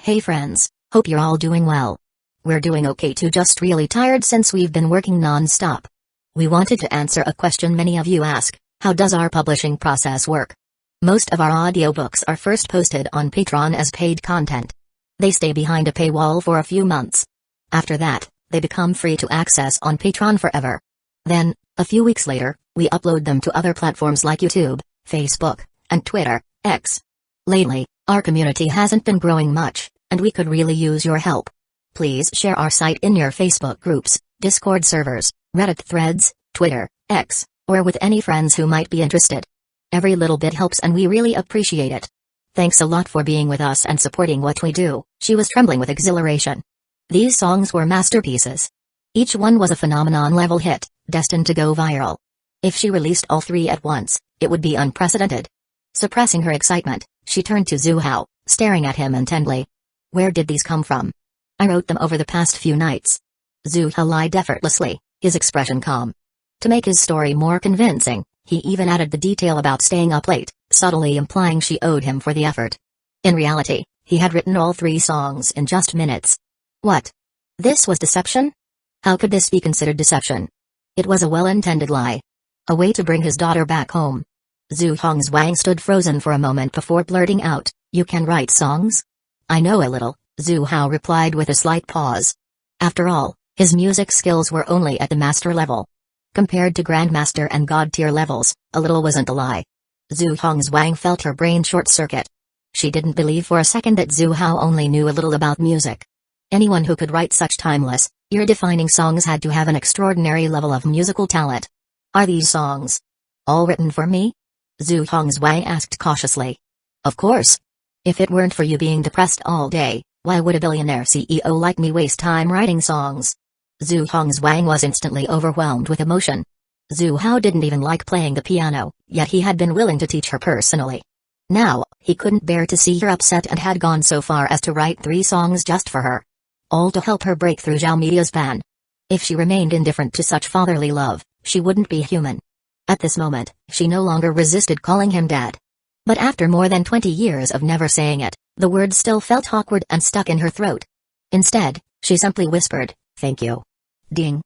Hey friends, hope you're all doing well. We're doing okay too, just really tired since we've been working non-stop. We wanted to answer a question many of you ask: how does our publishing process work? Most of our audiobooks are first posted on Patreon as paid content. They stay behind a paywall for a few months. After that, they become free to access on Patreon forever. Then, a few weeks later, we upload them to other platforms like YouTube, Facebook, and Twitter, X. Lately, our community hasn't been growing much, and we could really use your help. Please share our site in your Facebook groups, Discord servers, Reddit threads, Twitter, X, or with any friends who might be interested. Every little bit helps and we really appreciate it. Thanks a lot for being with us and supporting what we do. She was trembling with exhilaration. These songs were masterpieces. Each one was a phenomenon-level hit, destined to go viral. If she released all three at once, it would be unprecedented. Suppressing her excitement, she turned to Zhu Hao, staring at him intently. Where did these come from? I wrote them over the past few nights. Zhu Hao lied effortlessly, his expression calm. To make his story more convincing, he even added the detail about staying up late, subtly implying she owed him for the effort. In reality, he had written all three songs in just minutes. What? This was deception? How could this be considered deception? It was a well-intended lie. A way to bring his daughter back home. Zhu Hongzwang stood frozen for a moment before blurting out, "You can write songs?" "I know a little," Zhu Hao replied with a slight pause. After all, his music skills were only at the master level. Compared to Grandmaster and God-tier levels, a little wasn't a lie. Zhu Hongzwang felt her brain short-circuit. She didn't believe for a second that Zhu Hao only knew a little about music. Anyone who could write such timeless, ear-defining songs had to have an extraordinary level of musical talent. "Are these songs all written for me?" Zhu Hongzwang asked cautiously. "Of course. If it weren't for you being depressed all day, why would a billionaire CEO like me waste time writing songs?" Zhu Hongzwang was instantly overwhelmed with emotion. Zhu Hao didn't even like playing the piano, yet he had been willing to teach her personally. Now, he couldn't bear to see her upset and had gone so far as to write 3 songs just for her. All to help her break through Zhao Media's ban. If she remained indifferent to such fatherly love, she wouldn't be human. At this moment, she no longer resisted calling him dad. But after more than 20 years of never saying it, the word still felt awkward and stuck in her throat. Instead, she simply whispered, "Thank you." Ding.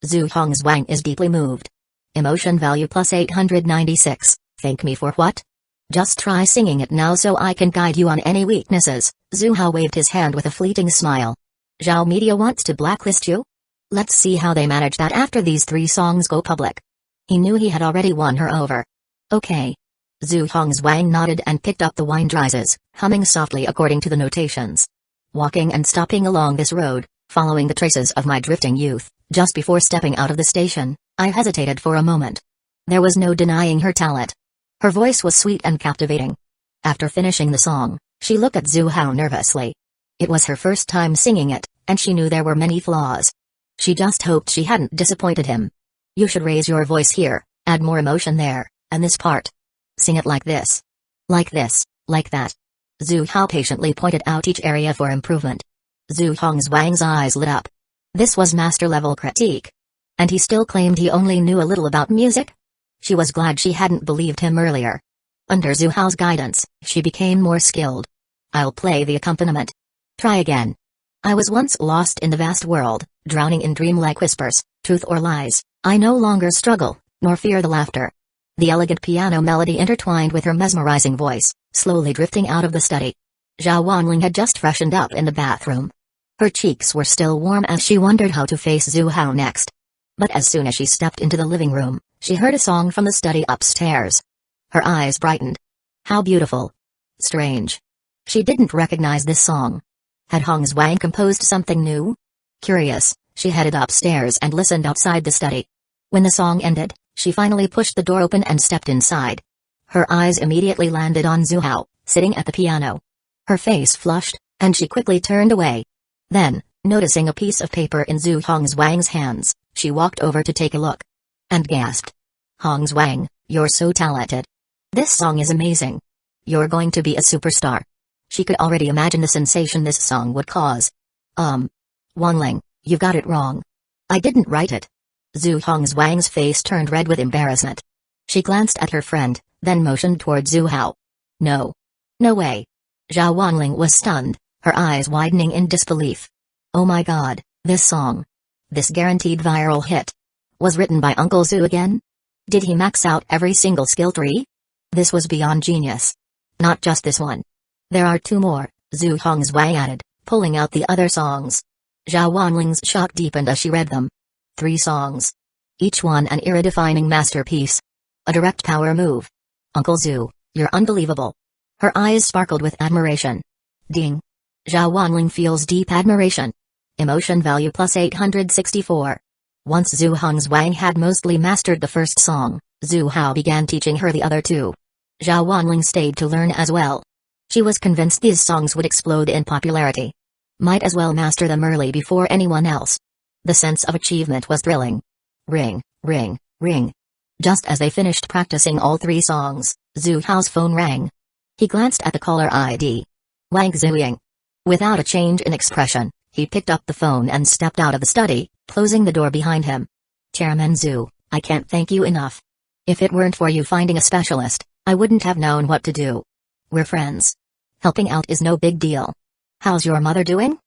Zhu Hongzwang is deeply moved. Emotion value plus 896. Thank me for what? Just try singing it now so I can guide you on any weaknesses. Zhu Hao waved his hand with a fleeting smile. Zhao Media wants to blacklist you? Let's see how they manage that after these 3 songs go public. He knew he had already won her over. Okay. Zhu Hongzwang nodded and picked up the wine drizes, humming softly according to the notations. Walking and stopping along this road, following the traces of my drifting youth, just before stepping out of the station, I hesitated for a moment. There was no denying her talent. Her voice was sweet and captivating. After finishing the song, she looked at Zhu Hao nervously. It was her first time singing it, and she knew there were many flaws. She just hoped she hadn't disappointed him. "You should raise your voice here, add more emotion there, and this part. Sing it like this. Like this, like that." Zhu Hao patiently pointed out each area for improvement. Zhu Hongzwang's eyes lit up. This was master-level critique. And he still claimed he only knew a little about music? She was glad she hadn't believed him earlier. Under Zhu Hao's guidance, she became more skilled. "I'll play the accompaniment. Try again. I was once lost in the vast world, drowning in dreamlike whispers, truth or lies. I no longer struggle, nor fear the laughter." The elegant piano melody intertwined with her mesmerizing voice, slowly drifting out of the study. Zhao Wanling had just freshened up in the bathroom. Her cheeks were still warm as she wondered how to face Zhu Hao next. But as soon as she stepped into the living room, she heard a song from the study upstairs. Her eyes brightened. How beautiful. Strange. She didn't recognize this song. Had Hongzwang composed something new? Curious, she headed upstairs and listened outside the study. When the song ended, she finally pushed the door open and stepped inside. Her eyes immediately landed on Zhu Hao, sitting at the piano. Her face flushed, and she quickly turned away. Then, noticing a piece of paper in Zhu Hongzwang's hands, she walked over to take a look. And gasped. "Hongzwang, you're so talented. This song is amazing. You're going to be a superstar." She could already imagine the sensation this song would cause. Wanling, you got it wrong. I didn't write it." Zhu Hongzwang's face turned red with embarrassment. She glanced at her friend, then motioned toward Zhu Hao. "No. No way." Zhao Wanling was stunned, her eyes widening in disbelief. Oh my god, this song. This guaranteed viral hit. Was written by Uncle Zu again? Did he max out every single skill tree? This was beyond genius. Not just this one. There are 2 more, Zhu Hongzhuang added, pulling out the other songs. Zhao Wanling's shock deepened as she read them. 3 songs. Each one an era-defining masterpiece. A direct power move. Uncle Zu, you're unbelievable. Her eyes sparkled with admiration. Ding. Zhao Wanling feels deep admiration. Emotion value plus 864. Once Zhu Hongzhuang had mostly mastered the first song, Zhu Hao began teaching her the other 2. Zhao Wanling stayed to learn as well. She was convinced these songs would explode in popularity. Might as well master them early before anyone else. The sense of achievement was thrilling. Ring, ring, ring. Just as they finished practicing all 3 songs, Zhu Hao's phone rang. He glanced at the caller ID. Wang Zuying. Without a change in expression, he picked up the phone and stepped out of the study, closing the door behind him. Chairman Zhu, I can't thank you enough. If it weren't for you finding a specialist, I wouldn't have known what to do. We're friends. Helping out is no big deal. How's your mother doing?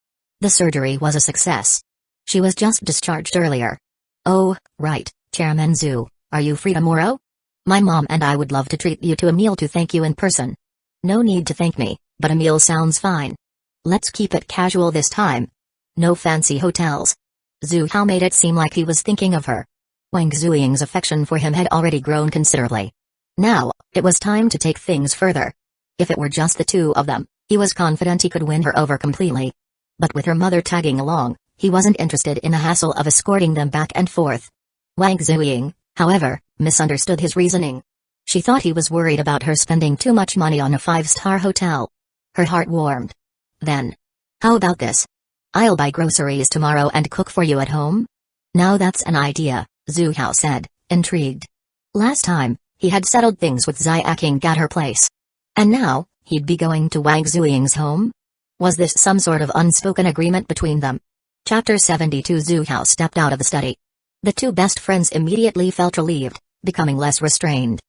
The surgery was a success. She was just discharged earlier. Oh, right, Chairman Zhu, are you free tomorrow? My mom and I would love to treat you to a meal to thank you in person. No need to thank me, but a meal sounds fine. Let's keep it casual this time. No fancy hotels. Zhu Hao made it seem like he was thinking of her. Wang Zuying's affection for him had already grown considerably. Now, it was time to take things further. If it were just the 2 of them, he was confident he could win her over completely. But with her mother tagging along, he wasn't interested in the hassle of escorting them back and forth. Wang Zuying, however, misunderstood his reasoning. She thought he was worried about her spending too much money on a 5-star hotel. Her heart warmed. Then. How about this? I'll buy groceries tomorrow and cook for you at home? Now that's an idea, Zhu Hao said, intrigued. Last time, he had settled things with Xiaking at her place. And now, he'd be going to Wang Zuying's home? Was this some sort of unspoken agreement between them? Chapter 72. Zhu Hao stepped out of the study. The 2 best friends immediately felt relieved, becoming less restrained.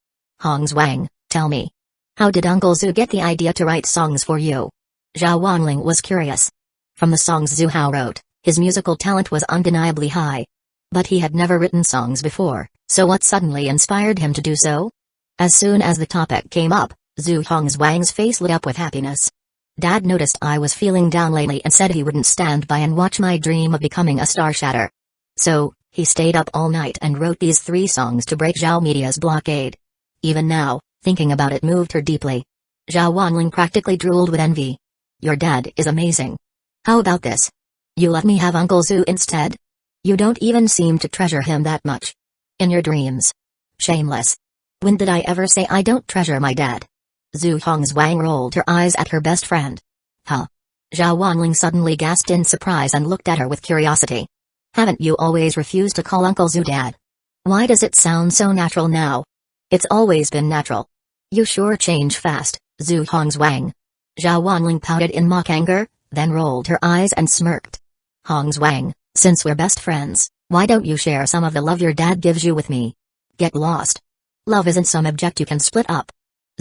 Hongzhuang, tell me. How did Uncle Zhu get the idea to write songs for you? Zhao Wanling was curious. From the songs Zhu Hao wrote, his musical talent was undeniably high. But he had never written songs before, so what suddenly inspired him to do so? As soon as the topic came up, Zhu Hongzhuang's face lit up with happiness. Dad noticed I was feeling down lately and said he wouldn't stand by and watch my dream of becoming a star shatter. So, he stayed up all night and wrote these 3 songs to break Zhao Media's blockade. Even now, thinking about it moved her deeply. Zhao Wanling practically drooled with envy. Your dad is amazing. How about this? You let me have Uncle Zhu instead? You don't even seem to treasure him that much. In your dreams. Shameless. When did I ever say I don't treasure my dad? Zhu Hongzhuang rolled her eyes at her best friend. Huh? Zhao Wanling suddenly gasped in surprise and looked at her with curiosity. Haven't you always refused to call Uncle Zhu dad? Why does it sound so natural now? It's always been natural. You sure change fast, Zhu Hongzhuang. Zhao Wanling pouted in mock anger, then rolled her eyes and smirked. Hongzhuang, since we're best friends, why don't you share some of the love your dad gives you with me? Get lost. Love isn't some object you can split up.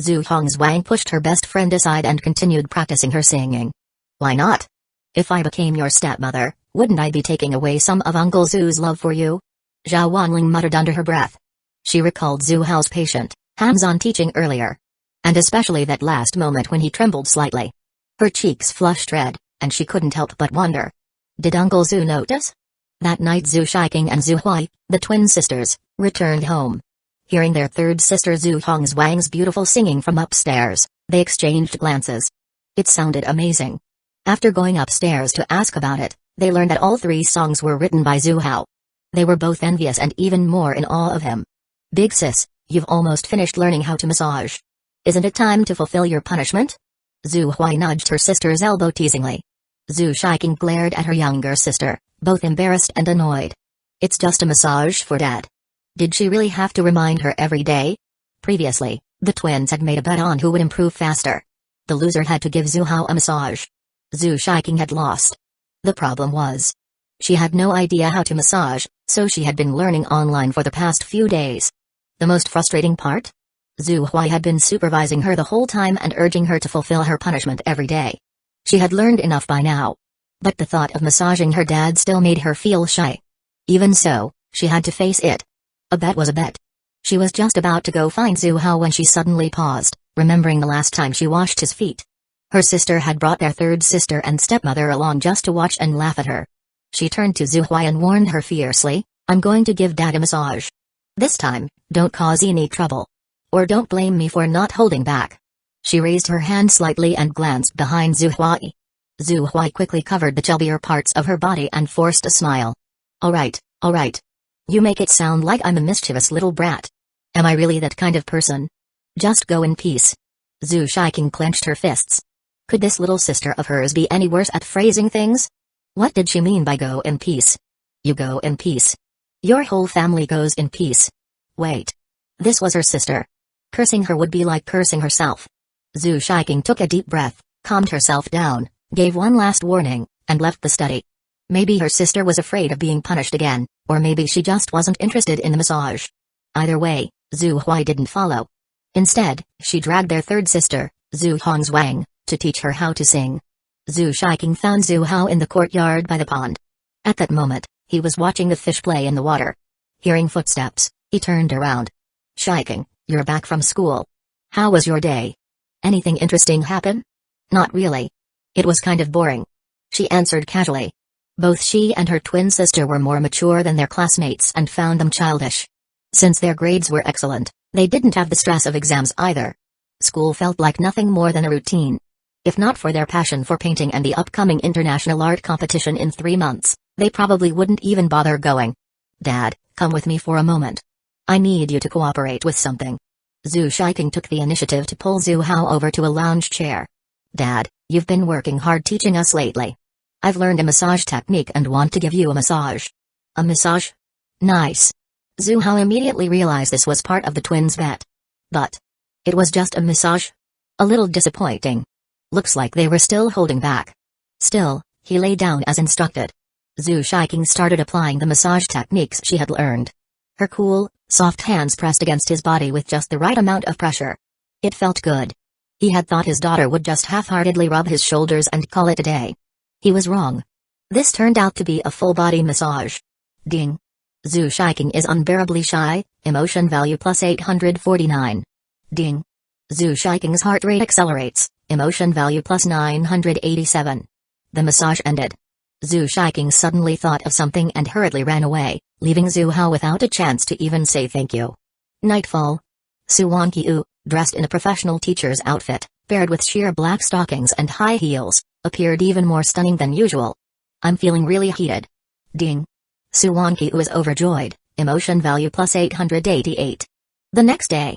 Zhu Hongzhuang pushed her best friend aside and continued practicing her singing. Why not? If I became your stepmother, wouldn't I be taking away some of Uncle Zhu's love for you? Zhao Wanling muttered under her breath. She recalled Zhu Hao's patient, hands-on teaching earlier. And especially that last moment when he trembled slightly. Her cheeks flushed red, and she couldn't help but wonder. Did Uncle Zhu notice? That night Zhu Shiking and Zhu Hui, the twin sisters, returned home. Hearing their third sister Zhu Hongzhuang's beautiful singing from upstairs, they exchanged glances. It sounded amazing. After going upstairs to ask about it, they learned that all 3 songs were written by Zhu Hao. They were both envious and even more in awe of him. Big sis, you've almost finished learning how to massage. Isn't it time to fulfill your punishment? Zhu Hui nudged her sister's elbow teasingly. Zhu Shiking glared at her younger sister, both embarrassed and annoyed. It's just a massage for dad. Did she really have to remind her every day? Previously, the twins had made a bet on who would improve faster. The loser had to give Zhu Hao a massage. Zhu Shiking had lost. The problem was, she had no idea how to massage, so she had been learning online for the past few days. The most frustrating part? Zhu Hui had been supervising her the whole time and urging her to fulfill her punishment every day. She had learned enough by now. But the thought of massaging her dad still made her feel shy. Even so, she had to face it. A bet was a bet. She was just about to go find Zhu Hao when she suddenly paused, remembering the last time she washed his feet. Her sister had brought their third sister and stepmother along just to watch and laugh at her. She turned to Zhu Hao and warned her fiercely, "I'm going to give Dad a massage. This time, don't cause any trouble. Or don't blame me for not holding back." She raised her hand slightly and glanced behind Zhu Hao. Zhu Hao quickly covered the chubbier parts of her body and forced a smile. All right. You make it sound like I'm a mischievous little brat. Am I really that kind of person? Just go in peace." Zhu Shiking clenched her fists. Could this little sister of hers be any worse at phrasing things? What did she mean by go in peace? You go in peace. Your whole family goes in peace. Wait. This was her sister. Cursing her would be like cursing herself. Zhu Shiking took a deep breath, calmed herself down, gave one last warning, and left the study. Maybe her sister was afraid of being punished again, or maybe she just wasn't interested in the massage. Either way, Zhu Hao didn't follow. Instead, she dragged their third sister, Zhu Hongzwang, to teach her how to sing. Zhu Shiking found Zhu Hao in the courtyard by the pond. At that moment, he was watching the fish play in the water. Hearing footsteps, he turned around. "Shiking, you're back from school. How was your day? Anything interesting happen?" "Not really. It was kind of boring," she answered casually. Both she and her twin sister were more mature than their classmates and found them childish. Since their grades were excellent, they didn't have the stress of exams either. School felt like nothing more than a routine. If not for their passion for painting and the upcoming international art competition in 3 months, they probably wouldn't even bother going. "Dad, come with me for a moment. I need you to cooperate with something." Zhu Shiking took the initiative to pull Zhu Hao over to a lounge chair. "Dad, you've been working hard teaching us lately. I've learned a massage technique and want to give you a massage." "A massage? Nice." Zhu Hao immediately realized this was part of the twins' bet. But it was just a massage? A little disappointing. Looks like they were still holding back. Still, he lay down as instructed. Zhu Shiking started applying the massage techniques she had learned. Her cool, soft hands pressed against his body with just the right amount of pressure. It felt good. He had thought his daughter would just half-heartedly rub his shoulders and call it a day. He was wrong. This turned out to be a full-body massage. Ding. Zhu Shiking is unbearably shy, emotion value plus 849. Ding. Zhu Shiking's heart rate accelerates, emotion value plus 987. The massage ended. Zhu Shiking suddenly thought of something and hurriedly ran away, leaving Zhu Hao without a chance to even say thank you. Nightfall. Su Wanqiu, dressed in a professional teacher's outfit, paired with sheer black stockings and high heels, appeared even more stunning than usual. "I'm feeling really heated." Ding. Su Wanqiu was overjoyed, emotion value plus 888. The next day,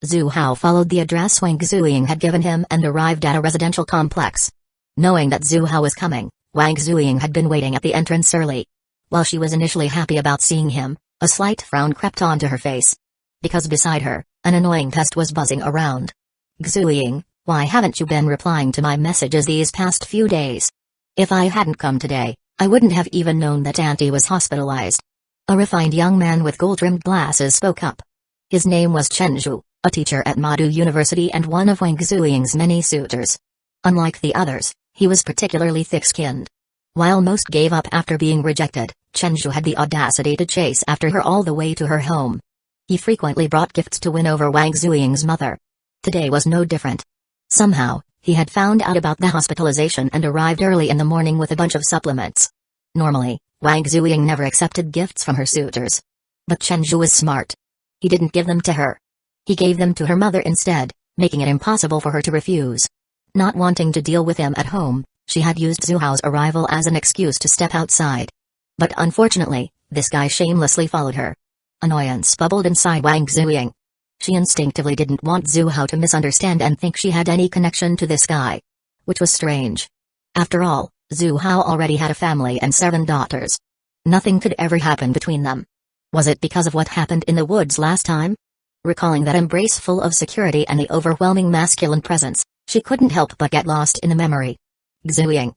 Zhu Hao followed the address Wang Zuying had given him and arrived at a residential complex. Knowing that Zhu Hao was coming, Wang Zuying had been waiting at the entrance early. While she was initially happy about seeing him, a slight frown crept onto her face. Because beside her, an annoying pest was buzzing around. "Zuying, why haven't you been replying to my messages these past few days? If I hadn't come today, I wouldn't have even known that Auntie was hospitalized." A refined young man with gold-rimmed glasses spoke up. His name was Chenju, a teacher at Madu University and one of Wang Zuying's many suitors. Unlike the others, he was particularly thick-skinned. While most gave up after being rejected, Chenju had the audacity to chase after her all the way to her home. He frequently brought gifts to win over Wang Zuying's mother. Today was no different. Somehow, he had found out about the hospitalization and arrived early in the morning with a bunch of supplements. Normally, Wang Zuying never accepted gifts from her suitors. But Chenju was smart. He didn't give them to her. He gave them to her mother instead, making it impossible for her to refuse. Not wanting to deal with him at home, she had used Zhu Hao's arrival as an excuse to step outside. But unfortunately, this guy shamelessly followed her. Annoyance bubbled inside Wang Zuying. She instinctively didn't want Zhu Hao to misunderstand and think she had any connection to this guy. Which was strange. After all, Zhu Hao already had a family and 7 daughters. Nothing could ever happen between them. Was it because of what happened in the woods last time? Recalling that embrace full of security and the overwhelming masculine presence, she couldn't help but get lost in the memory. Zuying.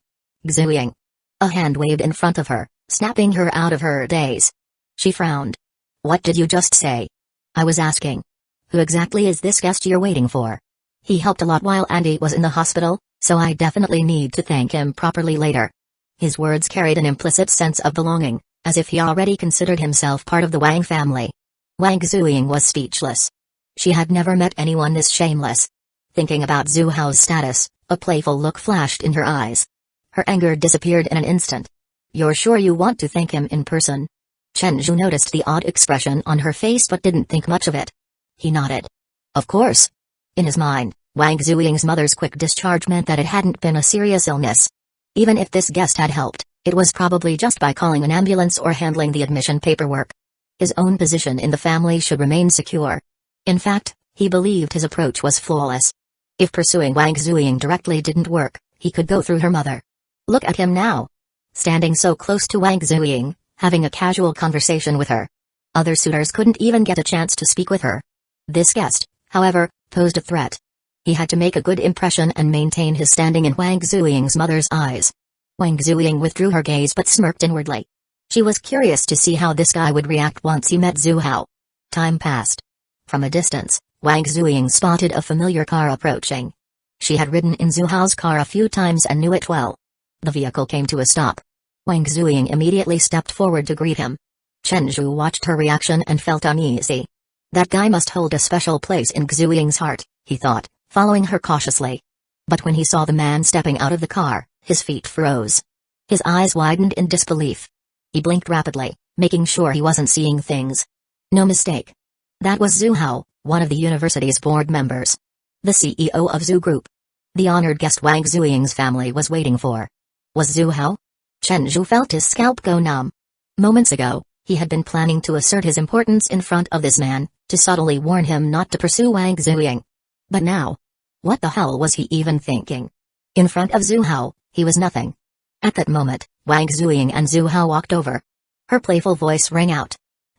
Zuying. A hand waved in front of her, snapping her out of her daze. She frowned. "What did you just say?" "I was asking. Who exactly is this guest you're waiting for? He helped a lot while Andy was in the hospital, so I definitely need to thank him properly later." His words carried an implicit sense of belonging, as if he already considered himself part of the Wang family. Wang Zuying was speechless. She had never met anyone this shameless. Thinking about Zhu Hao's status, a playful look flashed in her eyes. Her anger disappeared in an instant. "You're sure you want to thank him in person?" Chen Zhu noticed the odd expression on her face but didn't think much of it. He nodded. "Of course." In his mind, Wang Zuying's mother's quick discharge meant that it hadn't been a serious illness. Even if this guest had helped, it was probably just by calling an ambulance or handling the admission paperwork. His own position in the family should remain secure. In fact, he believed his approach was flawless. If pursuing Wang Zuying directly didn't work, he could go through her mother. Look at him now. Standing so close to Wang Zuying, having a casual conversation with her. Other suitors couldn't even get a chance to speak with her. This guest, however, posed a threat. He had to make a good impression and maintain his standing in Wang Zuying's mother's eyes. Wang Zuying withdrew her gaze but smirked inwardly. She was curious to see how this guy would react once he met Zhu Hao. Time passed. From a distance, Wang Zuying spotted a familiar car approaching. She had ridden in Zhu Hao's car a few times and knew it well. The vehicle came to a stop. Wang Zuying immediately stepped forward to greet him. Chen Zhu watched her reaction and felt uneasy. That guy must hold a special place in Zuying's heart, he thought, following her cautiously. But when he saw the man stepping out of the car, his feet froze. His eyes widened in disbelief. He blinked rapidly, making sure he wasn't seeing things. No mistake. That was Zhu Hao, one of the university's board members. The CEO of Zhu Group. The honored guest Wang Zuying's family was waiting for. Was Zhu Hao? Chen Zhu felt his scalp go numb. Moments ago, he had been planning to assert his importance in front of this man, to subtly warn him not to pursue Wang Zuying. But now, what the hell was he even thinking? In front of Zhu Hao, he was nothing. At that moment, Wang Zuying and Zhu Hao walked over. Her playful voice rang out.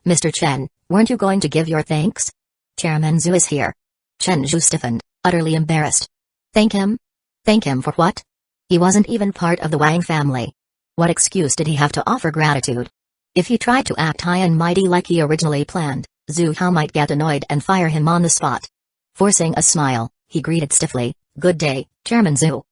"Mr. Chen, weren't you going to give your thanks? Chairman Zhu is here." Chen Zhu stiffened, utterly embarrassed. Thank him? Thank him for what? He wasn't even part of the Wang family. What excuse did he have to offer gratitude? If he tried to act high and mighty like he originally planned, Zhu Hao might get annoyed and fire him on the spot. Forcing a smile, he greeted stiffly, "Good day, Chairman Zhu."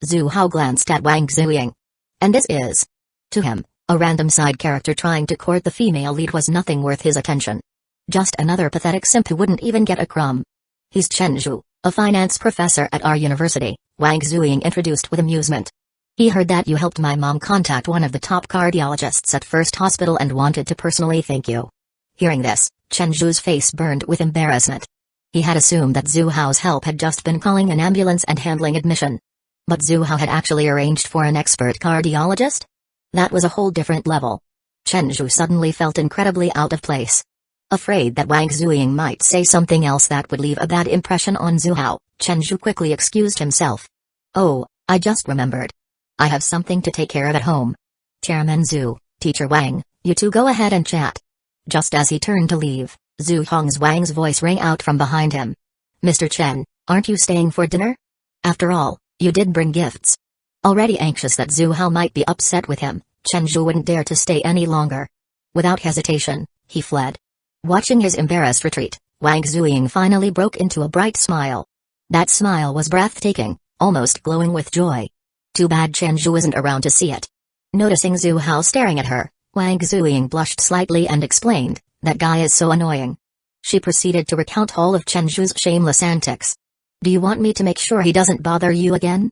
Zhu Hao glanced at Wang Zuying. And this is? To him, a random side character trying to court the female lead was nothing worth his attention. Just another pathetic simp who wouldn't even get a crumb. "He's Chen Zhu, a finance professor at our university," Wang Zuying introduced with amusement. "He heard that you helped my mom contact one of the top cardiologists at First Hospital and wanted to personally thank you." Hearing this, Chen Zhu's face burned with embarrassment. He had assumed that Zhu Hao's help had just been calling an ambulance and handling admission. But Zhu Hao had actually arranged for an expert cardiologist? That was a whole different level. Chen Zhu suddenly felt incredibly out of place. Afraid that Wang Zuying might say something else that would leave a bad impression on Zhu Hao, Chen Zhu quickly excused himself. "Oh, I just remembered. I have something to take care of at home. Chairman Zhu, Teacher Wang, you two go ahead and chat." Just as he turned to leave, Zhu Hong's Wang's voice rang out from behind him. "Mr. Chen, aren't you staying for dinner? After all, you did bring gifts." Already anxious that Zhu Hao might be upset with him, Chen Zhu wouldn't dare to stay any longer. Without hesitation, he fled. Watching his embarrassed retreat, Wang Zuying finally broke into a bright smile. That smile was breathtaking, almost glowing with joy. Too bad Chen Zhu isn't around to see it. Noticing Zhu Hao staring at her, Wang Zuying blushed slightly and explained, "That guy is so annoying." She proceeded to recount all of Chen Zhu's shameless antics. "Do you want me to make sure he doesn't bother you again?"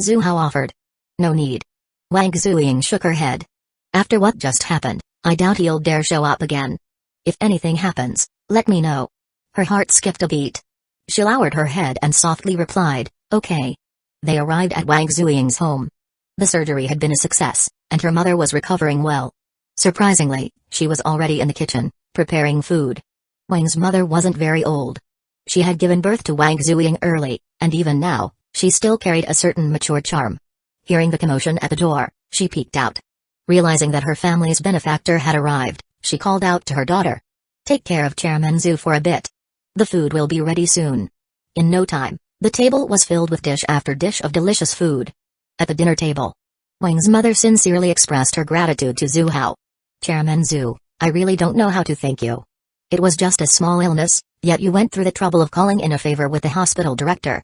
Zhu Hao offered. "No need." Wang Zuying shook her head. "After what just happened, I doubt he'll dare show up again. If anything happens, let me know." Her heart skipped a beat. She lowered her head and softly replied, "Okay." They arrived at Wang Zuying's home. The surgery had been a success, and her mother was recovering well. Surprisingly, she was already in the kitchen, preparing food. Wang's mother wasn't very old. She had given birth to Wang Zuying early, and even now, she still carried a certain mature charm. Hearing the commotion at the door, she peeked out. Realizing that her family's benefactor had arrived, she called out to her daughter. "Take care of Chairman Zhu for a bit. The food will be ready soon." In no time, the table was filled with dish after dish of delicious food. At the dinner table, Wang's mother sincerely expressed her gratitude to Zhu Hao. "Chairman Zhu, I really don't know how to thank you. It was just a small illness, yet you went through the trouble of calling in a favor with the hospital director.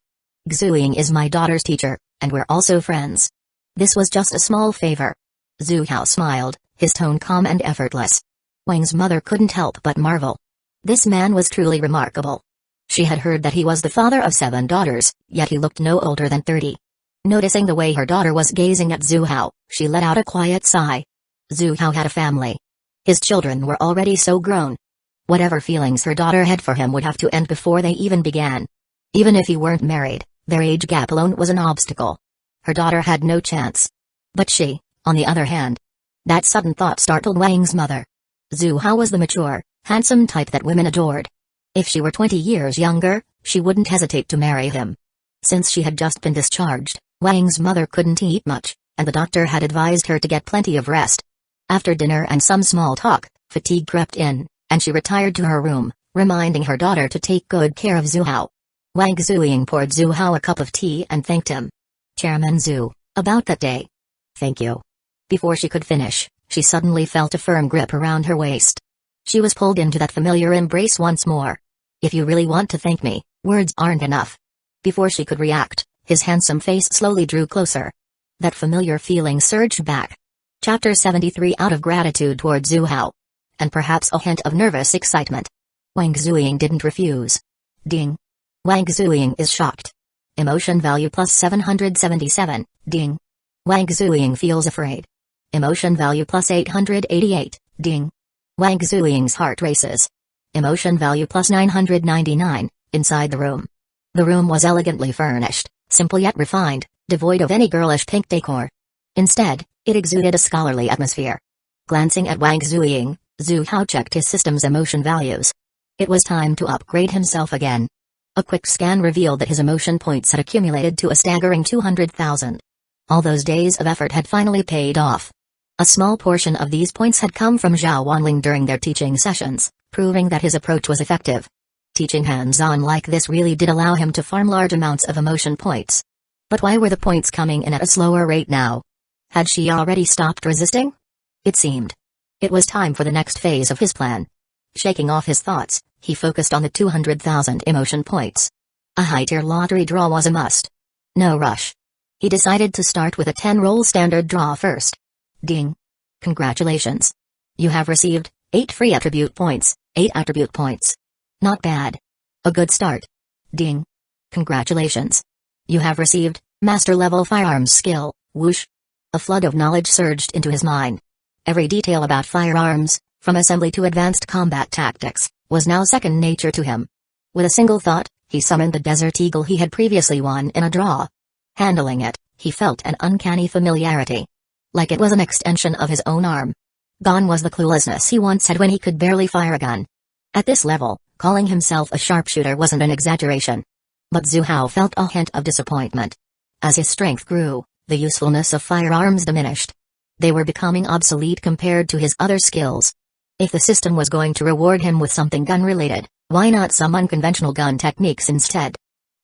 Zuying is my daughter's teacher, And we're also friends. This was just a small favor. Zhu Hao smiled, his tone calm and effortless. Wang's mother couldn't help but marvel. This man was truly remarkable. She had heard that he was the father of 7 daughters, yet he looked no older than 30. Noticing the way her daughter was gazing at Zhu Hao, she let out a quiet sigh. Zhu Hao had a family. His children were already so grown. Whatever feelings her daughter had for him would have to end before they even began. Even if he weren't married, their age gap alone was an obstacle. Her daughter had no chance. But she, on the other hand. That sudden thought startled Wang's mother. Zhu Hao was the mature, handsome type that women adored. If she were 20 years younger, she wouldn't hesitate to marry him. Since she had just been discharged, Wang's mother couldn't eat much, and the doctor had advised her to get plenty of rest. After dinner and some small talk, fatigue crept in, and she retired to her room, reminding her daughter to take good care of Zhu Hao. Wang Zuying poured Zhu Hao a cup of tea and thanked him. Chairman Zhu, about that day. Thank you. Before she could finish, she suddenly felt a firm grip around her waist. She was pulled into that familiar embrace once more. If you really want to thank me, words aren't enough. Before she could react, his handsome face slowly drew closer. That familiar feeling surged back. Chapter 73. Out of gratitude toward Zhu Hao. And perhaps a hint of nervous excitement. Wang Zuying didn't refuse. Ding. Wang Zuying is shocked. Emotion value plus 777, ding. Wang Zuying feels afraid. Emotion value plus 888, ding. Wang Zuying's heart races. Emotion value plus 999, inside the room. The room was elegantly furnished, simple yet refined, devoid of any girlish pink decor. Instead, it exuded a scholarly atmosphere. Glancing at Wang Zuying, Zhu Hao checked his system's emotion values. It was time to upgrade himself again. A quick scan revealed that his emotion points had accumulated to a staggering 200,000. All those days of effort had finally paid off. A small portion of these points had come from Zhao Wanling during their teaching sessions, proving that his approach was effective. Teaching hands-on like this really did allow him to farm large amounts of emotion points. But why were the points coming in at a slower rate now? Had she already stopped resisting? It seemed. It was time for the next phase of his plan. Shaking off his thoughts, he focused on the 200,000 emotion points. A high-tier lottery draw was a must. No rush. He decided to start with a 10-roll standard draw first. Ding. Congratulations. You have received 8 free attribute points, 8 attribute points. Not bad. A good start. Ding. Congratulations. You have received master-level firearms skill, whoosh. A flood of knowledge surged into his mind. Every detail about firearms, from assembly to advanced combat tactics, was now second nature to him. With a single thought, he summoned the Desert Eagle he had previously won in a draw. Handling it, he felt an uncanny familiarity. Like it was an extension of his own arm. Gone was the cluelessness he once had when he could barely fire a gun. At this level, calling himself a sharpshooter wasn't an exaggeration. But Zhu Hao felt a hint of disappointment. As his strength grew, the usefulness of firearms diminished. They were becoming obsolete compared to his other skills. If the system was going to reward him with something gun-related, why not some unconventional gun techniques instead?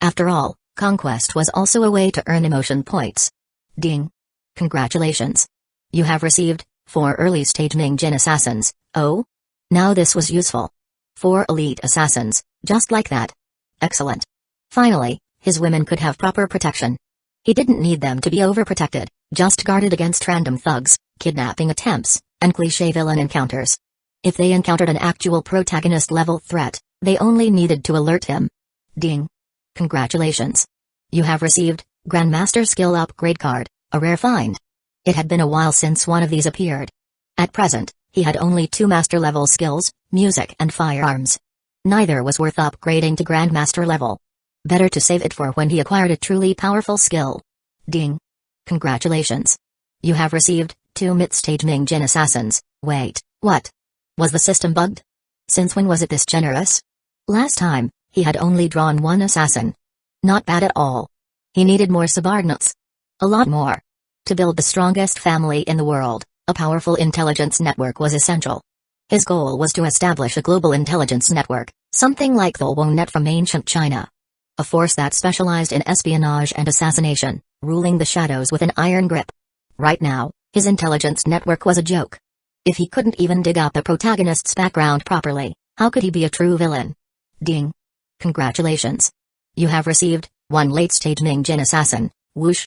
After all, Conquest was also a way to earn emotion points. Ding. Congratulations. You have received 4 early-stage Mingjin assassins. Oh? Now this was useful. 4 elite assassins, just like that. Excellent. Finally, his women could have proper protection. He didn't need them to be overprotected, just guarded against random thugs, kidnapping attempts, and cliché villain encounters. If they encountered an actual protagonist-level threat, they only needed to alert him. Ding. Congratulations. You have received Grandmaster Skill Upgrade Card, a rare find. It had been a while since one of these appeared. At present, he had only 2 master-level skills, music and firearms. Neither was worth upgrading to Grandmaster level. Better to save it for when he acquired a truly powerful skill. Ding. Congratulations. You have received 2 mid-stage Mingjin assassins. Wait, what? Was the system bugged? Since when was it this generous? Last time, he had only drawn 1 assassin. Not bad at all. He needed more subordinates. A lot more. To build the strongest family in the world, a powerful intelligence network was essential. His goal was to establish a global intelligence network, something like the Wongnet from ancient China. A force that specialized in espionage and assassination, ruling the shadows with an iron grip. Right now, his intelligence network was a joke. If he couldn't even dig up the protagonist's background properly, how could he be a true villain? Ding. Congratulations. You have received 1 late-stage Mingjin assassin, whoosh.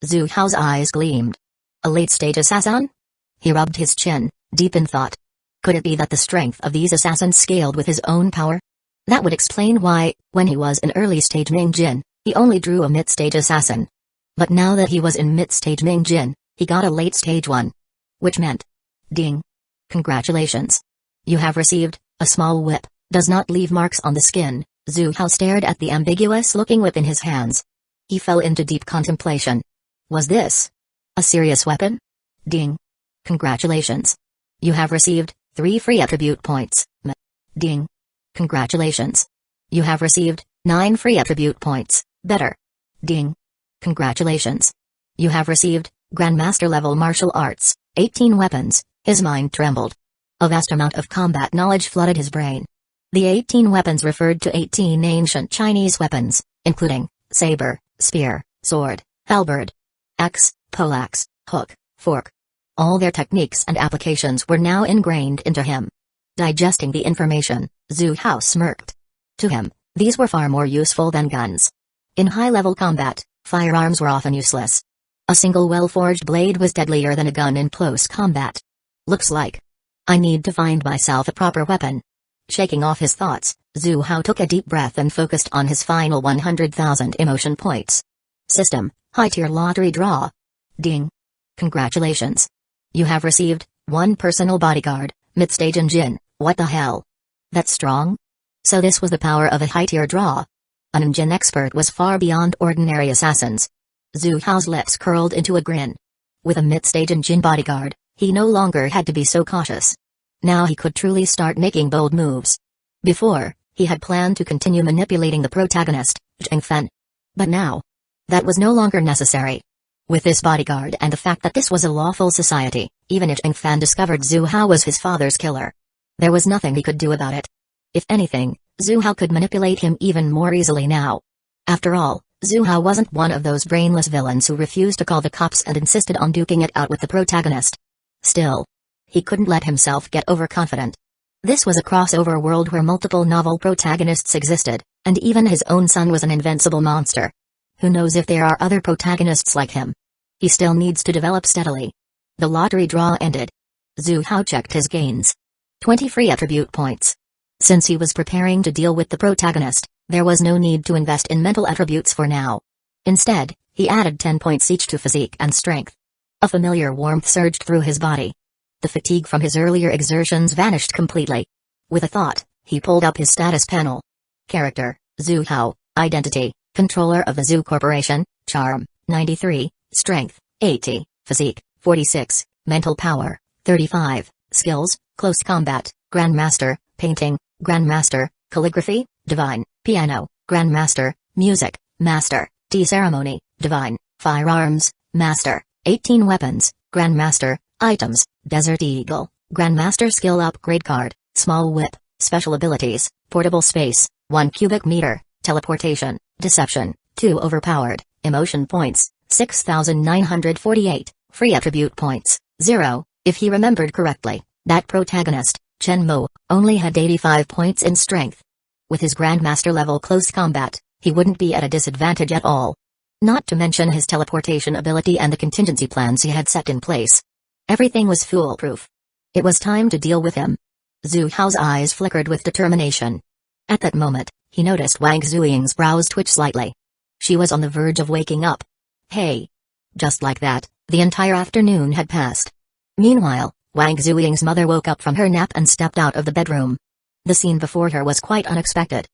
Zhu Hao's eyes gleamed. A late-stage assassin? He rubbed his chin, deep in thought. Could it be that the strength of these assassins scaled with his own power? That would explain why, when he was an early-stage Mingjin, he only drew a mid-stage assassin. But now that he was in mid-stage Mingjin, he got a late-stage one. Which meant... Ding. Congratulations. You have received a small whip, does not leave marks on the skin. Zhu Hao stared at the ambiguous-looking whip in his hands. He fell into deep contemplation. Was this a serious weapon? Ding. Congratulations. You have received 3 free attribute points. Ding. Congratulations. You have received 9 free attribute points. Better. Ding. Congratulations. You have received Grandmaster level martial arts, 18 weapons. His mind trembled. A vast amount of combat knowledge flooded his brain. The 18 weapons referred to 18 ancient Chinese weapons, including saber, spear, sword, halberd, axe, poleaxe, hook, fork. All their techniques and applications were now ingrained into him. Digesting the information, Zhu Hao smirked. To him, these were far more useful than guns. In high-level combat, firearms were often useless. A single well-forged blade was deadlier than a gun in close combat. Looks like I need to find myself a proper weapon. Shaking off his thoughts, Zhu Hao took a deep breath and focused on his final 100,000 emotion points. System, high-tier lottery draw. Ding. Congratulations. You have received 1 personal bodyguard, mid-stage Jin. What the hell? That's strong? So this was the power of a high-tier draw. An Jin expert was far beyond ordinary assassins. Zhu Hao's lips curled into a grin. With a mid-stage Jin bodyguard, he no longer had to be so cautious. Now he could truly start making bold moves. Before, he had planned to continue manipulating the protagonist, Zheng Fen. But now, that was no longer necessary. With this bodyguard and the fact that this was a lawful society, even if Zheng Fen discovered Zhu Hao was his father's killer, there was nothing he could do about it. If anything, Zhu Hao could manipulate him even more easily now. After all, Zhu Hao wasn't one of those brainless villains who refused to call the cops and insisted on duking it out with the protagonist. Still, he couldn't let himself get overconfident. This was a crossover world where multiple novel protagonists existed, and even his own son was an invincible monster. Who knows if there are other protagonists like him? He still needs to develop steadily. The lottery draw ended. Zhu Hao checked his gains. 20 free attribute points. Since he was preparing to deal with the protagonist, there was no need to invest in mental attributes for now. Instead, he added 10 points each to physique and strength. A familiar warmth surged through his body. The fatigue from his earlier exertions vanished completely. With a thought, he pulled up his status panel. Character, Zhu Hao. Identity, Controller of the Zhu Corporation. Charm, 93. Strength, 80. Physique, 46. Mental power, 35. Skills, Close Combat, Grandmaster, Painting, Grandmaster, Calligraphy, Divine, Piano, Grandmaster, Music, Master, Tea Ceremony, Divine, Firearms, Master, 18 Weapons, Grandmaster, Items, Desert Eagle, Grandmaster Skill Upgrade Card, Small Whip, Special Abilities, Portable Space, 1 cubic meter, Teleportation, Deception, 2 Overpowered, Emotion Points, 6,948, Free Attribute Points, 0, if he remembered correctly, that protagonist, Chen Mo, only had 85 points in strength. With his Grandmaster level close combat, he wouldn't be at a disadvantage at all. Not to mention his teleportation ability and the contingency plans he had set in place. Everything was foolproof. It was time to deal with him. Zhu Hao's eyes flickered with determination. At that moment, he noticed Wang Zuying's brows twitch slightly. She was on the verge of waking up. Hey! Just like that, the entire afternoon had passed. Meanwhile, Wang Zuying's mother woke up from her nap and stepped out of the bedroom. The scene before her was quite unexpected.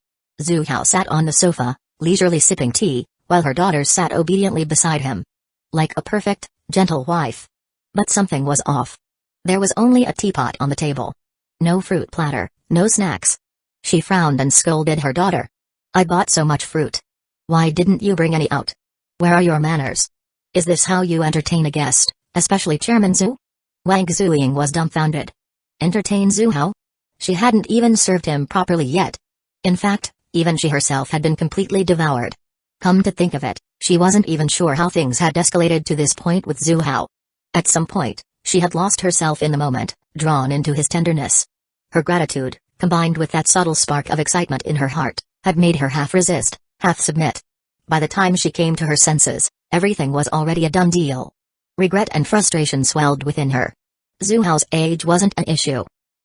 Zhu Hao sat on the sofa, leisurely sipping tea, while her daughters sat obediently beside him. Like a perfect, gentle wife. But something was off. There was only a teapot on the table. No fruit platter, no snacks. She frowned and scolded her daughter. I bought so much fruit. Why didn't you bring any out? Where are your manners? Is this how you entertain a guest, especially Chairman Zhu? Wang Zuying was dumbfounded. Entertain Zhu Hao? She hadn't even served him properly yet. In fact, even she herself had been completely devoured. Come to think of it, she wasn't even sure how things had escalated to this point with Zhu Hao. At some point, she had lost herself in the moment, drawn into his tenderness. Her gratitude, combined with that subtle spark of excitement in her heart, had made her half resist, half submit. By the time she came to her senses, Everything was already a done deal. Regret and frustration swelled within her. Zhu Hao's age wasn't an issue.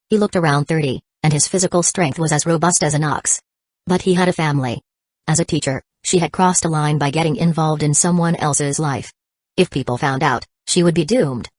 He looked around 30, and his physical strength was as robust as an ox. But he had a family. As a teacher, she had crossed a line by getting involved in someone else's life. If people found out, she would be doomed.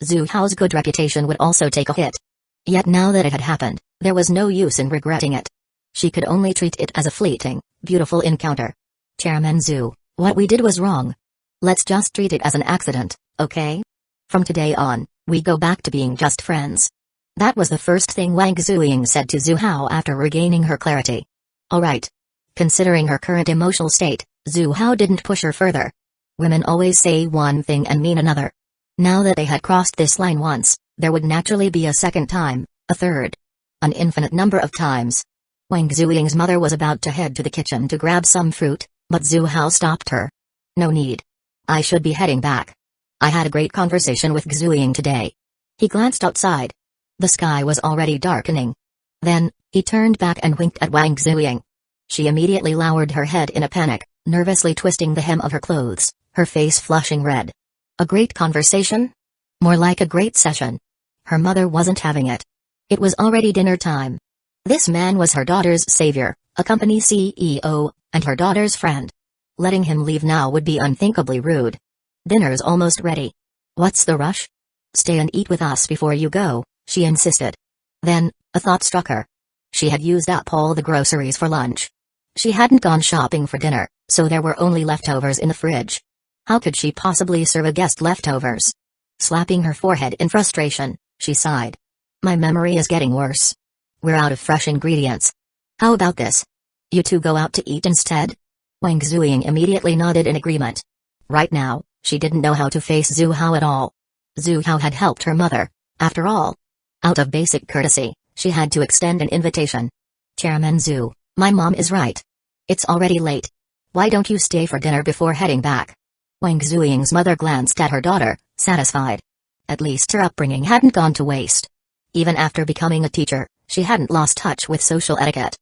Zhu Hao's good reputation would also take a hit. Yet now that it had happened, there was no use in regretting it. She could only treat it as a fleeting, beautiful encounter. Chairman Zhu, what we did was wrong. Let's just treat it as an accident, okay? From today on, we go back to being just friends. That was the first thing Wang Zuying said to Zhu Hao after regaining her clarity. Alright. Considering her current emotional state, Zhu Hao didn't push her further. Women always say one thing and mean another. Now that they had crossed this line once, there would naturally be a second time, a third. An infinite number of times. Wang Zuying's mother was about to head to the kitchen to grab some fruit, but Zhu Hao stopped her. No need. I should be heading back. I had a great conversation with Zuying today. He glanced outside. The sky was already darkening. Then, he turned back and winked at Wang Zuying. She immediately lowered her head in a panic, nervously twisting the hem of her clothes, her face flushing red. A great conversation? More like a great session. Her mother wasn't having it. It was already dinner time. This man was her daughter's savior, a company CEO, and her daughter's friend. Letting him leave now would be unthinkably rude. Dinner's almost ready. What's the rush? Stay and eat with us before you go, she insisted. Then, a thought struck her. She had used up all the groceries for lunch. She hadn't gone shopping for dinner, so there were only leftovers in the fridge. How could she possibly serve a guest leftovers? Slapping her forehead in frustration, she sighed. My memory is getting worse. We're out of fresh ingredients. How about this? You two go out to eat instead? Wang Zuying immediately nodded in agreement. Right now, she didn't know how to face Zhu Hao at all. Zhu Hao had helped her mother, after all. Out of basic courtesy, she had to extend an invitation. Chairman Zhu, my mom is right. It's already late. Why don't you stay for dinner before heading back? Wang Zuying's mother glanced at her daughter, satisfied. At least her upbringing hadn't gone to waste. Even after becoming a teacher, she hadn't lost touch with social etiquette.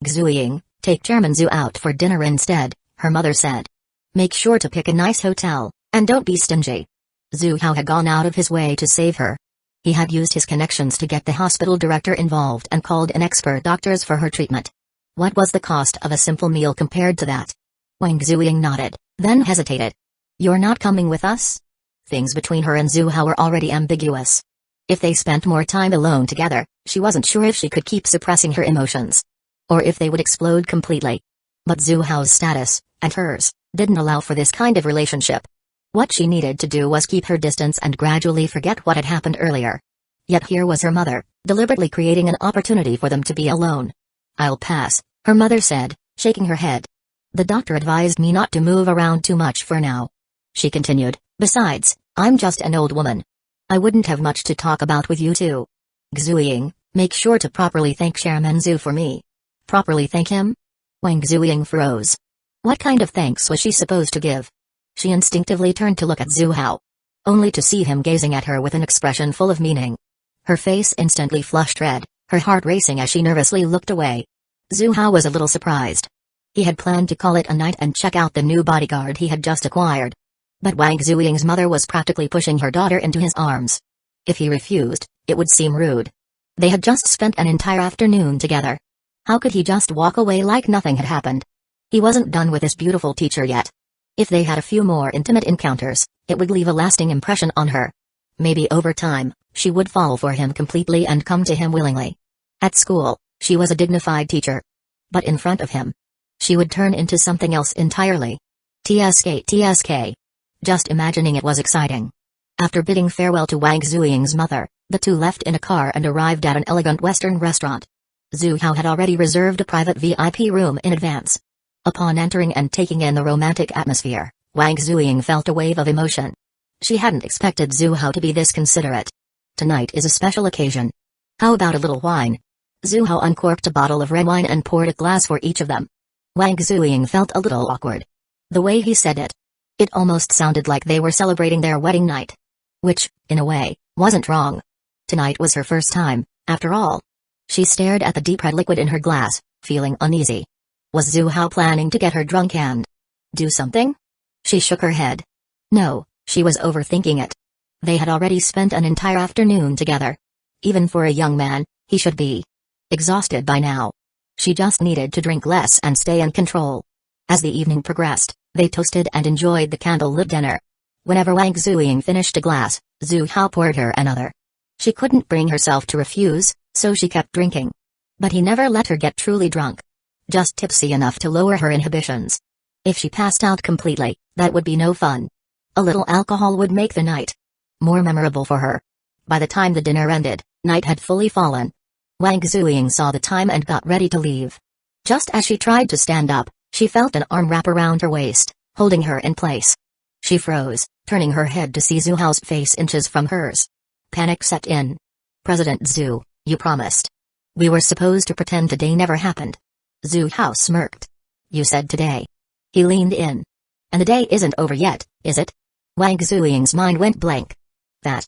Zuying, take Chairman Zhu out for dinner instead, her mother said. Make sure to pick a nice hotel, and don't be stingy. Zhu Hao had gone out of his way to save her. He had used his connections to get the hospital director involved and called in expert doctors for her treatment. What was the cost of a simple meal compared to that? Wang Zuying nodded, then hesitated. You're not coming with us? Things between her and Zhu Hao were already ambiguous. If they spent more time alone together, she wasn't sure if she could keep suppressing her emotions. Or if they would explode completely. But Zhu Hao's status, and hers, didn't allow for this kind of relationship. What she needed to do was keep her distance and gradually forget what had happened earlier. Yet here was her mother, deliberately creating an opportunity for them to be alone. I'll pass, her mother said, shaking her head. The doctor advised me not to move around too much for now. She continued, besides, I'm just an old woman. I wouldn't have much to talk about with you two. Zuying, make sure to properly thank Chairman Zhu for me. Properly thank him? Wang Zuying froze. What kind of thanks was she supposed to give? She instinctively turned to look at Zhu Hao. Only to see him gazing at her with an expression full of meaning. Her face instantly flushed red, her heart racing as she nervously looked away. Zhu Hao was a little surprised. He had planned to call it a night and check out the new bodyguard he had just acquired. But Wang Zuying's mother was practically pushing her daughter into his arms. If he refused, it would seem rude. They had just spent an entire afternoon together. How could he just walk away like nothing had happened? He wasn't done with this beautiful teacher yet. If they had a few more intimate encounters, it would leave a lasting impression on her. Maybe over time, she would fall for him completely and come to him willingly. At school, she was a dignified teacher. But in front of him, she would turn into something else entirely. TSK. Just imagining it was exciting. After bidding farewell to Wang Zuying's mother, the two left in a car and arrived at an elegant Western restaurant. Zhu Hao had already reserved a private VIP room in advance. Upon entering and taking in the romantic atmosphere, Wang Zuying felt a wave of emotion. She hadn't expected Zhu Hao to be this considerate. Tonight is a special occasion. How about a little wine? Zhu Hao uncorked a bottle of red wine and poured a glass for each of them. Wang Zuying felt a little awkward. The way he said it. It almost sounded like they were celebrating their wedding night. Which, in a way, wasn't wrong. Tonight was her first time, after all. She stared at the deep red liquid in her glass, feeling uneasy. Was Zhu Hao planning to get her drunk and do something? She shook her head. No, she was overthinking it. They had already spent an entire afternoon together. Even for a young man, he should be exhausted by now. She just needed to drink less and stay in control. As the evening progressed, they toasted and enjoyed the candlelit dinner. Whenever Wang Zuying finished a glass, Zhu Hao poured her another. She couldn't bring herself to refuse, so she kept drinking. But he never let her get truly drunk. Just tipsy enough to lower her inhibitions. If she passed out completely, that would be no fun. A little alcohol would make the night more memorable for her. By the time the dinner ended, night had fully fallen. Wang Zuying saw the time and got ready to leave. Just as she tried to stand up, she felt an arm wrap around her waist, holding her in place. She froze, turning her head to see Zhu Hao's face inches from hers. Panic set in. President Zhu, you promised. We were supposed to pretend today never happened. Zhu Hao smirked. You said today. He leaned in. And the day isn't over yet, is it? Wang Zuying's mind went blank. That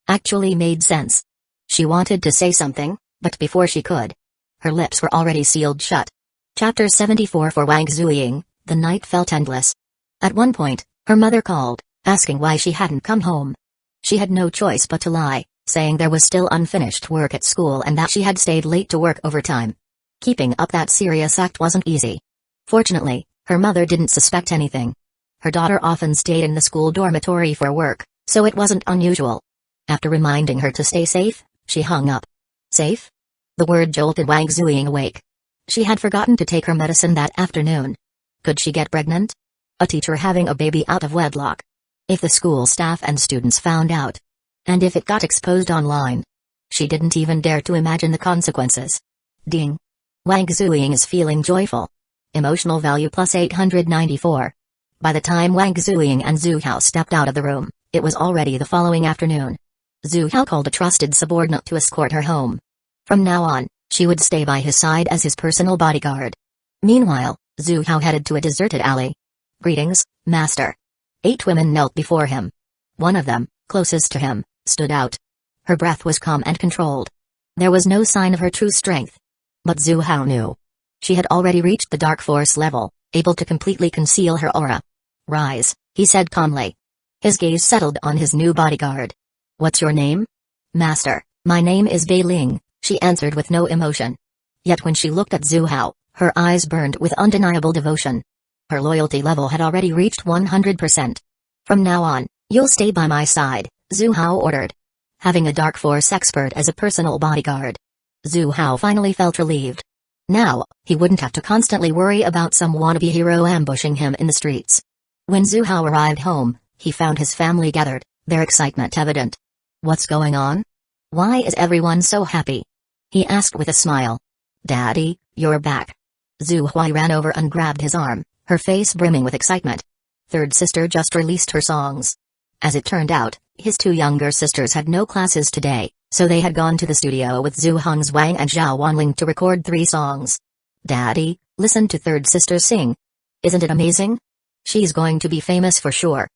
actually made sense. She wanted to say something, but before she could, her lips were already sealed shut. Chapter 74 For Wang Zuying, the night felt endless. At one point, her mother called, asking why she hadn't come home. She had no choice but to lie, saying there was still unfinished work at school and that she had stayed late to work overtime. Keeping up that serious act wasn't easy. Fortunately, her mother didn't suspect anything. Her daughter often stayed in the school dormitory for work, so it wasn't unusual. After reminding her to stay safe, she hung up. Safe? The word jolted Wang Zuying awake. She had forgotten to take her medicine that afternoon. Could she get pregnant? A teacher having a baby out of wedlock. If the school staff and students found out. And if it got exposed online. She didn't even dare to imagine the consequences. Ding. Wang Zuying is feeling joyful. Emotional value plus 894. By the time Wang Zuying and Zhu Hao stepped out of the room, it was already the following afternoon. Zhu Hao called a trusted subordinate to escort her home. From now on, she would stay by his side as his personal bodyguard. Meanwhile, Zhu Hao headed to a deserted alley. Greetings, master. 8 women knelt before him. One of them, closest to him, stood out. Her breath was calm and controlled. There was no sign of her true strength. But Zhu Hao knew. She had already reached the dark force level, able to completely conceal her aura. Rise, he said calmly. His gaze settled on his new bodyguard. What's your name? Master, my name is Bei Ling, she answered with no emotion. Yet when she looked at Zhu Hao, her eyes burned with undeniable devotion. Her loyalty level had already reached 100%. From now on, you'll stay by my side, Zhu Hao ordered. Having a dark force expert as a personal bodyguard. Zhu Hao finally felt relieved. Now, he wouldn't have to constantly worry about some wannabe hero ambushing him in the streets. When Zhu Hao arrived home, he found his family gathered, their excitement evident. What's going on? Why is everyone so happy? He asked with a smile. Daddy, you're back. Zhu Hui ran over and grabbed his arm, her face brimming with excitement. Third sister just released her songs. As it turned out, his 2 younger sisters had no classes today, so they had gone to the studio with Zhu Hongzwang and Zhao Wanling to record 3 songs. Daddy, listen to third sister sing. Isn't it amazing? She's going to be famous for sure.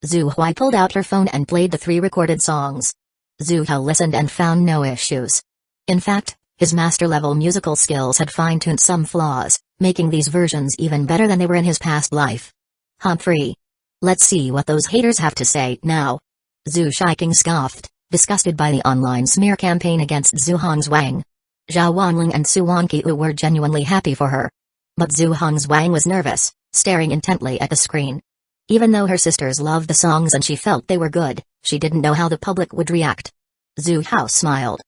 Zhu Hui pulled out her phone and played the 3 recorded songs. Zhu Hao listened and found no issues. In fact, his master-level musical skills had fine-tuned some flaws, making these versions even better than they were in his past life. Humphrey. Let's see what those haters have to say now. Zhu Shiking scoffed, disgusted by the online smear campaign against Zhu Hongzwang. Zhao Wanling and Su Wanqiu were genuinely happy for her. But Zhu Hongzwang was nervous, staring intently at the screen. Even though her sisters loved the songs and she felt they were good, she didn't know how the public would react. Zhu Hao smiled.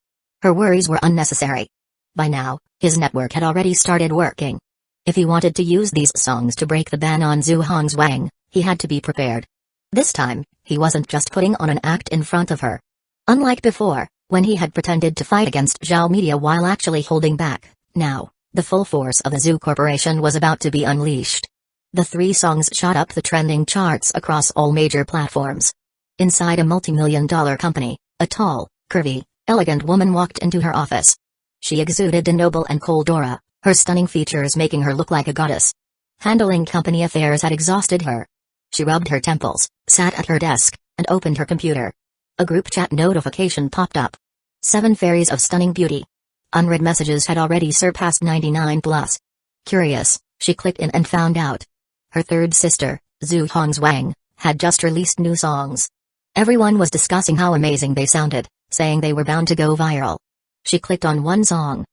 Her worries were unnecessary. By now, his network had already started working. If he wanted to use these songs to break the ban on Zhu Hongzwang, he had to be prepared. This time, he wasn't just putting on an act in front of her. Unlike before, when he had pretended to fight against Zhao Media while actually holding back, now, the full force of the Zhu Corporation was about to be unleashed. The 3 songs shot up the trending charts across all major platforms. Inside a multi-million-dollar company, a tall, curvy, elegant woman walked into her office. She exuded a noble and cold aura, her stunning features making her look like a goddess. Handling company affairs had exhausted her. She rubbed her temples, sat at her desk, and opened her computer. A group chat notification popped up. 7 fairies of stunning beauty. Unread messages had already surpassed 99 plus. Curious, she clicked in and found out. Her third sister, Zhu Hongzwang, had just released new songs. Everyone was discussing how amazing they sounded, saying they were bound to go viral. She clicked on one song.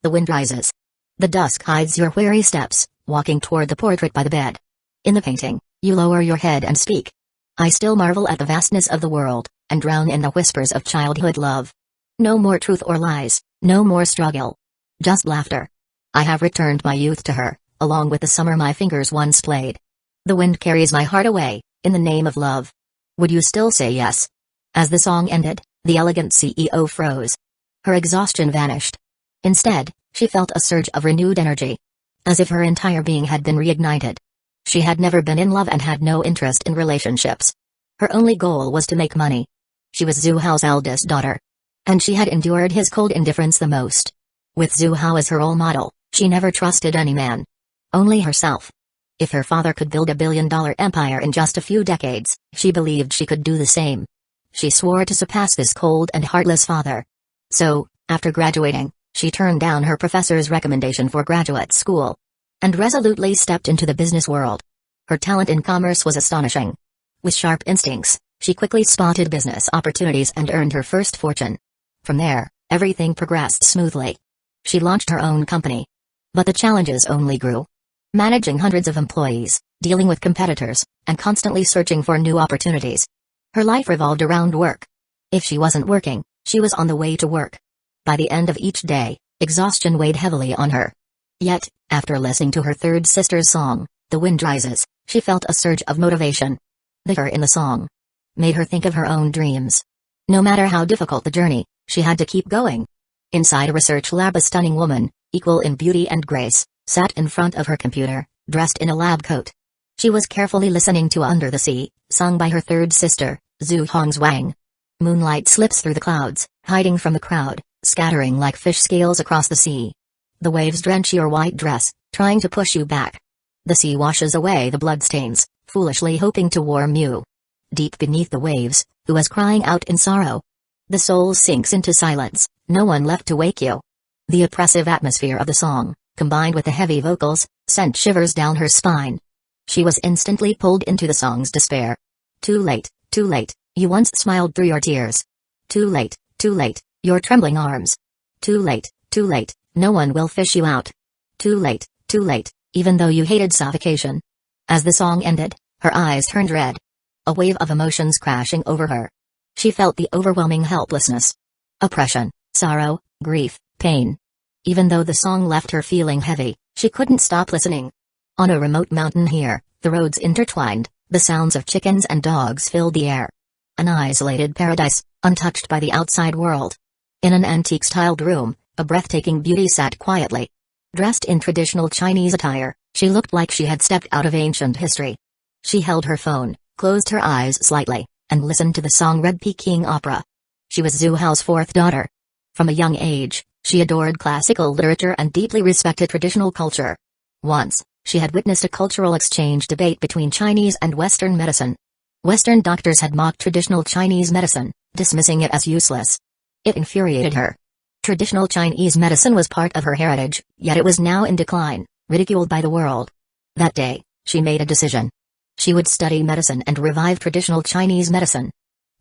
The wind rises. The dusk hides your weary steps, walking toward the portrait by the bed. In the painting, you lower your head and speak. I still marvel at the vastness of the world, and drown in the whispers of childhood love. No more truth or lies, no more struggle. Just laughter. I have returned my youth to her, along with the summer my fingers once played. The wind carries my heart away, in the name of love. Would you still say yes? As the song ended, the elegant CEO froze. Her exhaustion vanished. Instead, she felt a surge of renewed energy. As if her entire being had been reignited. She had never been in love and had no interest in relationships. Her only goal was to make money. She was Zhu Hao's eldest daughter. And she had endured his cold indifference the most. With Zhu Hao as her role model, she never trusted any man. Only herself. If her father could build a billion-dollar empire in just a few decades, she believed she could do the same. She swore to surpass this cold and heartless father. So, after graduating, she turned down her professor's recommendation for graduate school. And resolutely stepped into the business world. Her talent in commerce was astonishing. With sharp instincts, she quickly spotted business opportunities and earned her first fortune. From there, everything progressed smoothly. She launched her own company. But the challenges only grew. Managing hundreds of employees, dealing with competitors, and constantly searching for new opportunities. Her life revolved around work. If she wasn't working, she was on the way to work. By the end of each day, exhaustion weighed heavily on her. Yet, after listening to her third sister's song, The Wind Rises, she felt a surge of motivation. The her in the song made her think of her own dreams. No matter how difficult the journey, she had to keep going. Inside a research lab, a stunning woman, equal in beauty and grace, sat in front of her computer, dressed in a lab coat. She was carefully listening to Under the Sea, sung by her third sister, Zhu Hongzwang. Moonlight slips through the clouds, hiding from the crowd, scattering like fish scales across the sea. The waves drench your white dress, trying to push you back. The sea washes away the bloodstains, foolishly hoping to warm you. Deep beneath the waves, who is crying out in sorrow? The soul sinks into silence, no one left to wake you. The oppressive atmosphere of the song, combined with the heavy vocals, sent shivers down her spine. She was instantly pulled into the song's despair. Too late, you once smiled through your tears. Too late, your trembling arms. Too late, no one will fish you out. Too late, even though you hated suffocation. As the song ended, her eyes turned red. A wave of emotions crashing over her. She felt the overwhelming helplessness. Oppression, sorrow, grief, pain. Even though the song left her feeling heavy, she couldn't stop listening. On a remote mountain here, the roads intertwined, the sounds of chickens and dogs filled the air. An isolated paradise, untouched by the outside world. In an antique-styled room, a breathtaking beauty sat quietly. Dressed in traditional Chinese attire, she looked like she had stepped out of ancient history. She held her phone, closed her eyes slightly, and listened to the song Red Peking Opera. She was Zhu Hao's fourth daughter. From a young age, she adored classical literature and deeply respected traditional culture. Once, she had witnessed a cultural exchange debate between Chinese and Western medicine. Western doctors had mocked traditional Chinese medicine, dismissing it as useless. It infuriated her. Traditional Chinese medicine was part of her heritage, yet it was now in decline, ridiculed by the world. That day, she made a decision. She would study medicine and revive traditional Chinese medicine.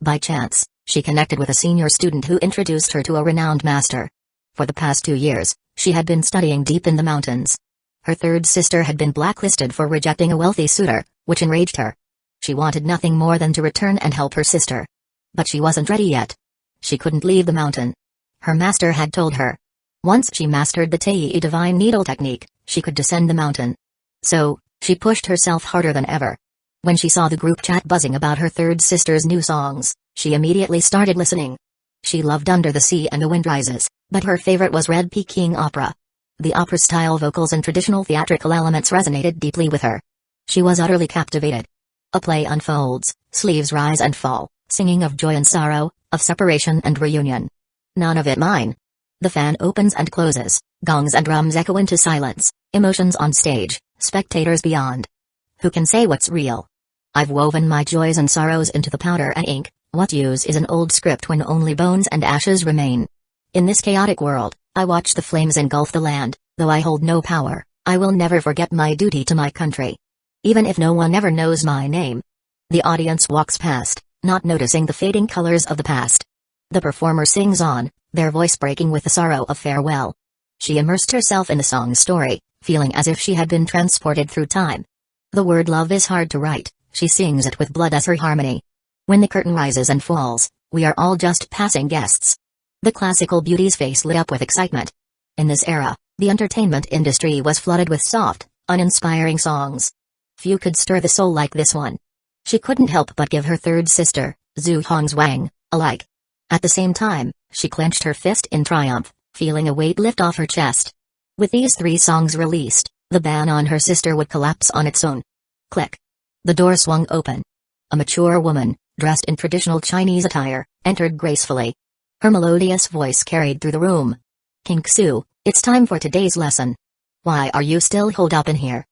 By chance, she connected with a senior student who introduced her to a renowned master. For the past 2 years, she had been studying deep in the mountains. Her third sister had been blacklisted for rejecting a wealthy suitor, which enraged her. She wanted nothing more than to return and help her sister. But she wasn't ready yet. She couldn't leave the mountain. Her master had told her. Once she mastered the Tei divine needle technique, she could descend the mountain. So, she pushed herself harder than ever. When she saw the group chat buzzing about her third sister's new songs, she immediately started listening. She loved Under the Sea and The Wind Rises, but her favorite was Red Peking Opera. The opera-style vocals and traditional theatrical elements resonated deeply with her. She was utterly captivated. A play unfolds, sleeves rise and fall, singing of joy and sorrow, of separation and reunion. None of it mine. The fan opens and closes, gongs and drums echo into silence, emotions on stage, spectators beyond. Who can say what's real? I've woven my joys and sorrows into the powder and ink, what use is an old script when only bones and ashes remain? In this chaotic world, I watch the flames engulf the land, though I hold no power, I will never forget my duty to my country. Even if no one ever knows my name. The audience walks past, not noticing the fading colors of the past. The performer sings on, their voice breaking with the sorrow of farewell. She immersed herself in the song's story, feeling as if she had been transported through time. The word love is hard to write, she sings it with blood as her harmony. When the curtain rises and falls, we are all just passing guests. The classical beauty's face lit up with excitement. In this era, the entertainment industry was flooded with soft, uninspiring songs. Few could stir the soul like this one. She couldn't help but give her third sister, Zhu Hongzwang, a like. At the same time, she clenched her fist in triumph, feeling a weight lift off her chest. With these 3 songs released, the ban on her sister would collapse on its own. Click. The door swung open. A mature woman, dressed in traditional Chinese attire, entered gracefully. Her melodious voice carried through the room. King Xu, it's time for today's lesson. Why are you still holed up in here?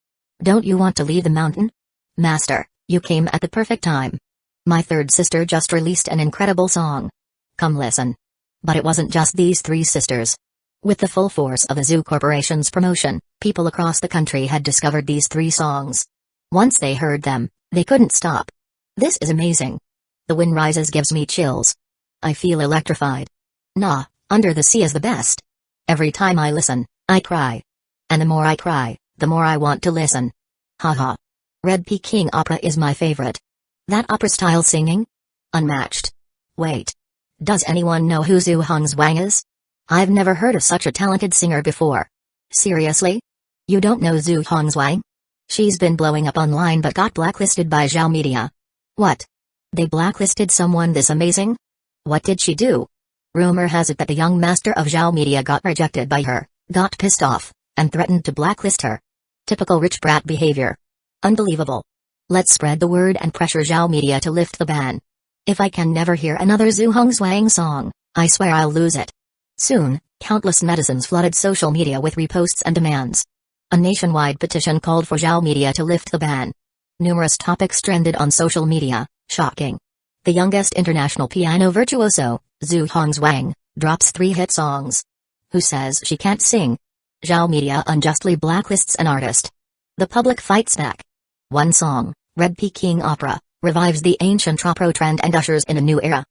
Don't you want to leave the mountain? Master, you came at the perfect time. My third sister just released an incredible song. Come listen. But it wasn't just these 3 sisters. With the full force of the Zhu Corporation's promotion, people across the country had discovered these 3 songs. Once they heard them, they couldn't stop. This is amazing. The Wind Rises gives me chills. I feel electrified. Nah, Under the Sea is the best. Every time I listen, I cry. And the more I cry, the more I want to listen. Haha. Red Peking opera is my favorite. That opera-style singing? Unmatched. Wait. Does anyone know who Zhu Hongzwang is? I've never heard of such a talented singer before. Seriously? You don't know Zhu Hongzwang? She's been blowing up online but got blacklisted by Zhao Media. What? They blacklisted someone this amazing? What did she do? Rumor has it that the young master of Zhao Media got rejected by her, got pissed off, and threatened to blacklist her. Typical rich brat behavior. Unbelievable. Let's spread the word and pressure Zhao Media to lift the ban. If I can never hear another Zhu Hongzwang song, I swear I'll lose it. Soon, countless netizens flooded social media with reposts and demands. A nationwide petition called for Zhao Media to lift the ban. Numerous topics trended on social media. Shocking. The youngest international piano virtuoso, Zhu Hongzwang, drops 3 hit songs. Who says she can't sing? Zhao Media unjustly blacklists an artist. The public fights back. One song, Red Peking Opera, revives the ancient opera trend and ushers in a new era.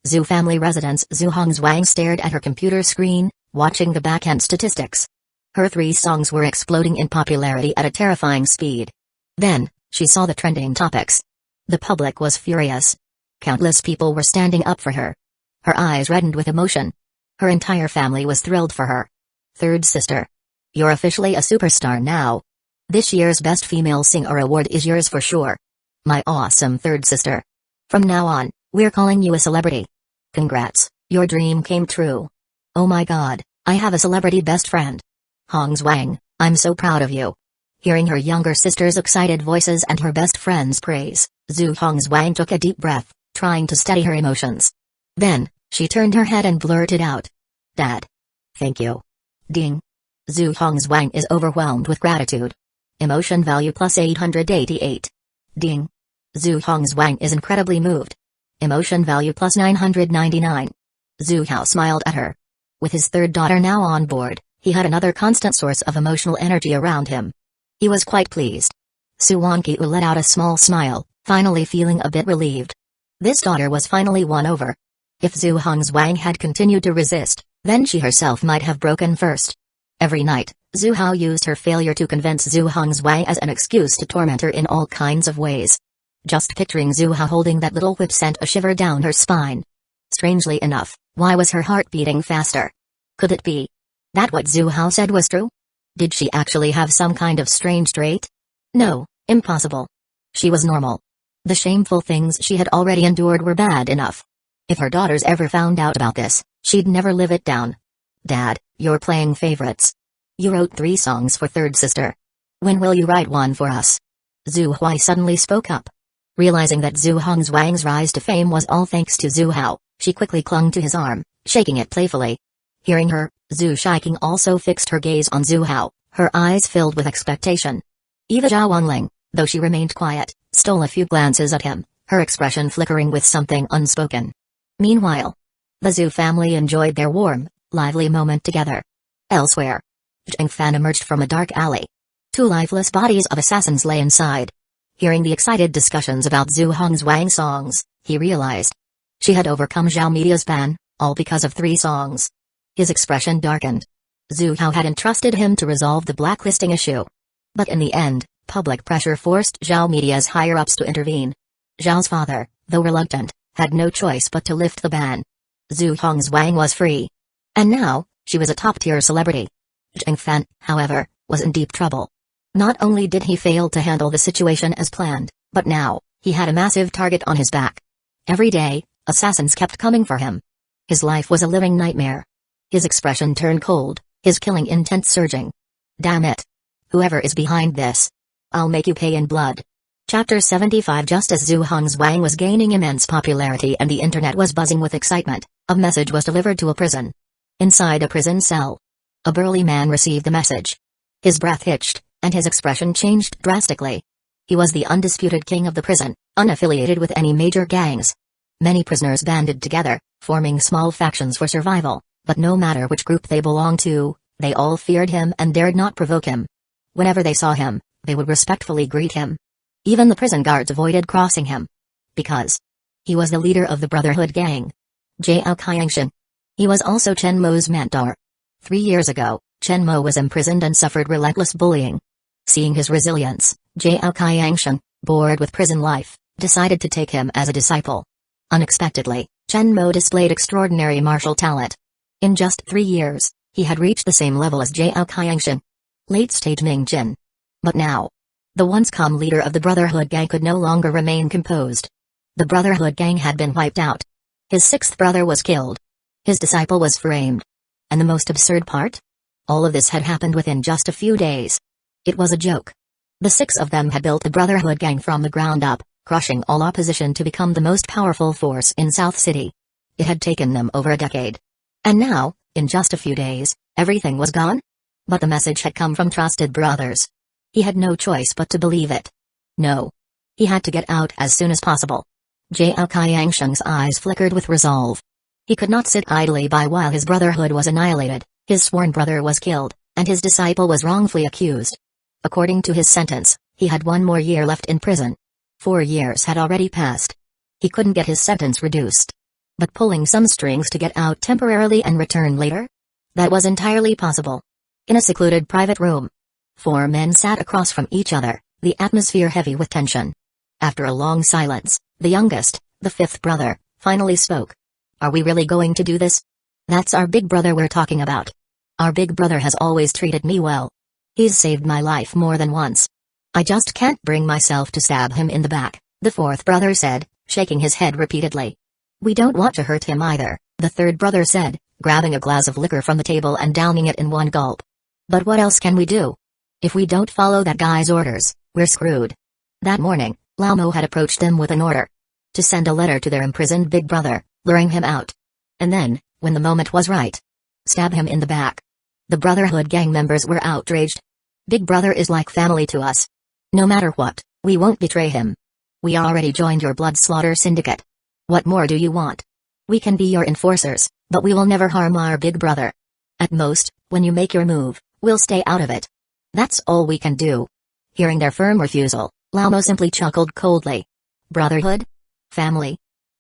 Zhu family residents Zhu Hongzwang stared at her computer screen, watching the back-end statistics. Her 3 songs were exploding in popularity at a terrifying speed. Then, she saw the trending topics. The public was furious. Countless people were standing up for her. Her eyes reddened with emotion. Her entire family was thrilled for her. Third sister. You're officially a superstar now. This year's Best Female Singer Award is yours for sure. My awesome third sister. From now on, we're calling you a celebrity. Congrats, your dream came true. Oh my god, I have a celebrity best friend. Hongzwang, I'm so proud of you. Hearing her younger sister's excited voices and her best friend's praise, Zhu Hongzwang took a deep breath, trying to steady her emotions. Then, she turned her head and blurted out. Dad. Thank you. Ding. Zhu Hongzwang is overwhelmed with gratitude. Emotion value plus 888. Ding. Zhu Hongzwang is incredibly moved. Emotion value plus 999. Zhu Hao smiled at her. With his third daughter now on board, he had another constant source of emotional energy around him. He was quite pleased. Su Wanqiu let out a small smile, finally feeling a bit relieved. This daughter was finally won over. If Zhu Hongzwang had continued to resist, then she herself might have broken first. Every night, Zhu Hao used her failure to convince Zhu Hongzwang as an excuse to torment her in all kinds of ways. Just picturing Zhu Hao holding that little whip sent a shiver down her spine. Strangely enough, why was her heart beating faster? Could it be that what Zhu Hao said was true? Did she actually have some kind of strange trait? No, impossible. She was normal. The shameful things she had already endured were bad enough. If her daughters ever found out about this, she'd never live it down. Dad, you're playing favorites. You wrote 3 songs for third sister. When will you write one for us? Zhu Hui suddenly spoke up. Realizing that Zhu Hongzwang's rise to fame was all thanks to Zhu Hao, she quickly clung to his arm, shaking it playfully. Hearing her, Zhu Shiking also fixed her gaze on Zhu Hao, her eyes filled with expectation. Eva Zhao Wangling, though she remained quiet, stole a few glances at him, her expression flickering with something unspoken. Meanwhile, the Zhu family enjoyed their warm, lively moment together. Elsewhere, Zheng Fan emerged from a dark alley. 2 lifeless bodies of assassins lay inside. Hearing the excited discussions about Zhu Hong's Wang songs, he realized she had overcome Zhao Media's ban, all because of 3 songs. His expression darkened. Zhu Hao had entrusted him to resolve the blacklisting issue. But in the end, public pressure forced Zhao Media's higher-ups to intervene. Zhao's father, though reluctant, had no choice but to lift the ban. Zhu Hong's Wang was free. And now, she was a top-tier celebrity. Zhang Fan, however, was in deep trouble. Not only did he fail to handle the situation as planned, but now, he had a massive target on his back. Every day, assassins kept coming for him. His life was a living nightmare. His expression turned cold, his killing intent surging. Damn it. Whoever is behind this, I'll make you pay in blood. Chapter 75. Just as Zhu Hong's Wang was gaining immense popularity and the internet was buzzing with excitement, a message was delivered to a prison. Inside a prison cell, a burly man received the message. His breath hitched, and his expression changed drastically. He was the undisputed king of the prison, unaffiliated with any major gangs. Many prisoners banded together, forming small factions for survival, but no matter which group they belonged to, they all feared him and dared not provoke him. Whenever they saw him, they would respectfully greet him. Even the prison guards avoided crossing him. Because he was the leader of the Brotherhood gang. Jiao Qiangshan. He was also Chen Mo's mentor. 3 years ago, Chen Mo was imprisoned and suffered relentless bullying. Seeing his resilience, Jiao Qiangshan, bored with prison life, decided to take him as a disciple. Unexpectedly, Chen Mo displayed extraordinary martial talent. In just 3 years, he had reached the same level as Jiao Qiangshan. Late-stage Ming Jin. But now, the once-calm leader of the Brotherhood gang could no longer remain composed. The Brotherhood gang had been wiped out. His 6th brother was killed. His disciple was framed. And the most absurd part? All of this had happened within just a few days. It was a joke. The 6 of them had built the Brotherhood gang from the ground up, crushing all opposition to become the most powerful force in South City. It had taken them over a decade. And now, in just a few days, everything was gone? But the message had come from trusted brothers. He had no choice but to believe it. No. He had to get out as soon as possible. Jiao Qiangshan's eyes flickered with resolve. He could not sit idly by while his brotherhood was annihilated, his sworn brother was killed, and his disciple was wrongfully accused. According to his sentence, he had 1 more year left in prison. 4 years had already passed. He couldn't get his sentence reduced. But pulling some strings to get out temporarily and return later? That was entirely possible. In a secluded private room, 4 men sat across from each other, the atmosphere heavy with tension. After a long silence, the youngest, the 5th brother, finally spoke. Are we really going to do this? That's our big brother we're talking about. Our big brother has always treated me well. He's saved my life more than once. I just can't bring myself to stab him in the back, the 4th brother said, shaking his head repeatedly. We don't want to hurt him either, the 3rd brother said, grabbing a glass of liquor from the table and downing it in one gulp. But what else can we do? If we don't follow that guy's orders, we're screwed. That morning, Lao Mo had approached them with an order. To send a letter to their imprisoned big brother, luring him out. And then, when the moment was right, stab him in the back. The Brotherhood gang members were outraged. Big brother is like family to us. No matter what, we won't betray him. We already joined your blood slaughter syndicate. What more do you want? We can be your enforcers, but we will never harm our big brother. At most, when you make your move, we'll stay out of it. That's all we can do. Hearing their firm refusal, Lao Mo simply chuckled coldly. Brotherhood? Family?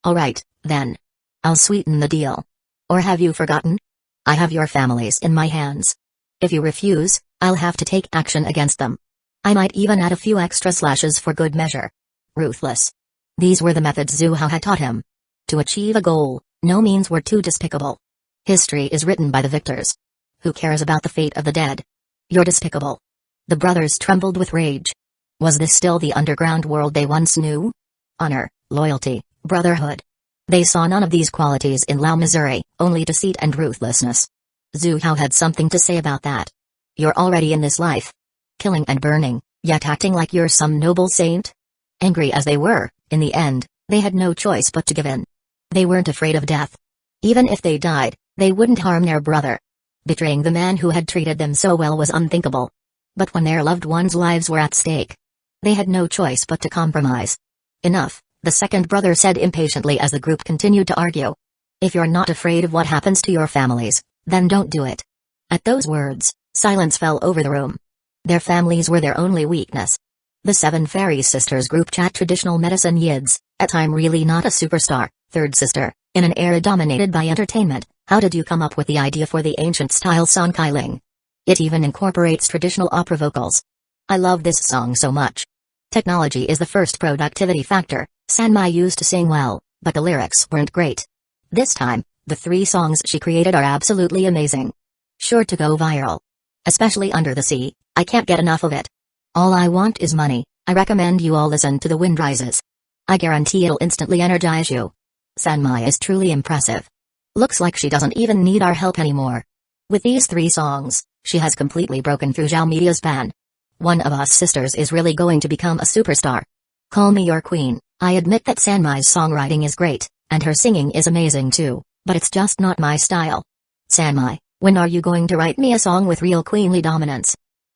Alright, then. I'll sweeten the deal. Or have you forgotten? I have your families in my hands. If you refuse, I'll have to take action against them. I might even add a few extra slashes for good measure. Ruthless. These were the methods Zhu Hao had taught him. To achieve a goal, no means were too despicable. History is written by the victors. Who cares about the fate of the dead? You're despicable. The brothers trembled with rage. Was this still the underground world they once knew? Honor, loyalty, brotherhood. They saw none of these qualities in Lao Missouri, only deceit and ruthlessness. Zhu Hao had something to say about that. You're already in this life. Killing and burning, yet acting like you're some noble saint? Angry as they were, in the end, they had no choice but to give in. They weren't afraid of death. Even if they died, they wouldn't harm their brother. Betraying the man who had treated them so well was unthinkable. But when their loved ones' lives were at stake, they had no choice but to compromise. Enough, the 2nd brother said impatiently as the group continued to argue. If you're not afraid of what happens to your families, then don't do it. At those words, silence fell over the room. Their families were their only weakness. The Seven Fairy Sisters group chat. Traditional medicine yids, at I'm really not a superstar. Third sister, in an era dominated by entertainment, how did you come up with the idea for the ancient-style song Kailing? It even incorporates traditional opera vocals. I love this song so much. Technology is the first productivity factor. Sanmai used to sing well, but the lyrics weren't great. This time, the 3 songs she created are absolutely amazing. Sure to go viral. Especially Under the Sea, I can't get enough of it. All I Want Is Money, I recommend you all listen to The Wind Rises. I guarantee it'll instantly energize you. Sanmai is truly impressive. Looks like she doesn't even need our help anymore. With these 3 songs, she has completely broken through Zhao Media's ban. One of us sisters is really going to become a superstar. Call me your queen. I admit that Sanmai's songwriting is great, and her singing is amazing too, but it's just not my style. Sanmai, when are you going to write me a song with real queenly dominance?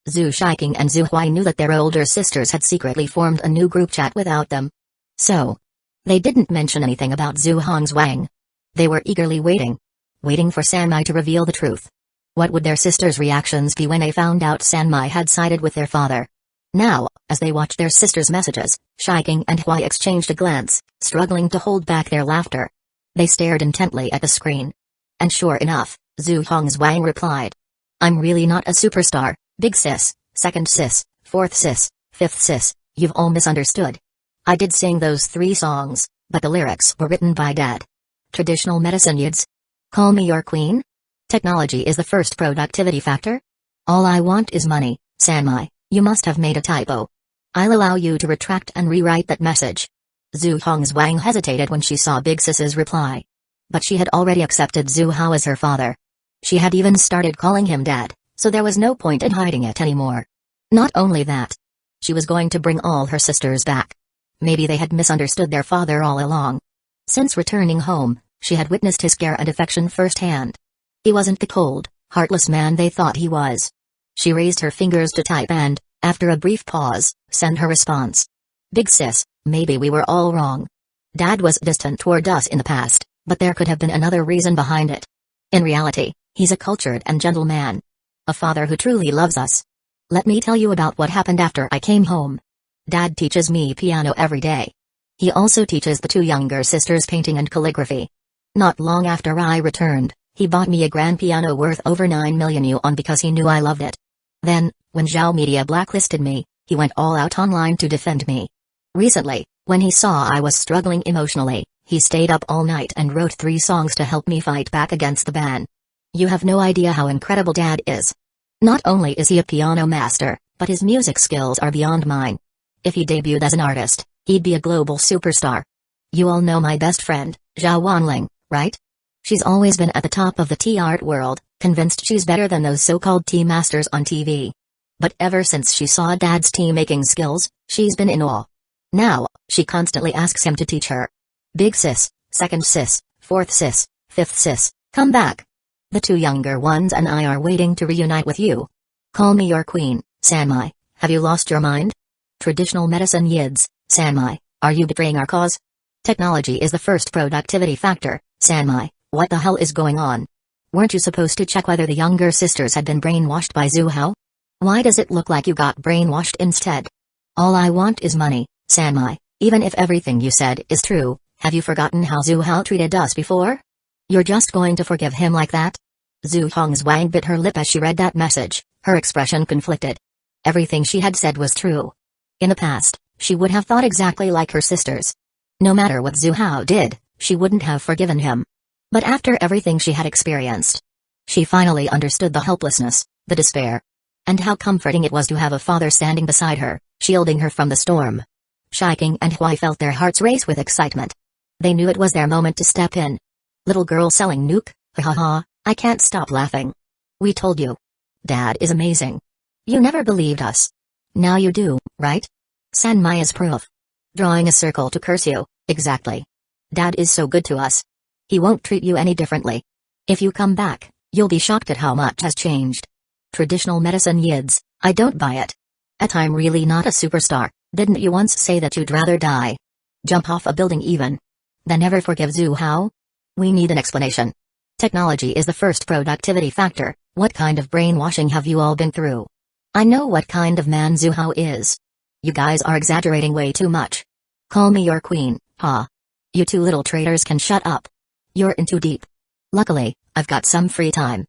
Zhu Shiking and Zhu Hui knew that their older sisters had secretly formed a new group chat without them. So, they didn't mention anything about Zhu Hong's Wang. They were eagerly waiting for Sanmai to reveal the truth. What would their sisters' reactions be when they found out Sanmai had sided with their father? Now, as they watched their sisters' messages, Shiking and Hui exchanged a glance, struggling to hold back their laughter. They stared intently at the screen. And sure enough, Zhu Hong's Wang replied. I'm really not a superstar, big sis, second sis, fourth sis, fifth sis, you've all misunderstood. I did sing those 3 songs, but the lyrics were written by Dad. Traditional medicine yids. Call me your queen? Technology is the first productivity factor? All I want is money. Sanmai, you must have made a typo. I'll allow you to retract and rewrite that message. Zhu Hong's Wang hesitated when she saw Big Sis's reply. But she had already accepted Zhu Hao as her father. She had even started calling him Dad, so there was no point in hiding it anymore. Not only that, she was going to bring all her sisters back. Maybe they had misunderstood their father all along. Since returning home, she had witnessed his care and affection firsthand. He wasn't the cold, heartless man they thought he was. She raised her fingers to type and, after a brief pause, sent her response. Big sis, maybe we were all wrong. Dad was distant toward us in the past, but there could have been another reason behind it. In reality, he's a cultured and gentle man. A father who truly loves us. Let me tell you about what happened after I came home. Dad teaches me piano every day. He also teaches the 2 younger sisters painting and calligraphy. Not long after I returned, he bought me a grand piano worth over 9 million yuan because he knew I loved it. Then, when Zhao Media blacklisted me, he went all out online to defend me. Recently, when he saw I was struggling emotionally, he stayed up all night and wrote 3 songs to help me fight back against the ban. You have no idea how incredible Dad is. Not only is he a piano master, but his music skills are beyond mine. If he debuted as an artist, he'd be a global superstar. You all know my best friend, Zhao Wanling, right? She's always been at the top of the tea art world, convinced she's better than those so-called tea masters on TV. But ever since she saw Dad's tea-making skills, she's been in awe. Now, she constantly asks him to teach her. Big sis, second sis, fourth sis, fifth sis, come back. The 2 younger ones and I are waiting to reunite with you. Call me your queen, Sanmai, have you lost your mind? Traditional medicine yids, Sanmai, are you betraying our cause? Technology is the first productivity factor. Sanmai, what the hell is going on? Weren't you supposed to check whether the younger sisters had been brainwashed by Zhu Hao? Why does it look like you got brainwashed instead? All I want is money, Sanmai, even if everything you said is true, have you forgotten how Zhu Hao treated us before? You're just going to forgive him like that? Zhu Hong's Wang bit her lip as she read that message, her expression conflicted. Everything she had said was true. In the past, she would have thought exactly like her sisters. No matter what Zhu Hao did, she wouldn't have forgiven him. But after everything she had experienced, she finally understood the helplessness, the despair. And how comforting it was to have a father standing beside her, shielding her from the storm. Shiking and Hui felt their hearts race with excitement. They knew it was their moment to step in. Little girl selling nuke, ha ha ha, I can't stop laughing. We told you. Dad is amazing. You never believed us. Now you do, right? Sanmai is proof. Drawing a circle to curse you, exactly. Dad is so good to us. He won't treat you any differently. If you come back, you'll be shocked at how much has changed. Traditional medicine yids, I don't buy it. I'm really not a superstar, didn't you once say that you'd rather die? Jump off a building even. Then never forgive Zhu Hao? We need an explanation. Technology is the first productivity factor, what kind of brainwashing have you all been through? I know what kind of man Zhu Hao is. You guys are exaggerating way too much. Call me your queen, ha. You two little traitors can shut up. You're in too deep. Luckily, I've got some free time.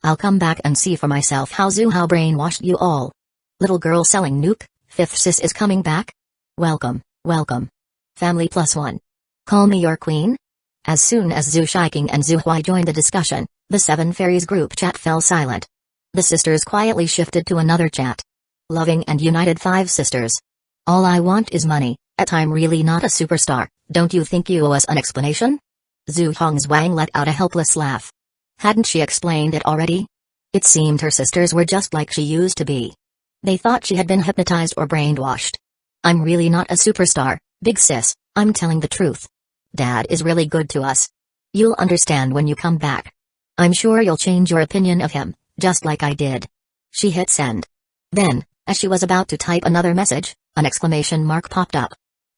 I'll come back and see for myself how Zhu Hao brainwashed you all. Little girl selling nuke, fifth sis is coming back? Welcome, welcome. Family +1. Call me your queen? As soon as Zhu Shiking and Zhu Huai joined the discussion, the Seven Fairies group chat fell silent. The sisters quietly shifted to another chat. Loving and united 5 sisters. All I want is money, I'm really not a superstar, don't you think you owe us an explanation? Zhu Hongzwang let out a helpless laugh. Hadn't she explained it already? It seemed her sisters were just like she used to be. They thought she had been hypnotized or brainwashed. I'm really not a superstar, big sis, I'm telling the truth. Dad is really good to us. You'll understand when you come back. I'm sure you'll change your opinion of him, just like I did. She hit send. Then, as she was about to type another message, an exclamation mark popped up.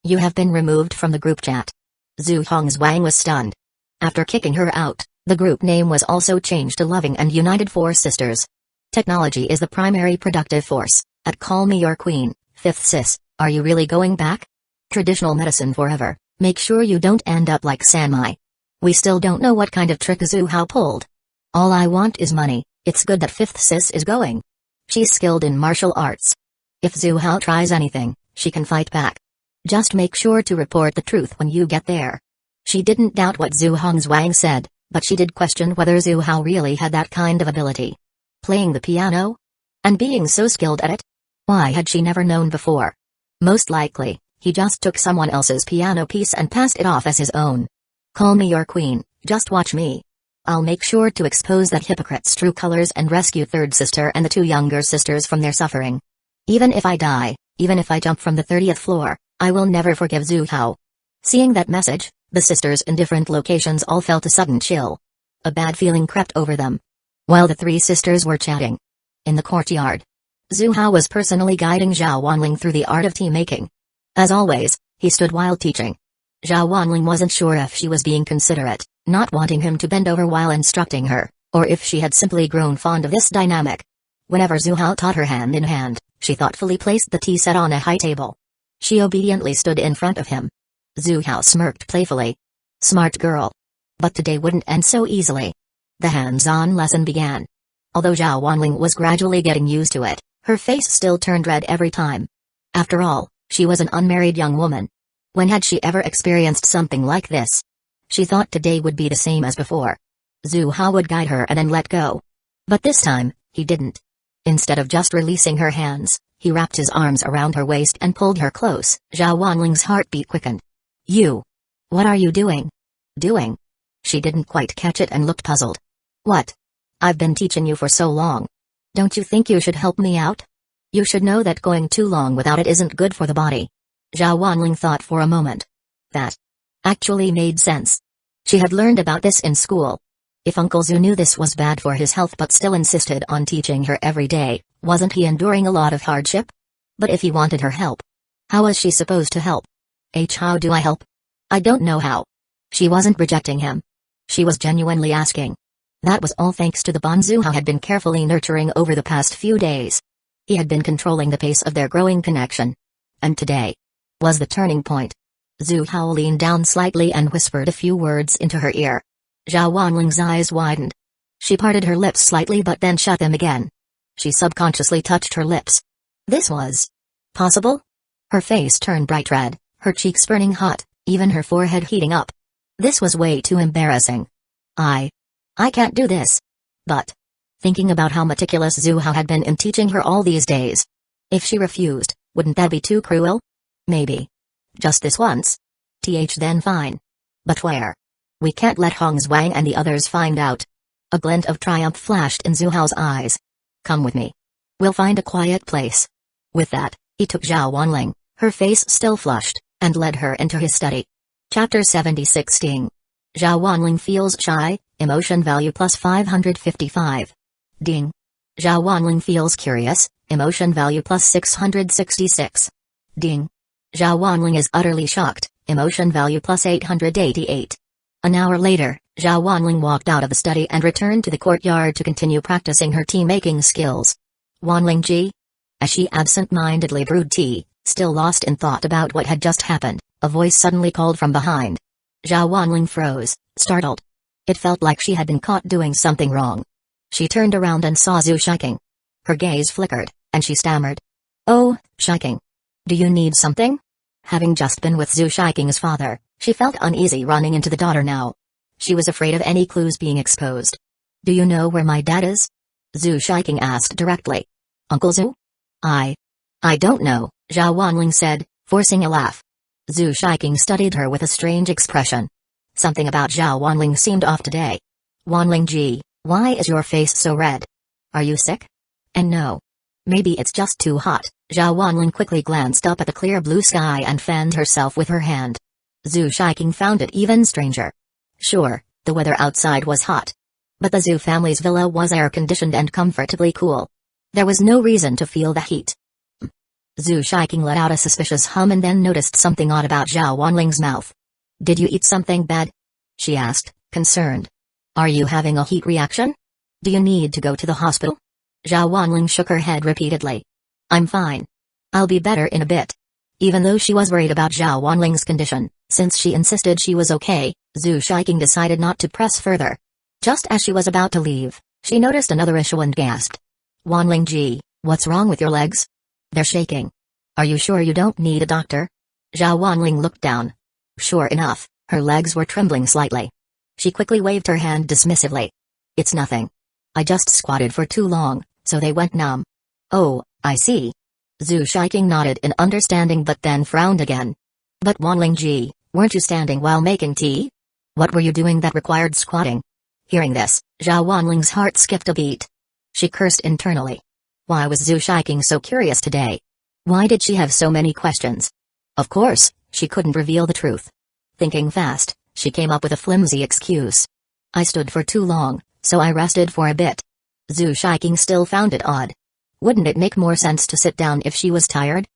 You have been removed from the group chat. Zhu Hongzwang was stunned. After kicking her out, the group name was also changed to Loving and United 4 Sisters. Technology is the primary productive force. At Call Me Your Queen, 5th sis, are you really going back? Traditional medicine forever, make sure you don't end up like Sanmai. We still don't know what kind of trick Zhu Hao pulled. All I want is money, it's good that 5th sis is going. She's skilled in martial arts. If Zhu Hao tries anything, she can fight back. Just make sure to report the truth when you get there. She didn't doubt what Zhu Hongzwang said, but she did question whether Zhu Hao really had that kind of ability. Playing the piano? And being so skilled at it? Why had she never known before? Most likely, he just took someone else's piano piece and passed it off as his own. Call me your queen, just watch me. I'll make sure to expose that hypocrite's true colors and rescue 3rd sister and the 2 younger sisters from their suffering. Even if I die, even if I jump from the 30th floor, I will never forgive Zhu Hao. Seeing that message, the sisters in different locations all felt a sudden chill. A bad feeling crept over them. While the 3 sisters were chatting in the courtyard, Zhu Hao was personally guiding Zhao Wanling through the art of tea making. As always, he stood while teaching. Zhao Wanling wasn't sure if she was being considerate, not wanting him to bend over while instructing her, or if she had simply grown fond of this dynamic. Whenever Zhu Hao taught her hand in hand, she thoughtfully placed the tea set on a high table. She obediently stood in front of him. Zhu Hao smirked playfully. Smart girl. But today wouldn't end so easily. The hands-on lesson began. Although Zhao Wanling was gradually getting used to it, her face still turned red every time. After all, she was an unmarried young woman. When had she ever experienced something like this? She thought today would be the same as before. Zhu Hao would guide her and then let go. But this time, he didn't. Instead of just releasing her hands, he wrapped his arms around her waist and pulled her close. Zhao Wanling's heartbeat quickened. You. What are you doing? Doing? She didn't quite catch it and looked puzzled. What? I've been teaching you for so long. Don't you think you should help me out? You should know that going too long without it isn't good for the body. Zhao Wanling thought for a moment. That actually made sense. She had learned about this in school. If Uncle Zhu knew this was bad for his health but still insisted on teaching her every day, wasn't he enduring a lot of hardship? But if he wanted her help, how was she supposed to help? How do I help? I don't know how. She wasn't rejecting him. She was genuinely asking. That was all thanks to the bond Zhu Hao had been carefully nurturing over the past few days. He had been controlling the pace of their growing connection. And today was the turning point. Zhu Hao leaned down slightly and whispered a few words into her ear. Zhao Wanling's eyes widened. She parted her lips slightly but then shut them again. She subconsciously touched her lips. This was possible? Her face turned bright red, her cheeks burning hot, even her forehead heating up. This was way too embarrassing. I can't do this. But thinking about how meticulous Zhu Hao had been in teaching her all these days. If she refused, wouldn't that be too cruel? Maybe. Just this once? Then fine. But where? We can't let Hongzwang and the others find out. A glint of triumph flashed in Zhu Hao's eyes. Come with me. We'll find a quiet place. With that, he took Zhao Wanling, her face still flushed, and led her into his study. Chapter 76 Ding. Zhao Wanling feels shy, emotion value plus 555. Ding. Zhao Wanling feels curious, emotion value plus 666. Ding. Zhao Wanling is utterly shocked, emotion value plus 888. An hour later, Zhao Wanling walked out of the study and returned to the courtyard to continue practicing her tea-making skills. Wanling ji? As she absent-mindedly brewed tea, Still lost in thought about what had just happened, a voice suddenly called from behind. Zhao Wanling froze, startled. It felt like she had been caught doing something wrong. She turned around and saw Zhu Shiking. Her gaze flickered, and she stammered. "Oh, Shiking. Do you need something?" Having just been with Zhu Shiking's father, she felt uneasy running into the daughter now. She was afraid of any clues being exposed. "Do you know where my dad is?" Zhu Shiking asked directly. "Uncle Zhu?" I don't know," Zhao Wanling said, forcing a laugh. Zhu Shiking studied her with a strange expression. Something about Zhao Wanling seemed off today. "Wanling ji, why is your face so red? Are you sick?" "And no. Maybe it's just too hot." Zhao Wanling quickly glanced up at the clear blue sky and fanned herself with her hand. Zhu Shiking found it even stranger. Sure, the weather outside was hot. But the Zhu family's villa was air-conditioned and comfortably cool. There was no reason to feel the heat. Zhu Shiking let out a suspicious hum and then noticed something odd about Zhao Wanling's mouth. "Did you eat something bad?" she asked, concerned. "Are you having a heat reaction? Do you need to go to the hospital?" Zhao Wanling shook her head repeatedly. "I'm fine. I'll be better in a bit." Even though she was worried about Zhao Wanling's condition, since she insisted she was okay, Zhu Shiking decided not to press further. Just as she was about to leave, she noticed another issue and gasped. "Wanling ji, what's wrong with your legs? They're shaking. Are you sure you don't need a doctor?" Zhao Wanling looked down. Sure enough, her legs were trembling slightly. She quickly waved her hand dismissively. "It's nothing. I just squatted for too long, so they went numb." "Oh, I see." Zhu Shiking nodded in understanding but then frowned again. "But Wanling ji, weren't you standing while making tea? What were you doing that required squatting?" Hearing this, Zhao Wanling's heart skipped a beat. She cursed internally. Why was Zhu Shiking so curious today? Why did she have so many questions? Of course, she couldn't reveal the truth. Thinking fast, she came up with a flimsy excuse. "I stood for too long, so I rested for a bit." Zhu Shiking still found it odd. Wouldn't it make more sense to sit down if she was tired?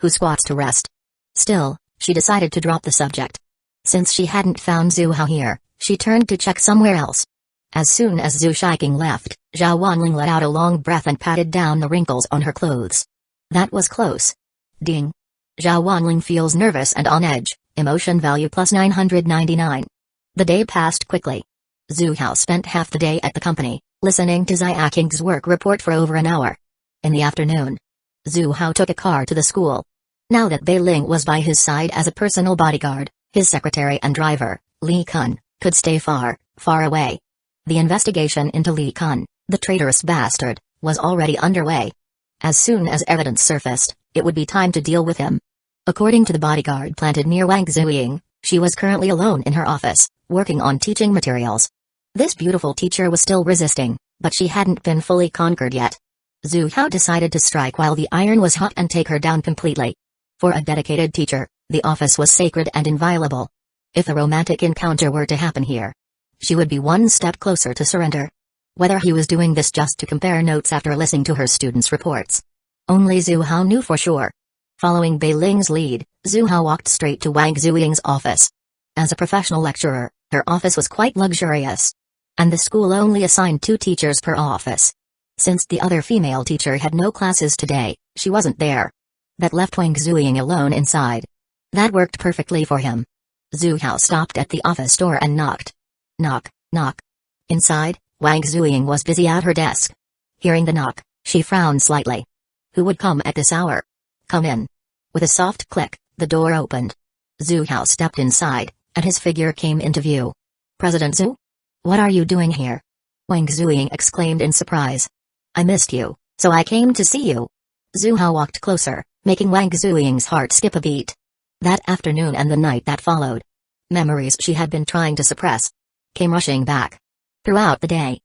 Who squats to rest? Still, she decided to drop the subject. Since she hadn't found Zhu Hao here, she turned to check somewhere else. As soon as Zhu Shiking left, Zhao Wanling let out a long breath and patted down the wrinkles on her clothes. That was close. Ding. Zhao Wanling feels nervous and on edge, emotion value plus 999. The day passed quickly. Zhu Hao spent half the day at the company, listening to Zia King's work report for over an hour. In the afternoon, Zhu Hao took a car to the school. Now that Bei Ling was by his side as a personal bodyguard, his secretary and driver, Li Kun, could stay far, far away. The investigation into Li Kun, the traitorous bastard, was already underway. As soon as evidence surfaced, it would be time to deal with him. According to the bodyguard planted near Wang Zuying, she was currently alone in her office, working on teaching materials. This beautiful teacher was still resisting, but she hadn't been fully conquered yet. Zhu Hao decided to strike while the iron was hot and take her down completely. For a dedicated teacher, the office was sacred and inviolable. If a romantic encounter were to happen here, she would be one step closer to surrender. Whether he was doing this just to compare notes after listening to her students' reports, only Zhu Hao knew for sure. Following Bei Ling's lead, Zhu Hao walked straight to Wang Zuying's office. As a professional lecturer, her office was quite luxurious. And the school only assigned 2 teachers per office. Since the other female teacher had no classes today, she wasn't there. That left Wang Zuying alone inside. That worked perfectly for him. Zhu Hao stopped at the office door and knocked. Knock, knock. Inside, Wang Zuying was busy at her desk. Hearing the knock, she frowned slightly. Who would come at this hour? Come in. With a soft click, the door opened. Zhu Hao stepped inside, and his figure came into view. President Zhu? What are you doing here? Wang Zuying exclaimed in surprise. I missed you, so I came to see you. Zhu Hao walked closer, making Wang Zuying's heart skip a beat. That afternoon and the night that followed. Memories she had been trying to suppress came rushing back. Throughout the day,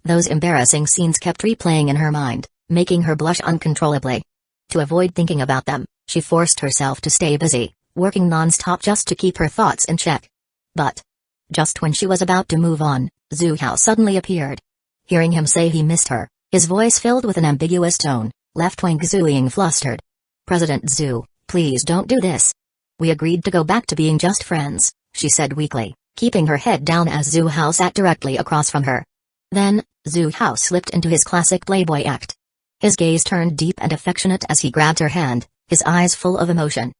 those embarrassing scenes kept replaying in her mind, making her blush uncontrollably. To avoid thinking about them, she forced herself to stay busy, working non-stop just to keep her thoughts in check. But just when she was about to move on, Zhu Hao suddenly appeared. Hearing him say he missed her, his voice filled with an ambiguous tone, left Wang Zuying flustered. President Zhu, please don't do this. We agreed to go back to being just friends, she said weakly, keeping her head down as Zhu Hao sat directly across from her. Then, Zhu Hao slipped into his classic playboy act. His gaze turned deep and affectionate as he grabbed her hand, his eyes full of emotion.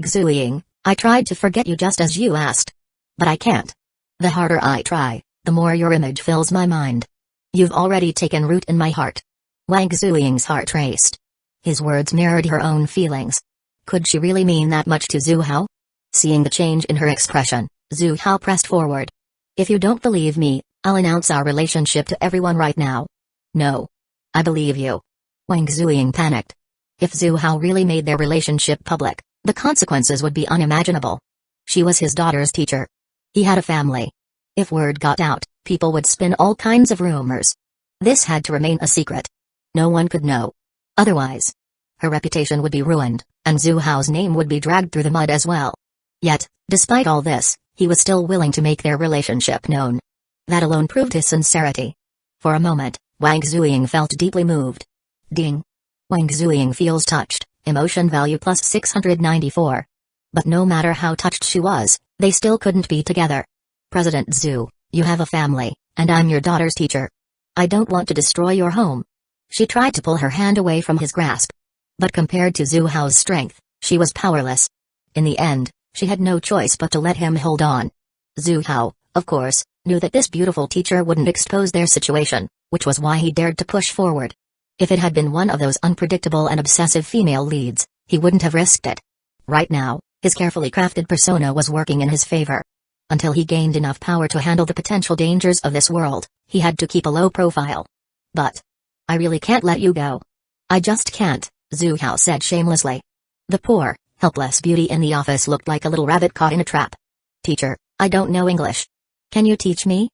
Xueying, I tried to forget you just as you asked. But I can't. The harder I try, the more your image fills my mind. You've already taken root in my heart. Wang Xueying's heart raced. His words mirrored her own feelings. Could she really mean that much to Zhu Hao? Seeing the change in her expression, Zhu Hao pressed forward. If you don't believe me, I'll announce our relationship to everyone right now. No. I believe you. Wang Xueying panicked. If Zhu Hao really made their relationship public, the consequences would be unimaginable. She was his daughter's teacher. He had a family. If word got out, people would spin all kinds of rumors. This had to remain a secret. No one could know. Otherwise, her reputation would be ruined, and Zhu Hao's name would be dragged through the mud as well. Yet, despite all this, he was still willing to make their relationship known. That alone proved his sincerity. For a moment, Wang Xueying felt deeply moved. Ding. Wang Xueying feels touched, emotion value plus 694. But no matter how touched she was, they still couldn't be together. President Zhu, you have a family, and I'm your daughter's teacher. I don't want to destroy your home. She tried to pull her hand away from his grasp. But compared to Zhu Hao's strength, she was powerless. In the end, she had no choice but to let him hold on. Zhu Hao, of course, knew that this beautiful teacher wouldn't expose their situation, which was why he dared to push forward. If it had been one of those unpredictable and obsessive female leads, he wouldn't have risked it. Right now, his carefully crafted persona was working in his favor. Until he gained enough power to handle the potential dangers of this world, he had to keep a low profile. But I really can't let you go. I just can't, Zhu Hao said shamelessly. The poor, helpless beauty in the office looked like a little rabbit caught in a trap. Teacher, I don't know English. Can you teach me?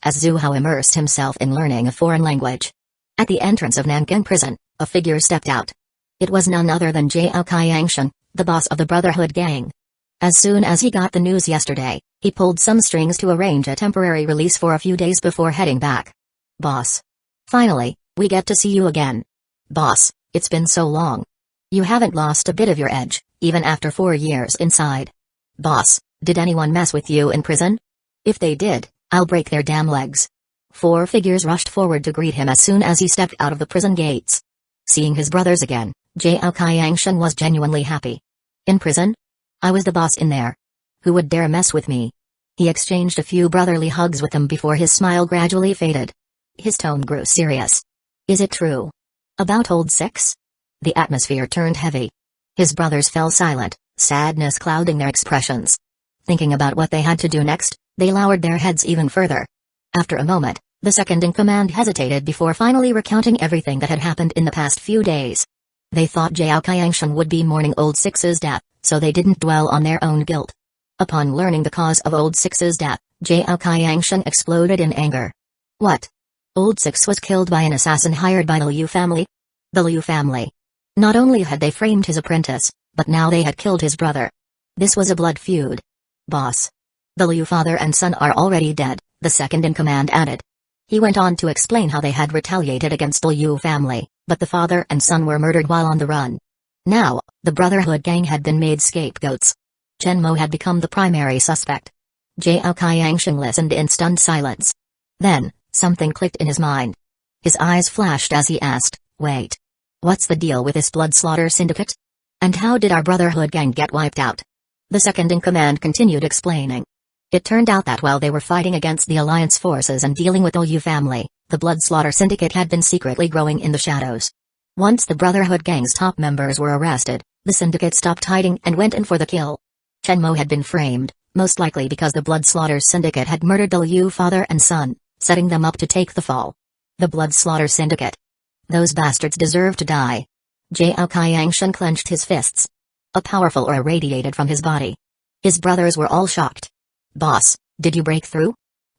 As Zhu Hao immersed himself in learning a foreign language. At the entrance of Nanking prison, a figure stepped out. It was none other than Jiao Kaiangshan, the boss of the Brotherhood gang. As soon as he got the news yesterday, he pulled some strings to arrange a temporary release for a few days before heading back. Boss. Finally, we get to see you again. Boss, it's been so long. You haven't lost a bit of your edge, even after 4 years inside. Boss, did anyone mess with you in prison? If they did, I'll break their damn legs. 4 figures rushed forward to greet him as soon as he stepped out of the prison gates. Seeing his brothers again, Jiao Kaiangshan was genuinely happy. In prison? I was the boss in there. Who would dare mess with me? He exchanged a few brotherly hugs with them before his smile gradually faded. His tone grew serious. Is it true? About Old Six? The atmosphere turned heavy. His brothers fell silent, sadness clouding their expressions. Thinking about what they had to do next, they lowered their heads even further. After a moment, the second-in-command hesitated before finally recounting everything that had happened in the past few days. They thought Jiao Kaiangshan would be mourning Old Six's death, so they didn't dwell on their own guilt. Upon learning the cause of Old Six's death, Jiao Kaiangshan exploded in anger. What? Old Six was killed by an assassin hired by the Liu family? The Liu family. Not only had they framed his apprentice, but now they had killed his brother. This was a blood feud. Boss. The Liu father and son are already dead, the second-in-command added. He went on to explain how they had retaliated against the Liu family, but the father and son were murdered while on the run. Now, the Brotherhood gang had been made scapegoats. Chen Mo had become the primary suspect. Jiao Kaiangshan listened in stunned silence. Then, something clicked in his mind. His eyes flashed as he asked, wait. What's the deal with this blood slaughter syndicate? And how did our Brotherhood gang get wiped out? The second-in-command continued explaining. It turned out that while they were fighting against the Alliance forces and dealing with the Liu family, the blood slaughter syndicate had been secretly growing in the shadows. Once the Brotherhood gang's top members were arrested, the syndicate stopped hiding and went in for the kill. Chen Mo had been framed, most likely because the blood slaughter syndicate had murdered the Liu father and son, setting them up to take the fall. The blood slaughter syndicate. Those bastards deserve to die. Jiao Kaiangshan clenched his fists. A powerful aura radiated from his body. His brothers were all shocked. Boss, did you break through?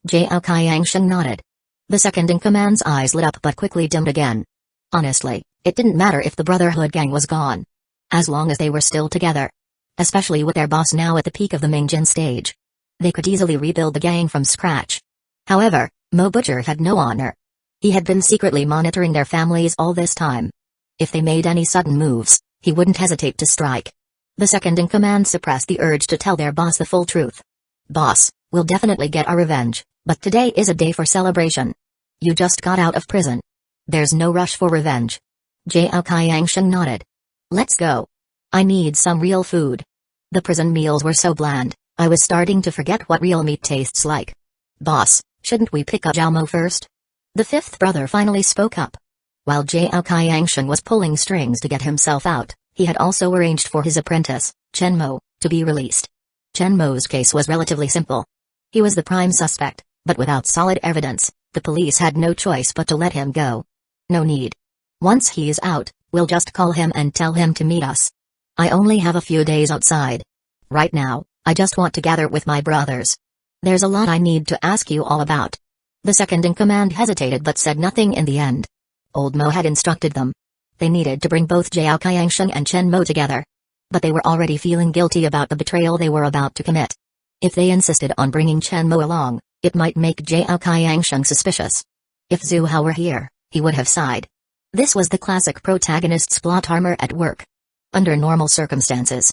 Jiao Kaiangshan nodded. The second-in-command's eyes lit up but quickly dimmed again. Honestly, it didn't matter if the Brotherhood gang was gone. As long as they were still together. Especially with their boss now at the peak of the Mingjin stage. They could easily rebuild the gang from scratch. However, Mo Butcher had no honor. He had been secretly monitoring their families all this time. If they made any sudden moves, he wouldn't hesitate to strike. The second-in-command suppressed the urge to tell their boss the full truth. Boss, we'll definitely get our revenge, but today is a day for celebration. You just got out of prison. There's no rush for revenge. Jiao Kaiangshan nodded. Let's go. I need some real food. The prison meals were so bland, I was starting to forget what real meat tastes like. Boss, shouldn't we pick up Jiaomo first? The fifth brother finally spoke up. While Jiao Qiangshan was pulling strings to get himself out, he had also arranged for his apprentice, Chen Mo, to be released. Chen Mo's case was relatively simple. He was the prime suspect, but without solid evidence, the police had no choice but to let him go. No need. Once he is out, we'll just call him and tell him to meet us. I only have a few days outside. Right now, I just want to gather with my brothers. There's a lot I need to ask you all about. The second-in-command hesitated but said nothing in the end. Old Mo had instructed them. They needed to bring both Jiao Qiangshan and Chen Mo together. But they were already feeling guilty about the betrayal they were about to commit. If they insisted on bringing Chen Mo along, it might make Jiao Qiangshan suspicious. If Zhu Hao were here, he would have sighed. This was the classic protagonist's plot armor at work. Under normal circumstances,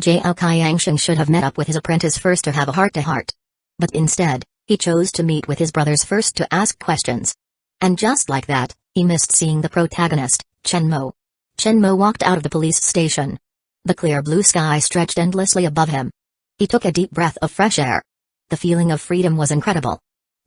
Jiao Qiangshan should have met up with his apprentice first to have a heart-to-heart. But instead, he chose to meet with his brothers first to ask questions. And just like that, he missed seeing the protagonist, Chen Mo. Chen Mo walked out of the police station. The clear blue sky stretched endlessly above him. He took a deep breath of fresh air. The feeling of freedom was incredible.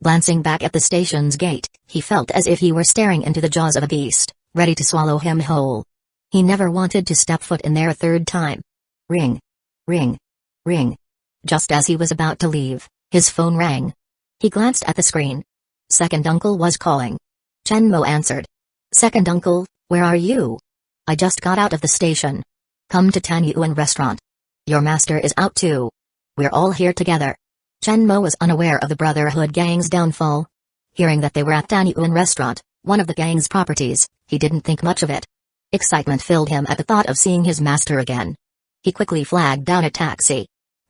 Glancing back at the station's gate, he felt as if he were staring into the jaws of a beast, ready to swallow him whole. He never wanted to step foot in there a third time. Ring. Ring. Ring. Just as he was about to leave, his phone rang. He glanced at the screen. Second uncle was calling. Chen Mo answered. Second uncle, where are you? I just got out of the station. Come to Tanyuan restaurant. Your master is out too. We're all here together. Chen Mo was unaware of the Brotherhood gang's downfall. Hearing that they were at Tanyuan restaurant, one of the gang's properties, he didn't think much of it. Excitement filled him at the thought of seeing his master again. He quickly flagged down a taxi.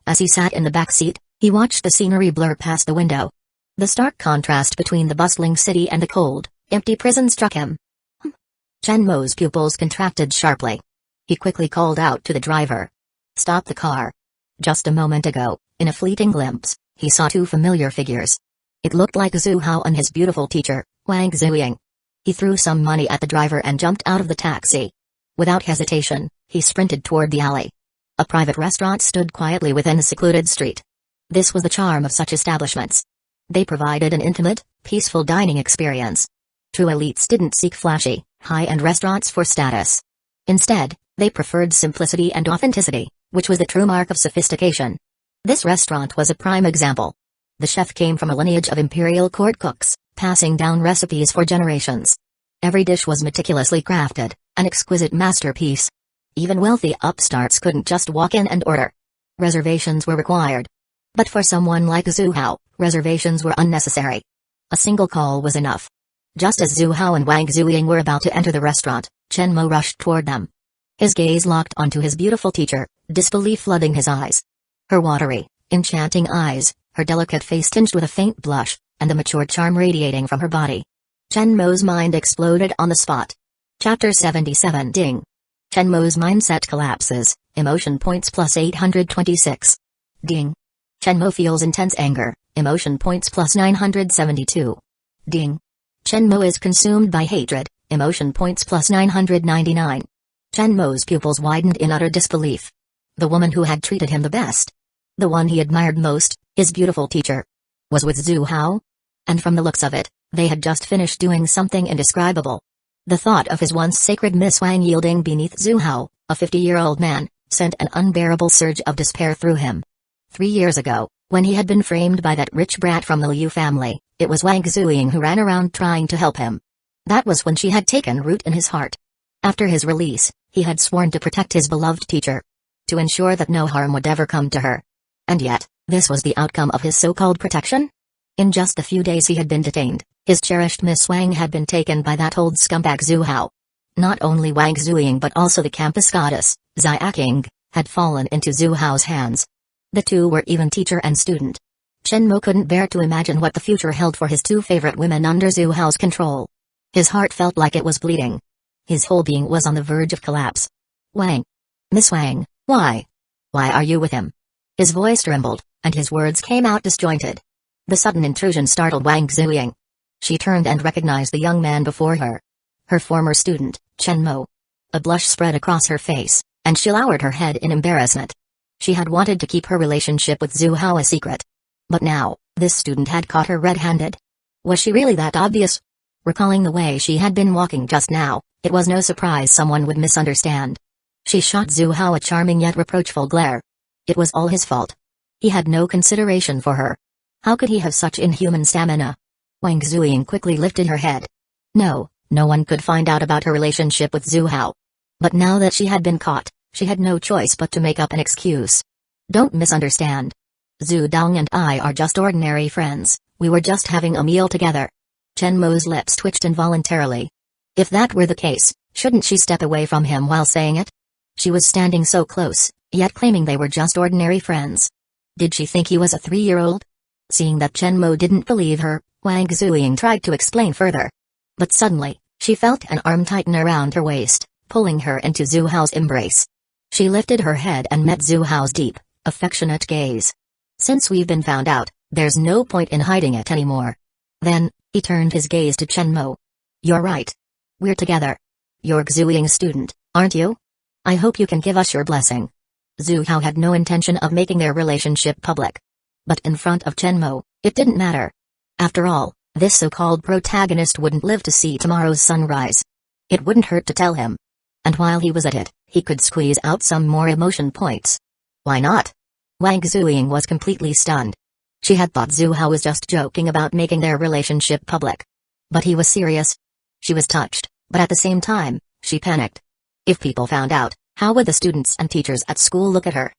As he sat in the back seat, he watched the scenery blur past the window. The stark contrast between the bustling city and the cold, empty prison struck him. Chen Mo's pupils contracted sharply. He quickly called out to the driver. Stop the car. Just a moment ago, in a fleeting glimpse, he saw two familiar figures. It looked like Zhu Hao and his beautiful teacher, Wang Zuying. He threw some money at the driver and jumped out of the taxi. Without hesitation, he sprinted toward the alley. A private restaurant stood quietly within a secluded street. This was the charm of such establishments. They provided an intimate, peaceful dining experience. True elites didn't seek flashy, high-end restaurants for status. Instead, they preferred simplicity and authenticity, which was the true mark of sophistication. This restaurant was a prime example. The chef came from a lineage of imperial court cooks, passing down recipes for generations. Every dish was meticulously crafted, an exquisite masterpiece. Even wealthy upstarts couldn't just walk in and order. Reservations were required. But for someone like Zhu Hao, reservations were unnecessary. A single call was enough. Just as Zhu Hao and Wang Zuying were about to enter the restaurant, Chen Mo rushed toward them. His gaze locked onto his beautiful teacher, disbelief flooding his eyes. Her watery, enchanting eyes, her delicate face tinged with a faint blush, and the mature charm radiating from her body. Chen Mo's mind exploded on the spot. Chapter 77 Ding. Chen Mo's mindset collapses, emotion points plus 826. Ding. Chen Mo feels intense anger, emotion points plus 972. Ding. Chen Mo is consumed by hatred, emotion points plus 999. Chen Mo's pupils widened in utter disbelief. The woman who had treated him the best, the one he admired most, his beautiful teacher, was with Zhu Hao? And from the looks of it, they had just finished doing something indescribable. The thought of his once sacred Miss Wang yielding beneath Zhu Hao, a 50-year-old man, sent an unbearable surge of despair through him. 3 years ago, when he had been framed by that rich brat from the Liu family, it was Wang Zuying who ran around trying to help him. That was when she had taken root in his heart. After his release, he had sworn to protect his beloved teacher, to ensure that no harm would ever come to her. And yet, this was the outcome of his so-called protection? In just the few days he had been detained, his cherished Miss Wang had been taken by that old scumbag Zhu Hao. Not only Wang Zuying but also the campus goddess, Xiaking, had fallen into Zhu Hao's hands. The two were even teacher and student. Chen Mo couldn't bear to imagine what the future held for his two favorite women under Zhu Hao's control. His heart felt like it was bleeding. His whole being was on the verge of collapse. Wang. Miss Wang, why? Why are you with him? His voice trembled, and his words came out disjointed. The sudden intrusion startled Wang Zuying. She turned and recognized the young man before her. Her former student, Chen Mo. A blush spread across her face, and she lowered her head in embarrassment. She had wanted to keep her relationship with Zhu Hao a secret. But now, this student had caught her red-handed. Was she really that obvious? Recalling the way she had been walking just now, it was no surprise someone would misunderstand. She shot Zhu Hao a charming yet reproachful glare. It was all his fault. He had no consideration for her. How could he have such inhuman stamina? Wang Zuying quickly lifted her head. No one could find out about her relationship with Zhu Hao. But now that she had been caught, she had no choice but to make up an excuse. Don't misunderstand. Zhu Dong and I are just ordinary friends, we were just having a meal together. Chen Mo's lips twitched involuntarily. If that were the case, shouldn't she step away from him while saying it? She was standing so close, yet claiming they were just ordinary friends. Did she think he was a 3-year-old? Seeing that Chen Mo didn't believe her, Wang Zuying tried to explain further. But suddenly, she felt an arm tighten around her waist, pulling her into Zhu Hao's embrace. She lifted her head and met Zhu Hao's deep, affectionate gaze. Since we've been found out, there's no point in hiding it anymore. Then, he turned his gaze to Chen Mo. You're right. We're together. You're Zuying's student, aren't you? I hope you can give us your blessing. Zhu Hao had no intention of making their relationship public. But in front of Chen Mo, it didn't matter. After all, this so-called protagonist wouldn't live to see tomorrow's sunrise. It wouldn't hurt to tell him. And while he was at it, he could squeeze out some more emotion points. Why not? Wang Zuying was completely stunned. She had thought Zhu Hao was just joking about making their relationship public. But he was serious. She was touched, but at the same time, she panicked. If people found out, how would the students and teachers at school look at her?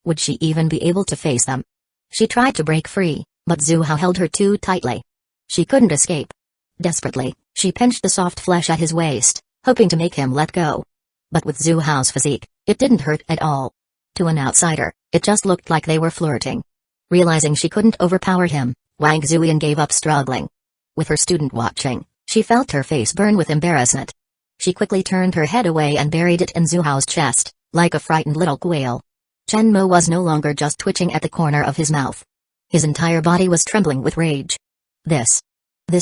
Would she even be able to face them? She tried to break free, but Zhu Hao held her too tightly. She couldn't escape. Desperately, she pinched the soft flesh at his waist, hoping to make him let go. But with Zhu Hao's physique, it didn't hurt at all. To an outsider, it just looked like they were flirting. Realizing she couldn't overpower him, Wang Zuying gave up struggling. With her student watching, she felt her face burn with embarrassment. She quickly turned her head away and buried it in Zhu Hao's chest, like a frightened little quail. Chen Mo was no longer just twitching at the corner of his mouth. His entire body was trembling with rage. This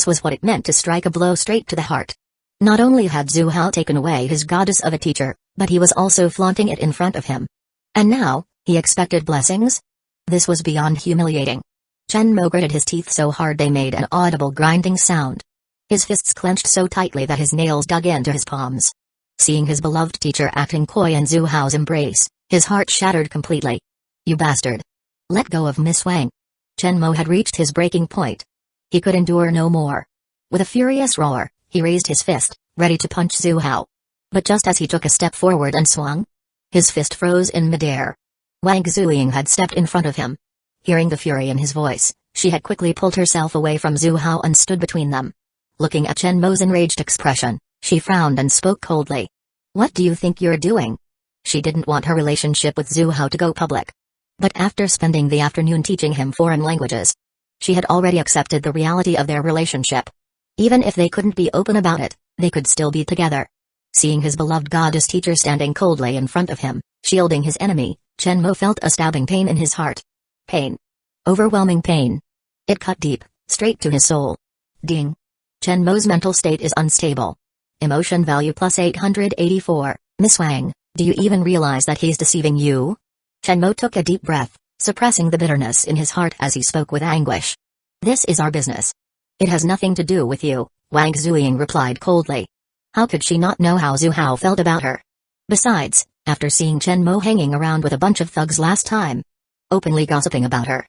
was what it meant to strike a blow straight to the heart. Not only had Zhu Hao taken away his goddess of a teacher, but he was also flaunting it in front of him. And now, he expected blessings? This was beyond humiliating. Chen Mo gritted his teeth so hard they made an audible grinding sound. His fists clenched so tightly that his nails dug into his palms. Seeing his beloved teacher acting coy in Zhu Hao's embrace, his heart shattered completely. You bastard! Let go of Miss Wang. Chen Mo had reached his breaking point. He could endure no more. With a furious roar, he raised his fist, ready to punch Zhu Hao. But just as he took a step forward and swung, his fist froze in midair. Wang Zuying had stepped in front of him. Hearing the fury in his voice, she had quickly pulled herself away from Zhu Hao and stood between them. Looking at Chen Mo's enraged expression, she frowned and spoke coldly. What do you think you're doing? She didn't want her relationship with Zhu Hao to go public. But after spending the afternoon teaching him foreign languages, she had already accepted the reality of their relationship. Even if they couldn't be open about it, they could still be together. Seeing his beloved goddess teacher standing coldly in front of him, shielding his enemy, Chen Mo felt a stabbing pain in his heart. Pain. Overwhelming pain. It cut deep, straight to his soul. Ding. Chen Mo's mental state is unstable. Emotion value plus 884. Miss Wang, do you even realize that he's deceiving you? Chen Mo took a deep breath, suppressing the bitterness in his heart as he spoke with anguish. This is our business. It has nothing to do with you, Wang Zuying replied coldly. How could she not know how Zhu Hao felt about her? Besides, after seeing Chen Mo hanging around with a bunch of thugs last time, openly gossiping about her,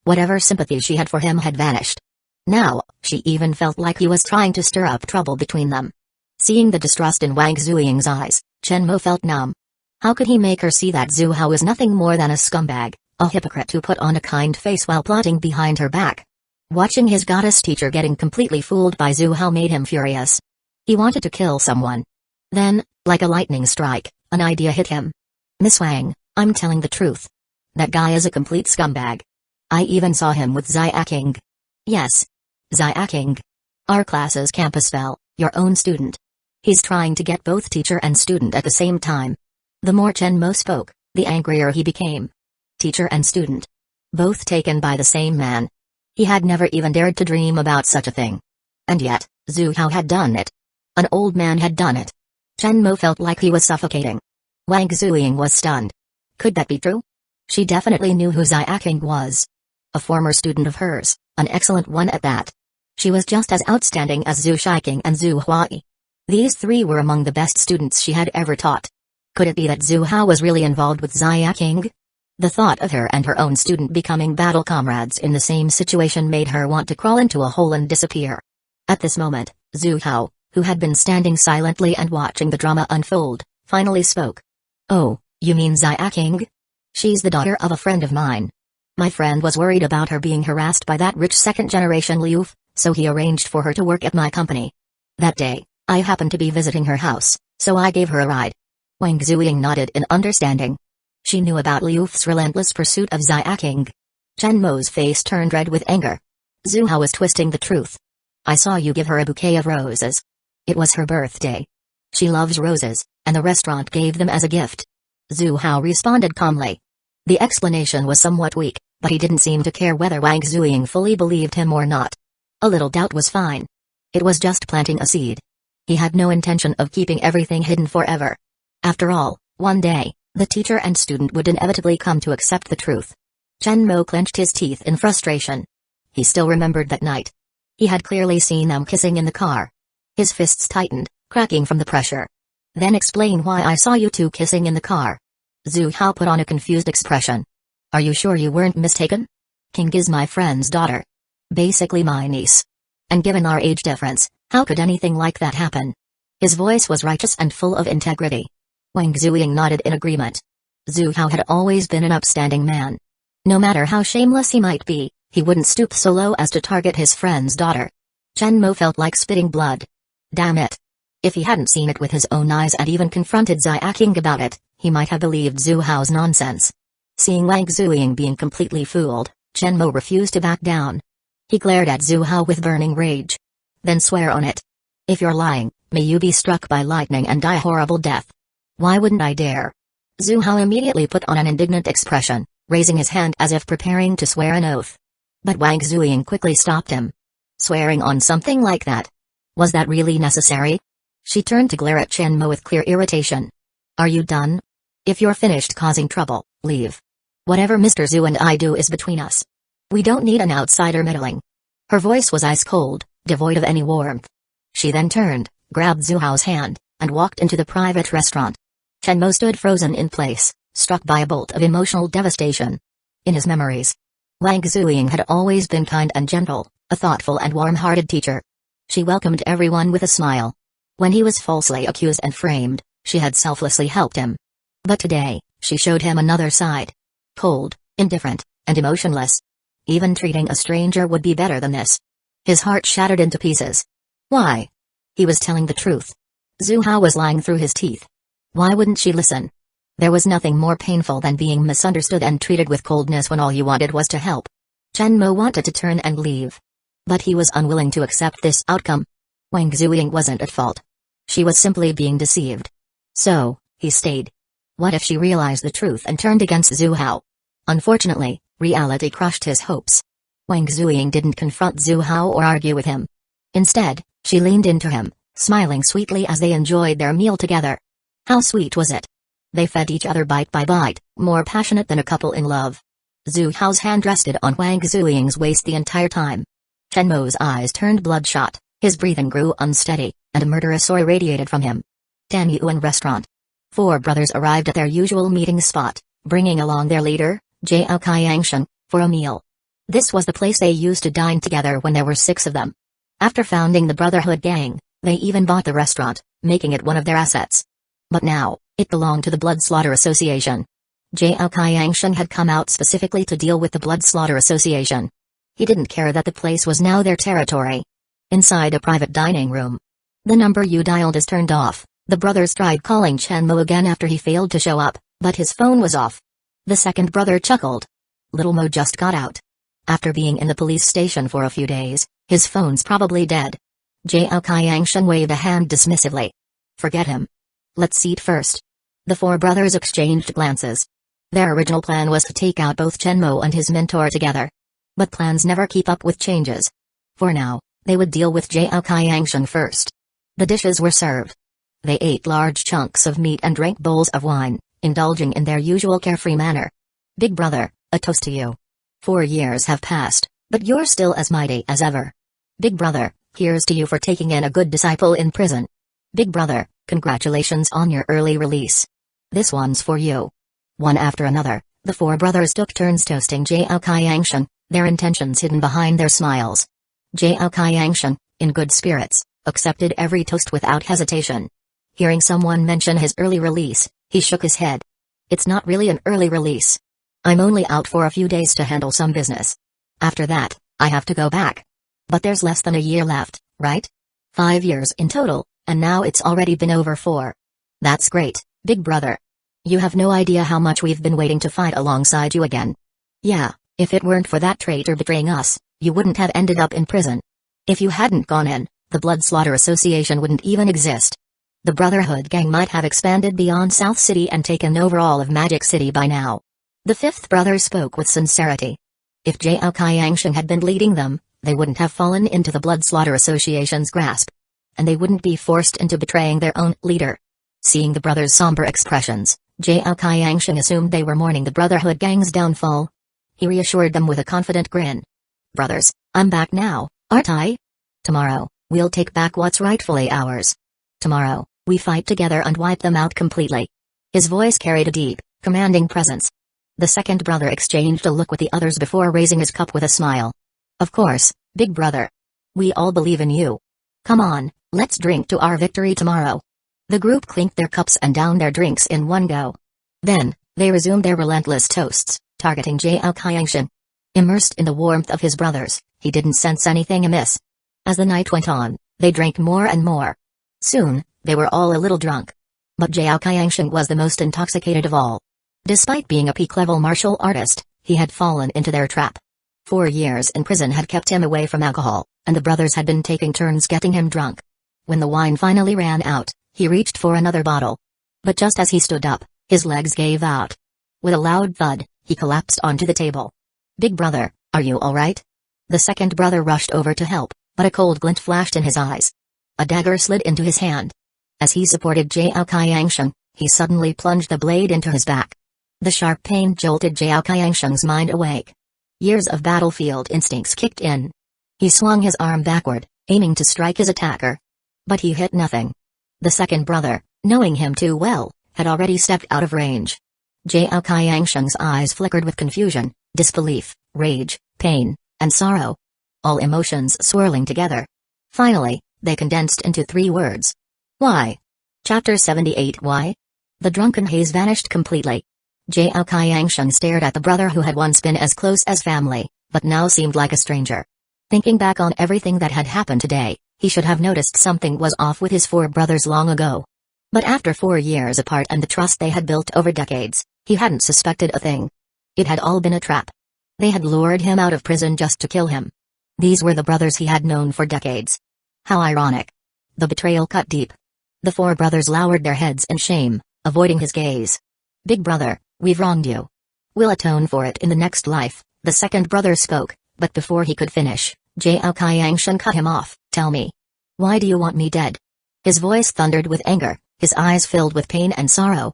whatever sympathy she had for him had vanished. Now, she even felt like he was trying to stir up trouble between them. Seeing the distrust in Wang Zuying's eyes, Chen Mo felt numb. How could he make her see that Zhu Hao was nothing more than a scumbag, a hypocrite who put on a kind face while plotting behind her back? Watching his goddess teacher getting completely fooled by Zhu Hao made him furious. He wanted to kill someone. Then, like a lightning strike, an idea hit him. Miss Wang, I'm telling the truth. That guy is a complete scumbag. I even saw him with King. Yes. King. Our class's campus fell, your own student. He's trying to get both teacher and student at the same time. The more Chen Mo spoke, the angrier he became. Teacher and student. Both taken by the same man. He had never even dared to dream about such a thing. And yet, Zhu Hao had done it. An old man had done it. Chen Mo felt like he was suffocating. Wang Zuying was stunned. Could that be true? She definitely knew who Xiaking was. A former student of hers, an excellent one at that. She was just as outstanding as Zhu Shiking and Zhu Huai. These three were among the best students she had ever taught. Could it be that Zhu Hao was really involved with Xiaking? The thought of her and her own student becoming battle comrades in the same situation made her want to crawl into a hole and disappear. At this moment, Zhu Hao, who had been standing silently and watching the drama unfold, finally spoke. "Oh, you mean Xiaking? She's the daughter of a friend of mine. My friend was worried about her being harassed by that rich second-generation Liu, so he arranged for her to work at my company. That day, I happened to be visiting her house, so I gave her a ride." Wang Zuying nodded in understanding. She knew about Liu's relentless pursuit of Xiaking. Chen Mo's face turned red with anger. Zhu Hao was twisting the truth. "I saw you give her a bouquet of roses. It was her birthday. She loves roses, and the restaurant gave them as a gift." Zhu Hao responded calmly. The explanation was somewhat weak, but he didn't seem to care whether Wang Zuying fully believed him or not. A little doubt was fine. It was just planting a seed. He had no intention of keeping everything hidden forever. After all, one day, the teacher and student would inevitably come to accept the truth. Chen Mo clenched his teeth in frustration. He still remembered that night. He had clearly seen them kissing in the car. His fists tightened, cracking from the pressure. "Then explain why I saw you two kissing in the car." Zhu Hao put on a confused expression. "Are you sure you weren't mistaken? King is my friend's daughter. Basically my niece. And given our age difference, how could anything like that happen?" His voice was righteous and full of integrity. Wang Zuying nodded in agreement. Zhu Hao had always been an upstanding man. No matter how shameless he might be, he wouldn't stoop so low as to target his friend's daughter. Chen Mo felt like spitting blood. Damn it. If he hadn't seen it with his own eyes and even confronted Xiaking about it, he might have believed Zhu Hao's nonsense. Seeing Wang Zuying being completely fooled, Chen Mo refused to back down. He glared at Zhu Hao with burning rage. "Then swear on it. If you're lying, may you be struck by lightning and die a horrible death." "Why wouldn't I dare?" Zhu Hao immediately put on an indignant expression, raising his hand as if preparing to swear an oath. But Wang Zuying quickly stopped him. Swearing on something like that? Was that really necessary? She turned to glare at Chen Mo with clear irritation. "Are you done? If you're finished causing trouble, leave. Whatever Mr. Zhu and I do is between us. We don't need an outsider meddling." Her voice was ice cold, devoid of any warmth. She then turned, grabbed Zhu Hao's hand, and walked into the private restaurant. Chen Mo stood frozen in place, struck by a bolt of emotional devastation. In his memories, Wang Zuying had always been kind and gentle, a thoughtful and warm-hearted teacher. She welcomed everyone with a smile. When he was falsely accused and framed, she had selflessly helped him. But today, she showed him another side. Cold, indifferent, and emotionless. Even treating a stranger would be better than this. His heart shattered into pieces. Why? He was telling the truth. Zhu Hao was lying through his teeth. Why wouldn't she listen? There was nothing more painful than being misunderstood and treated with coldness when all you wanted was to help. Chen Mo wanted to turn and leave. But he was unwilling to accept this outcome. Wang Zuying wasn't at fault. She was simply being deceived. So, he stayed. What if she realized the truth and turned against Zhu Hao? Unfortunately, reality crushed his hopes. Wang Zuying didn't confront Zhu Hao or argue with him. Instead, she leaned into him, smiling sweetly as they enjoyed their meal together. How sweet was it? They fed each other bite by bite, more passionate than a couple in love. Zhu Hao's hand rested on Wang Zuying's waist the entire time. Chen Mo's eyes turned bloodshot, his breathing grew unsteady, and a murderous aura radiated from him. Danyuan Restaurant. Four brothers arrived at their usual meeting spot, bringing along their leader, Jiao Qiangshan, for a meal. This was the place they used to dine together when there were 6 of them. After founding the Brotherhood Gang, they even bought the restaurant, making it one of their assets. But now, it belonged to the Blood Slaughter Association. Jiao Qiangshan had come out specifically to deal with the Blood Slaughter Association. He didn't care that the place was now their territory. Inside a private dining room. The number you dialed is turned off. The brothers tried calling Chen Mo again after he failed to show up, but his phone was off. The second brother chuckled. Little Mo just got out. After being in the police station for a few days, his phone's probably dead. Jiao Qiangshan waved a hand dismissively. Forget him. Let's eat first. The 4 brothers exchanged glances. Their original plan was to take out both Chen Mo and his mentor together. But plans never keep up with changes. For now, they would deal with Jiao Qiangshan first. The dishes were served. They ate large chunks of meat and drank bowls of wine, indulging in their usual carefree manner. Big brother, a toast to you. 4 years have passed, but you're still as mighty as ever. Big brother, here's to you for taking in a good disciple in prison. Big brother, congratulations on your early release. This one's for you. One after another, the 4 brothers took turns toasting Jiao Qiangshan, their intentions hidden behind their smiles. Jiao Qiangshan, in good spirits, accepted every toast without hesitation. Hearing someone mention his early release, he shook his head. It's not really an early release. I'm only out for a few days to handle some business. After that, I have to go back. But there's less than a year left, right? 5 years in total, and now it's already been over 4. That's great, big brother. You have no idea how much we've been waiting to fight alongside you again. Yeah, if it weren't for that traitor betraying us, you wouldn't have ended up in prison. If you hadn't gone in, the Blood Slaughter Association wouldn't even exist. The Brotherhood gang might have expanded beyond South City and taken over all of Magic City by now. The 5th brother spoke with sincerity. If Jiao Qiangshan had been leading them, they wouldn't have fallen into the Blood Slaughter Association's grasp. And they wouldn't be forced into betraying their own leader. Seeing the brothers' somber expressions, Jiao Qiangshan assumed they were mourning the Brotherhood gang's downfall. He reassured them with a confident grin. Brothers, I'm back now, aren't I? Tomorrow, we'll take back what's rightfully ours. Tomorrow, we fight together and wipe them out completely. His voice carried a deep, commanding presence. The 2nd brother exchanged a look with the others before raising his cup with a smile. Of course, big brother. We all believe in you. Come on, let's drink to our victory tomorrow. The group clinked their cups and downed their drinks in one go. Then, they resumed their relentless toasts, targeting Jiao Qiangshan. Immersed in the warmth of his brothers, he didn't sense anything amiss. As the night went on, they drank more and more. Soon, they were all a little drunk. But Jiao Qiangshan was the most intoxicated of all. Despite being a peak-level martial artist, he had fallen into their trap. 4 years in prison had kept him away from alcohol, and the brothers had been taking turns getting him drunk. When the wine finally ran out, he reached for another bottle. But just as he stood up, his legs gave out. With a loud thud, he collapsed onto the table. Big brother, are you alright? The 2nd brother rushed over to help, but a cold glint flashed in his eyes. A dagger slid into his hand. As he supported Jiao Qiangshan, he suddenly plunged the blade into his back. The sharp pain jolted Jiao Qiangshan's mind awake. Years of battlefield instincts kicked in. He swung his arm backward, aiming to strike his attacker. But he hit nothing. The 2nd brother, knowing him too well, had already stepped out of range. Jiao Qiangshan's eyes flickered with confusion, disbelief, rage, pain, and sorrow. All emotions swirling together. Finally, they condensed into 3 words. Why? Chapter 78. Why? The drunken haze vanished completely. Jiao Qiangshan stared at the brother who had once been as close as family, but now seemed like a stranger. Thinking back on everything that had happened today, he should have noticed something was off with his 4 brothers long ago. But after 4 years apart and the trust they had built over decades, he hadn't suspected a thing. It had all been a trap. They had lured him out of prison just to kill him. These were the brothers he had known for decades. How ironic. The betrayal cut deep. The 4 brothers lowered their heads in shame, avoiding his gaze. Big brother, we've wronged you. We'll atone for it in the next life, the 2nd brother spoke, but before he could finish, Jiao Qiangshan cut him off. Tell me. Why do you want me dead? His voice thundered with anger, his eyes filled with pain and sorrow.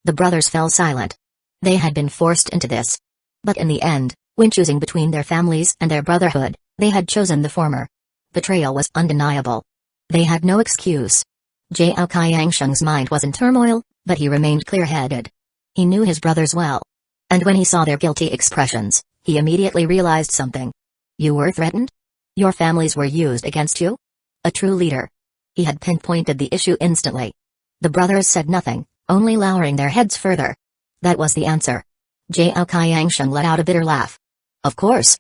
The brothers fell silent. They had been forced into this. But in the end, when choosing between their families and their brotherhood, they had chosen the former. Betrayal was undeniable. They had no excuse. Jiao Qiangshan's mind was in turmoil, but he remained clear-headed. He knew his brothers well. And when he saw their guilty expressions, he immediately realized something. You were threatened? Your families were used against you? A true leader. He had pinpointed the issue instantly. The brothers said nothing, only lowering their heads further. That was the answer. Jiao Qiangshan let out a bitter laugh. Of course.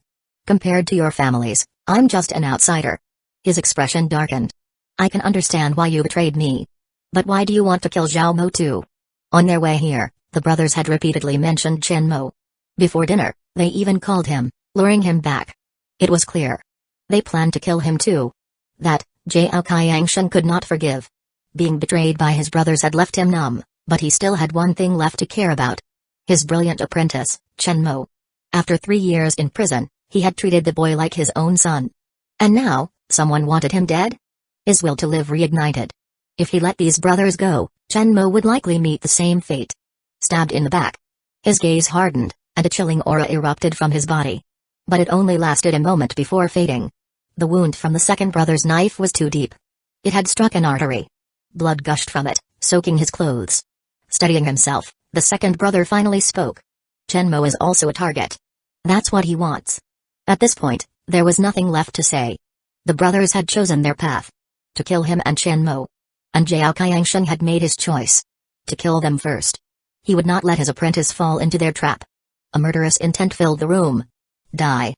Compared to your families, I'm just an outsider. His expression darkened. I can understand why you betrayed me. But why do you want to kill Zhao Mo too? On their way here, the brothers had repeatedly mentioned Chen Mo. Before dinner, they even called him, luring him back. It was clear. They planned to kill him too. That, Jiao Qiangshan could not forgive. Being betrayed by his brothers had left him numb, but he still had one thing left to care about. His brilliant apprentice, Chen Mo. After 3 years in prison, he had treated the boy like his own son. And now, someone wanted him dead? His will to live reignited. If he let these brothers go, Shenmue would likely meet the same fate. Stabbed in the back. His gaze hardened, and a chilling aura erupted from his body. But it only lasted a moment before fading. The wound from the second brother's knife was too deep. It had struck an artery. Blood gushed from it, soaking his clothes. Steadying himself, the second brother finally spoke. Shenmue is also a target. That's what he wants. At this point, there was nothing left to say. The brothers had chosen their path. To kill him and Shenmue. And Zhao Qiangsheng had made his choice. To kill them first. He would not let his apprentice fall into their trap. A murderous intent filled the room. Die.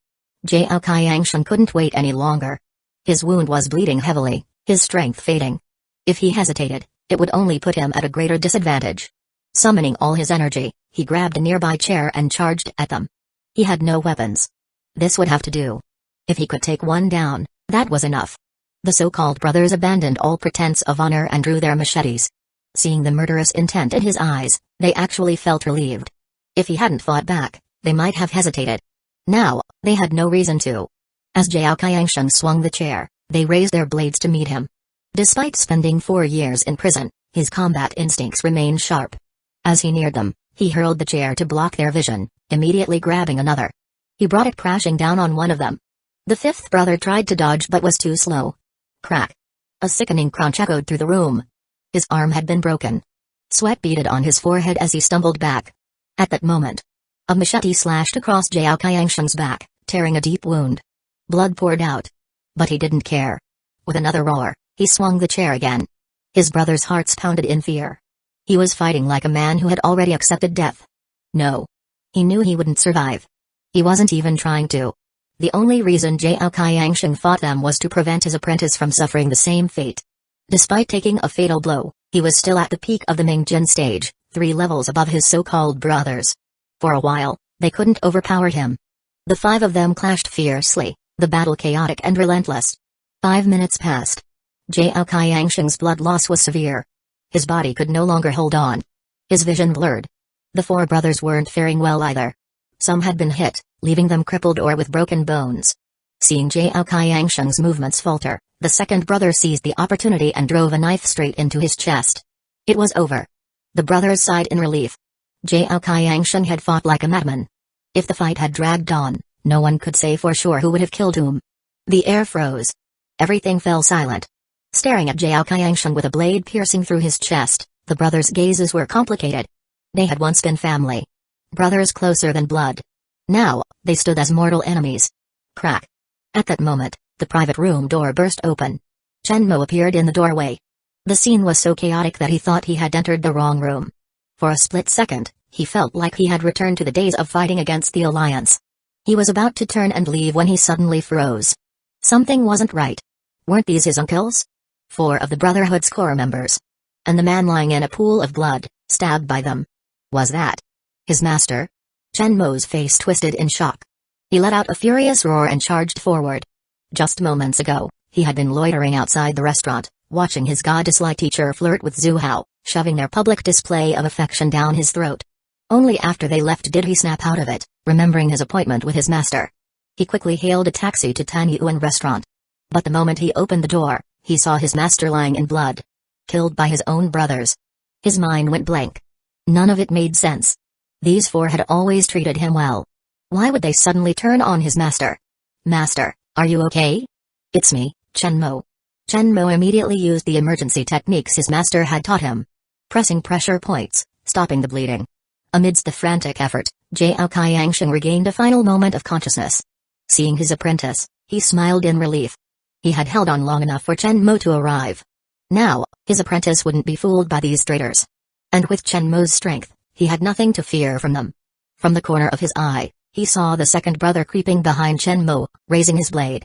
Zhao Qiangsheng couldn't wait any longer. His wound was bleeding heavily, his strength fading. If he hesitated, it would only put him at a greater disadvantage. Summoning all his energy, he grabbed a nearby chair and charged at them. He had no weapons. This would have to do. If he could take one down, that was enough. The so-called brothers abandoned all pretense of honor and drew their machetes. Seeing the murderous intent in his eyes, they actually felt relieved. If he hadn't fought back, they might have hesitated. Now, they had no reason to. As Zhao Qiangsheng swung the chair, they raised their blades to meet him. Despite spending 4 years in prison, his combat instincts remained sharp. As he neared them, he hurled the chair to block their vision, immediately grabbing another. He brought it crashing down on one of them. The fifth brother tried to dodge but was too slow. Crack. A sickening crunch echoed through the room. His arm had been broken. Sweat beaded on his forehead as he stumbled back. At that moment, a machete slashed across Zhao Qiangsheng's back, tearing a deep wound. Blood poured out. But he didn't care. With another roar, he swung the chair again. His brothers' hearts pounded in fear. He was fighting like a man who had already accepted death. No. He knew he wouldn't survive. He wasn't even trying to. The only reason Zhao Qiangsheng fought them was to prevent his apprentice from suffering the same fate. Despite taking a fatal blow, he was still at the peak of the Mingjin stage, 3 levels above his so-called brothers. For a while, they couldn't overpower him. The 5 of them clashed fiercely, the battle chaotic and relentless. 5 minutes passed. Zhao Qiangsheng's blood loss was severe. His body could no longer hold on. His vision blurred. The 4 brothers weren't faring well either. Some had been hit, leaving them crippled or with broken bones. Seeing Zhao Qiangsheng's movements falter, the second brother seized the opportunity and drove a knife straight into his chest. It was over. The brothers sighed in relief. Zhao Qiangsheng had fought like a madman. If the fight had dragged on, no one could say for sure who would have killed whom. The air froze. Everything fell silent. Staring at Zhao Qiangsheng with a blade piercing through his chest, the brothers' gazes were complicated. They had once been family. Brothers closer than blood. Now, they stood as mortal enemies. Crack. At that moment, the private room door burst open. Shenmue appeared in the doorway. The scene was so chaotic that he thought he had entered the wrong room. For a split second, he felt like he had returned to the days of fighting against the Alliance. He was about to turn and leave when he suddenly froze. Something wasn't right. Weren't these his uncles? 4 of the Brotherhood's core members. And the man lying in a pool of blood, stabbed by them. Was that his master? Shenmue's face twisted in shock. He let out a furious roar and charged forward. Just moments ago, he had been loitering outside the restaurant, watching his goddess-like teacher flirt with Zhu Hao, shoving their public display of affection down his throat. Only after they left did he snap out of it, remembering his appointment with his master. He quickly hailed a taxi to Tan Yuan restaurant. But the moment he opened the door, he saw his master lying in blood. Killed by his own brothers. His mind went blank. None of it made sense. These 4 had always treated him well. Why would they suddenly turn on his master? Master, are you okay? It's me, Shenmue. Shenmue immediately used the emergency techniques his master had taught him. Pressing pressure points, stopping the bleeding. Amidst the frantic effort, Zhao Qiangsheng regained a final moment of consciousness. Seeing his apprentice, he smiled in relief. He had held on long enough for Shenmue to arrive. Now, his apprentice wouldn't be fooled by these traitors. And with Shenmue's strength, he had nothing to fear from them. From the corner of his eye, he saw the second brother creeping behind Shenmue, raising his blade.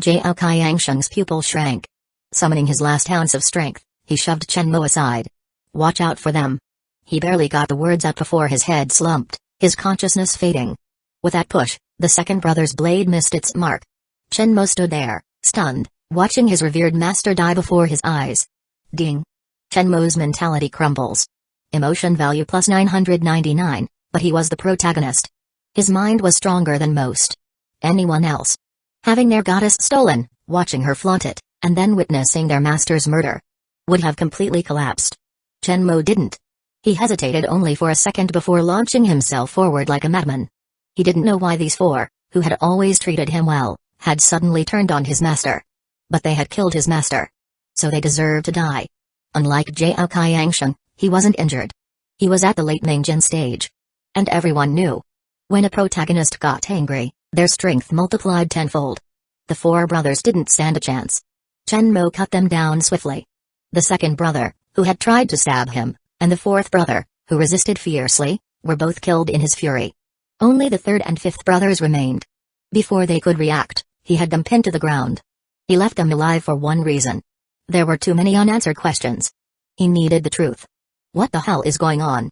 Zhao Qiangsheng's pupil shrank. Summoning his last ounce of strength, he shoved Shenmue aside. Watch out for them. He barely got the words out before his head slumped, his consciousness fading. With that push, the second brother's blade missed its mark. Shenmue stood there, stunned, watching his revered master die before his eyes. Ding. Shenmue's mentality crumbles. Emotion value plus 999, but he was the protagonist. His mind was stronger than most. Anyone else. Having their goddess stolen, watching her flaunt it, and then witnessing their master's murder. would have completely collapsed. Shenmue didn't. He hesitated only for a second before launching himself forward like a madman. He didn't know why these four, who had always treated him well, had suddenly turned on his master. But they had killed his master. So they deserved to die. Unlike Jiao Qiangshan, he wasn't injured. He was at the late Ningjin stage. And everyone knew. When a protagonist got angry, their strength multiplied tenfold. The four brothers didn't stand a chance. Shenmue cut them down swiftly. The second brother, who had tried to stab him, and the fourth brother, who resisted fiercely, were both killed in his fury. Only the third and fifth brothers remained. Before they could react, he had them pinned to the ground. He left them alive for one reason. There were too many unanswered questions. He needed the truth. What the hell is going on?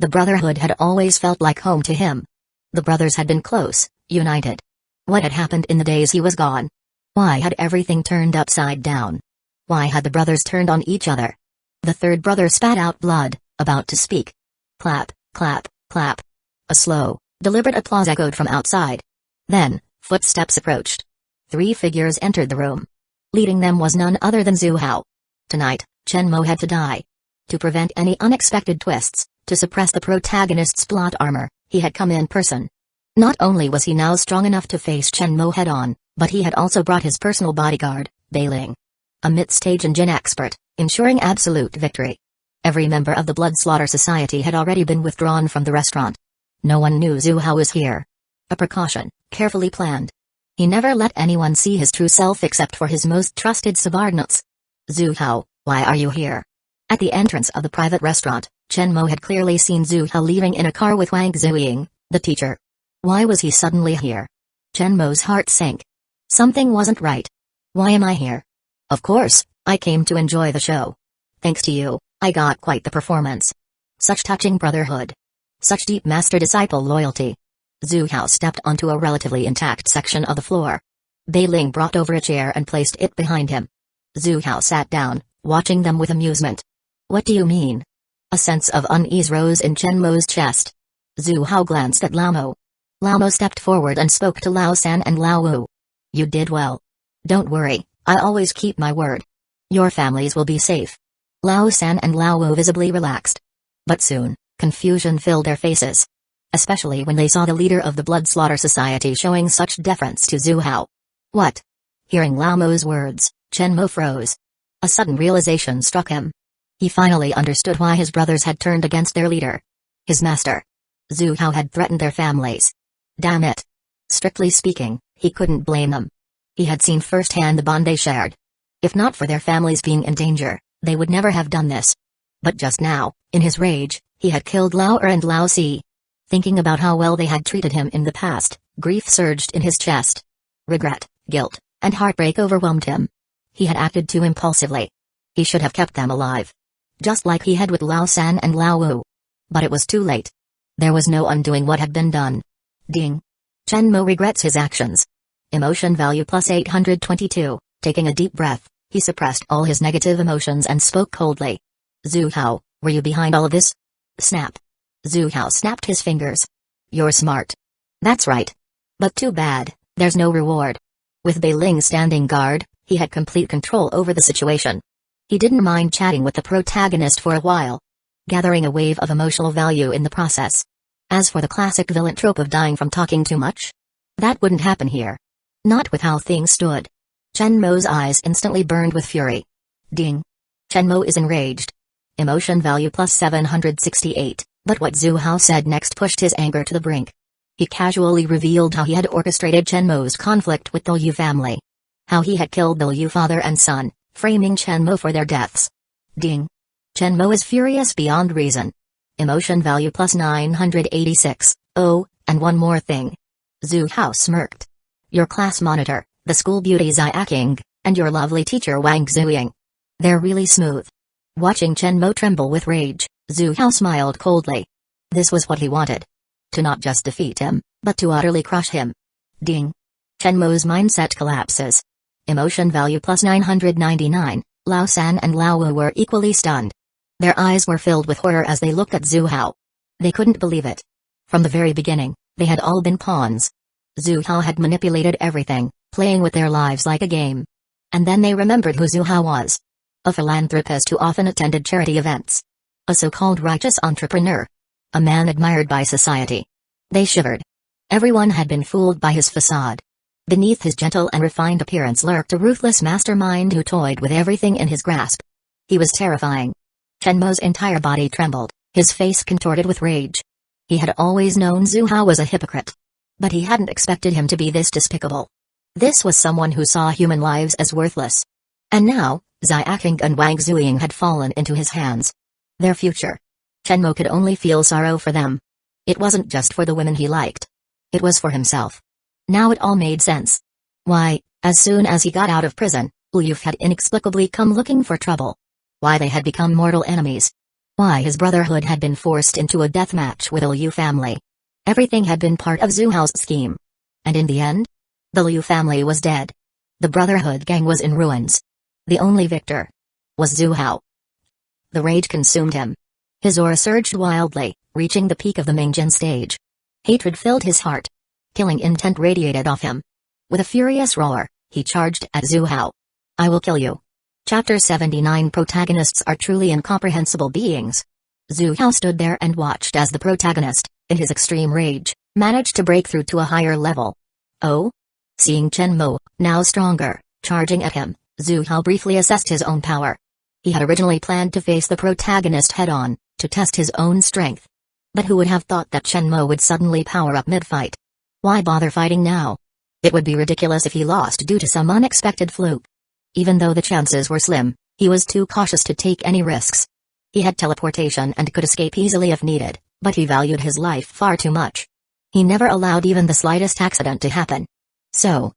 The Brotherhood had always felt like home to him. The brothers had been close, united. What had happened in the days he was gone? Why had everything turned upside down? Why had the brothers turned on each other? The third brother spat out blood, about to speak. Clap, clap, clap. A slow, deliberate applause echoed from outside. Then, footsteps approached. 3 figures entered the room. Leading them was none other than Zhu Hao. Tonight, Shenmue had to die. To prevent any unexpected twists, to suppress the protagonist's plot armor, he had come in person. Not only was he now strong enough to face Shenmue head-on, but he had also brought his personal bodyguard, Beiling. A mid-stage Jin expert, ensuring absolute victory. Every member of the Blood Slaughter Society had already been withdrawn from the restaurant. No one knew Zhu Hao was here. A precaution, carefully planned. He never let anyone see his true self except for his most trusted subordinates. Zhu Hao, why are you here? At the entrance of the private restaurant, Shenmue had clearly seen Zhu Hao leaving in a car with Wang Zuying, the teacher. Why was he suddenly here? Shenmue's heart sank. Something wasn't right. Why am I here? Of course, I came to enjoy the show. Thanks to you, I got quite the performance. Such touching brotherhood. Such deep master-disciple loyalty. Zhu Hao stepped onto a relatively intact section of the floor. Beiling brought over a chair and placed it behind him. Zhu Hao sat down, watching them with amusement. What do you mean? A sense of unease rose in Shenmue's chest. Zhu Hao glanced at Lao Mo. Lao Mo stepped forward and spoke to Lao San and Lao Wu. You did well. Don't worry, I always keep my word. Your families will be safe. Lao San and Lao Wu visibly relaxed. But soon, confusion filled their faces. Especially when they saw the leader of the Blood Slaughter Society showing such deference to Zhu Hao. What? Hearing Lao Mo's words, Shenmue froze. A sudden realization struck him. He finally understood why his brothers had turned against their leader. His master. Zhu Hao had threatened their families. Damn it. Strictly speaking, he couldn't blame them. He had seen firsthand the bond they shared. If not for their families being in danger, they would never have done this. But just now, in his rage, he had killed Lao Er and Lao Si. Thinking about how well they had treated him in the past, grief surged in his chest. Regret, guilt, and heartbreak overwhelmed him. He had acted too impulsively. He should have kept them alive. Just like he had with Lao San and Lao Wu. But it was too late. There was no undoing what had been done. Ding. Shenmue regrets his actions. Emotion value plus 822. Taking a deep breath, he suppressed all his negative emotions and spoke coldly. Zhu Hao, were you behind all of this? Snap. Zhu Hao snapped his fingers. You're smart. That's right. But too bad, there's no reward. With Beiling standing guard, he had complete control over the situation. He didn't mind chatting with the protagonist for a while. Gathering a wave of emotional value in the process. As for the classic villain trope of dying from talking too much, that wouldn't happen here. Not with how things stood. Shenmue's eyes instantly burned with fury. Ding. Shenmue is enraged. Emotion value plus 768, but what Zhu Hao said next pushed his anger to the brink. He casually revealed how he had orchestrated Shenmue's conflict with the Liu family. How he had killed the Liu father and son, framing Shenmue for their deaths. Ding. Shenmue is furious beyond reason. Emotion value plus 986. Oh, and one more thing. Zhu Hao smirked. Your class monitor, the school beauty Xiaking, and your lovely teacher Wang Zuying. They're really smooth. Watching Shenmue tremble with rage, Zhu Hao smiled coldly. This was what he wanted. To not just defeat him, but to utterly crush him. Ding. Shenmue's mindset collapses. Emotion value plus 999, Lao San and Lao Wu were equally stunned. Their eyes were filled with horror as they looked at Zhu Hao. They couldn't believe it. From the very beginning, they had all been pawns. Zhu Hao had manipulated everything, playing with their lives like a game. And then they remembered who Zhu Hao was. A philanthropist who often attended charity events. A so-called righteous entrepreneur. A man admired by society. They shivered. Everyone had been fooled by his facade. Beneath his gentle and refined appearance lurked a ruthless mastermind who toyed with everything in his grasp. He was terrifying. Shenmuo's entire body trembled, his face contorted with rage. He had always known Zhu Hao was a hypocrite. But he hadn't expected him to be this despicable. This was someone who saw human lives as worthless. And now, Xiaoqing and Wang Zuying had fallen into his hands. Their future. Shenmuo could only feel sorrow for them. It wasn't just for the women he liked. It was for himself. Now it all made sense. Why, as soon as he got out of prison, Uluf had inexplicably come looking for trouble. Why they had become mortal enemies. Why his brotherhood had been forced into a death match with the Liu family. Everything had been part of Zhu Hao's scheme. And in the end? The Liu family was dead. The brotherhood gang was in ruins. The only victor was Zhu Hao. The rage consumed him. His aura surged wildly, reaching the peak of the Mingjin stage. Hatred filled his heart. Killing intent radiated off him. With a furious roar, he charged at Zhu Hao. I will kill you. Chapter 79 Protagonists are truly incomprehensible beings. Zhu Hao stood there and watched as the protagonist, in his extreme rage, managed to break through to a higher level. Oh? Seeing Shenmuo, now stronger, charging at him, Zhu Hao briefly assessed his own power. He had originally planned to face the protagonist head-on, to test his own strength. But who would have thought that Shenmuo would suddenly power up mid-fight? Why bother fighting now? It would be ridiculous if he lost due to some unexpected fluke. Even though the chances were slim, he was too cautious to take any risks. He had teleportation and could escape easily if needed, but he valued his life far too much. He never allowed even the slightest accident to happen. So,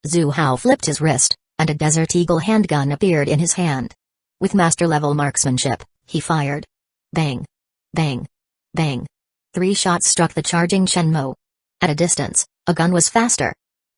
Zhu Hao flipped his wrist, and a Desert Eagle handgun appeared in his hand. With master-level marksmanship, he fired. Bang! Bang! Bang! 3 shots struck the charging Shenmuo. At a distance, a gun was faster.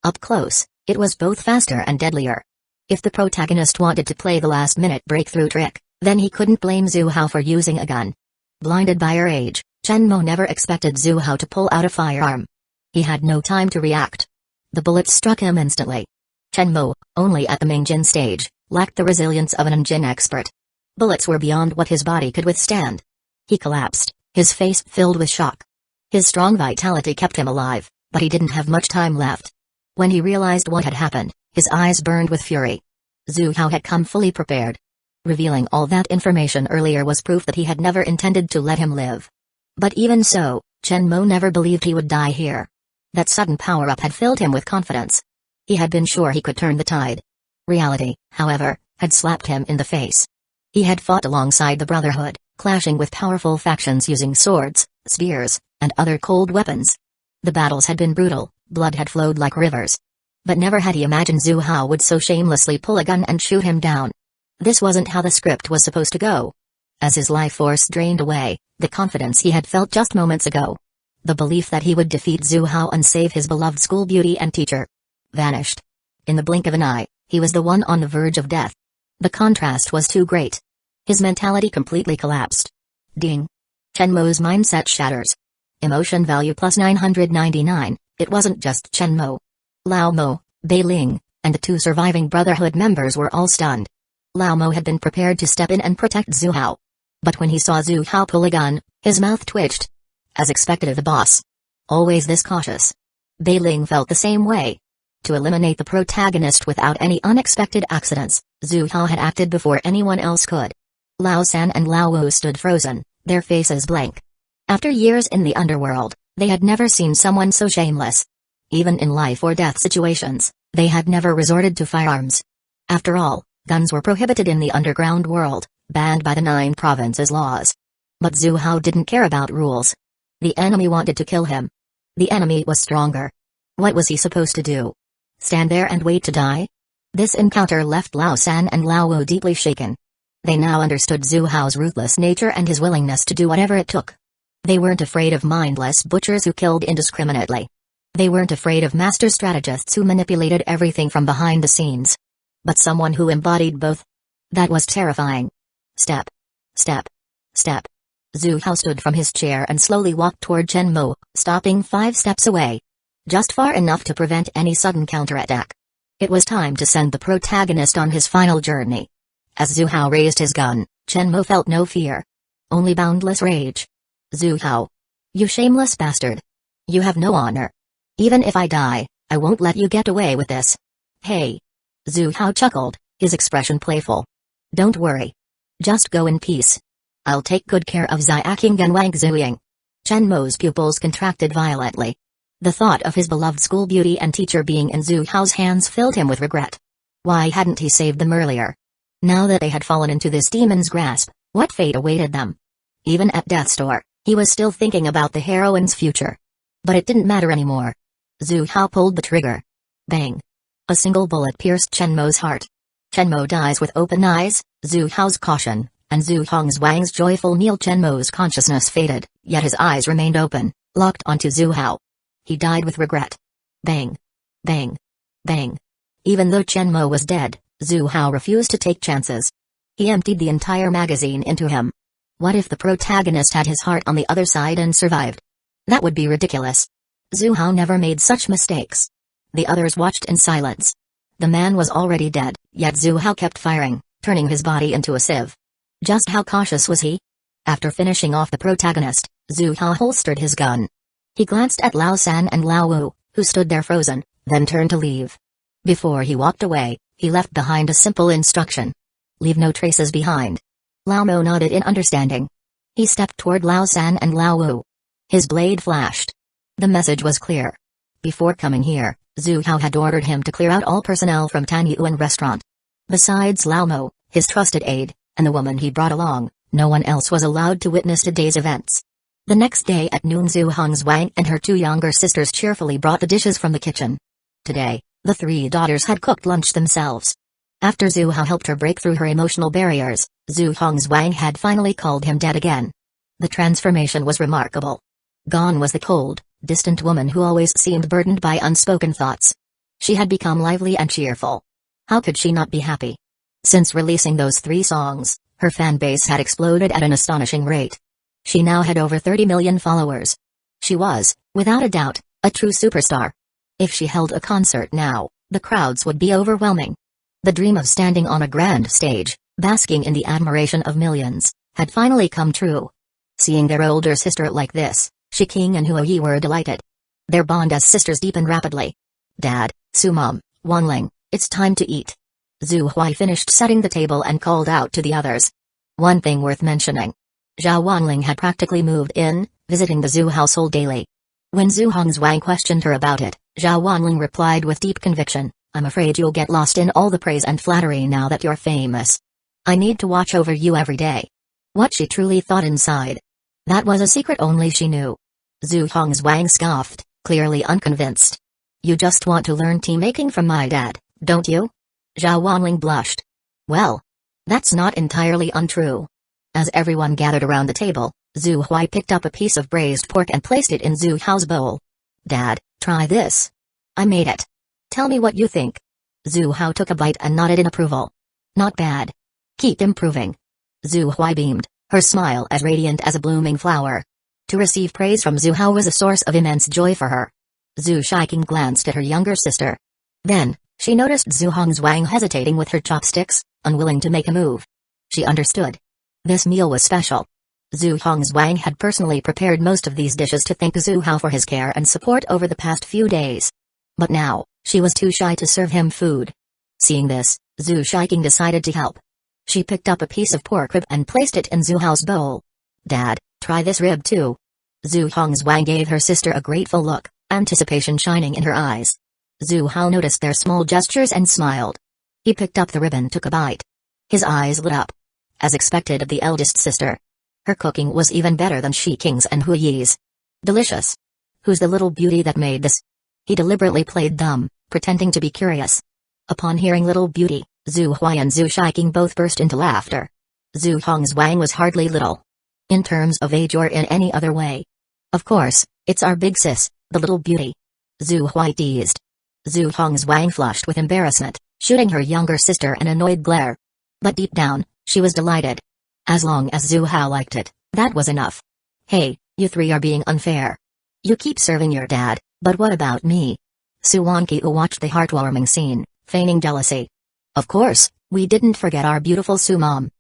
Up close, it was both faster and deadlier. If the protagonist wanted to play the last-minute breakthrough trick, then he couldn't blame Zhu Hao for using a gun. Blinded by rage, Shenmuo never expected Zhu Hao to pull out a firearm. He had no time to react. The bullets struck him instantly. Shenmuo, only at the Mingjin stage, lacked the resilience of an Anjin expert. Bullets were beyond what his body could withstand. He collapsed, his face filled with shock. His strong vitality kept him alive, but he didn't have much time left. When he realized what had happened, his eyes burned with fury. Zhu Hao had come fully prepared. Revealing all that information earlier was proof that he had never intended to let him live. But even so, Shenmuo never believed he would die here. That sudden power-up had filled him with confidence. He had been sure he could turn the tide. Reality, however, had slapped him in the face. He had fought alongside the Brotherhood, clashing with powerful factions using swords, spears, and other cold weapons. The battles had been brutal, blood had flowed like rivers. But never had he imagined Zhu Hao would so shamelessly pull a gun and shoot him down. This wasn't how the script was supposed to go. As his life force drained away, the confidence he had felt just moments ago, the belief that he would defeat Zhu Hao and save his beloved school beauty and teacher, vanished. In the blink of an eye, he was the one on the verge of death. The contrast was too great. His mentality completely collapsed. Ding. Shenmuo's mindset shatters. Emotion value plus 999, it wasn't just Shenmuo. Lao Mo, Bei Ling, and the 2 surviving Brotherhood members were all stunned. Lao Mo had been prepared to step in and protect Zhu Hao. But when he saw Zhu Hao pull a gun, his mouth twitched. As expected of the boss. Always this cautious. Bei Ling felt the same way. To eliminate the protagonist without any unexpected accidents, Zhu Hao had acted before anyone else could. Lao San and Lao Wu stood frozen, their faces blank. After years in the underworld, they had never seen someone so shameless. Even in life-or-death situations, they had never resorted to firearms. After all, guns were prohibited in the underground world, banned by the 9 provinces' laws. But Zhu Hao didn't care about rules. The enemy wanted to kill him. The enemy was stronger. What was he supposed to do? Stand there and wait to die? This encounter left Lao San and Lao Wu deeply shaken. They now understood Zhu Hao's ruthless nature and his willingness to do whatever it took. They weren't afraid of mindless butchers who killed indiscriminately. They weren't afraid of master strategists who manipulated everything from behind the scenes. But someone who embodied both. That was terrifying. Step. Step. Step. Zhu Hao stood from his chair and slowly walked toward Shenmuo, stopping 5 steps away. Just far enough to prevent any sudden counterattack. It was time to send the protagonist on his final journey. As Zhu Hao raised his gun, Chen Mo felt no fear. Only boundless rage. Zhu Hao. You shameless bastard. You have no honor. Even if I die, I won't let you get away with this. Hey. Zhu Hao chuckled, his expression playful. Don't worry. Just go in peace. I'll take good care of Xiaking and Wang Zuying. Chen Mo's pupils contracted violently. The thought of his beloved school beauty and teacher being in Zhu Hao's hands filled him with regret. Why hadn't he saved them earlier? Now that they had fallen into this demon's grasp, what fate awaited them? Even at death's door, he was still thinking about the heroine's future. But it didn't matter anymore. Zhu Hao pulled the trigger. Bang. A single bullet pierced Chen Mo's heart. Chen Mo dies with open eyes, Zhu Hao's caution, and Zhu Hongzwang's joyful kneel. Chen Mo's consciousness faded, yet his eyes remained open, locked onto Zhu Hao. He died with regret. Bang. Bang. Bang. Even though Chen Mo was dead, Zhu Hao refused to take chances. He emptied the entire magazine into him. What if the protagonist had his heart on the other side and survived? That would be ridiculous. Zhu Hao never made such mistakes. The others watched in silence. The man was already dead, yet Zhu Hao kept firing, turning his body into a sieve. Just how cautious was he? After finishing off the protagonist, Zhu Hao holstered his gun. He glanced at Lao San and Lao Wu, who stood there frozen, then turned to leave. Before he walked away, he left behind a simple instruction. Leave no traces behind. Lao Mo nodded in understanding. He stepped toward Lao San and Lao Wu. His blade flashed. The message was clear. Before coming here, Zhu Hao had ordered him to clear out all personnel from Tan Yuan restaurant. Besides Lao Mo, his trusted aide, and the woman he brought along, no one else was allowed to witness today's events. The next day at noon, Zhu Hongzwang and her two younger sisters cheerfully brought the dishes from the kitchen. Today, the three daughters had cooked lunch themselves. After Zhu Hao helped her break through her emotional barriers, Zhu Hongzwang had finally called him dead again. The transformation was remarkable. Gone was the cold, distant woman who always seemed burdened by unspoken thoughts. She had become lively and cheerful. How could she not be happy? Since releasing those 3 songs, her fan base had exploded at an astonishing rate. She now had over 30 million followers. She was, without a doubt, a true superstar. If she held a concert now, the crowds would be overwhelming. The dream of standing on a grand stage, basking in the admiration of millions, had finally come true. Seeing their older sister like this, Shiking and Huoyi were delighted. Their bond as sisters deepened rapidly. Dad, Sumom, Wanling, it's time to eat. Zhu Hui finished setting the table and called out to the others. One thing worth mentioning. Zhao Wanling had practically moved in, visiting the Zhu household daily. When Zhu Hongzwang questioned her about it, Zhao Wanling replied with deep conviction, I'm afraid you'll get lost in all the praise and flattery now that you're famous. I need to watch over you every day. What she truly thought inside. That was a secret only she knew. Zhu Hongzwang scoffed, clearly unconvinced. You just want to learn tea making from my dad, don't you? Zhao Wanling blushed. Well, that's not entirely untrue. As everyone gathered around the table, Zhu Hui picked up a piece of braised pork and placed it in Zhu Hao's bowl. Dad, try this. I made it. Tell me what you think. Zhu Hao took a bite and nodded in approval. Not bad. Keep improving. Zhu Hui beamed, her smile as radiant as a blooming flower. To receive praise from Zhu Hao was a source of immense joy for her. Zhu Shiking glanced at her younger sister. Then, she noticed Zhu Hongzwang hesitating with her chopsticks, unwilling to make a move. She understood. This meal was special. Zhu Hongzwang had personally prepared most of these dishes to thank Zhu Hao for his care and support over the past few days. But now, she was too shy to serve him food. Seeing this, Zhu Shiking decided to help. She picked up a piece of pork rib and placed it in Zhu Hao's bowl. Dad, try this rib too. Zhu Hongzwang gave her sister a grateful look, anticipation shining in her eyes. Zhu Hao noticed their small gestures and smiled. He picked up the rib and took a bite. His eyes lit up. As expected of the eldest sister. Her cooking was even better than Shiking's and Huiyi's. Delicious. Who's the little beauty that made this? He deliberately played dumb, pretending to be curious. Upon hearing little beauty, Zhu Hui and Zhu Shiking both burst into laughter. Zhu Hongzwang was hardly little. In terms of age or in any other way. Of course, it's our big sis, the little beauty. Zhu Hui teased. Zhu Hongzwang flushed with embarrassment, shooting her younger sister an annoyed glare. But deep down, she was delighted. As long as Zhu Hao liked it, that was enough. Hey, you 3 are being unfair. You keep serving your dad, but what about me? Su Wanqiu watched the heartwarming scene, feigning jealousy. Of course, we didn't forget our beautiful Su Mom.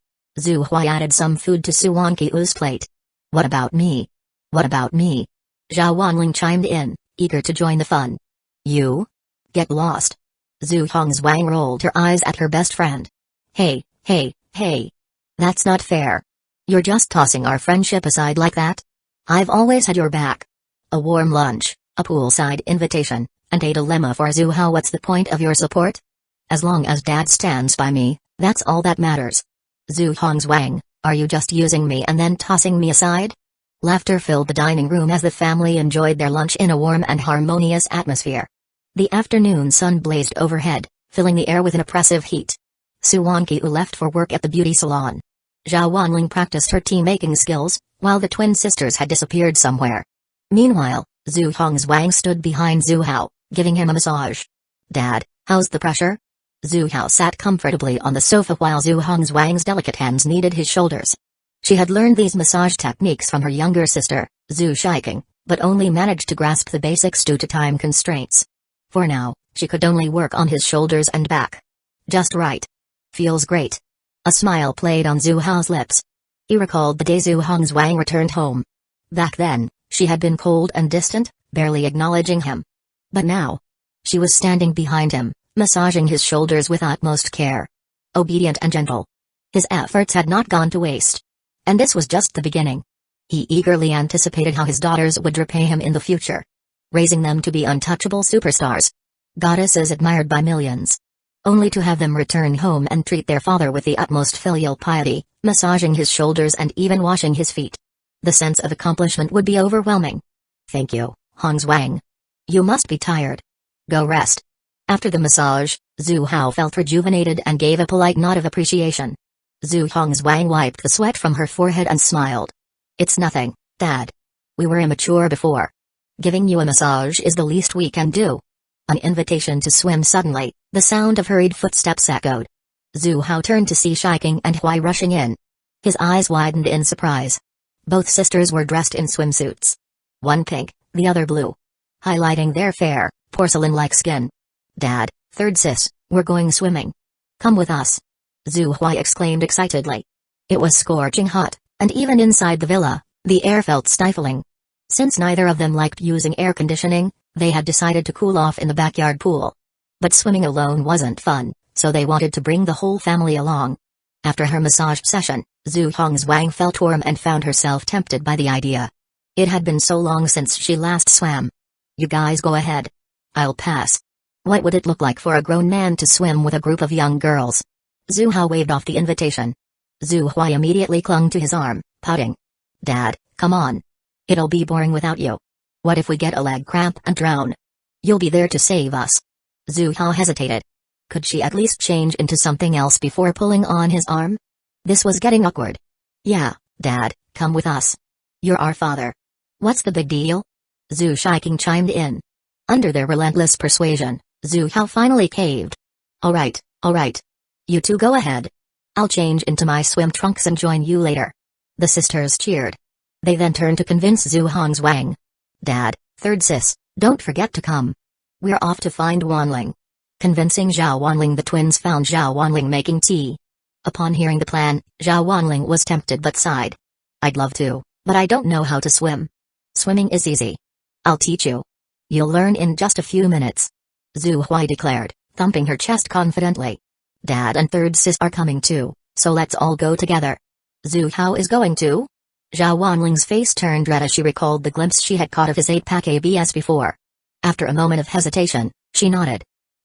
Zhu Huai added some food to Su Wanqiu's plate. What about me? What about me? Zhao Wanling chimed in, eager to join the fun. You? Get lost. Zhu Hongzwang rolled her eyes at her best friend. Hey, hey, hey. That's not fair. You're just tossing our friendship aside like that? I've always had your back. A warm lunch, a poolside invitation, and a dilemma for Zhu Hao. What's the point of your support? As long as Dad stands by me, that's all that matters. Zhu Hongzwang, are you just using me and then tossing me aside? Laughter filled the dining room as the family enjoyed their lunch in a warm and harmonious atmosphere. The afternoon sun blazed overhead, filling the air with an oppressive heat. Su Wanqiu left for work at the beauty salon. Zhao Wanling practiced her tea-making skills, while the twin sisters had disappeared somewhere. Meanwhile, Zhu Hongzwang stood behind Zhu Hao, giving him a massage. Dad, how's the pressure? Zhu Hao sat comfortably on the sofa while Zhu Hongzwang's delicate hands kneaded his shoulders. She had learned these massage techniques from her younger sister, Zhu Shiking, but only managed to grasp the basics due to time constraints. For now, she could only work on his shoulders and back. Just right. Feels great. A smile played on Zhu Hao's lips. He recalled the day Zhu Hongzwang returned home. Back then, she had been cold and distant, barely acknowledging him. But now, she was standing behind him, massaging his shoulders with utmost care. Obedient and gentle. His efforts had not gone to waste. And this was just the beginning. He eagerly anticipated how his daughters would repay him in the future, raising them to be untouchable superstars. Goddesses admired by millions. Only to have them return home and treat their father with the utmost filial piety, massaging his shoulders and even washing his feet. The sense of accomplishment would be overwhelming. Thank you, Hongzwang. You must be tired. Go rest. After the massage, Zhu Hao felt rejuvenated and gave a polite nod of appreciation. Zhu Hongzwang wiped the sweat from her forehead and smiled. It's nothing, Dad. We were immature before. Giving you a massage is the least we can do. An invitation to swim. Suddenly, the sound of hurried footsteps echoed. Zhu Hao turned to see Shiking and Huai rushing in. His eyes widened in surprise. Both sisters were dressed in swimsuits. One pink, the other blue, highlighting their fair, porcelain-like skin. Dad, third sis, we're going swimming. Come with us. Zhu Huai exclaimed excitedly. It was scorching hot, and even inside the villa, the air felt stifling. Since neither of them liked using air conditioning, they had decided to cool off in the backyard pool. But swimming alone wasn't fun, so they wanted to bring the whole family along. After her massage session, Zhu Hongzwang felt warm and found herself tempted by the idea. It had been so long since she last swam. You guys go ahead. I'll pass. What would it look like for a grown man to swim with a group of young girls? Zhu Hao waved off the invitation. Zhu Huai immediately clung to his arm, pouting. Dad, come on. It'll be boring without you. What if we get a leg cramp and drown? You'll be there to save us. Zhu Hao hesitated. Could she at least change into something else before pulling on his arm? This was getting awkward. Yeah, Dad, come with us. You're our father. What's the big deal? Zhu Shiking chimed in. Under their relentless persuasion, Zhu Hao finally caved. Alright. You two go ahead. I'll change into my swim trunks and join you later. The sisters cheered. They then turned to convince Zhu Hongzwang. Dad, third sis, don't forget to come. We're off to find Wanling. Convincing Zhao Wanling, the twins found Zhao Wanling making tea. Upon hearing the plan, Zhao Wanling was tempted but sighed. I'd love to, but I don't know how to swim. Swimming is easy. I'll teach you. You'll learn in just a few minutes. Zhu Huai declared, thumping her chest confidently. Dad and third sis are coming too, so let's all go together. Zhu Hao is going too? Zhao Wanling's face turned red as she recalled the glimpse she had caught of his 8-pack ABS before. After a moment of hesitation, she nodded.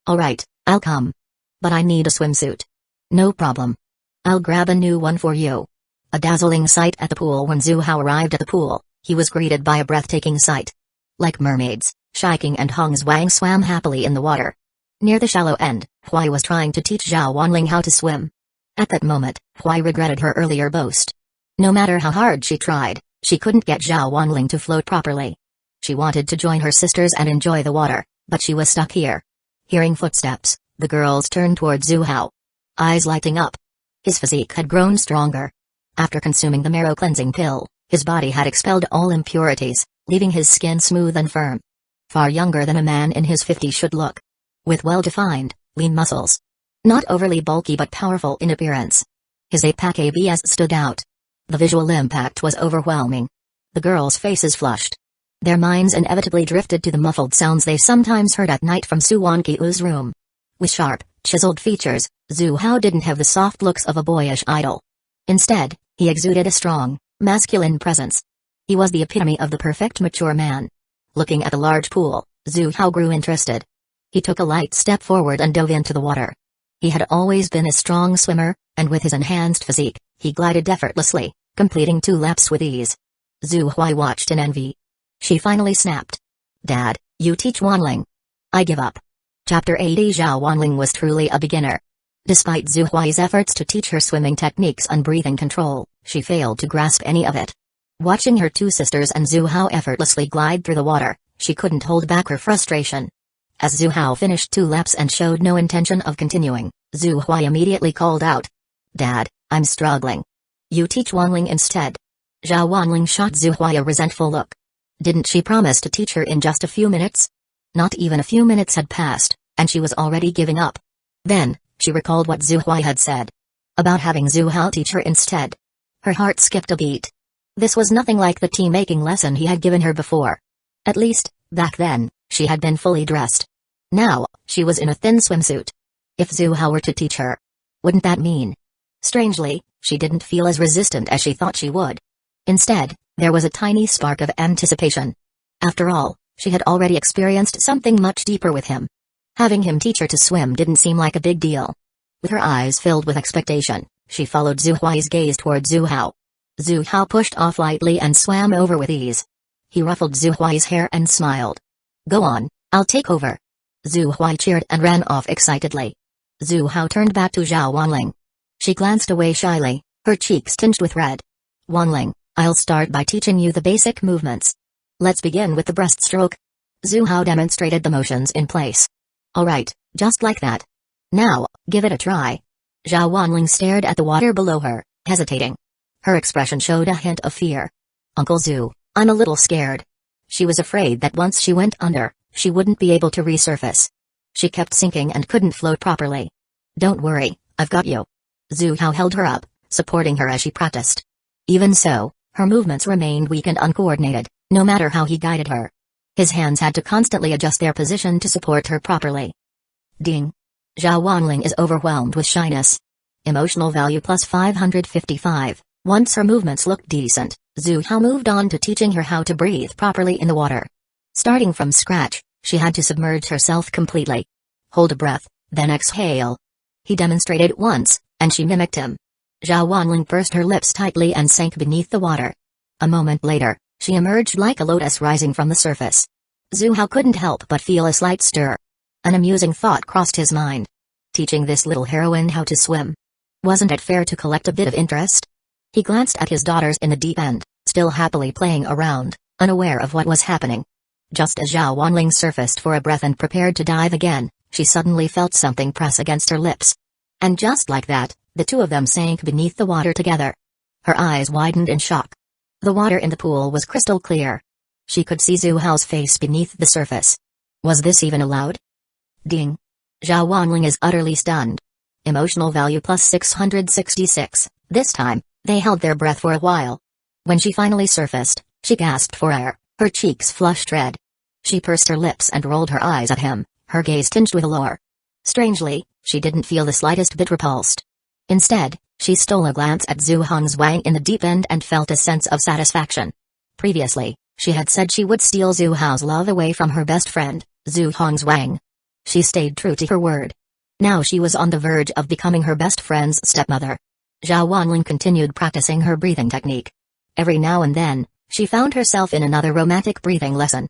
Alright, I'll come. But I need a swimsuit. No problem. I'll grab a new one for you. A dazzling sight at the pool. When Zhu Hao arrived at the pool, he was greeted by a breathtaking sight. Like mermaids, Shiking and Hongzwang swam happily in the water. Near the shallow end, Huai was trying to teach Zhao Wanling how to swim. At that moment, Huai regretted her earlier boast. No matter how hard she tried, she couldn't get Zhao Wanling to float properly. She wanted to join her sisters and enjoy the water, but she was stuck here. Hearing footsteps, the girls turned toward Zhu Hao. Eyes lighting up. His physique had grown stronger. After consuming the marrow cleansing pill, his body had expelled all impurities, leaving his skin smooth and firm. Far younger than a man in his 50s should look. With well-defined, lean muscles. Not overly bulky but powerful in appearance. His 8-pack abs stood out. The visual impact was overwhelming. The girls' faces flushed. Their minds inevitably drifted to the muffled sounds they sometimes heard at night from Suwon-Kyu's room. With sharp, chiseled features, Zhu Hao didn't have the soft looks of a boyish idol. Instead, he exuded a strong, masculine presence. He was the epitome of the perfect mature man. Looking at the large pool, Zhu Hao grew interested. He took a light step forward and dove into the water. He had always been a strong swimmer, and with his enhanced physique, he glided effortlessly, completing 2 laps with ease. Zhu Huai watched in envy. She finally snapped. "Dad, you teach Wanling." "I give up." Chapter 80. Zhao Wanling was truly a beginner. Despite Zhu Huai's efforts to teach her swimming techniques and breathing control, she failed to grasp any of it. Watching her 2 sisters and Zhu Hao effortlessly glide through the water, she couldn't hold back her frustration. As Zhu Hao finished 2 laps and showed no intention of continuing, Zhu Huai immediately called out. "Dad, I'm struggling. You teach Wanling instead." Zhao Wanling shot Zhu Huai a resentful look. Didn't she promise to teach her in just a few minutes? Not even a few minutes had passed, and she was already giving up. Then, she recalled what Zhu Huai had said. About having Zhu Hao teach her instead. Her heart skipped a beat. This was nothing like the tea-making lesson he had given her before. At least, back then, she had been fully dressed. Now, she was in a thin swimsuit. If Zhu Hao were to teach her, wouldn't that mean? Strangely, she didn't feel as resistant as she thought she would. Instead, there was a tiny spark of anticipation. After all, she had already experienced something much deeper with him. Having him teach her to swim didn't seem like a big deal. With her eyes filled with expectation, she followed Zhu Huai's gaze toward Zhu Hao. Zhu Hao pushed off lightly and swam over with ease. He ruffled Zhu Huai's hair and smiled. "Go on, I'll take over." Zhu Huai cheered and ran off excitedly. Zhu Hao turned back to Zhao Wanling. She glanced away shyly, her cheeks tinged with red. "Wanling, I'll start by teaching you the basic movements. Let's begin with the breaststroke." Zhu Hao demonstrated the motions in place. "Alright, just like that. Now, give it a try." Zhao Wanling stared at the water below her, hesitating. Her expression showed a hint of fear. "Uncle Zhu, I'm a little scared." She was afraid that once she went under, she wouldn't be able to resurface. She kept sinking and couldn't float properly. "Don't worry, I've got you." Zhu Hao held her up, supporting her as she practiced. Even so, her movements remained weak and uncoordinated, no matter how he guided her. His hands had to constantly adjust their position to support her properly. Ding. Zhao Wanling is overwhelmed with shyness. Emotional value plus 555. Once her movements looked decent, Zhu Hao moved on to teaching her how to breathe properly in the water. Starting from scratch, she had to submerge herself completely. Hold a breath, then exhale. He demonstrated once, and she mimicked him. Zhao Wanling pursed her lips tightly and sank beneath the water. A moment later, she emerged like a lotus rising from the surface. Zhu Hao couldn't help but feel a slight stir. An amusing thought crossed his mind. Teaching this little heroine how to swim. Wasn't it fair to collect a bit of interest? He glanced at his daughters in the deep end, still happily playing around, unaware of what was happening. Just as Zhao Wanling surfaced for a breath and prepared to dive again, she suddenly felt something press against her lips. And just like that, the 2 of them sank beneath the water together. Her eyes widened in shock. The water in the pool was crystal clear. She could see Zhu Hao's face beneath the surface. Was this even allowed? Ding. Zhao Wanling is utterly stunned. Emotional value plus 666. This time, they held their breath for a while. When she finally surfaced, she gasped for air, her cheeks flushed red. She pursed her lips and rolled her eyes at him, her gaze tinged with allure. Strangely, she didn't feel the slightest bit repulsed. Instead, she stole a glance at Zhu Hong's in the deep end and felt a sense of satisfaction. Previously, she had said she would steal Zhu Hao's love away from her best friend, Zhu Hong's. She stayed true to her word. Now she was on the verge of becoming her best friend's stepmother. Zhao Wanling continued practicing her breathing technique. Every now and then, she found herself in another romantic breathing lesson.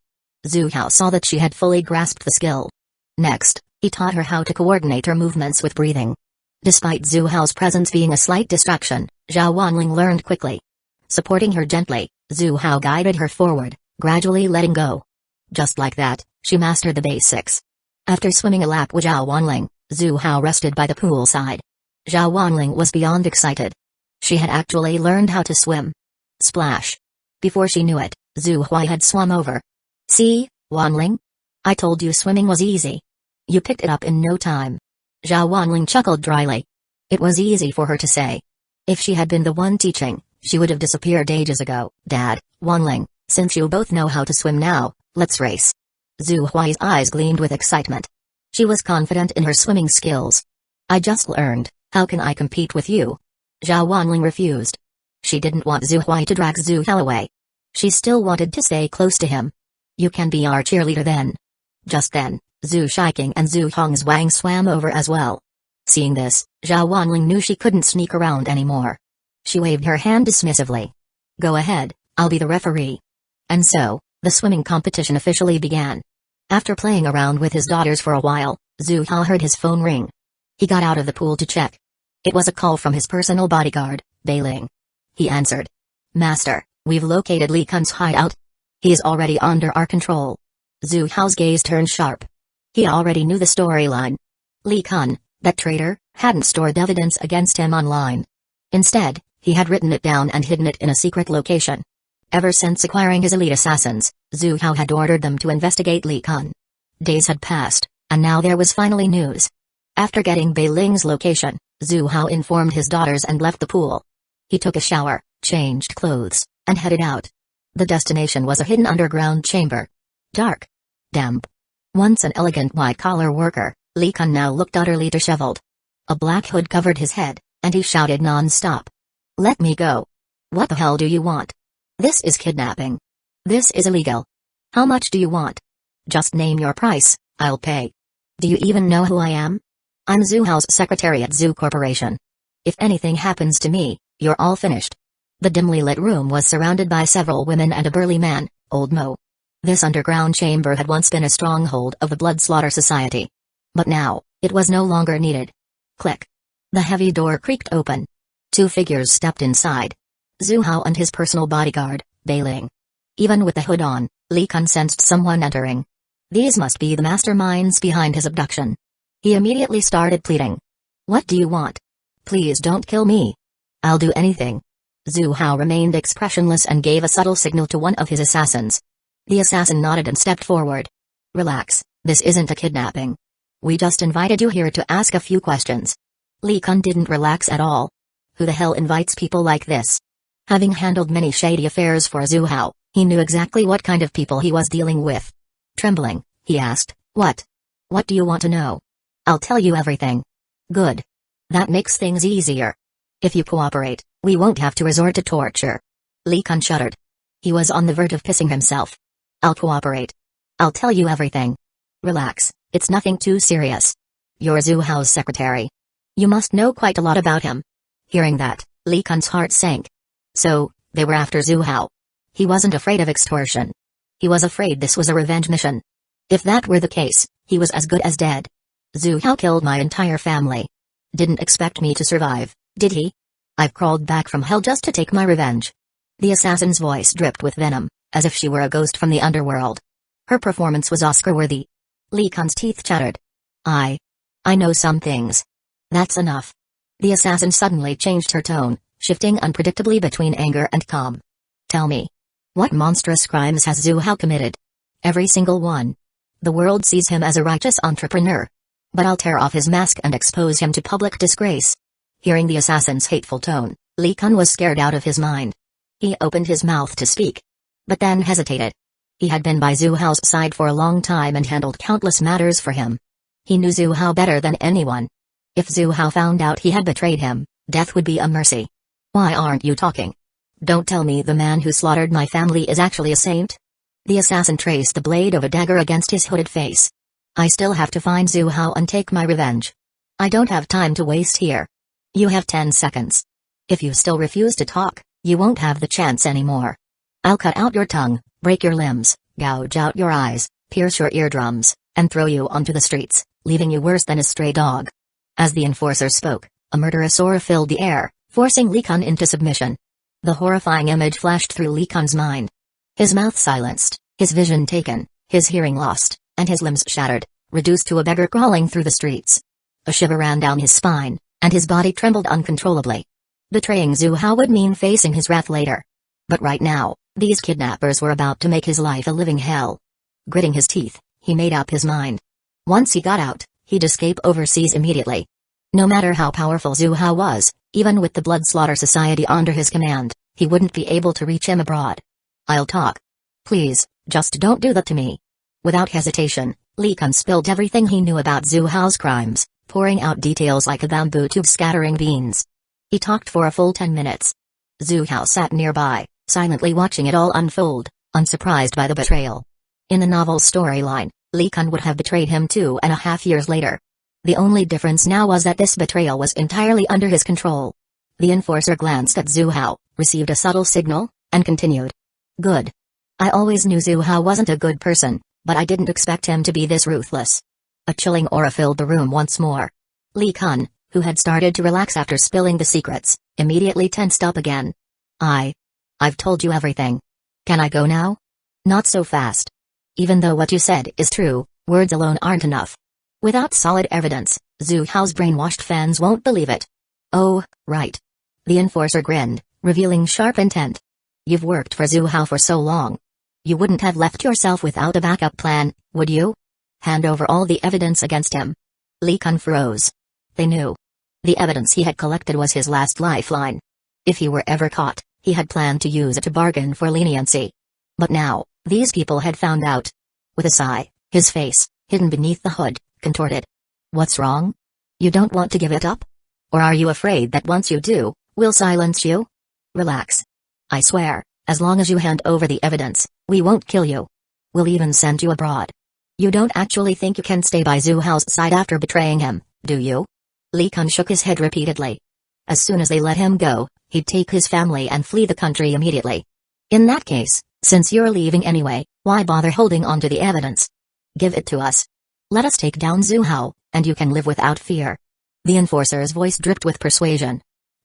Zhu Hao saw that she had fully grasped the skill. Next, he taught her how to coordinate her movements with breathing. Despite Zhu Hao's presence being a slight distraction, Zhao Wanling learned quickly. Supporting her gently, Zhu Hao guided her forward, gradually letting go. Just like that, she mastered the basics. After swimming a lap with Zhao Wanling, Zhu Hao rested by the poolside. Zhao Wanling was beyond excited. She had actually learned how to swim. Splash. Before she knew it, Zhu Huai had swum over. "See, Wanling? I told you swimming was easy. You picked it up in no time." Zhao Wanling chuckled dryly. It was easy for her to say. If she had been the one teaching, she would have disappeared ages ago. Dad, Wanling, since you both know how to swim now, let's race. Zhu Huai's eyes gleamed with excitement. She was confident in her swimming skills. I just learned, how can I compete with you? Zhao Wanling refused. She didn't want Zhu Huai to drag Zhu Hao away. She still wanted to stay close to him. You can be our cheerleader then. Just then, Zhu Shiking and Zhu Hongzwang swam over as well. Seeing this, Zhao Wanling knew she couldn't sneak around anymore. She waved her hand dismissively. Go ahead, I'll be the referee. And so, the swimming competition officially began. After playing around with his daughters for a while, Zhu Hao heard his phone ring. He got out of the pool to check. It was a call from his personal bodyguard, Bei Ling. He answered. Master, we've located Li Kun's hideout. He is already under our control. Zhu Hao's gaze turned sharp. He already knew the storyline. Li Kun, that traitor, hadn't stored evidence against him online. Instead, he had written it down and hidden it in a secret location. Ever since acquiring his elite assassins, Zhu Hao had ordered them to investigate Li Kun. Days had passed, and now there was finally news. After getting Bei Ling's location, Zhu Hao informed his daughters and left the pool. He took a shower, changed clothes, and headed out. The destination was a hidden underground chamber. Dark. Damp. Once an elegant white-collar worker, Li Kun now looked utterly disheveled. A black hood covered his head, and he shouted non-stop. Let me go. What the hell do you want? This is kidnapping. This is illegal. How much do you want? Just name your price, I'll pay. Do you even know who I am? I'm Zhu Hao's secretary at Zhu Corporation. If anything happens to me, you're all finished. The dimly lit room was surrounded by several women and a burly man, Old Mo. This underground chamber had once been a stronghold of the Blood Slaughter Society. But now, it was no longer needed. Click. The heavy door creaked open. Two figures stepped inside. Zhu Hao and his personal bodyguard, Bei Ling. Even with the hood on, Li Kun sensed someone entering. These must be the masterminds behind his abduction. He immediately started pleading. What do you want? Please don't kill me. I'll do anything. Zhu Hao remained expressionless and gave a subtle signal to one of his assassins. The assassin nodded and stepped forward. Relax, this isn't a kidnapping. We just invited you here to ask a few questions. Li Kun didn't relax at all. Who the hell invites people like this? Having handled many shady affairs for Zhu Hao, he knew exactly what kind of people he was dealing with. Trembling, he asked, What? What do you want to know? I'll tell you everything. Good. That makes things easier. If you cooperate, we won't have to resort to torture. Li Kun shuddered. He was on the verge of pissing himself. I'll cooperate. I'll tell you everything. Relax, it's nothing too serious. You're Zhu Hao's secretary. You must know quite a lot about him. Hearing that, Li Kun's heart sank. So, they were after Zhu Hao. He wasn't afraid of extortion. He was afraid this was a revenge mission. If that were the case, he was as good as dead. Zhu Hao killed my entire family. Didn't expect me to survive, did he? I've crawled back from hell just to take my revenge. The assassin's voice dripped with venom, as if she were a ghost from the underworld. Her performance was Oscar-worthy. Li Kun's teeth chattered. I know some things. That's enough. The assassin suddenly changed her tone, shifting unpredictably between anger and calm. Tell me. What monstrous crimes has Zhu Hao committed? Every single one. The world sees him as a righteous entrepreneur. But I'll tear off his mask and expose him to public disgrace. Hearing the assassin's hateful tone, Li Kun was scared out of his mind. He opened his mouth to speak. But then hesitated. He had been by Zhu Hao's side for a long time and handled countless matters for him. He knew Zhu Hao better than anyone. If Zhu Hao found out he had betrayed him, death would be a mercy. Why aren't you talking? Don't tell me the man who slaughtered my family is actually a saint? The assassin traced the blade of a dagger against his hooded face. I still have to find Zhu Hao and take my revenge. I don't have time to waste here. You have 10 seconds. If you still refuse to talk, you won't have the chance anymore. I'll cut out your tongue, break your limbs, gouge out your eyes, pierce your eardrums, and throw you onto the streets, leaving you worse than a stray dog. As the enforcer spoke, a murderous aura filled the air, forcing Li Kun into submission. The horrifying image flashed through Li Kun's mind. His mouth silenced, his vision taken, his hearing lost, and his limbs shattered, reduced to a beggar crawling through the streets. A shiver ran down his spine, and his body trembled uncontrollably. Betraying Zhu Hao would mean facing his wrath later. But right now, these kidnappers were about to make his life a living hell. Gritting his teeth, he made up his mind. Once he got out, he'd escape overseas immediately. No matter how powerful Zhu Hao was, even with the Blood Slaughter Society under his command, he wouldn't be able to reach him abroad. "I'll talk. Please, just don't do that to me." Without hesitation, Li Kun spilled everything he knew about Zhu Hao's crimes, pouring out details like a bamboo tube scattering beans. He talked for a full 10 minutes. Zhu Hao sat nearby, silently watching it all unfold, unsurprised by the betrayal. In the novel's storyline, Li Kun would have betrayed him 2.5 years later. The only difference now was that this betrayal was entirely under his control. The enforcer glanced at Zhu Hao, received a subtle signal, and continued. "Good. I always knew Zhu Hao wasn't a good person, but I didn't expect him to be this ruthless." A chilling aura filled the room once more. Li Kun, who had started to relax after spilling the secrets, immediately tensed up again. I've told you everything. Can I go now?" "Not so fast. Even though what you said is true, words alone aren't enough. Without solid evidence, Zhu Hao's brainwashed fans won't believe it." "Oh, right." The enforcer grinned, revealing sharp intent. "You've worked for Zhu Hao for so long. You wouldn't have left yourself without a backup plan, would you? Hand over all the evidence against him." Li Kun froze. They knew. The evidence he had collected was his last lifeline. If he were ever caught, he had planned to use it to bargain for leniency. But now, these people had found out. With a sigh, his face, hidden beneath the hood, contorted. "What's wrong? You don't want to give it up? Or are you afraid that once you do, we'll silence you?" "Relax. I swear, as long as you hand over the evidence, we won't kill you. We'll even send you abroad. You don't actually think you can stay by Zhu Hao's side after betraying him, do you?" Li Kun shook his head repeatedly. As soon as they let him go, he'd take his family and flee the country immediately. "In that case, since you're leaving anyway, why bother holding on to the evidence? Give it to us. Let us take down Zhu Hao, and you can live without fear." The enforcer's voice dripped with persuasion.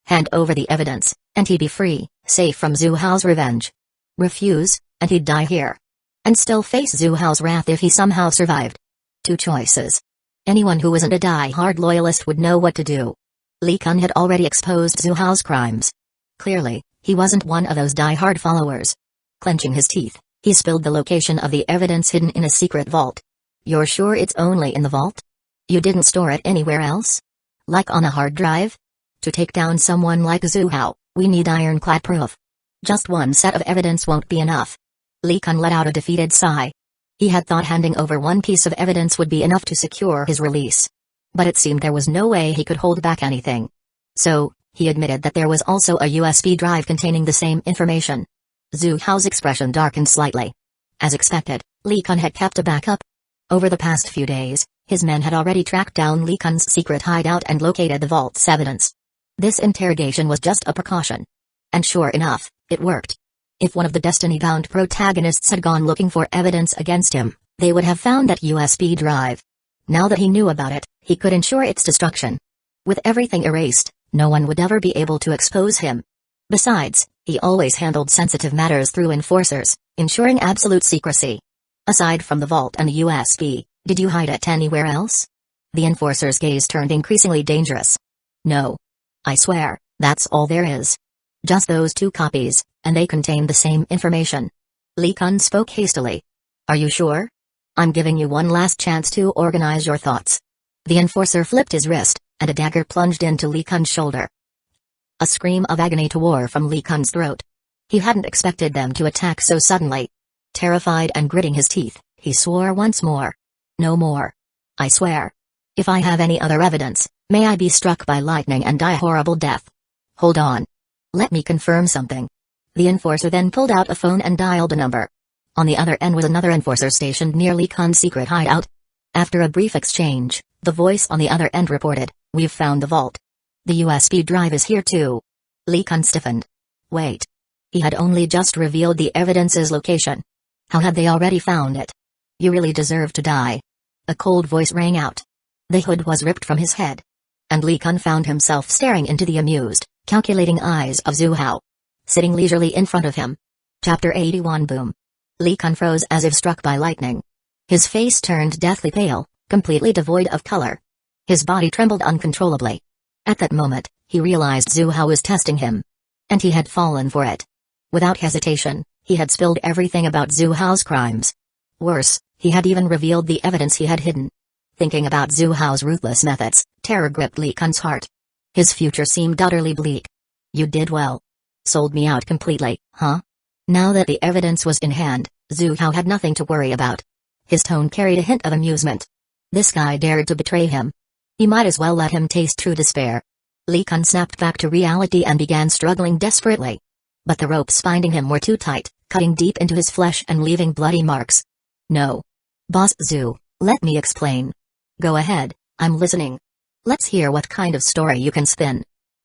Hand over the evidence, and he'd be free, safe from Zhu Hao's revenge. Refuse, and he'd die here. And still face Zhu Hao's wrath if he somehow survived. Two choices. Anyone who wasn't a die-hard loyalist would know what to do. Li Kun had already exposed Zhu Hao's crimes. Clearly, he wasn't one of those die-hard followers. Clenching his teeth, he spilled the location of the evidence hidden in a secret vault. "You're sure it's only in the vault? You didn't store it anywhere else? Like on a hard drive? To take down someone like Zhu Hao, we need ironclad proof. Just one set of evidence won't be enough." Li Kun let out a defeated sigh. He had thought handing over one piece of evidence would be enough to secure his release. But it seemed there was no way he could hold back anything. So, he admitted that there was also a USB drive containing the same information. Zhu Hao's expression darkened slightly. As expected, Li Kun had kept a backup. Over the past few days, his men had already tracked down Li Kun's secret hideout and located the vault's evidence. This interrogation was just a precaution. And sure enough, it worked. If one of the destiny-bound protagonists had gone looking for evidence against him, they would have found that USB drive. Now that he knew about it, he could ensure its destruction. With everything erased, no one would ever be able to expose him. Besides, he always handled sensitive matters through enforcers, ensuring absolute secrecy. "Aside from the vault and the USB, did you hide it anywhere else?" The enforcer's gaze turned increasingly dangerous. "No. I swear, that's all there is. Just those 2 copies, and they contain the same information." Li Kun spoke hastily. "Are you sure? I'm giving you one last chance to organize your thoughts." The enforcer flipped his wrist, and a dagger plunged into Li Kun's shoulder. A scream of agony tore from Li Kun's throat. He hadn't expected them to attack so suddenly. Terrified and gritting his teeth, he swore once more. "No more. I swear. If I have any other evidence, may I be struck by lightning and die a horrible death. Hold on. Let me confirm something." The enforcer then pulled out a phone and dialed a number. On the other end was another enforcer stationed near Li Kun's secret hideout. After a brief exchange, the voice on the other end reported, "We've found the vault. The USB drive is here too." Li Kun stiffened. Wait. He had only just revealed the evidence's location. How had they already found it? "You really deserve to die." A cold voice rang out. The hood was ripped from his head. And Li Kun found himself staring into the amused, calculating eyes of Zhu Hao. Sitting leisurely in front of him. Chapter 81 Boom. Li Kun froze as if struck by lightning. His face turned deathly pale, completely devoid of color. His body trembled uncontrollably. At that moment, he realized Zhu Hao was testing him. And he had fallen for it. Without hesitation, he had spilled everything about Zhu Hao's crimes. Worse, he had even revealed the evidence he had hidden. Thinking about Zhu Hao's ruthless methods, terror gripped Li Kun's heart. His future seemed utterly bleak. You did well. Sold me out completely, huh? Now that the evidence was in hand, Zhu Hao had nothing to worry about. His tone carried a hint of amusement. This guy dared to betray him. He might as well let him taste true despair. Li Kun snapped back to reality and began struggling desperately. But the ropes binding him were too tight, cutting deep into his flesh and leaving bloody marks. No. Boss Zhu, let me explain. Go ahead, I'm listening. Let's hear what kind of story you can spin.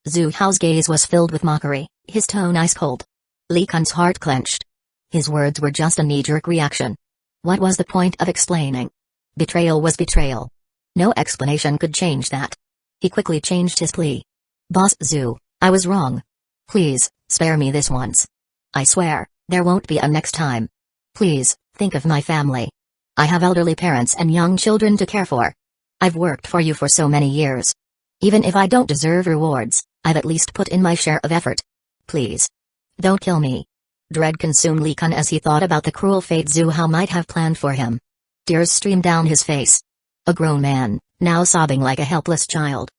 Zhu Hao's gaze was filled with mockery, his tone ice cold. Li Kun's heart clenched. His words were just a knee-jerk reaction. What was the point of explaining? Betrayal was betrayal. No explanation could change that. He quickly changed his plea. Boss Zhu, I was wrong. Please, spare me this once. I swear, there won't be a next time. Please, think of my family. I have elderly parents and young children to care for. I've worked for you for so many years. Even if I don't deserve rewards, I've at least put in my share of effort. Please. Don't kill me. Dread consumed Li Kun as he thought about the cruel fate Zhu Hao might have planned for him. Tears streamed down his face. A grown man, now sobbing like a helpless child.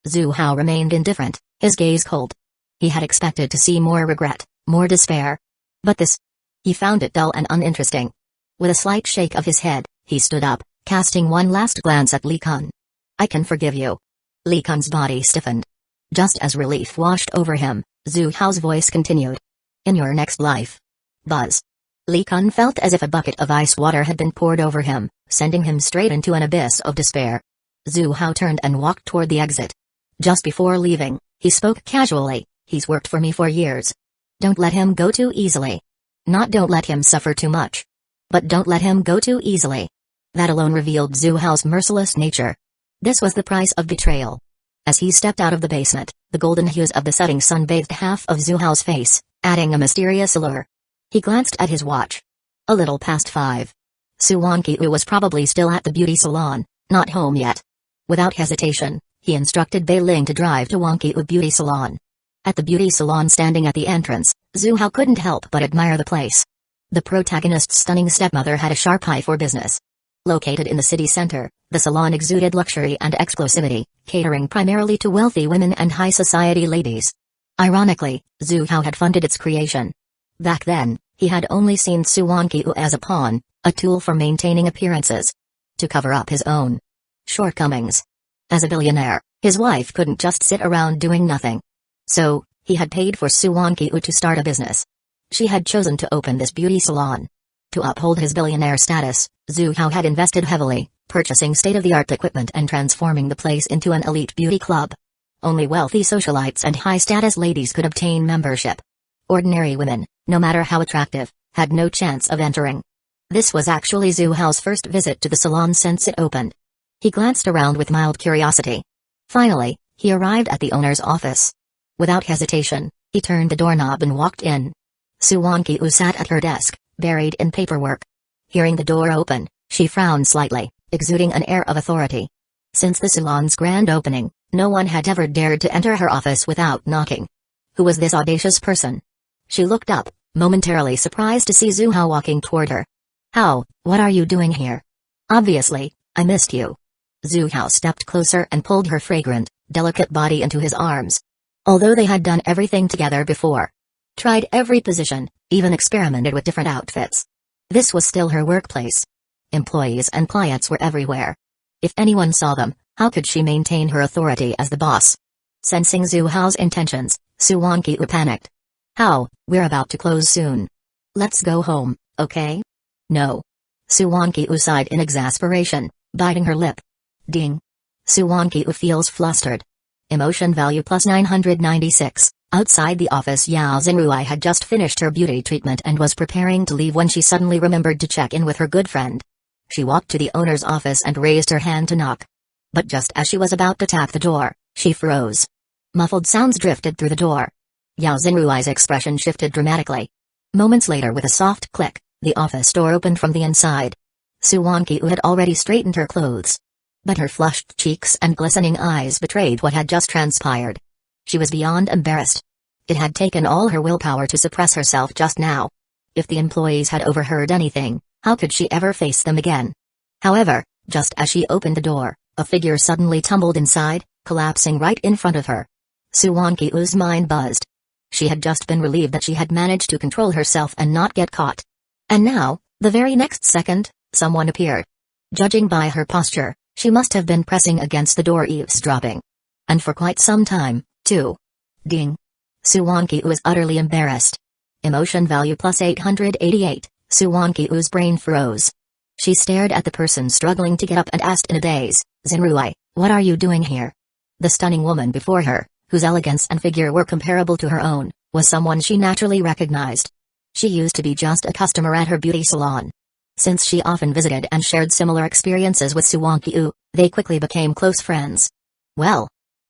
Zhu Hao remained indifferent, his gaze cold. He had expected to see more regret, more despair. But this... he found it dull and uninteresting. With a slight shake of his head, he stood up, casting one last glance at Li Kun. I can forgive you. Li Kun's body stiffened. Just as relief washed over him, Zhu Hao's voice continued. In your next life. Buzz. Li Kun felt as if a bucket of ice water had been poured over him, sending him straight into an abyss of despair. Zhu Hao turned and walked toward the exit. Just before leaving, he spoke casually, he's worked for me for years. Don't let him go too easily. Not don't let him suffer too much. But don't let him go too easily. That alone revealed Zhu Hao's merciless nature. This was the price of betrayal. As he stepped out of the basement, the golden hues of the setting sun bathed half of Zhu Hao's face, adding a mysterious allure. He glanced at his watch. A little past 5. Mangekyō was probably still at the beauty salon, not home yet. Without hesitation, he instructed Bei Ling to drive to Mangekyō Beauty Salon. At the beauty salon standing at the entrance, Zhu Hao couldn't help but admire the place. The protagonist's stunning stepmother had a sharp eye for business. Located in the city center, the salon exuded luxury and exclusivity, catering primarily to wealthy women and high society ladies. Ironically, Zhu Hao had funded its creation. Back then, he had only seen Mangekyō as a pawn, a tool for maintaining appearances. To cover up his own shortcomings. As a billionaire, his wife couldn't just sit around doing nothing. So, he had paid for Mangekyō to start a business. She had chosen to open this beauty salon. To uphold his billionaire status, Zhu Hao had invested heavily, purchasing state-of-the-art equipment and transforming the place into an elite beauty club. Only wealthy socialites and high-status ladies could obtain membership. Ordinary women, no matter how attractive, had no chance of entering. This was actually Zhu Hao's first visit to the salon since it opened. He glanced around with mild curiosity. Finally, he arrived at the owner's office. Without hesitation, he turned the doorknob and walked in. Mangekyō sat at her desk, buried in paperwork. Hearing the door open, she frowned slightly, exuding an air of authority. Since the salon's grand opening, no one had ever dared to enter her office without knocking. Who was this audacious person? She looked up, momentarily surprised to see Zhu Hao walking toward her. How, what are you doing here? Obviously, I missed you. Zhu Hao stepped closer and pulled her fragrant, delicate body into his arms. Although they had done everything together before, tried every position, even experimented with different outfits, this was still her workplace. Employees and clients were everywhere. If anyone saw them, how could she maintain her authority as the boss? Sensing Zhu Hao's intentions, Mangekyō panicked. How, we're about to close soon. Let's go home, okay? No. Mangekyō sighed in exasperation, biting her lip. Ding. Mangekyō feels flustered. Emotion value plus 996. Outside the office, Yao Zenrui had just finished her beauty treatment and was preparing to leave when she suddenly remembered to check in with her good friend. She walked to the owner's office and raised her hand to knock. But just as she was about to tap the door, she froze. Muffled sounds drifted through the door. Yao Zenrui's expression shifted dramatically. Moments later, with a soft click, the office door opened from the inside. Mangekyō had already straightened her clothes. But her flushed cheeks and glistening eyes betrayed what had just transpired. She was beyond embarrassed. It had taken all her willpower to suppress herself just now. If the employees had overheard anything, how could she ever face them again? However, Just as she opened the door, a figure suddenly tumbled inside, collapsing right in front of her. Suwankyo's mind buzzed. She had just been relieved that she had managed to control herself and not get caught. And now, the very next second, someone appeared. Judging by her posture, she must have been pressing against the door eavesdropping. And for quite some time, too. Ding. Suwankyo was utterly embarrassed. Emotion value plus 888, Suwankyo's brain froze. She stared at the person struggling to get up and asked in a daze, Zenrui, what are you doing here? The stunning woman before her, whose elegance and figure were comparable to her own, was someone she naturally recognized. She used to be just a customer at her beauty salon. Since she often visited and shared similar experiences with Suwankyo, they quickly became close friends. Well,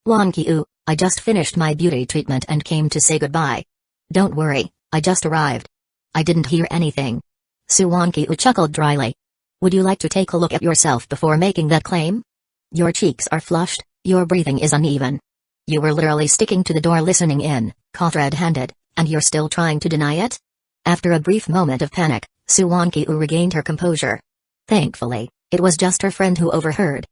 Wankyo, I just finished my beauty treatment and came to say goodbye. Don't worry, I just arrived. I didn't hear anything. Suwankyo chuckled dryly. Would you like to take a look at yourself before making that claim? Your cheeks are flushed, your breathing is uneven. You were literally sticking to the door listening in, caught red-handed, and you're still trying to deny it? After a brief moment of panic, Suwankyo regained her composure. Thankfully, it was just her friend who overheard.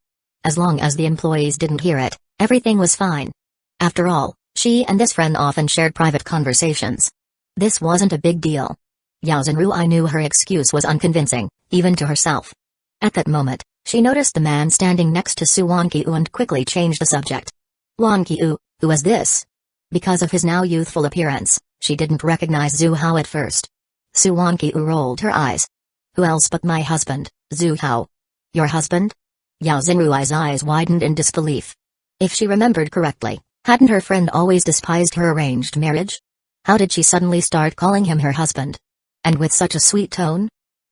As long as the employees didn't hear it, everything was fine. After all, she and this friend often shared private conversations. This wasn't a big deal. Zenrui knew her excuse was unconvincing, even to herself. At that moment, she noticed the man standing next to Suwankyo and quickly changed the subject. Wankyo, who was this? Because of his now youthful appearance, she didn't recognize Zuhao at first. Suwankyo rolled her eyes. Who else but my husband, Zuhao? Your husband? Zenrui's eyes widened in disbelief. If she remembered correctly, hadn't her friend always despised her arranged marriage? How did she suddenly start calling him her husband? And with such a sweet tone?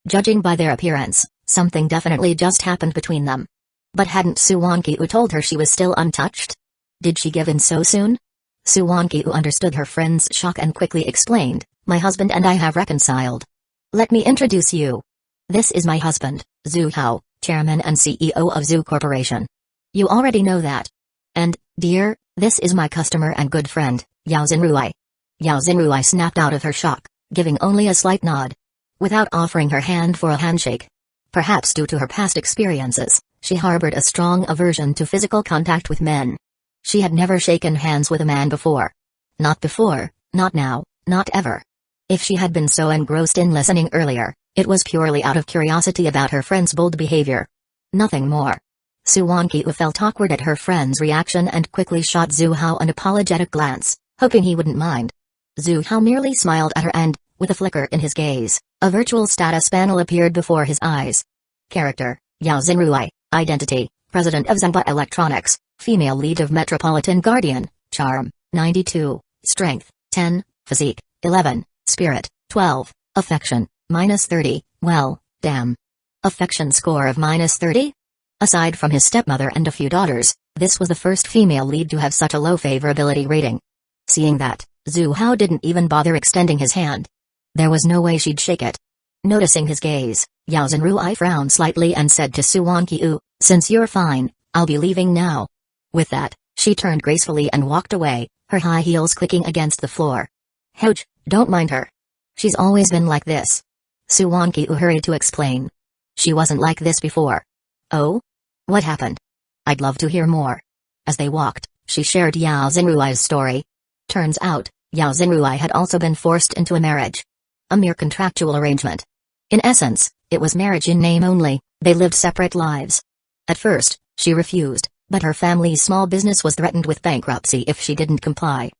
Judging by their appearance, something definitely just happened between them. But hadn't Suwankyo told her she was still untouched? Did she give in so soon? Suwankyo understood her friend's shock and quickly explained, my husband and I have reconciled. Let me introduce you. This is my husband, Zuhao, chairman and CEO of Zoo Corporation. You already know that. And, dear, this is my customer and good friend, Zenrui. Zenrui snapped out of her shock, giving only a slight nod. Without offering her hand for a handshake. Perhaps due to her past experiences, she harbored a strong aversion to physical contact with men. She had never shaken hands with a man before. Not before, not now, not ever. If she had been so engrossed in listening earlier, it was purely out of curiosity about her friend's bold behavior. Nothing more. Suwankyo felt awkward at her friend's reaction and quickly shot Zuhao an apologetic glance, hoping he wouldn't mind. Zuhao merely smiled at her and, with a flicker in his gaze, a virtual status panel appeared before his eyes. Character, Zenrui. Identity, President of Zanba Electronics, female lead of Metropolitan Guardian, Charm, 92, Strength, 10, Physique, 11, Spirit, 12, Affection, -30, well, damn. Affection score of -30? Aside from his stepmother and a few daughters, this was the first female lead to have such a low favorability rating. Seeing that, Zuhao didn't even bother extending his hand. There was no way she'd shake it. Noticing his gaze, Zenrui frowned slightly and said to Suwankyo, since you're fine, I'll be leaving now. With that, she turned gracefully and walked away, her high heels clicking against the floor. Ouch, don't mind her. She's always been like this. Suwankyo hurried to explain. She wasn't like this before. Oh? What happened? I'd love to hear more. As they walked, she shared Zenrui's story. Turns out, Zenrui had also been forced into a marriage. A mere contractual arrangement. In essence, it was marriage in name only, they lived separate lives. At first, she refused, but her family's small business was threatened with bankruptcy if she didn't comply.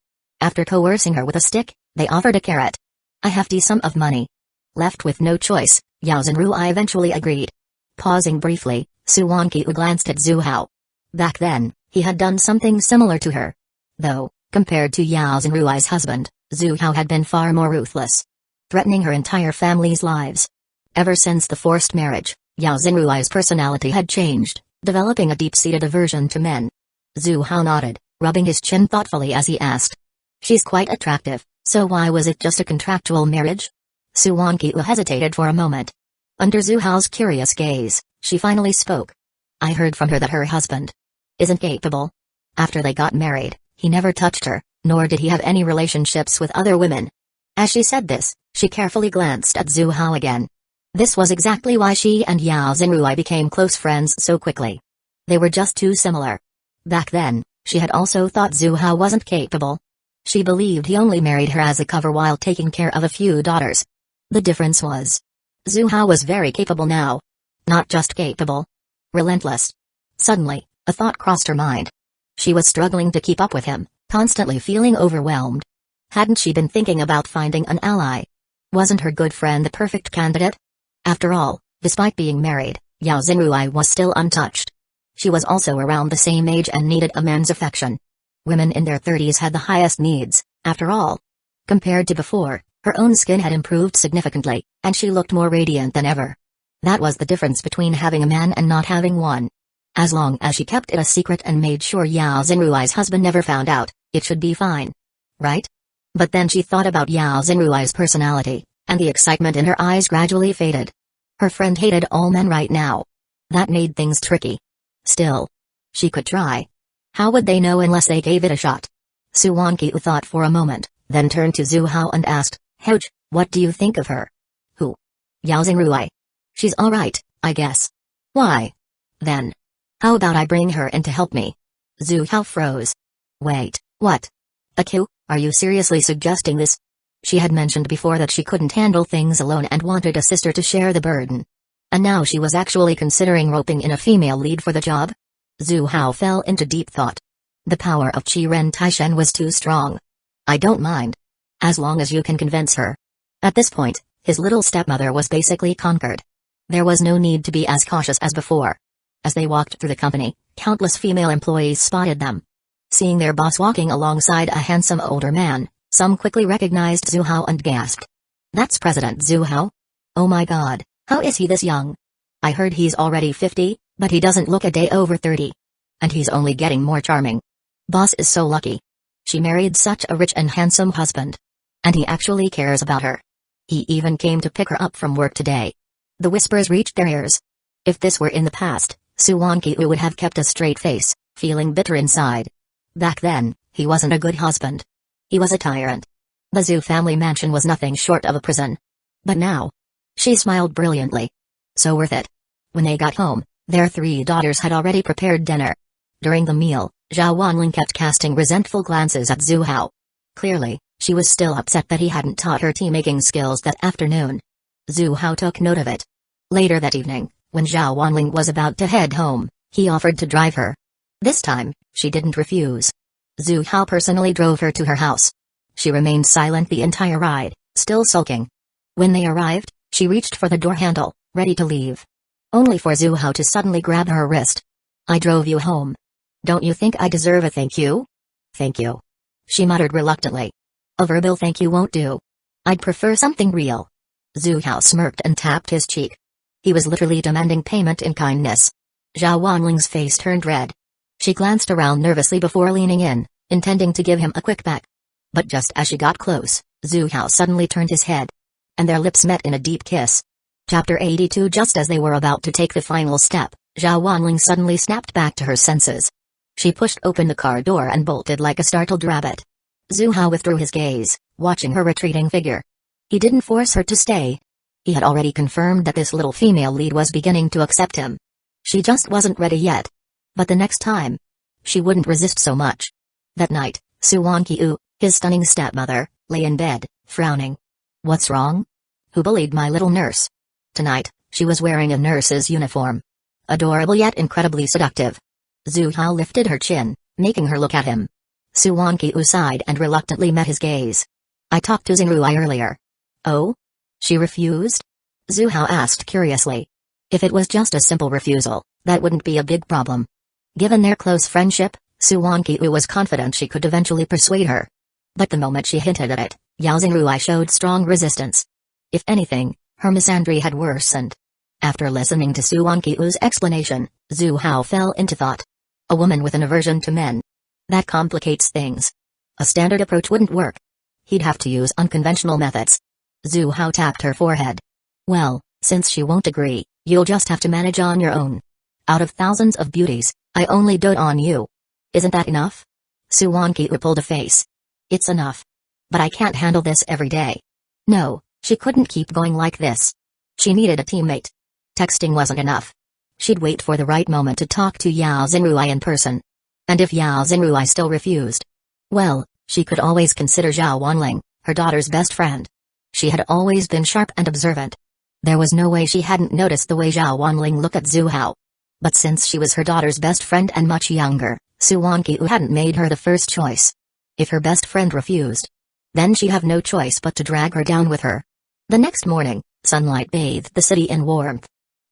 After coercing her with a stick, they offered a carrot. A hefty sum of money. Left with no choice, Zenrui eventually agreed. Pausing briefly, Suwankyo glanced at Zuhao. Back then, he had done something similar to her. Though, compared to Zenrui's husband, Zuhao had been far more ruthless. Threatening her entire family's lives. Ever since the forced marriage, Zenrui's personality had changed, developing a deep-seated aversion to men. Zuhao nodded, rubbing his chin thoughtfully as he asked. She's quite attractive, so why was it just a contractual marriage? Suwankyo hesitated for a moment. Under Zuhao's curious gaze, she finally spoke. I heard from her that her husband isn't capable. After they got married, he never touched her, nor did he have any relationships with other women. As she said this, she carefully glanced at Zuhao again. This was exactly why she and Yao Xinruai became close friends so quickly. They were just too similar. Back then, she had also thought Zhu Hao wasn't capable. She believed he only married her as a cover while taking care of a few daughters. The difference was, Zhu Hao was very capable now. Not just capable. Relentless. Suddenly, a thought crossed her mind. She was struggling to keep up with him, constantly feeling overwhelmed. Hadn't she been thinking about finding an ally? Wasn't her good friend the perfect candidate? After all, despite being married, Yao Xinruai was still untouched. She was also around the same age and needed a man's affection. Women in their 30s had the highest needs, after all. Compared to before, her own skin had improved significantly, and she looked more radiant than ever. That was the difference between having a man and not having one. As long as she kept it a secret and made sure Yao Xinruai's husband never found out, it should be fine. Right? But then she thought about Yao Xinruai's personality, and the excitement in her eyes gradually faded. Her friend hated all men right now. That made things tricky. Still, she could try. How would they know unless they gave it a shot? Suwankyu thought for a moment, then turned to Zhu Hao and asked, "Hoj, what do you think of her?" "Who?" "Yao Xinruai. She's alright, I guess." "Why?" "Then, how about I bring her in to help me?" Zhu Hao froze. "Wait, what? Aku, are you seriously suggesting this?" She had mentioned before that she couldn't handle things alone and wanted a sister to share the burden. And now she was actually considering roping in a female lead for the job? Zhu Hao fell into deep thought. The power of Qi Ren Taishen was too strong. "I don't mind. As long as you can convince her." At this point, his little stepmother was basically conquered. There was no need to be as cautious as before. As they walked through the company, countless female employees spotted them. Seeing their boss walking alongside a handsome older man, some quickly recognized Zhu Hao and gasped. "That's President Zhu Hao? Oh my god, how is he this young? I heard he's already 50, but he doesn't look a day over 30. And he's only getting more charming. Boss is so lucky. She married such a rich and handsome husband. And he actually cares about her. He even came to pick her up from work today." The whispers reached their ears. If this were in the past, Suwankyu would have kept a straight face, feeling bitter inside. Back then, he wasn't a good husband. He was a tyrant. The Zhu family mansion was nothing short of a prison. But now, she smiled brilliantly. So worth it. When they got home, their 3 daughters had already prepared dinner. During the meal, Zhao Wanling kept casting resentful glances at Zhu Hao. Clearly, she was still upset that he hadn't taught her tea-making skills that afternoon. Zhu Hao took note of it. Later that evening, when Zhao Wanling was about to head home, he offered to drive her. This time, she didn't refuse. Zhu Hao personally drove her to her house. She remained silent the entire ride, still sulking. When they arrived, she reached for the door handle, ready to leave. Only for Zhu Hao to suddenly grab her wrist. "I drove you home. Don't you think I deserve a thank you?" "Thank you," she muttered reluctantly. "A verbal thank you won't do. I'd prefer something real." Zhu Hao smirked and tapped his cheek. He was literally demanding payment in kindness. Zhao Wanling's face turned red. She glanced around nervously before leaning in, intending to give him a quick peck. But just as she got close, Zhu Hao suddenly turned his head. And their lips met in a deep kiss. Chapter 82. Just as they were about to take the final step, Zhao Wanling suddenly snapped back to her senses. She pushed open the car door and bolted like a startled rabbit. Zhu Hao withdrew his gaze, watching her retreating figure. He didn't force her to stay. He had already confirmed that this little female lead was beginning to accept him. She just wasn't ready yet. But the next time, she wouldn't resist so much. That night, Suwankyu, his stunning stepmother, lay in bed, frowning. "What's wrong? Who bullied my little nurse?" Tonight, she was wearing a nurse's uniform. Adorable yet incredibly seductive. Zhu Hao lifted her chin, making her look at him. Suwankyu sighed and reluctantly met his gaze. "I talked to Xinruai earlier." "Oh?" "She refused?" Zhu Hao asked curiously. If it was just a simple refusal, that wouldn't be a big problem. Given their close friendship, Suwankyu was confident she could eventually persuade her. But the moment she hinted at it, Yao Xinruai showed strong resistance. If anything, her misandry had worsened. After listening to Suwankyu's explanation, Zhu Hao fell into thought. A woman with an aversion to men. That complicates things. A standard approach wouldn't work. He'd have to use unconventional methods. Zhu Hao tapped her forehead. "Well, since she won't agree, you'll just have to manage on your own. Out of thousands of beauties, I only dote on you. Isn't that enough?" Suwankyu pulled a face. "It's enough. But I can't handle this every day." No, she couldn't keep going like this. She needed a teammate. Texting wasn't enough. She'd wait for the right moment to talk to Yao Xinruai in person. And if Yao Xinruai still refused, well, she could always consider Zhao Wanling, her daughter's best friend. She had always been sharp and observant. There was no way she hadn't noticed the way Zhao Wanling looked at Zhu Hao. But since she was her daughter's best friend and much younger, Su Wanqiu hadn't made her the first choice. If her best friend refused, then she'd have no choice but to drag her down with her. The next morning, sunlight bathed the city in warmth.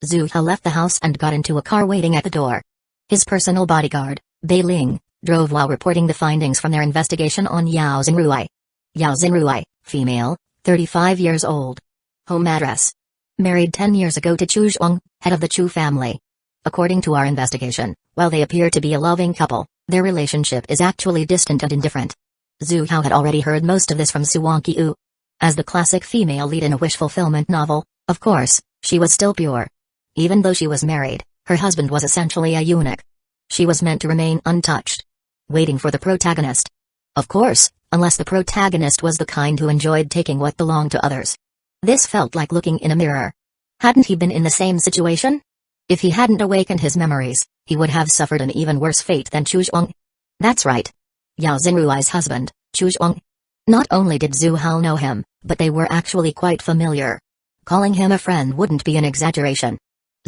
Zhu Hao left the house and got into a car waiting at the door. His personal bodyguard, Bei Ling, drove while reporting the findings from their investigation on Yao Xinruai. Yao Xinruai, female, 35 years old. Home address: married 10 years ago to Chu Zhuang, head of the Chu family. According to our investigation, while they appear to be a loving couple, their relationship is actually distant and indifferent. Zhu Hao had already heard most of this from Su Wanqiu. As the classic female lead in a wish-fulfillment novel, of course, she was still pure. Even though she was married, her husband was essentially a eunuch. She was meant to remain untouched. Waiting for the protagonist. Of course, unless the protagonist was the kind who enjoyed taking what belonged to others. This felt like looking in a mirror. Hadn't he been in the same situation? If he hadn't awakened his memories, he would have suffered an even worse fate than Chu Zhuang. That's right. Yao Xinruai's husband, Chu Zhuang. Not only did Zhu Hao know him, but they were actually quite familiar. Calling him a friend wouldn't be an exaggeration.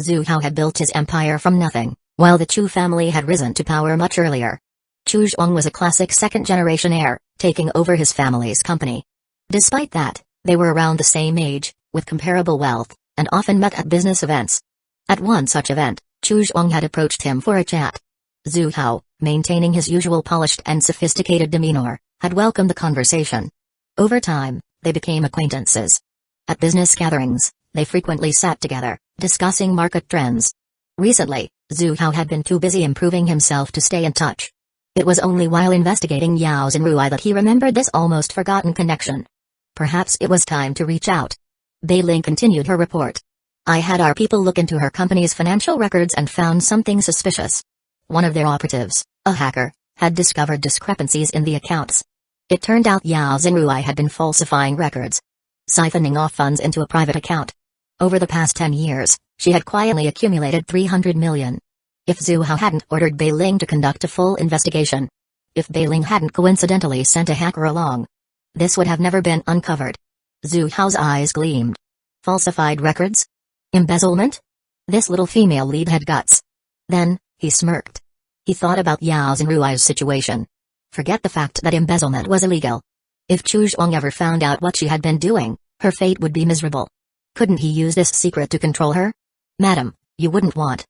Zhu Hao had built his empire from nothing, while the Chu family had risen to power much earlier. Chu Zhuang was a classic second-generation heir, taking over his family's company. Despite that, they were around the same age, with comparable wealth, and often met at business events. At one such event, Chu Zhuang had approached him for a chat. Zhu Hao, maintaining his usual polished and sophisticated demeanor, had welcomed the conversation. Over time, they became acquaintances. At business gatherings, they frequently sat together, discussing market trends. Recently, Zhu Hao had been too busy improving himself to stay in touch. It was only while investigating Yao Xinruai that he remembered this almost forgotten connection. Perhaps it was time to reach out. Bei Ling continued her report. I had our people look into her company's financial records and found something suspicious. One of their operatives, a hacker, had discovered discrepancies in the accounts. It turned out Yao Xinruai had been falsifying records, siphoning off funds into a private account. Over the past 10 years, she had quietly accumulated 300 million. If Zhu Hao hadn't ordered Bei Ling to conduct a full investigation, if Bei Ling hadn't coincidentally sent a hacker along, this would have never been uncovered. Zhu Hao's eyes gleamed. Falsified records? Embezzlement? This little female lead had guts. Then, he smirked. He thought about Yao Xinruai's situation. Forget the fact that embezzlement was illegal. If Chu Zhuang ever found out what she had been doing, her fate would be miserable. Couldn't he use this secret to control her? Madam, you wouldn't want.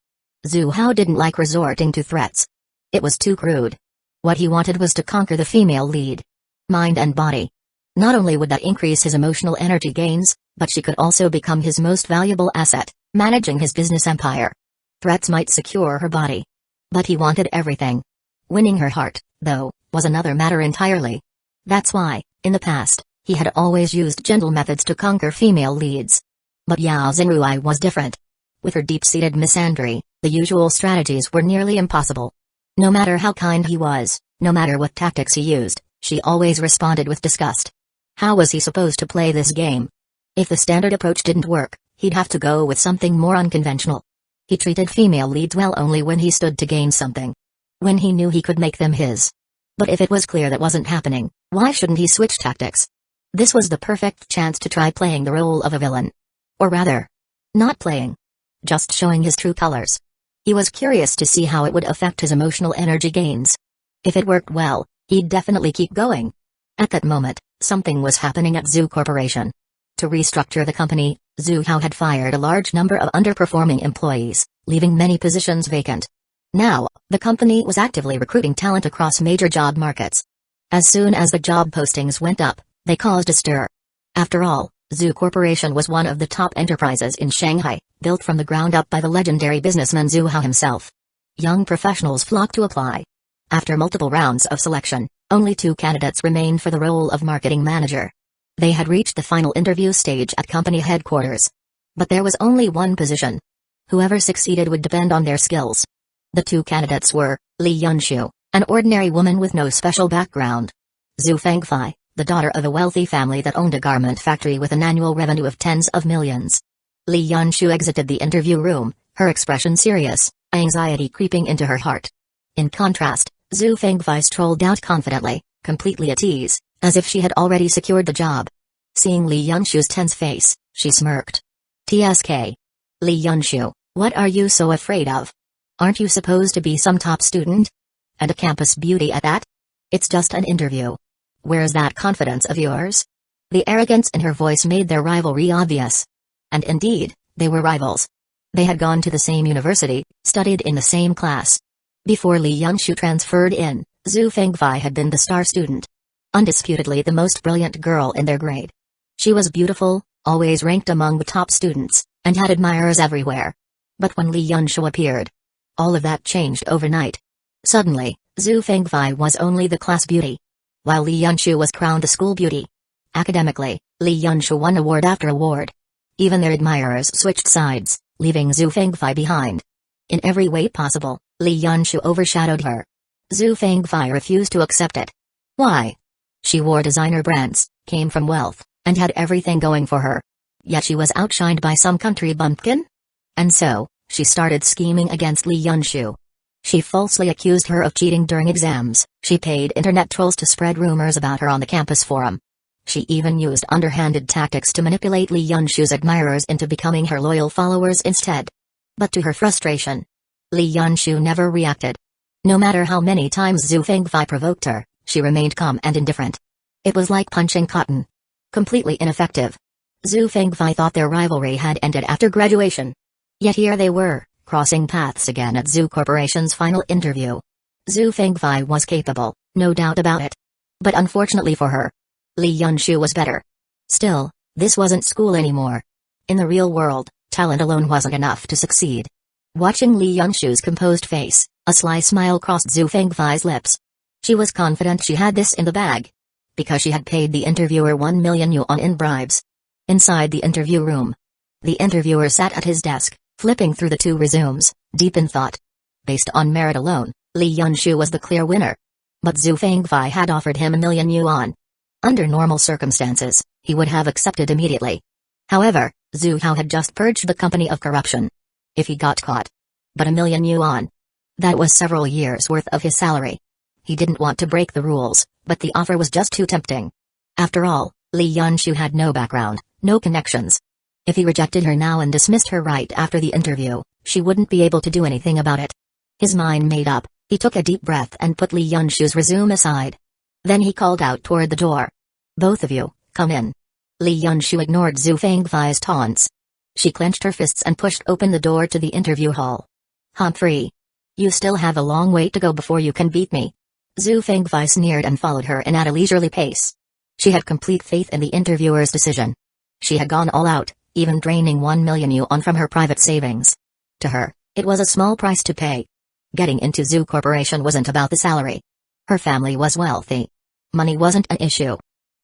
Zhu Hao didn't like resorting to threats. It was too crude. What he wanted was to conquer the female lead. Mind and body. Not only would that increase his emotional energy gains, but she could also become his most valuable asset, managing his business empire. Threats might secure her body. But he wanted everything. Winning her heart, though, was another matter entirely. That's why, in the past, he had always used gentle methods to conquer female leads. But Yao Xinruai was different. With her deep-seated misandry, the usual strategies were nearly impossible. No matter how kind he was, no matter what tactics he used, she always responded with disgust. How was he supposed to play this game? If the standard approach didn't work, he'd have to go with something more unconventional. He treated female leads well only when he stood to gain something. When he knew he could make them his. But if it was clear that wasn't happening, why shouldn't he switch tactics? This was the perfect chance to try playing the role of a villain. Or rather, not playing. Just showing his true colors. He was curious to see how it would affect his emotional energy gains. If it worked well, he'd definitely keep going. At that moment, something was happening at Zhu Corporation. To restructure the company, Zhu Hao had fired a large number of underperforming employees, leaving many positions vacant. Now, the company was actively recruiting talent across major job markets. As soon as the job postings went up, they caused a stir. After all, Zhu Corporation was one of the top enterprises in Shanghai, built from the ground up by the legendary businessman Zhu Hao himself. Young professionals flocked to apply. After multiple rounds of selection, only 2 candidates remained for the role of marketing manager. They had reached the final interview stage at company headquarters. But there was only one position. Whoever succeeded would depend on their skills. The 2 candidates were, Li Yunshu, an ordinary woman with no special background. Zhu Fengfei, the daughter of a wealthy family that owned a garment factory with an annual revenue of tens of millions. Li Yunshu exited the interview room, her expression serious, anxiety creeping into her heart. In contrast, Zhu Fengfei strolled out confidently, completely at ease, as if she had already secured the job. Seeing Li Yunshu's tense face, she smirked. "TSK. Li Yunshu, what are you so afraid of? Aren't you supposed to be some top student? And a campus beauty at that? It's just an interview. Where's that confidence of yours?" The arrogance in her voice made their rivalry obvious. And indeed, they were rivals. They had gone to the same university, studied in the same class. Before Li Yunshu transferred in, Zhu Fengfei had been the star student. Undisputedly the most brilliant girl in their grade. She was beautiful, always ranked among the top students, and had admirers everywhere. But when Li Yunshu appeared, all of that changed overnight. Suddenly, Zhu Fengfei was only the class beauty, while Li Yunshu was crowned the school beauty. Academically, Li Yunshu won award after award. Even their admirers switched sides, leaving Zhu Fengfei behind. In every way possible, Li Yunshu overshadowed her. Zhu Fengfei refused to accept it. Why? She wore designer brands, came from wealth, and had everything going for her. Yet she was outshined by some country bumpkin? And so, she started scheming against Li Yunshu. She falsely accused her of cheating during exams, she paid internet trolls to spread rumors about her on the campus forum. She even used underhanded tactics to manipulate Li Yunshu's admirers into becoming her loyal followers instead. But to her frustration, Li Yunshu never reacted. No matter how many times Zhu Fengfei provoked her, she remained calm and indifferent. It was like punching cotton. Completely ineffective. Zhu Fengfei thought their rivalry had ended after graduation. Yet here they were, crossing paths again at Zhu Corporation's final interview. Zhu Fengfei was capable, no doubt about it. But unfortunately for her, Li Yunshu was better. Still, this wasn't school anymore. In the real world, talent alone wasn't enough to succeed. Watching Li Yunshu's composed face, a sly smile crossed Zhu Fengfei's lips. She was confident she had this in the bag. Because she had paid the interviewer 1 million yuan in bribes. Inside the interview room, the interviewer sat at his desk, flipping through the 2 resumes, deep in thought. Based on merit alone, Li Yunshu was the clear winner. But Zhu Fengfei had offered him 1 million yuan. Under normal circumstances, he would have accepted immediately. However, Zhu Hao had just purged the company of corruption. If he got caught. But 1 million yuan. That was several years' worth of his salary. He didn't want to break the rules, but the offer was just too tempting. After all, Li Yunshu had no background, no connections. If he rejected her now and dismissed her right after the interview, she wouldn't be able to do anything about it. His mind made up, he took a deep breath and put Li Yunshu's resume aside. Then he called out toward the door. "Both of you, come in." Li Yunshu ignored Zhu Fengfei's taunts. She clenched her fists and pushed open the door to the interview hall. "Humphrey. You still have a long way to go before you can beat me." Zhu Fengfei sneered and followed her in at a leisurely pace. She had complete faith in the interviewer's decision. She had gone all out, even draining 1 million yuan from her private savings. To her, it was a small price to pay. Getting into Zhu Corporation wasn't about the salary. Her family was wealthy. Money wasn't an issue.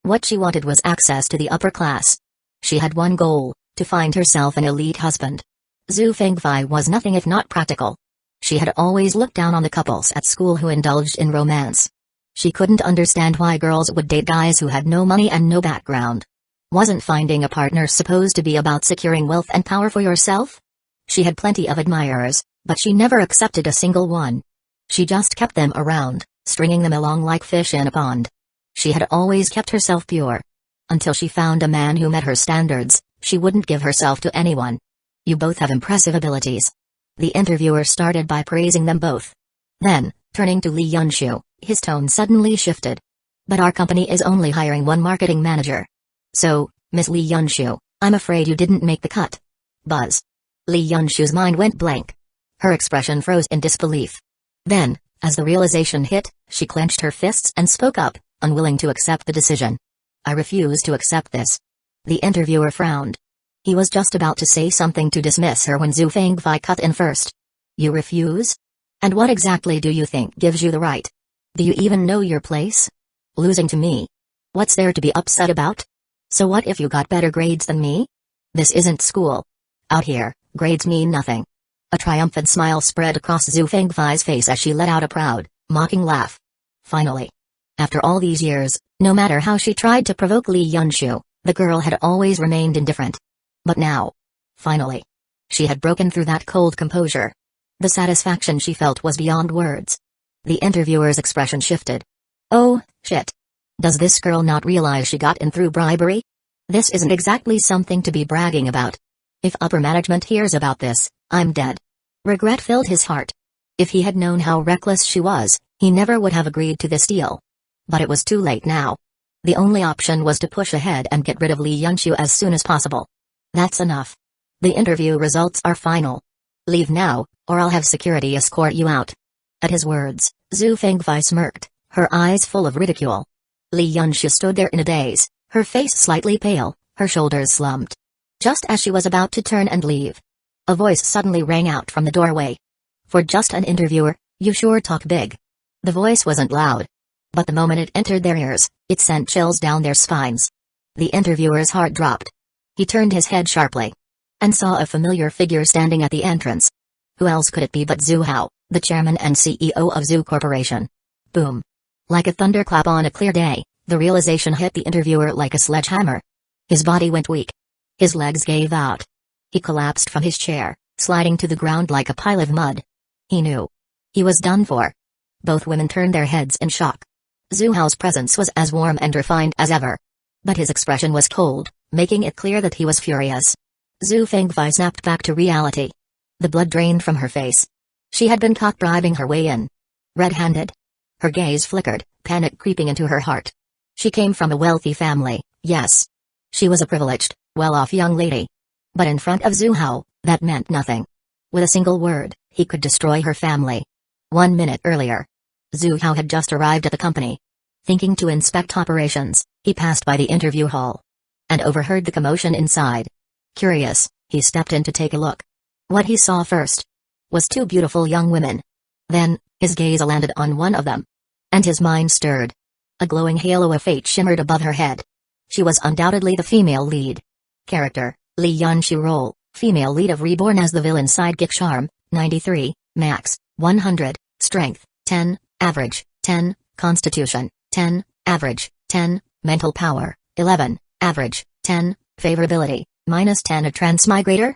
What she wanted was access to the upper class. She had one goal, to find herself an elite husband. Zhu Fengfei was nothing if not practical. She had always looked down on the couples at school who indulged in romance. She couldn't understand why girls would date guys who had no money and no background. Wasn't finding a partner supposed to be about securing wealth and power for yourself? She had plenty of admirers, but she never accepted a single one. She just kept them around, stringing them along like fish in a pond. She had always kept herself pure. Until she found a man who met her standards, she wouldn't give herself to anyone. "You both have impressive abilities." The interviewer started by praising them both. Then, turning to Li Yunshu, his tone suddenly shifted. "But our company is only hiring one marketing manager. So, Miss Li Yunshu, I'm afraid you didn't make the cut." Buzz. Li Yunshu's mind went blank. Her expression froze in disbelief. Then, as the realization hit, she clenched her fists and spoke up, unwilling to accept the decision. "I refuse to accept this." The interviewer frowned. He was just about to say something to dismiss her when Zhu Fengfei cut in first. "You refuse? And what exactly do you think gives you the right? Do you even know your place? Losing to me? What's there to be upset about? So what if you got better grades than me? This isn't school. Out here, grades mean nothing." A triumphant smile spread across Zhu Fengfei's face as she let out a proud, mocking laugh. Finally. After all these years, no matter how she tried to provoke Li Yunshu, the girl had always remained indifferent. But now, Finally. She had broken through that cold composure. The satisfaction she felt was beyond words. The interviewer's expression shifted. Oh, shit. Does this girl not realize she got in through bribery? This isn't exactly something to be bragging about. If upper management hears about this, I'm dead. Regret filled his heart. If he had known how reckless she was, he never would have agreed to this deal. But it was too late now. The only option was to push ahead and get rid of Lee Yunshu as soon as possible. That's enough. The interview results are final. Leave now, or I'll have security escort you out. At his words, Zhu Fengfei smirked, her eyes full of ridicule. Lee Yunshu stood there in a daze, her face slightly pale, her shoulders slumped. Just as she was about to turn and leave, a voice suddenly rang out from the doorway. For just an interviewer, you sure talk big. The voice wasn't loud. But the moment it entered their ears, it sent chills down their spines. The interviewer's heart dropped. He turned his head sharply and saw a familiar figure standing at the entrance. Who else could it be but Zhu Hao, the chairman and CEO of Zhu Corporation? Boom. Like a thunderclap on a clear day, the realization hit the interviewer like a sledgehammer. His body went weak. His legs gave out. He collapsed from his chair, sliding to the ground like a pile of mud. He knew. He was done for. Both women turned their heads in shock. Zhu Hao's presence was as warm and refined as ever. But his expression was cold, making it clear that he was furious. Zhu Fengfei snapped back to reality. The blood drained from her face. She had been caught bribing her way in. Red-handed. Her gaze flickered, panic creeping into her heart. She came from a wealthy family, yes. She was a privileged, well-off young lady. But in front of Zhu Hao, that meant nothing. With a single word, he could destroy her family. 1 minute earlier, Zhu Hao had just arrived at the company. Thinking to inspect operations, he passed by the interview hall and overheard the commotion inside. Curious, he stepped in to take a look. What he saw first was 2 beautiful young women. Then, his gaze landed on one of them. And his mind stirred. A glowing halo of fate shimmered above her head. She was undoubtedly the female lead. Character, Lee Yunshu role, female lead of Reborn as the villain sidekick charm, 93, max, 100, strength, 10, average, 10, constitution, 10, average, 10, mental power, 11, average, 10, favorability, -10. A transmigrator?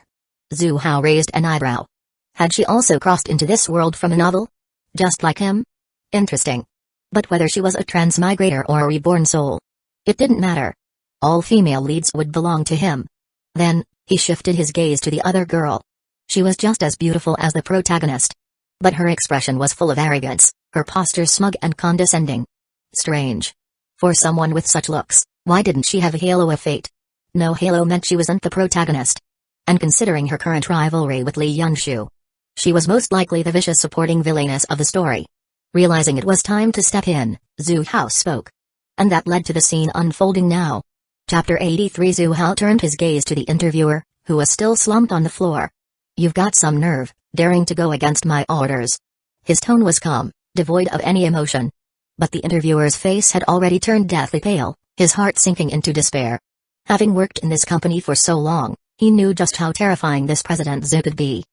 Zhu Hao raised an eyebrow. Had she also crossed into this world from a novel? Just like him? Interesting. But whether she was a transmigrator or a reborn soul, it didn't matter. All female leads would belong to him. Then, he shifted his gaze to the other girl. She was just as beautiful as the protagonist. But her expression was full of arrogance, her posture smug and condescending. Strange. For someone with such looks, why didn't she have a halo of fate? No halo meant she wasn't the protagonist. And considering her current rivalry with Lee Yunshu, she was most likely the vicious supporting villainess of the story. Realizing it was time to step in, Zhu Hao spoke. And that led to the scene unfolding now. Chapter 83. Zhu Hao turned his gaze to the interviewer, who was still slumped on the floor. You've got some nerve, daring to go against my orders. His tone was calm, devoid of any emotion. But the interviewer's face had already turned deathly pale, his heart sinking into despair. Having worked in this company for so long, he knew just how terrifying this President Zhu could be.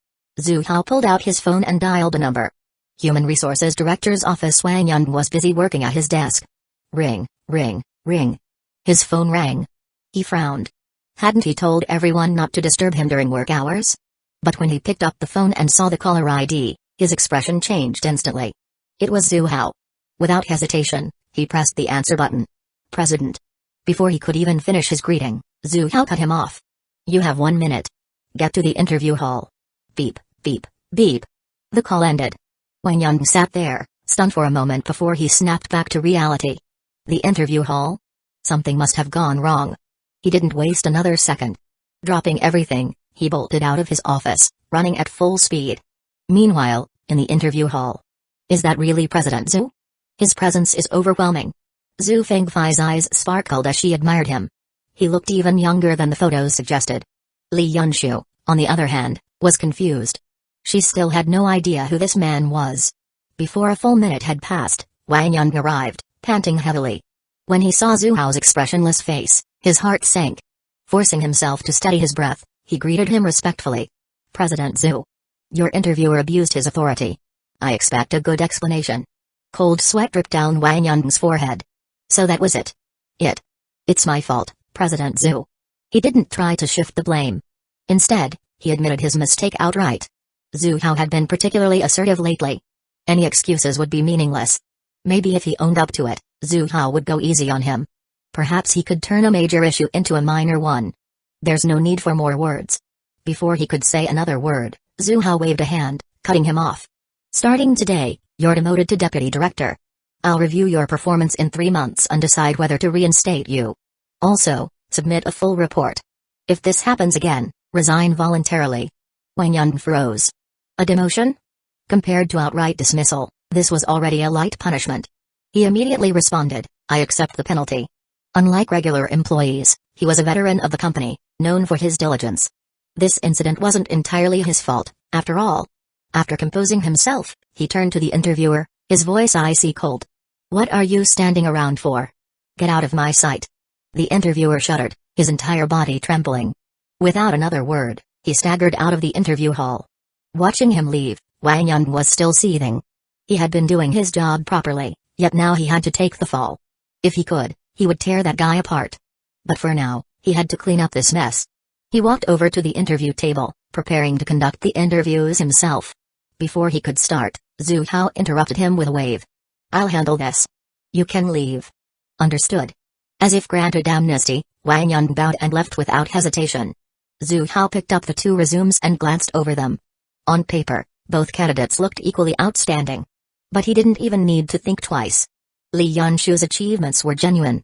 Zhu Hao pulled out his phone and dialed a number. Human Resources Director's office. Wang Yun was busy working at his desk. Ring, ring, ring. His phone rang. He frowned. Hadn't he told everyone not to disturb him during work hours? But when he picked up the phone and saw the caller ID, his expression changed instantly. It was Zhu Hao. Without hesitation, he pressed the answer button. President. Before he could even finish his greeting, Zhu Hao cut him off. You have 1 minute. Get to the interview hall. Beep, beep, beep. The call ended. Wang Yun sat there, stunned for a moment before he snapped back to reality. The interview hall? Something must have gone wrong. He didn't waste another second. Dropping everything, he bolted out of his office, running at full speed. Meanwhile, in the interview hall. Is that really President Zhu? His presence is overwhelming. Zhu Fengfei's eyes sparkled as she admired him. He looked even younger than the photos suggested. Lee Yunshu, on the other hand, was confused. She still had no idea who this man was. Before a full minute had passed, Wang Yun arrived, panting heavily. When he saw Zhu Hao's expressionless face, his heart sank. Forcing himself to steady his breath, he greeted him respectfully. President Zhu. Your interviewer abused his authority. I expect a good explanation. Cold sweat dripped down Wang Yun's forehead. So that was it. It's my fault, President Zhu. He didn't try to shift the blame. Instead, he admitted his mistake outright. Zhu Hao had been particularly assertive lately. Any excuses would be meaningless. Maybe if he owned up to it, Zhu Hao would go easy on him. Perhaps he could turn a major issue into a minor one. There's no need for more words. Before he could say another word, Zhu Hao waved a hand, cutting him off. Starting today, you're demoted to deputy director. I'll review your performance in 3 months and decide whether to reinstate you. Also, submit a full report. If this happens again, resign voluntarily. Wang Yun froze. A demotion? Compared to outright dismissal, this was already a light punishment. He immediately responded, I accept the penalty. Unlike regular employees, he was a veteran of the company, known for his diligence. This incident wasn't entirely his fault, after all. After composing himself, he turned to the interviewer, his voice icy cold. What are you standing around for? Get out of my sight. The interviewer shuddered, his entire body trembling. Without another word, he staggered out of the interview hall. Watching him leave, Wang Yun was still seething. He had been doing his job properly, yet now he had to take the fall. If he could, he would tear that guy apart. But for now, he had to clean up this mess. He walked over to the interview table, preparing to conduct the interviews himself. Before he could start, Zhu Hao interrupted him with a wave. I'll handle this. You can leave. Understood. As if granted amnesty, Wang Yun bowed and left without hesitation. Zhu Hao picked up the 2 resumes and glanced over them. On paper, both candidates looked equally outstanding. But he didn't even need to think twice. Li Yunshu's achievements were genuine.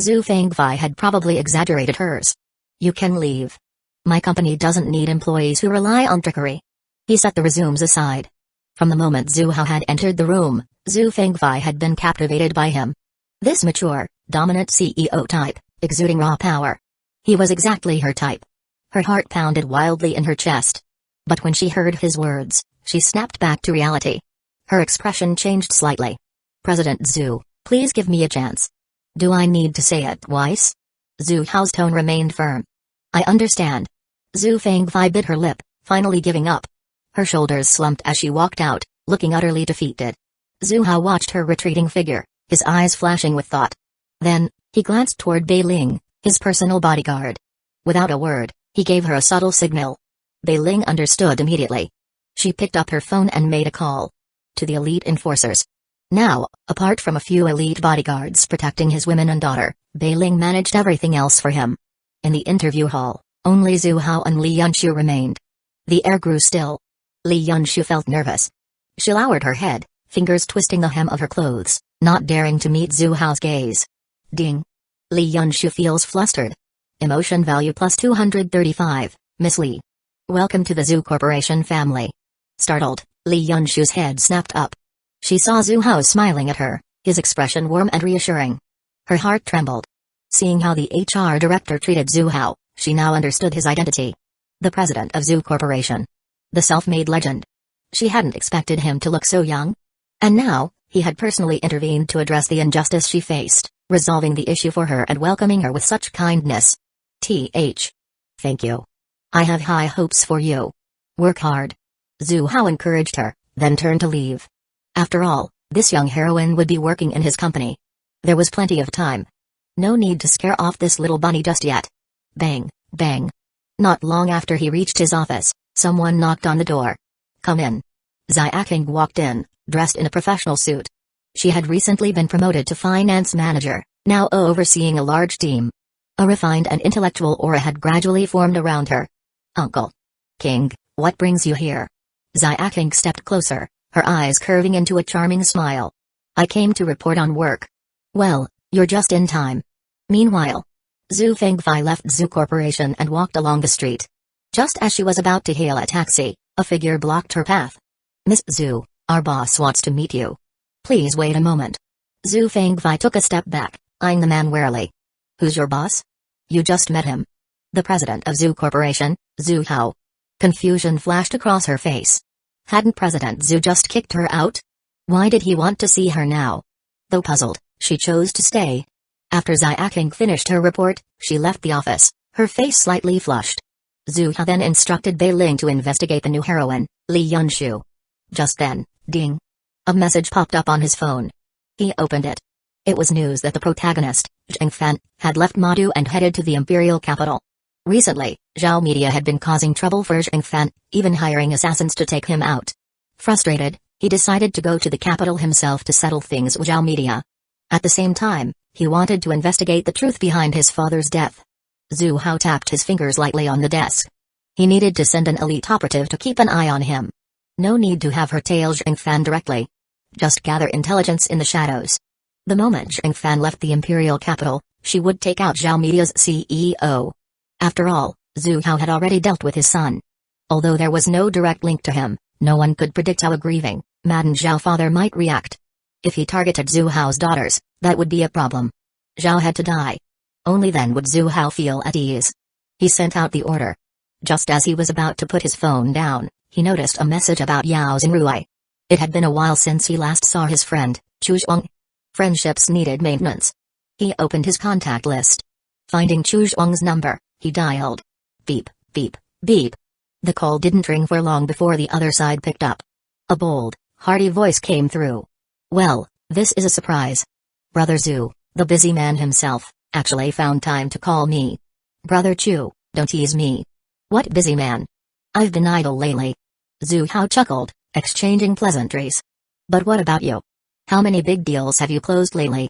Zhu Fengfei had probably exaggerated hers. You can leave. My company doesn't need employees who rely on trickery. He set the resumes aside. From the moment Zhu Hao had entered the room, Zhu Fengfei had been captivated by him. This mature, dominant CEO type, exuding raw power. He was exactly her type. Her heart pounded wildly in her chest. But when she heard his words, she snapped back to reality. Her expression changed slightly. President Zhu, please give me a chance. Do I need to say it twice? Zhu Hao's tone remained firm. I understand. Zhu Fengfei bit her lip, finally giving up. Her shoulders slumped as she walked out, looking utterly defeated. Zhu Hao watched her retreating figure, his eyes flashing with thought. Then, he glanced toward Bei Ling, his personal bodyguard. Without a word, he gave her a subtle signal. Bei Ling understood immediately. She picked up her phone and made a call. To the elite enforcers. Now, apart from a few elite bodyguards protecting his women and daughter, Bei Ling managed everything else for him. In the interview hall, only Zhu Hao and Li Yunshu remained. The air grew still. Li Yunshu felt nervous. She lowered her head, fingers twisting the hem of her clothes, not daring to meet Zhu Hao's gaze. Ding. Li Yunshu feels flustered. Emotion value plus 235, Miss Li. Welcome to the Zhu Corporation family. Startled, Li Yunshu's head snapped up. She saw Zhu Hao smiling at her, his expression warm and reassuring. Her heart trembled. Seeing how the HR director treated Zhu Hao, she now understood his identity. The president of Zhu Corporation. The self-made legend. She hadn't expected him to look so young. And now, he had personally intervened to address the injustice she faced, resolving the issue for her and welcoming her with such kindness. Thank you. I have high hopes for you. Work hard. Zhu Hao encouraged her, then turned to leave. After all, this young heroine would be working in his company. There was plenty of time. No need to scare off this little bunny just yet. Bang, bang. Not long after he reached his office, someone knocked on the door. Come in. Xiaoqing walked in, dressed in a professional suit. She had recently been promoted to finance manager, now overseeing a large team. A refined and intellectual aura had gradually formed around her. Uncle King, what brings you here? Xiaoqing stepped closer, her eyes curving into a charming smile. I came to report on work. Well, you're just in time. Meanwhile, Zhu Fengfei left Zhu Corporation and walked along the street. Just as she was about to hail a taxi, a figure blocked her path. Miss Zhu, our boss wants to meet you. Please wait a moment. Zhu Fengfei took a step back, eyeing the man warily. Who's your boss? You just met him. The president of Zhu Corporation, Zhu Hao. Confusion flashed across her face. Hadn't President Zhu just kicked her out? Why did he want to see her now? Though puzzled, she chose to stay. After Xiaoqing finished her report, she left the office, her face slightly flushed. Zhu Hao then instructed Bei Ling to investigate the new heroine, Li Yunshu. Just then, ding. A message popped up on his phone. He opened it. It was news that the protagonist, Zheng Fan, had left Mundo and headed to the imperial capital. Recently, Zhao Media had been causing trouble for Zhang Fan, even hiring assassins to take him out. Frustrated, he decided to go to the capital himself to settle things with Zhao Media. At the same time, he wanted to investigate the truth behind his father's death. Zhu Hao tapped his fingers lightly on the desk. He needed to send an elite operative to keep an eye on him. No need to have her tail Zhang Fan directly. Just gather intelligence in the shadows. The moment Zhang Fan left the imperial capital, she would take out Zhao Media's CEO. After all, Zhu Hao had already dealt with his son. Although there was no direct link to him, no one could predict how a grieving, maddened Zhao father might react. If he targeted Zhu Hao's daughters, that would be a problem. Zhao had to die. Only then would Zhu Hao feel at ease. He sent out the order. Just as he was about to put his phone down, he noticed a message about Yao Xinruai. It had been a while since he last saw his friend, Chu Zhuang. Friendships needed maintenance. He opened his contact list. Finding Chu Zhuang's number, he dialed. Beep, beep, beep. The call didn't ring for long before the other side picked up. A bold, hearty voice came through. Well, this is a surprise. Brother Zhu, the busy man himself, actually found time to call me. Brother Chu, don't tease me. What busy man? I've been idle lately. Zhu Hao chuckled, exchanging pleasantries. But what about you? How many big deals have you closed lately?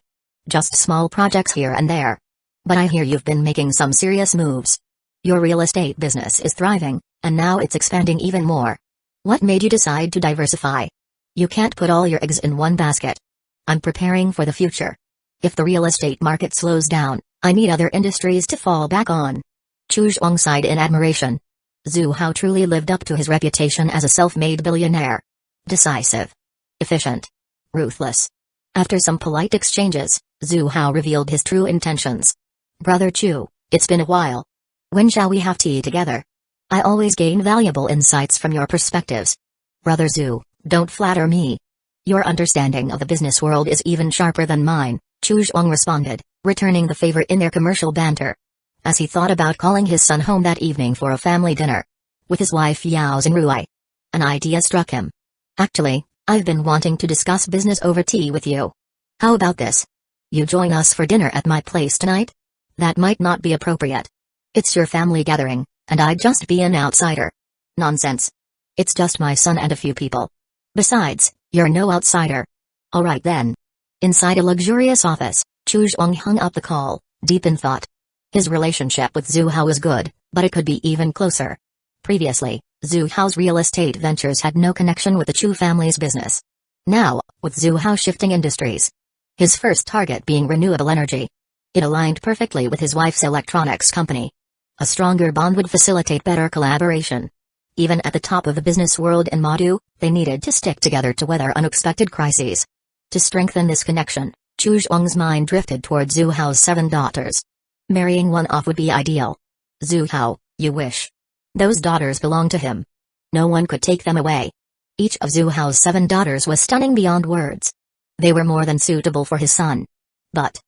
Just small projects here and there. But I hear you've been making some serious moves. Your real estate business is thriving, and now it's expanding even more. What made you decide to diversify? You can't put all your eggs in one basket. I'm preparing for the future. If the real estate market slows down, I need other industries to fall back on. Chu Zhuang sighed in admiration. Zhu Hao truly lived up to his reputation as a self-made billionaire. Decisive. Efficient. Ruthless. After some polite exchanges, Zhu Hao revealed his true intentions. Brother Chu, it's been a while. When shall we have tea together? I always gain valuable insights from your perspectives. Brother Zhu, don't flatter me. Your understanding of the business world is even sharper than mine, Chu Zhuang responded, returning the favor in their commercial banter. As he thought about calling his son home that evening for a family dinner with his wife Yao Xinruai, an idea struck him. Actually, I've been wanting to discuss business over tea with you. How about this? You join us for dinner at my place tonight? That might not be appropriate. It's your family gathering, and I'd just be an outsider. Nonsense. It's just my son and a few people. Besides, you're no outsider. All right then. Inside a luxurious office, Chu Zhuang hung up the call, deep in thought. His relationship with Zhu Hao was good, but it could be even closer. Previously, Zhu Hao's real estate ventures had no connection with the Chu family's business. Now, with Zhu Hao shifting industries, his first target being renewable energy, it aligned perfectly with his wife's electronics company. A stronger bond would facilitate better collaboration. Even at the top of the business world in Mundo, they needed to stick together to weather unexpected crises. To strengthen this connection, Chu Zhuang's mind drifted toward Zhu Hao's 7 daughters. Marrying one off would be ideal. Zhu Hao, you wish. Those daughters belong to him. No one could take them away. Each of Zhu Hao's 7 daughters was stunning beyond words. They were more than suitable for his son. But,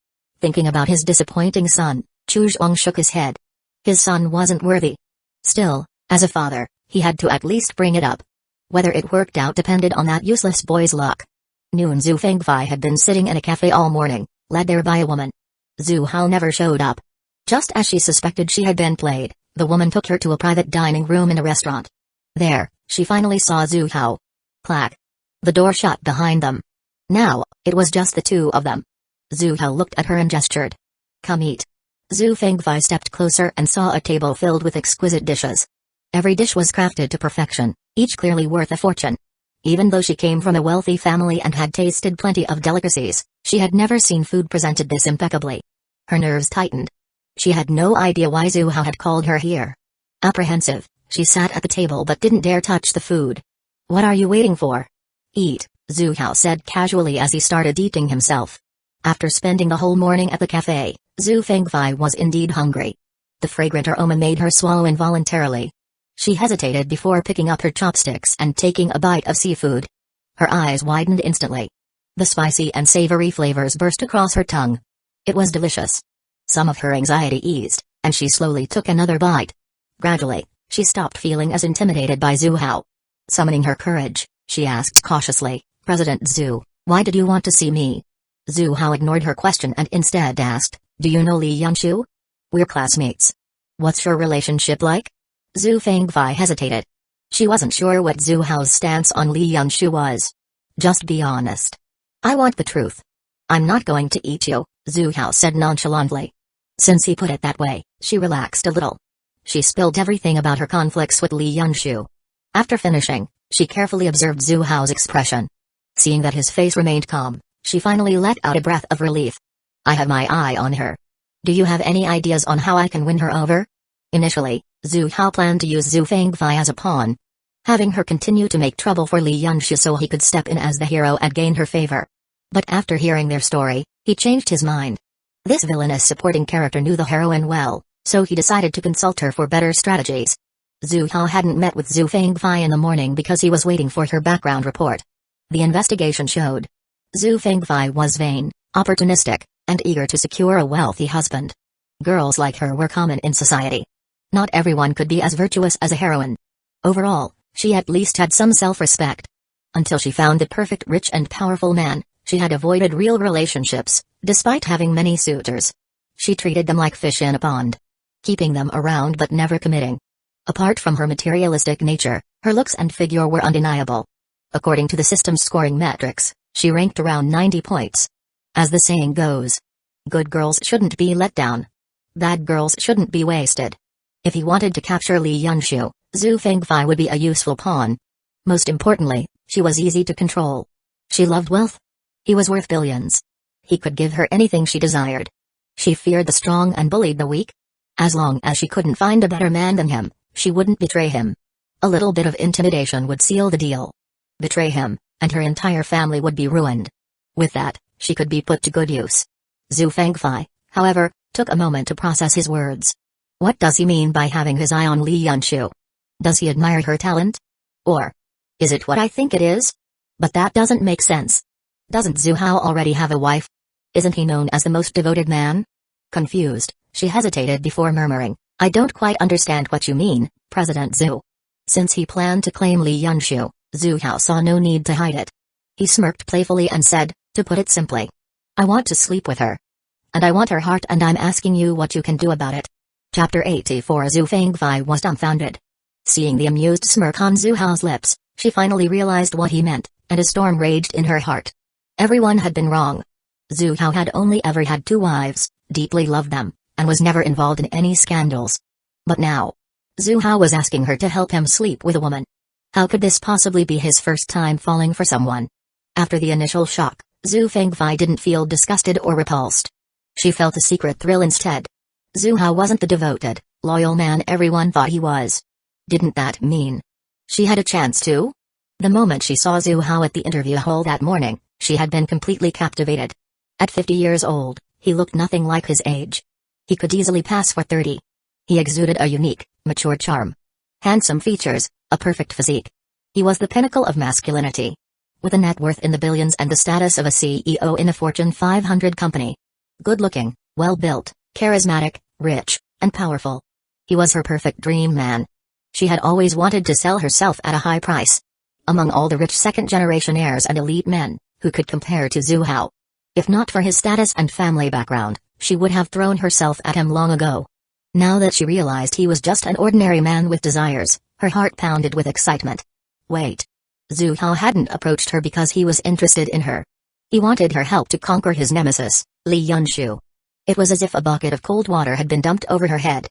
thinking about his disappointing son, Chu Zhuang shook his head. His son wasn't worthy. Still, as a father, he had to at least bring it up. Whether it worked out depended on that useless boy's luck. Noon Zhu Fengfei had been sitting in a cafe all morning, led there by a woman. Zhu Hao never showed up. Just as she suspected she had been played, the woman took her to a private dining room in a restaurant. There, she finally saw Zhu Hao. Clack. The door shut behind them. Now, it was just the two of them. Zhu Hao looked at her and gestured. Come eat. Zhu Fengfei stepped closer and saw a table filled with exquisite dishes. Every dish was crafted to perfection, each clearly worth a fortune. Even though she came from a wealthy family and had tasted plenty of delicacies, she had never seen food presented this impeccably. Her nerves tightened. She had no idea why Zhu Hao had called her here. Apprehensive, she sat at the table but didn't dare touch the food. What are you waiting for? Eat, Zhu Hao said casually as he started eating himself. After spending the whole morning at the cafe, Zhu Fengfei was indeed hungry. The fragrant aroma made her swallow involuntarily. She hesitated before picking up her chopsticks and taking a bite of seafood. Her eyes widened instantly. The spicy and savory flavors burst across her tongue. It was delicious. Some of her anxiety eased, and she slowly took another bite. Gradually, she stopped feeling as intimidated by Zhu Hao. Summoning her courage, she asked cautiously, President Zhu, why did you want to see me? Zhu Hao ignored her question and instead asked, do you know Li Yanshu? We're classmates. What's your relationship like? Zhu Fengfei hesitated. She wasn't sure what Zhu Hao's stance on Li Yunshu was. Just be honest. I want the truth. I'm not going to eat you, Zhu Hao said nonchalantly. Since he put it that way, she relaxed a little. She spilled everything about her conflicts with Li Yunshu. After finishing, she carefully observed Zhu Hao's expression. Seeing that his face remained calm, she finally let out a breath of relief. I have my eye on her. Do you have any ideas on how I can win her over? Initially, Zhu Hao planned to use Zhu Fengfei as a pawn, having her continue to make trouble for Li Yunshu so he could step in as the hero and gain her favor. But after hearing their story, he changed his mind. This villainous supporting character knew the heroine well, so he decided to consult her for better strategies. Zhu Hao hadn't met with Zhu Fengfei in the morning because he was waiting for her background report. The investigation showed Zhu Fengfei was vain, opportunistic, and eager to secure a wealthy husband. Girls like her were common in society. Not everyone could be as virtuous as a heroine. Overall, she at least had some self-respect. Until she found the perfect rich and powerful man, she had avoided real relationships, despite having many suitors. She treated them like fish in a pond, keeping them around but never committing. Apart from her materialistic nature, her looks and figure were undeniable. According to the system's scoring metrics, she ranked around 90 points. As the saying goes, good girls shouldn't be let down. Bad girls shouldn't be wasted. If he wanted to capture Li Yunshu, Zhu Fengfei would be a useful pawn. Most importantly, she was easy to control. She loved wealth. He was worth billions. He could give her anything she desired. She feared the strong and bullied the weak. As long as she couldn't find a better man than him, she wouldn't betray him. A little bit of intimidation would seal the deal. Betray him, and her entire family would be ruined. With that, she could be put to good use. Zhu Fengfei, however, took a moment to process his words. What does he mean by having his eye on Li Yunshu? Does he admire her talent? Or is it what I think it is? But that doesn't make sense. Doesn't Zhu Hao already have a wife? Isn't he known as the most devoted man? Confused, she hesitated before murmuring, I don't quite understand what you mean, President Zhu. Since he planned to claim Li Yunshu, Zhu Hao saw no need to hide it. He smirked playfully and said, to put it simply, I want to sleep with her. And I want her heart, and I'm asking you what you can do about it. Chapter 84. Zhu Fengfei was dumbfounded. Seeing the amused smirk on Zhu Hao's lips, she finally realized what he meant, and a storm raged in her heart. Everyone had been wrong. Zhu Hao had only ever had 2 wives, deeply loved them, and was never involved in any scandals. But now, Zhu Hao was asking her to help him sleep with a woman. How could this possibly be his first time falling for someone? After the initial shock, Zhu Fengfei didn't feel disgusted or repulsed. She felt a secret thrill instead. Zhu Hao wasn't the devoted, loyal man everyone thought he was. Didn't that mean she had a chance too? The moment she saw Zhu Hao at the interview hall that morning, she had been completely captivated. At 50 years old, he looked nothing like his age. He could easily pass for 30. He exuded a unique, mature charm. Handsome features, a perfect physique. He was the pinnacle of masculinity. With a net worth in the billions and the status of a CEO in a Fortune 500 company. Good-looking, well-built, charismatic, rich, and powerful. He was her perfect dream man. She had always wanted to sell herself at a high price. Among all the rich second-generation heirs and elite men, who could compare to Zhu Hao? If not for his status and family background, she would have thrown herself at him long ago. Now that she realized he was just an ordinary man with desires, her heart pounded with excitement. Wait. Zhu Hao hadn't approached her because he was interested in her. He wanted her help to conquer his nemesis, Li Yunshu. It was as if a bucket of cold water had been dumped over her head.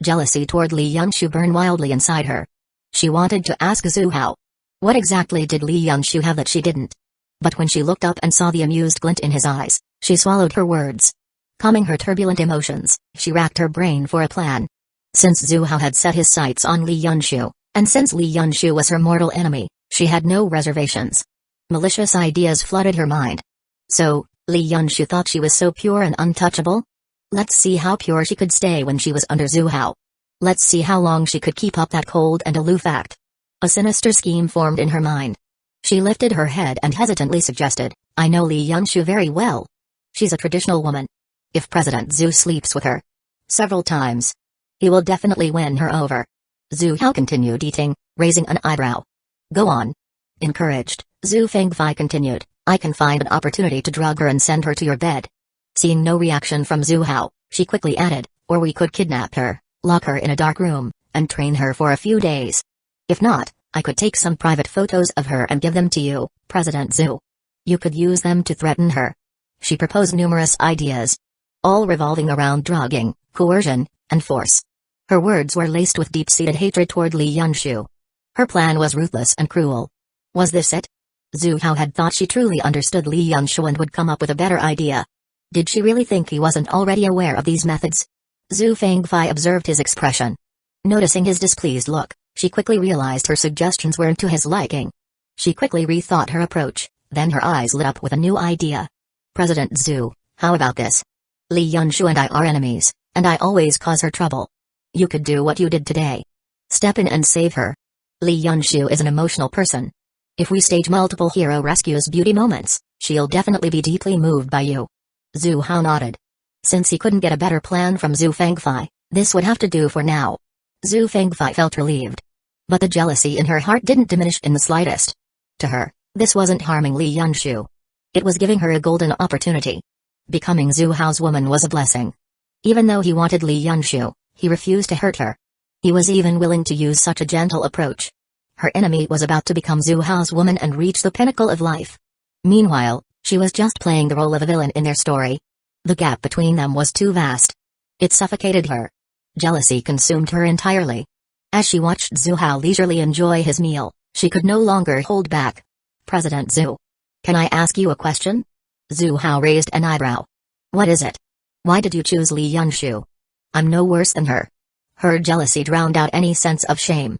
Jealousy toward Li Yunshu burned wildly inside her. She wanted to ask Zhu Hao, what exactly did Li Yunshu have that she didn't? But when she looked up and saw the amused glint in his eyes, she swallowed her words. Calming her turbulent emotions, she racked her brain for a plan. Since Zhu Hao had set his sights on Li Yunshu, and since Li Yunshu was her mortal enemy, she had no reservations. Malicious ideas flooded her mind. So, Li Yunshu thought she was so pure and untouchable? Let's see how pure she could stay when she was under Zhu Hao. Let's see how long she could keep up that cold and aloof act. A sinister scheme formed in her mind. She lifted her head and hesitantly suggested, I know Li Yunshu very well. She's a traditional woman. If President Zhu sleeps with her several times, he will definitely win her over. Zhu Hao continued eating, raising an eyebrow. Go on. Encouraged, Zhu Fengfei continued, I can find an opportunity to drug her and send her to your bed. Seeing no reaction from Zhu Hao, she quickly added, or we could kidnap her, Lock her in a dark room, and train her for a few days. If not, I could take some private photos of her and give them to you, President Zhu. You could use them to threaten her. She proposed numerous ideas, all revolving around drugging, coercion, and force. Her words were laced with deep-seated hatred toward Li Yunshu. Her plan was ruthless and cruel. Was this it? Zhu Hao had thought she truly understood Li Yunshu and would come up with a better idea. Did she really think he wasn't already aware of these methods? Zhu Fangfei observed his expression. Noticing his displeased look, she quickly realized her suggestions weren't to his liking. She quickly rethought her approach, then her eyes lit up with a new idea. President Zhu, how about this? Li Yunshu and I are enemies, and I always cause her trouble. You could do what you did today. Step in and save her. Li Yunshu is an emotional person. If we stage multiple hero rescues beauty moments, she'll definitely be deeply moved by you. Zhu Hao nodded. Since he couldn't get a better plan from Zhu Fangfei, this would have to do for now. Zhu Fangfei felt relieved. But the jealousy in her heart didn't diminish in the slightest. To her, this wasn't harming Li Yunshu. It was giving her a golden opportunity. Becoming Zhu Hao's woman was a blessing. Even though he wanted Li Yunshu, he refused to hurt her. He was even willing to use such a gentle approach. Her enemy was about to become Zhu Hao's woman and reach the pinnacle of life. Meanwhile, she was just playing the role of a villain in their story. The gap between them was too vast. It suffocated her. Jealousy consumed her entirely. As she watched Zhu Hao leisurely enjoy his meal, she could no longer hold back. President Zhu. Can I ask you a question? Zhu Hao raised an eyebrow. What is it? Why did you choose Li Yunshu? I'm no worse than her. Her jealousy drowned out any sense of shame.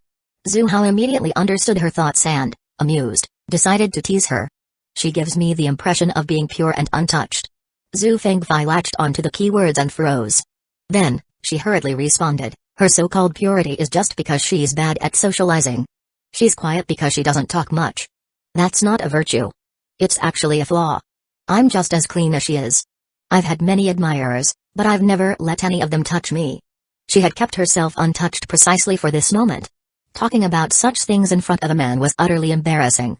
Zhu Hao immediately understood her thoughts and, amused, decided to tease her. She gives me the impression of being pure and untouched. Zhu Fangfei latched onto the keywords and froze. Then, she hurriedly responded, her so-called purity is just because she's bad at socializing. She's quiet because she doesn't talk much. That's not a virtue. It's actually a flaw. I'm just as clean as she is. I've had many admirers, but I've never let any of them touch me. She had kept herself untouched precisely for this moment. Talking about such things in front of a man was utterly embarrassing.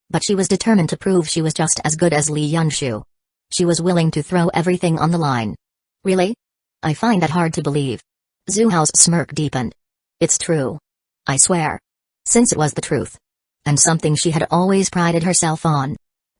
But she was determined to prove she was just as good as Li Yunshu. She was willing to throw everything on the line. Really? I find that hard to believe. Zhu Hao's smirk deepened. It's true. I swear. Since it was the truth. And something she had always prided herself on.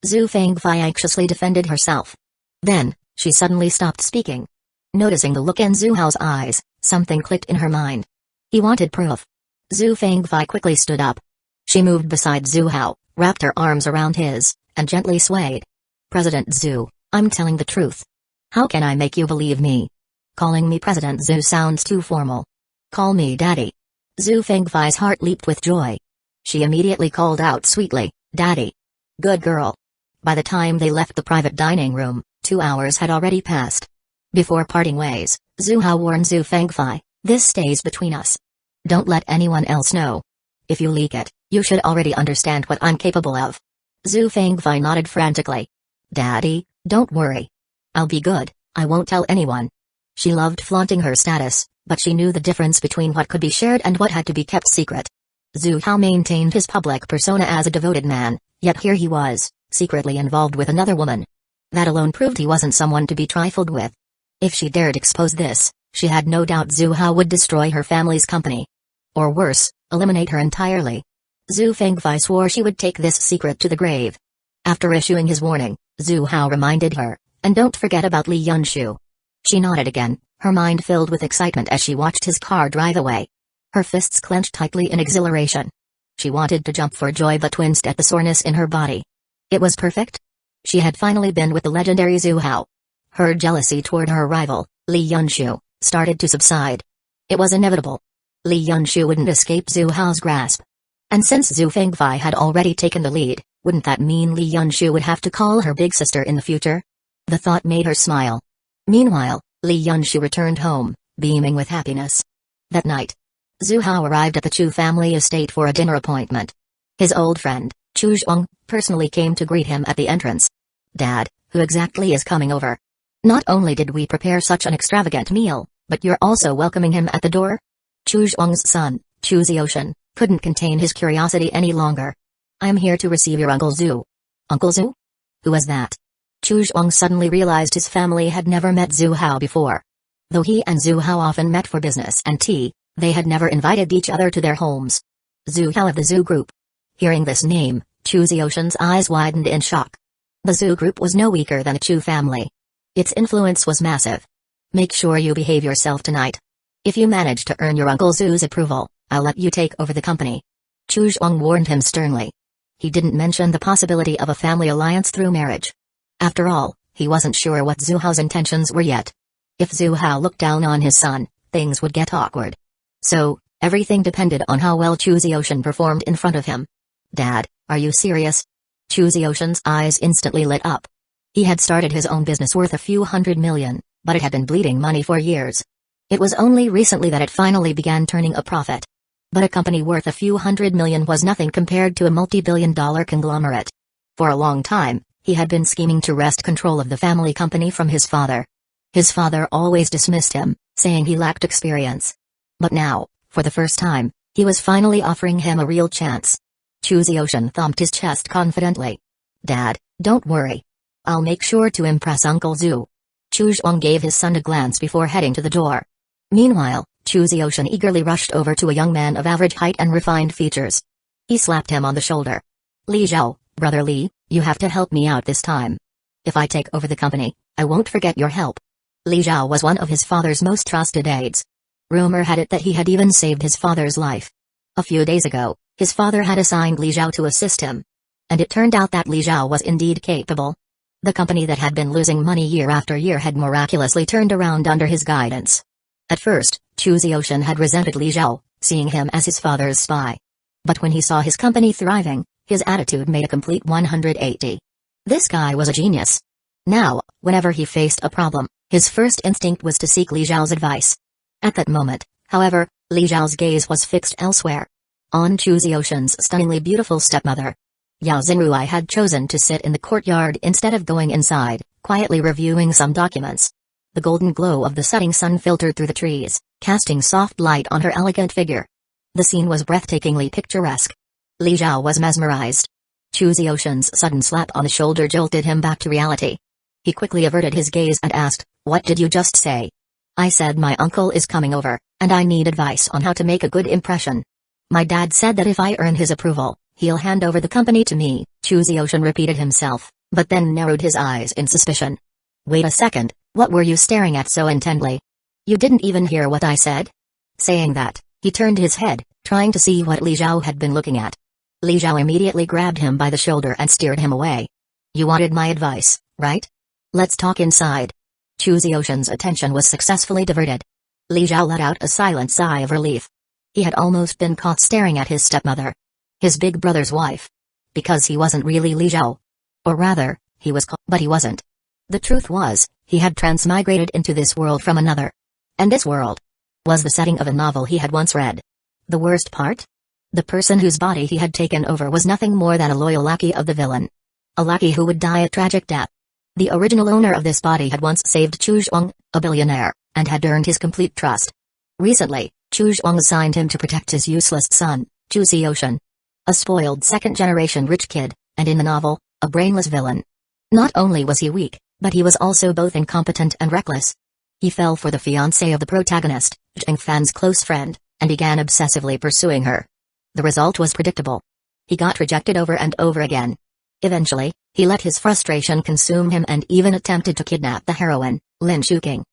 Zhu Fangfei anxiously defended herself. Then, she suddenly stopped speaking. Noticing the look in Zhu Hao's eyes, something clicked in her mind. He wanted proof. Zhu Fangfei quickly stood up. She moved beside Zhu Hao, wrapped her arms around his, and gently swayed. President Zhu, I'm telling the truth. How can I make you believe me? Calling me President Zhu sounds too formal. Call me Daddy. Zhu Fangfei's heart leaped with joy. She immediately called out sweetly, Daddy. Good girl. By the time they left the private dining room, 2 hours had already passed. Before parting ways, Zhu Hao warned Zhu Fangfei, this stays between us. Don't let anyone else know. If you leak it, you should already understand what I'm capable of. Zhu Fangfei nodded frantically. Daddy, don't worry. I'll be good, I won't tell anyone. She loved flaunting her status, but she knew the difference between what could be shared and what had to be kept secret. Zhu Hao maintained his public persona as a devoted man, yet here he was, secretly involved with another woman. That alone proved he wasn't someone to be trifled with. If she dared expose this, she had no doubt Zhu Hao would destroy her family's company. Or worse, eliminate her entirely. Zhu Fangfei swore she would take this secret to the grave. After issuing his warning, Zhu Hao reminded her, and don't forget about Li Yunshu. She nodded again, her mind filled with excitement as she watched his car drive away. Her fists clenched tightly in exhilaration. She wanted to jump for joy but winced at the soreness in her body. It was perfect. She had finally been with the legendary Zhu Hao. Her jealousy toward her rival, Li Yunshu, started to subside. It was inevitable. Li Yunshu wouldn't escape Zhu Hao's grasp. And since Zhu Fangfei had already taken the lead, wouldn't that mean Li Yunshu would have to call her big sister in the future? The thought made her smile. Meanwhile, Li Yunshu returned home, beaming with happiness. That night, Zhu Hao arrived at the Chu family estate for a dinner appointment. His old friend, Chu Zhuang, personally came to greet him at the entrance. Dad, who exactly is coming over? Not only did we prepare such an extravagant meal, but you're also welcoming him at the door? Chu Zhuang's son, Chu Ziotian, couldn't contain his curiosity any longer. I'm here to receive your Uncle Zhu. Uncle Zhu? Who was that? Chu Zhuang suddenly realized his family had never met Zhu Hao before. Though he and Zhu Hao often met for business and tea, they had never invited each other to their homes. Zhu Hao of the Zhu Group. Hearing this name, Chu Ziyoshin's eyes widened in shock. The Zhu Group was no weaker than the Chu family. Its influence was massive. Make sure you behave yourself tonight. If you manage to earn your Uncle Zhu's approval, I'll let you take over the company. Chu Zhuang warned him sternly. He didn't mention the possibility of a family alliance through marriage. After all, he wasn't sure what Zhu Hao's intentions were yet. If Zhu Hao looked down on his son, things would get awkward. So, everything depended on how well Chu Ziyoshin performed in front of him. Dad, are you serious? Chu Ziyoshin's eyes instantly lit up. He had started his own business worth a few $100 million, but it had been bleeding money for years. It was only recently that it finally began turning a profit. But a company worth a few $100 million was nothing compared to a multi-billion-dollar conglomerate. For a long time, he had been scheming to wrest control of the family company from his father. His father always dismissed him, saying he lacked experience. But now, for the first time, he was finally offering him a real chance. Chu Ziyoshin thumped his chest confidently. Dad, don't worry. I'll make sure to impress Uncle Zhu. Chu Zhuang gave his son a glance before heading to the door. Meanwhile, Chu Ziyoshin eagerly rushed over to a young man of average height and refined features. He slapped him on the shoulder. Li Zhao, brother Li, you have to help me out this time. If I take over the company, I won't forget your help. Li Zhao was one of his father's most trusted aides. Rumor had it that he had even saved his father's life. A few days ago, his father had assigned Li Zhao to assist him. And it turned out that Li Zhao was indeed capable. The company that had been losing money year after year had miraculously turned around under his guidance. At first, Chu Ziyoshin had resented Li Zhao, seeing him as his father's spy. But when he saw his company thriving, his attitude made a complete 180. This guy was a genius. Now, whenever he faced a problem, his first instinct was to seek Li Zhao's advice. At that moment, however, Li Zhao's gaze was fixed elsewhere. On Chu Ziyoshin's stunningly beautiful stepmother. Yao Xinruai had chosen to sit in the courtyard instead of going inside, quietly reviewing some documents. The golden glow of the setting sun filtered through the trees, casting soft light on her elegant figure. The scene was breathtakingly picturesque. Li Zhao was mesmerized. Chu Ziyoshin's sudden slap on the shoulder jolted him back to reality. He quickly averted his gaze and asked, "What did you just say?" "I said my uncle is coming over, and I need advice on how to make a good impression. My dad said that if I earn his approval, he'll hand over the company to me," Chu Ziyoshin repeated himself, but then narrowed his eyes in suspicion. "Wait a second, what were you staring at so intently? You didn't even hear what I said?" Saying that, he turned his head, trying to see what Li Zhao had been looking at. Li Zhao immediately grabbed him by the shoulder and steered him away. "You wanted my advice, right? Let's talk inside." Chu Ziyoshin's attention was successfully diverted. Li Zhao let out a silent sigh of relief. He had almost been caught staring at his stepmother. His big brother's wife. Because he wasn't really Li Zhao. Or rather, he was but he wasn't. The truth was, he had transmigrated into this world from another. And this world was the setting of a novel he had once read. The worst part? The person whose body he had taken over was nothing more than a loyal lackey of the villain. A lackey who would die a tragic death. The original owner of this body had once saved Chu Zhuang, a billionaire, and had earned his complete trust. Recently, Chu Zhuang assigned him to protect his useless son, Chu Ziyoshin. A spoiled second-generation rich kid, and in the novel, a brainless villain. Not only was he weak, but he was also both incompetent and reckless. He fell for the fiancée of the protagonist, Zheng Fan's close friend, and began obsessively pursuing her. The result was predictable. He got rejected over and over again. Eventually, he let his frustration consume him and even attempted to kidnap the heroine, Lin Shuking.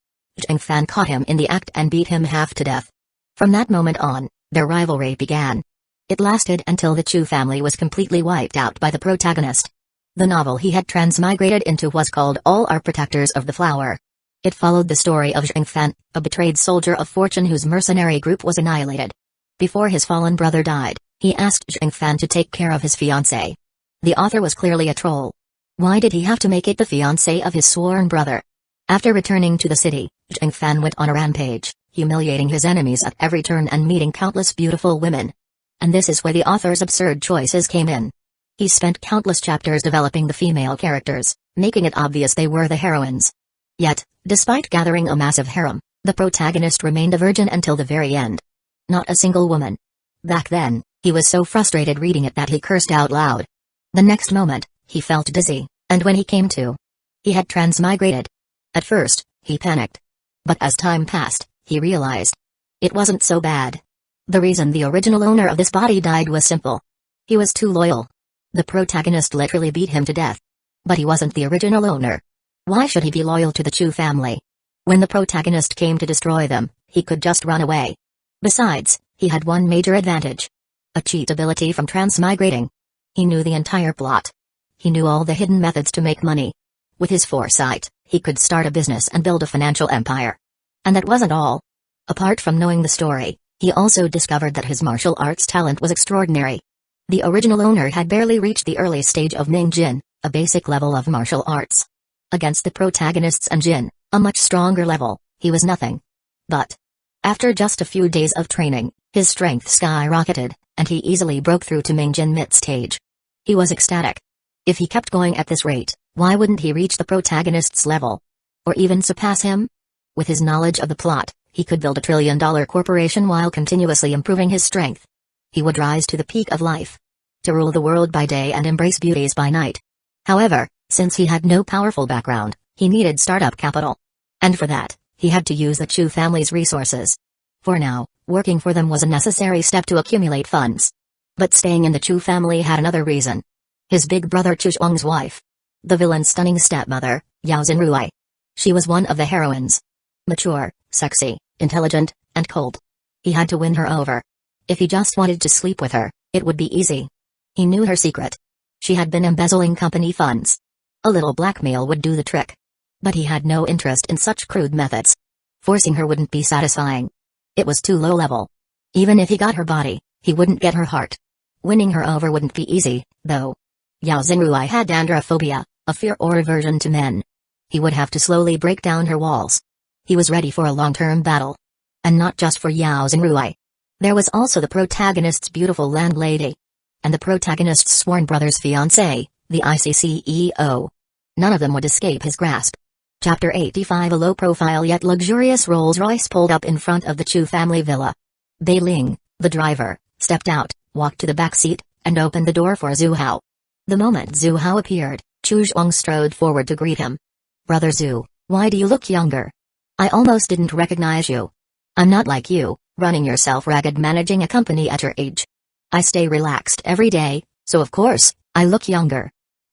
Zheng Fan caught him in the act and beat him half to death. From that moment on, their rivalry began. It lasted until the Chu family was completely wiped out by the protagonist. The novel he had transmigrated into was called All Are Protectors of the Flower. It followed the story of Zheng Fan, a betrayed soldier of fortune whose mercenary group was annihilated. Before his fallen brother died, he asked Zheng Fan to take care of his fiancée. The author was clearly a troll. Why did he have to make it the fiancée of his sworn brother? After returning to the city, Zheng Fan went on a rampage, humiliating his enemies at every turn and meeting countless beautiful women. And this is where the author's absurd choices came in. He spent countless chapters developing the female characters, making it obvious they were the heroines. Yet, despite gathering a massive harem, the protagonist remained a virgin until the very end. Not a single woman. Back then, he was so frustrated reading it that he cursed out loud. The next moment, he felt dizzy, and when he came to, he had transmigrated. At first, he panicked. But as time passed, he realized it wasn't so bad. The reason the original owner of this body died was simple. He was too loyal. The protagonist literally beat him to death. But he wasn't the original owner. Why should he be loyal to the Chu family? When the protagonist came to destroy them, he could just run away. Besides, he had one major advantage. A cheat ability from Transmigrating. He knew the entire plot. He knew all the hidden methods to make money. With his foresight, he could start a business and build a financial empire. And that wasn't all. Apart from knowing the story, he also discovered that his martial arts talent was extraordinary. The original owner had barely reached the early stage of Ninjin, a basic level of martial arts. Against the protagonists and Jin, a much stronger level, he was nothing. But after just a few days of training, his strength skyrocketed, and he easily broke through to Mingjin mid-stage. He was ecstatic. If he kept going at this rate, why wouldn't he reach the protagonist's level? Or even surpass him? With his knowledge of the plot, he could build a trillion-dollar corporation while continuously improving his strength. He would rise to the peak of life. To rule the world by day and embrace beauties by night. However, since he had no powerful background, he needed startup capital. And for that, he had to use the Chu family's resources. For now, working for them was a necessary step to accumulate funds. But staying in the Chu family had another reason. His big brother Chu Zhuang's wife. The villain's stunning stepmother, Yao Xinruai. She was one of the heroines. Mature, sexy, intelligent, and cold. He had to win her over. If he just wanted to sleep with her, it would be easy. He knew her secret. She had been embezzling company funds. A little blackmail would do the trick. But he had no interest in such crude methods. Forcing her wouldn't be satisfying. It was too low level. Even if he got her body, he wouldn't get her heart. Winning her over wouldn't be easy, though. Yao Xinruai had androphobia, a fear or aversion to men. He would have to slowly break down her walls. He was ready for a long-term battle. And not just for Yao Xinruai. There was also the protagonist's beautiful landlady. And the protagonist's sworn brother's fiancé, the ICCEO. None of them would escape his grasp. Chapter 85. A low-profile yet luxurious Rolls-Royce pulled up in front of the Chu family villa. Bei Ling, the driver, stepped out, walked to the back seat, and opened the door for Zhu Hao. The moment Zhu Hao appeared, Chu Zhuang strode forward to greet him. Brother Zhu, why do you look younger? I almost didn't recognize you. I'm not like you, running yourself ragged managing a company at your age. I stay relaxed every day, so of course, I look younger.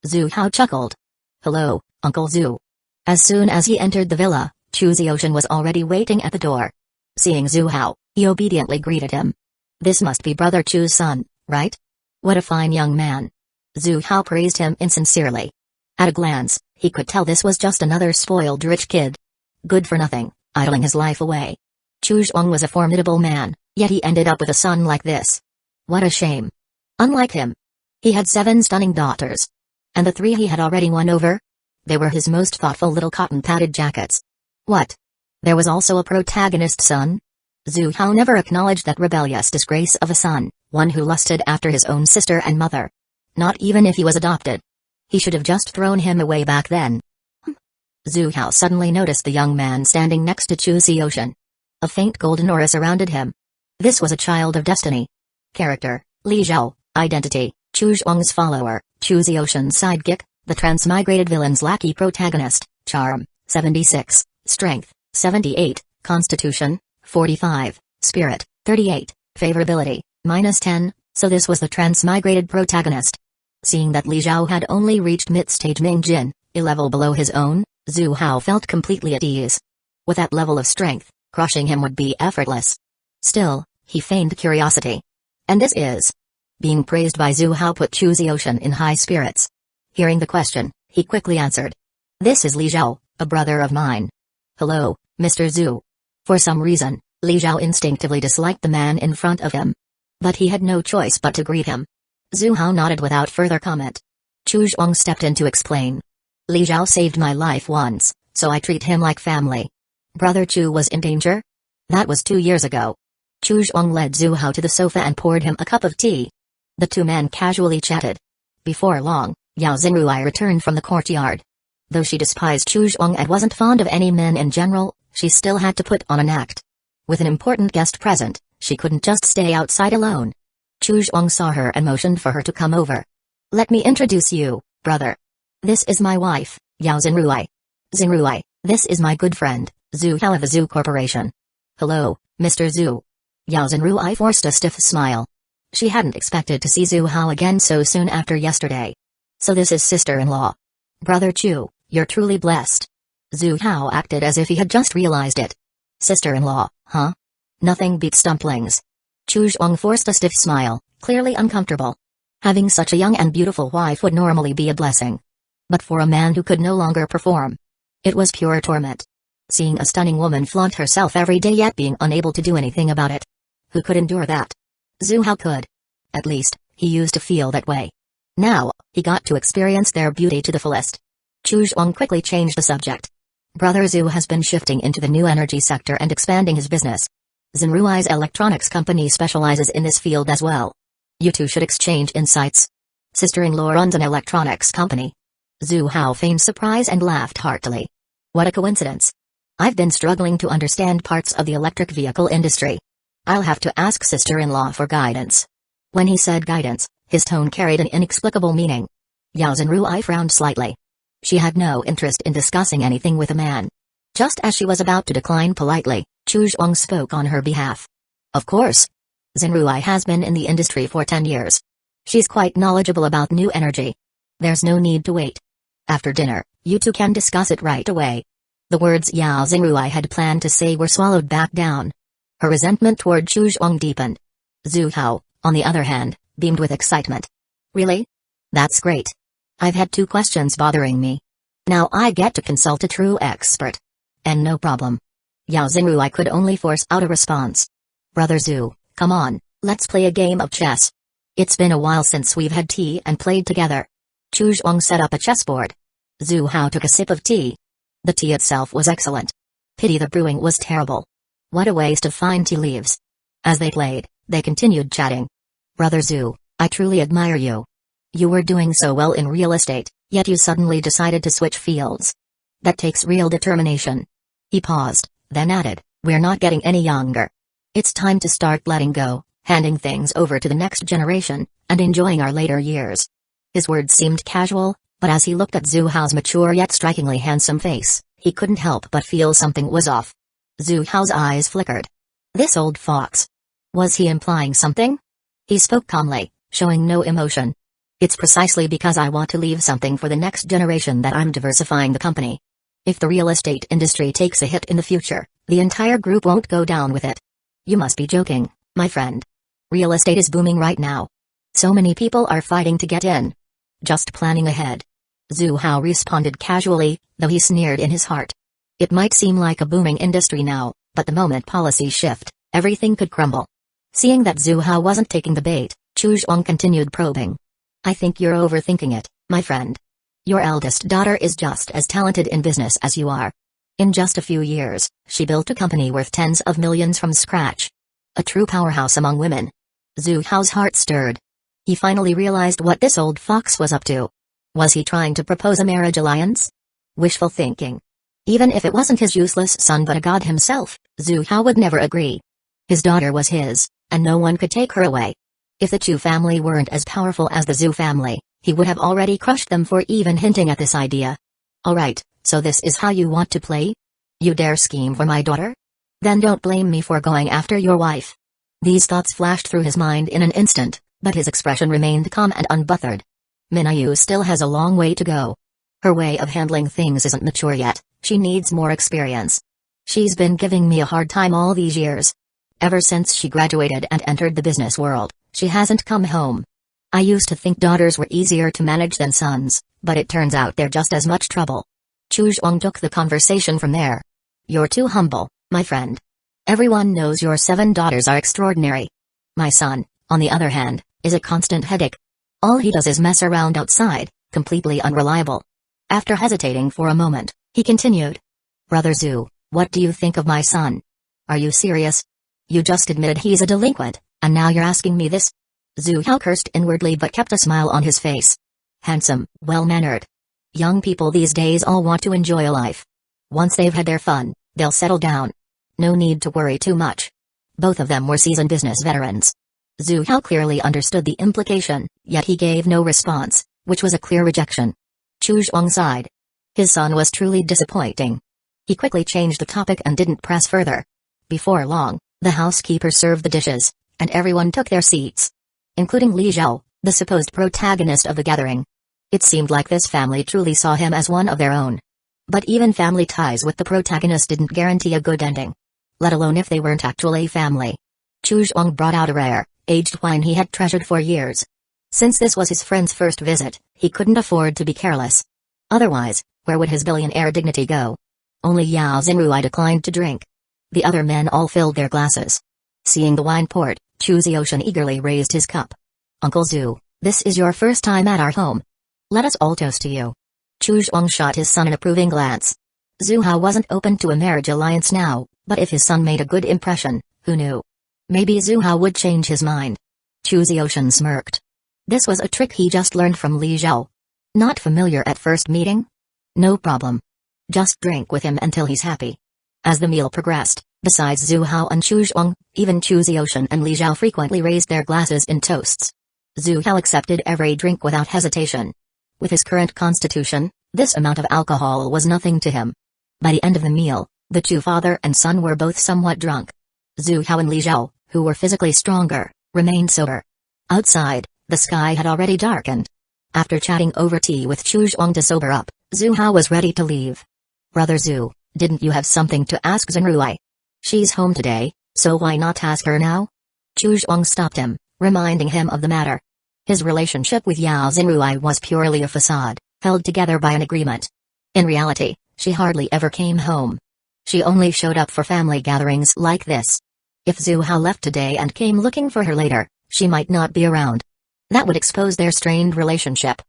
Zhu Hao chuckled. Hello, Uncle Zhu. As soon as he entered the villa, Chu Ziyoshan was already waiting at the door. Seeing Zhu Hao, he obediently greeted him. This must be Brother Chu's son, right? What a fine young man. Zhu Hao praised him insincerely. At a glance, he could tell this was just another spoiled rich kid. Good for nothing, idling his life away. Chu Zhuang was a formidable man, yet he ended up with a son like this. What a shame. Unlike him. He had 7 stunning daughters. And the 3 he had already won over? They were his most thoughtful little cotton-padded jackets. What? There was also a protagonist son? Zhu Hao never acknowledged that rebellious disgrace of a son, one who lusted after his own sister and mother. Not even if he was adopted. He should have just thrown him away back then. Zhu Hao suddenly noticed the young man standing next to Chu Ziyoshan. A faint golden aura surrounded him. This was a child of destiny. Character, Li Zhao. Identity, Chu Zhuang's follower, Chu Ziyoshan's sidekick, the transmigrated villain's lackey protagonist. Charm, 76, Strength, 78, Constitution, 45, Spirit, 38, Favorability, -10, so this was the transmigrated protagonist. Seeing that Li Zhao had only reached mid-stage Mingjin, a level below his own, Zhu Hao felt completely at ease. With that level of strength, crushing him would be effortless. Still, he feigned curiosity. And this is? Being praised by Zhu Hao put Chu Ziyoshan in high spirits. Hearing the question, he quickly answered. This is Li Zhao, a brother of mine. Hello, Mr. Zhu. For some reason, Li Zhao instinctively disliked the man in front of him. But he had no choice but to greet him. Zhu Hao nodded without further comment. Chu Zhuang stepped in to explain. Li Zhao saved my life once, so I treat him like family. Brother Chu was in danger? That was 2 years ago. Chu Zhuang led Zhu Hao to the sofa and poured him a cup of tea. The two men casually chatted. Before long, Yao Xinruai returned from the courtyard. Though she despised Chu Zhuang and wasn't fond of any men in general, she still had to put on an act. With an important guest present, she couldn't just stay outside alone. Chu Zhuang saw her and motioned for her to come over. Let me introduce you, brother. This is my wife, Yao Xinruai. Xinruai, this is my good friend, Zhu Hao of the Zhu Corporation. Hello, Mr. Zhu. Yao Zhenruai forced a stiff smile. She hadn't expected to see Zhu Hao again so soon after yesterday. So this is sister-in-law. Brother Chu, you're truly blessed. Zhu Hao acted as if he had just realized it. Sister-in-law, huh? Nothing beats dumplings. Chu Zhuang forced a stiff smile, clearly uncomfortable. Having such a young and beautiful wife would normally be a blessing. But for a man who could no longer perform, it was pure torment. Seeing a stunning woman flaunt herself every day yet being unable to do anything about it. Who could endure that? Zhu Hao could. At least, he used to feel that way. Now, he got to experience their beauty to the fullest. Chu Zhuang quickly changed the subject. Brother Zhu has been shifting into the new energy sector and expanding his business. Zhenruai's electronics company specializes in this field as well. You two should exchange insights. Sister-in-law runs an electronics company. Zhu Hao feigned surprise and laughed heartily. What a coincidence. I've been struggling to understand parts of the electric vehicle industry. I'll have to ask sister-in-law for guidance. When he said guidance, his tone carried an inexplicable meaning. Yao Zhenruai frowned slightly. She had no interest in discussing anything with a man. Just as she was about to decline politely, Chu Zhuang spoke on her behalf. Of course. Zhenruai has been in the industry for 10 years. She's quite knowledgeable about new energy. There's no need to wait. After dinner, you two can discuss it right away. The words Yao Zhenruai had planned to say were swallowed back down. Her resentment toward Chu Zhuang deepened. Zhu Hao, on the other hand, beamed with excitement. Really? That's great. I've had 2 questions bothering me. Now I get to consult a true expert. And no problem. Yao Zhenruai could only force out a response. Brother Zhu, come on, let's play a game of chess. It's been a while since we've had tea and played together. Chu Zhuang set up a chessboard. Zhu Hao took a sip of tea. The tea itself was excellent. Pity the brewing was terrible. What a waste of fine tea leaves. As they played, they continued chatting. Brother Zhu, I truly admire you. You were doing so well in real estate, yet you suddenly decided to switch fields. That takes real determination. He paused, then added, we're not getting any younger. It's time to start letting go, handing things over to the next generation, and enjoying our later years. His words seemed casual, but as he looked at Zhu Hao's mature yet strikingly handsome face, he couldn't help but feel something was off. Zhu Hao's eyes flickered. This old fox. Was he implying something? He spoke calmly, showing no emotion. It's precisely because I want to leave something for the next generation that I'm diversifying the company. If the real estate industry takes a hit in the future, the entire group won't go down with it. You must be joking, my friend. Real estate is booming right now. So many people are fighting to get in. Just planning ahead. Zhu Hao responded casually, though he sneered in his heart. It might seem like a booming industry now, but the moment policies shift, everything could crumble. Seeing that Zhu Hao wasn't taking the bait, Chu Zhuang continued probing. I think you're overthinking it, my friend. Your eldest daughter is just as talented in business as you are. In just a few years, she built a company worth tens of millions from scratch. A true powerhouse among women. Zhu Hao's heart stirred. He finally realized what this old fox was up to. Was he trying to propose a marriage alliance? Wishful thinking. Even if it wasn't his useless son but a god himself, Zhu Hao would never agree. His daughter was his, and no one could take her away. If the Chu family weren't as powerful as the Zhu family, he would have already crushed them for even hinting at this idea. Alright, so this is how you want to play? You dare scheme for my daughter? Then don't blame me for going after your wife. These thoughts flashed through his mind in an instant, but his expression remained calm and unbothered. Minayu still has a long way to go. Her way of handling things isn't mature yet, she needs more experience. She's been giving me a hard time all these years. Ever since she graduated and entered the business world, she hasn't come home. I used to think daughters were easier to manage than sons, but it turns out they're just as much trouble. Chu Zhuang took the conversation from there. You're too humble, my friend. Everyone knows your 7 daughters are extraordinary. My son, on the other hand, is a constant headache. All he does is mess around outside, completely unreliable. After hesitating for a moment, he continued. Brother Zhu, what do you think of my son? Are you serious? You just admitted he's a delinquent, and now you're asking me this? Zhu Hao cursed inwardly but kept a smile on his face. Handsome, well-mannered. Young people these days all want to enjoy a life. Once they've had their fun, they'll settle down. No need to worry too much. Both of them were seasoned business veterans. Zhu Hao clearly understood the implication, yet he gave no response, which was a clear rejection. Chu Zhuang sighed. His son was truly disappointing. He quickly changed the topic and didn't press further. Before long, the housekeeper served the dishes, and everyone took their seats. Including Li Zhao, the supposed protagonist of the gathering. It seemed like this family truly saw him as one of their own. But even family ties with the protagonist didn't guarantee a good ending. Let alone if they weren't actually family. Chu Zhuang brought out a rare, aged wine he had treasured for years. Since this was his friend's first visit, he couldn't afford to be careless. Otherwise, where would his billionaire dignity go? Only Yao Xinruai declined to drink. The other men all filled their glasses. Seeing the wine poured, Chu Ziotian eagerly raised his cup. Uncle Zhu, this is your first time at our home. Let us all toast to you. Chu Zhuang shot his son an approving glance. Zhu Hao wasn't open to a marriage alliance now, but if his son made a good impression, who knew? Maybe Zhu Hao would change his mind. Chu Ziotian smirked. This was a trick he just learned from Li Zhao. Not familiar at first meeting? No problem. Just drink with him until he's happy. As the meal progressed, besides Zhu Hao and Chu Zhuang, even Chu Ziotian and Li Zhao frequently raised their glasses in toasts. Zhu Hao accepted every drink without hesitation. With his current constitution, this amount of alcohol was nothing to him. By the end of the meal, the two father and son were both somewhat drunk. Zhu Hao and Li Zhao, who were physically stronger, remained sober. Outside, the sky had already darkened. After chatting over tea with Chu Zhuang to sober up, Zhu Hao was ready to leave. Brother Zhu, didn't you have something to ask Xinruai? She's home today, so why not ask her now? Chu Zhuang stopped him, reminding him of the matter. His relationship with Yao Xinruai was purely a facade, held together by an agreement. In reality, she hardly ever came home. She only showed up for family gatherings like this. If Zhu Hao left today and came looking for her later, she might not be around. That would expose their strained relationship.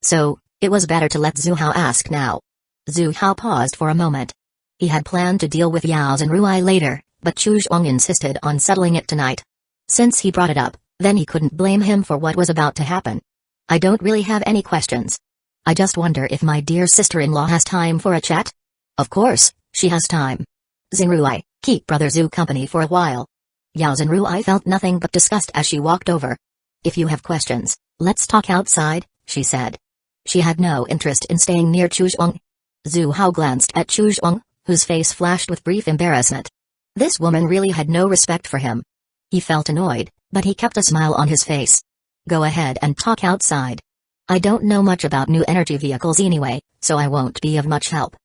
So, it was better to let Zhu Hao ask now. Zhu Hao paused for a moment. He had planned to deal with Yao Xinruai later, but Chu Zhuang insisted on settling it tonight. Since he brought it up, then he couldn't blame him for what was about to happen. I don't really have any questions. I just wonder if my dear sister-in-law has time for a chat? Of course, she has time. Xinruai, keep Brother Zhu company for a while. Yao Xinruai felt nothing but disgust as she walked over. If you have questions, let's talk outside, she said. She had no interest in staying near Chu Zhuang. Zhu Hao glanced at Chu Zhuang, whose face flashed with brief embarrassment. This woman really had no respect for him. He felt annoyed, but he kept a smile on his face. Go ahead and talk outside. I don't know much about new energy vehicles anyway, so I won't be of much help.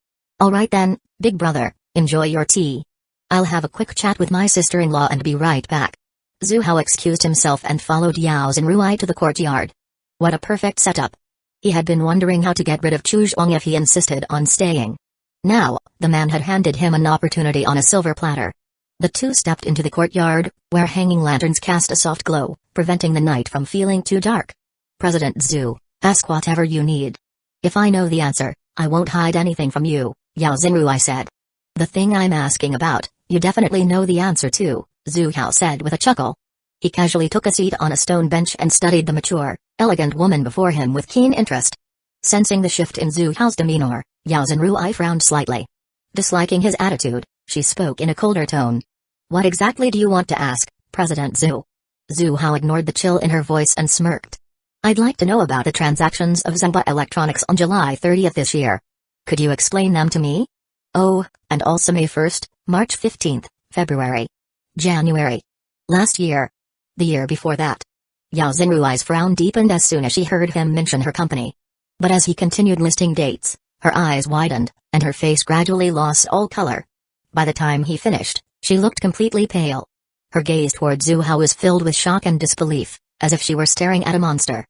Alright then, big brother, enjoy your tea. I'll have a quick chat with my sister-in-law and be right back. Zhu Hao excused himself and followed Yao Xinruai to the courtyard. What a perfect setup. He had been wondering how to get rid of Chu Zhuang if he insisted on staying. Now, the man had handed him an opportunity on a silver platter. The two stepped into the courtyard, where hanging lanterns cast a soft glow, preventing the night from feeling too dark. President Zhu, ask whatever you need. If I know the answer, I won't hide anything from you, Yao Xinruai said. The thing I'm asking about, you definitely know the answer to, Zhu Hao said with a chuckle. He casually took a seat on a stone bench and studied the mature, elegant woman before him with keen interest. Sensing the shift in Zhu Hao's demeanor, Yao Xinruai frowned slightly. Disliking his attitude, she spoke in a colder tone. What exactly do you want to ask, President Zhu? Zhu Hao ignored the chill in her voice and smirked. I'd like to know about the transactions of Zamba Electronics on July 30th this year. Could you explain them to me? Oh, and also May 1st, March 15th, February. January. Last year. The year before that. Yao Xinruai's frown deepened as soon as she heard him mention her company. But as he continued listing dates, her eyes widened, and her face gradually lost all color. By the time he finished, she looked completely pale. Her gaze toward Zhu Hao was filled with shock and disbelief, as if she were staring at a monster.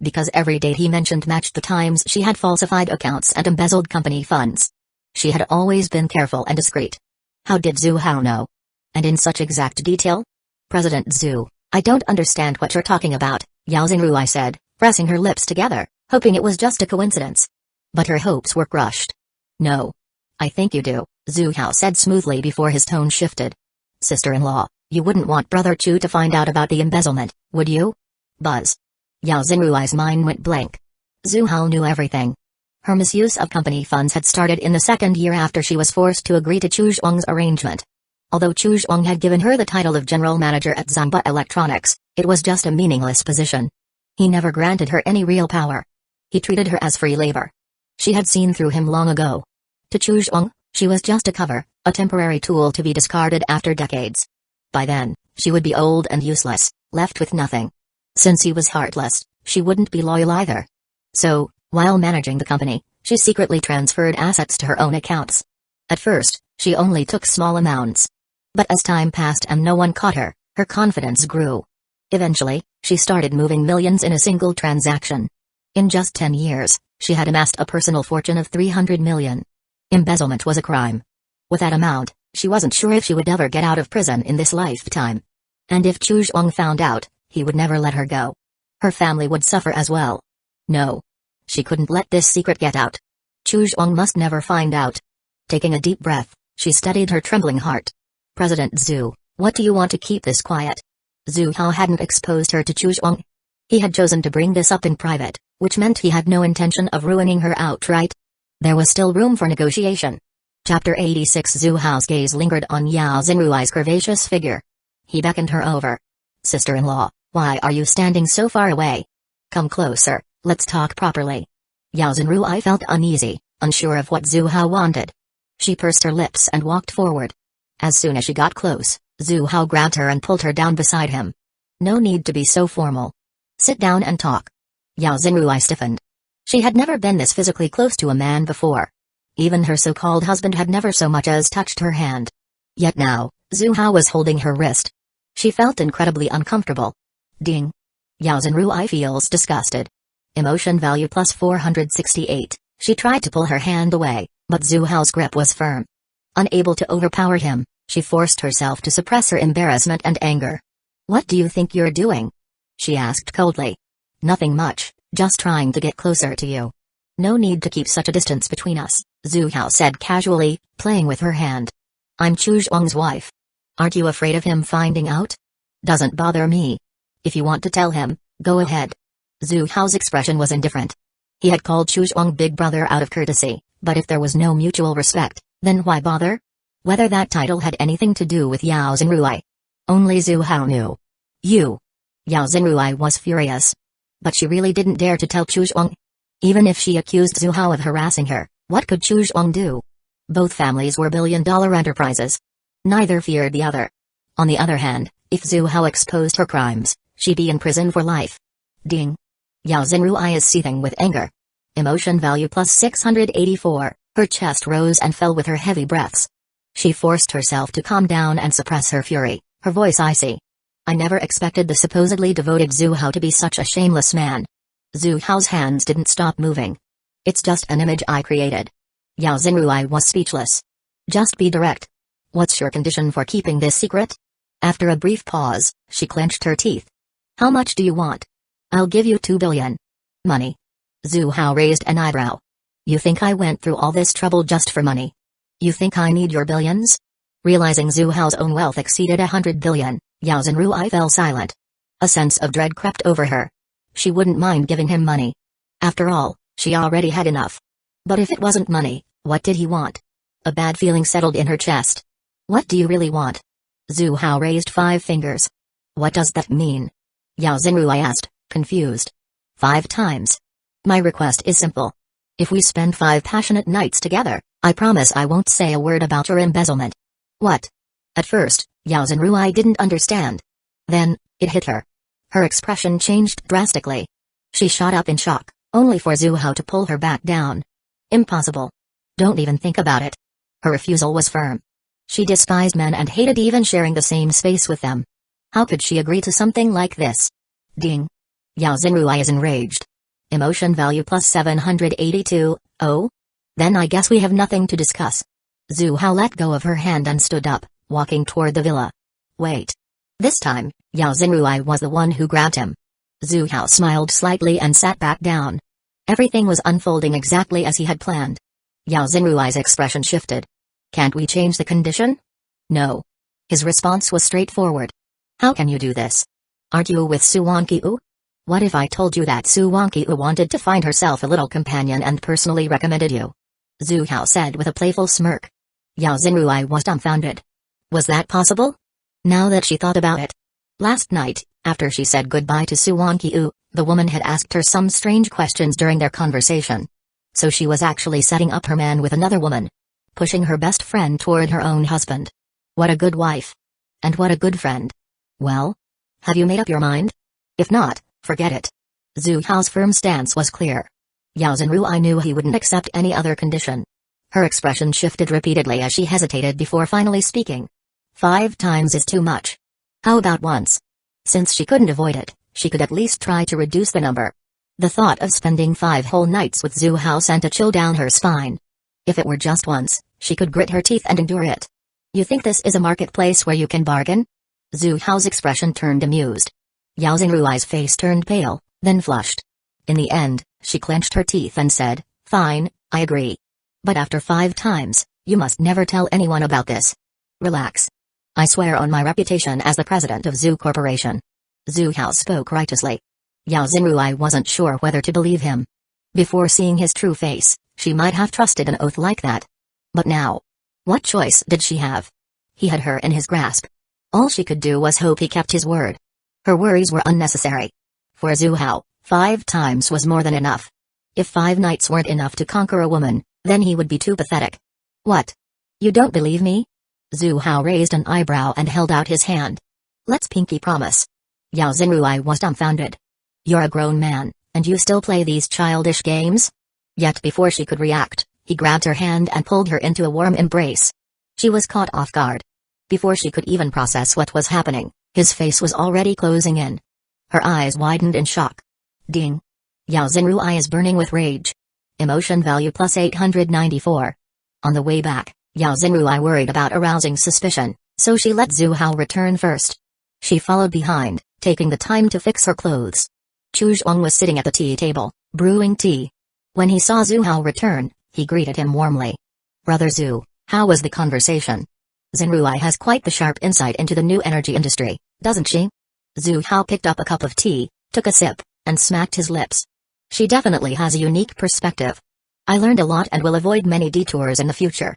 Because every date he mentioned matched the times she had falsified accounts and embezzled company funds. She had always been careful and discreet. How did Zhu Hao know? And in such exact detail? President Zhu, I don't understand what you're talking about, Yao Xinruai said, pressing her lips together, hoping it was just a coincidence. But her hopes were crushed. No. I think you do, Zhu Hao said smoothly before his tone shifted. Sister-in-law, you wouldn't want Brother Chu to find out about the embezzlement, would you? Buzz. Yao Xinruai's mind went blank. Zhu Hao knew everything. Her misuse of company funds had started in the second year after she was forced to agree to Chu Zhuang's arrangement. Although Chu Zhuang had given her the title of general manager at Zamba Electronics, it was just a meaningless position. He never granted her any real power. He treated her as free labor. She had seen through him long ago. To Chu Zhuang, She was just a cover, a temporary tool to be discarded after decades. By then, she would be old and useless, left with nothing. Since he was heartless, she wouldn't be loyal either. So, while managing the company, she secretly transferred assets to her own accounts. At first, she only took small amounts. But as time passed and no one caught her, her confidence grew. Eventually, she started moving millions in a single transaction. In just 10 years, she had amassed a personal fortune of 300 million. Embezzlement was a crime. With that amount, she wasn't sure if she would ever get out of prison in this lifetime. And if Chu Zhuang found out, he would never let her go. Her family would suffer as well. No. She couldn't let this secret get out. Chu Zhuang must never find out. Taking a deep breath, she steadied her trembling heart. President Zhu, what do you want to keep this quiet? Zhu Hao hadn't exposed her to Chu Zhuang. He had chosen to bring this up in private, which meant he had no intention of ruining her outright. There was still room for negotiation. Chapter 86. Zhu Hao's gaze lingered on Yao Xinrui's curvaceous figure. He beckoned her over. Sister-in-law, why are you standing so far away? Come closer, let's talk properly. Yao Xinrui felt uneasy, unsure of what Zhu Hao wanted. She pursed her lips and walked forward. As soon as she got close, Zhu Hao grabbed her and pulled her down beside him. No need to be so formal. Sit down and talk. Yao Xinrui stiffened. She had never been this physically close to a man before. Even her so-called husband had never so much as touched her hand. Yet now, Zhu Hao was holding her wrist. She felt incredibly uncomfortable. Ding. Yao Xinrui feels disgusted. Emotion value plus 468. She tried to pull her hand away, but Zhu Hao's grip was firm. Unable to overpower him, she forced herself to suppress her embarrassment and anger. What do you think you're doing? She asked coldly. Nothing much, just trying to get closer to you. No need to keep such a distance between us, Zhu Hao said casually, playing with her hand. I'm Chu Zhuang's wife. Aren't you afraid of him finding out? Doesn't bother me. If you want to tell him, go ahead. Zhu Hao's expression was indifferent. He had called Chu Zhuang big brother out of courtesy, but if there was no mutual respect, then why bother? Whether that title had anything to do with Yao Xinrui. Only Zhu Hao knew. You. Yao Xinrui was furious. But she really didn't dare to tell Chu Zhuang. Even if she accused Zhu Hao of harassing her, what could Chu Zhuang do? Both families were billion-dollar enterprises. Neither feared the other. On the other hand, if Zhu Hao exposed her crimes, she'd be in prison for life. Ding. Yao Xinrui is seething with anger. Emotion value plus 684, her chest rose and fell with her heavy breaths. She forced herself to calm down and suppress her fury, her voice icy. I never expected the supposedly devoted Zhu Hao to be such a shameless man. Zhu Hao's hands didn't stop moving. It's just an image I created. Yao Xinrui was speechless. Just be direct. What's your condition for keeping this secret? After a brief pause, she clenched her teeth. How much do you want? I'll give you 2 billion. Money. Zhu Hao raised an eyebrow. You think I went through all this trouble just for money? You think I need your billions? Realizing Zhu Hao's own wealth exceeded 100 billion, Yao Xinrui fell silent. A sense of dread crept over her. She wouldn't mind giving him money. After all, she already had enough. But if it wasn't money, what did he want? A bad feeling settled in her chest. What do you really want? Zhu Hao raised 5 fingers. What does that mean? Yao Xinrui asked, confused. 5 times. My request is simple. If we spend 5 passionate nights together, I promise I won't say a word about your embezzlement. What? At first, Yao Xinrui didn't understand. Then, it hit her. Her expression changed drastically. She shot up in shock, only for Zhu Hao to pull her back down. Impossible. Don't even think about it. Her refusal was firm. She despised men and hated even sharing the same space with them. How could she agree to something like this? Ding. Yao Xinrui is enraged. Emotion value plus 782, oh? Then I guess we have nothing to discuss. Zhu Hao let go of her hand and stood up, walking toward the villa. Wait. This time, Yao Xinrui was the one who grabbed him. Zhu Hao smiled slightly and sat back down. Everything was unfolding exactly as he had planned. Yao Xinrui's expression shifted. Can't we change the condition? No. His response was straightforward. How can you do this? Aren't you with Su Wanqiu? What if I told you that Su Wanqiu wanted to find herself a little companion and personally recommended you? Zhu Hao said with a playful smirk. Yao Xinrui was dumbfounded. Was that possible? Now that she thought about it. Last night, after she said goodbye to Su Wanqiu, the woman had asked her some strange questions during their conversation. So she was actually setting up her man with another woman. pushing her best friend toward her own husband. What a good wife. And what a good friend. Well? Have you made up your mind? If not, forget it. Zhu Hao's firm stance was clear. Yao Zhenruai knew he wouldn't accept any other condition. Her expression shifted repeatedly as she hesitated before finally speaking. 5 times is too much. How about once? Since she couldn't avoid it, she could at least try to reduce the number. The thought of spending 5 whole nights with Zhu Hao sent a chill down her spine. If it were just once, she could grit her teeth and endure it. You think this is a marketplace where you can bargain? Zhu Hao's expression turned amused. Yao Zhenruai's face turned pale, then flushed. In the end, she clenched her teeth and said, "Fine, I agree. But after 5 times, you must never tell anyone about this. Relax. I swear on my reputation as the president of Zhu Corporation." Zhu Hao spoke righteously. Yao Zhenruai wasn't sure whether to believe him. Before seeing his true face, she might have trusted an oath like that. But now, what choice did she have? He had her in his grasp. All she could do was hope he kept his word. Her worries were unnecessary. For Zhu Hao, 5 times was more than enough. If 5 nights weren't enough to conquer a woman, then he would be too pathetic. What? You don't believe me? Zhu Hao raised an eyebrow and held out his hand. Let's pinky promise. Yao Zhenruai was dumbfounded. You're a grown man, and you still play these childish games? Yet before she could react, he grabbed her hand and pulled her into a warm embrace. She was caught off guard. Before she could even process what was happening, his face was already closing in. Her eyes widened in shock. Ding. Yao Zhenruai is burning with rage. Emotion value plus 894. On the way back, Yao Zhenruai worried about arousing suspicion, so she let Zhu Hao return first. She followed behind, taking the time to fix her clothes. Chu Zhuang was sitting at the tea table, brewing tea. When he saw Zhu Hao return, he greeted him warmly. Brother Zhu, how was the conversation? Zhenruai has quite the sharp insight into the new energy industry, doesn't she? Zhu Hao picked up a cup of tea, took a sip, and smacked his lips. She definitely has a unique perspective. I learned a lot and will avoid many detours in the future.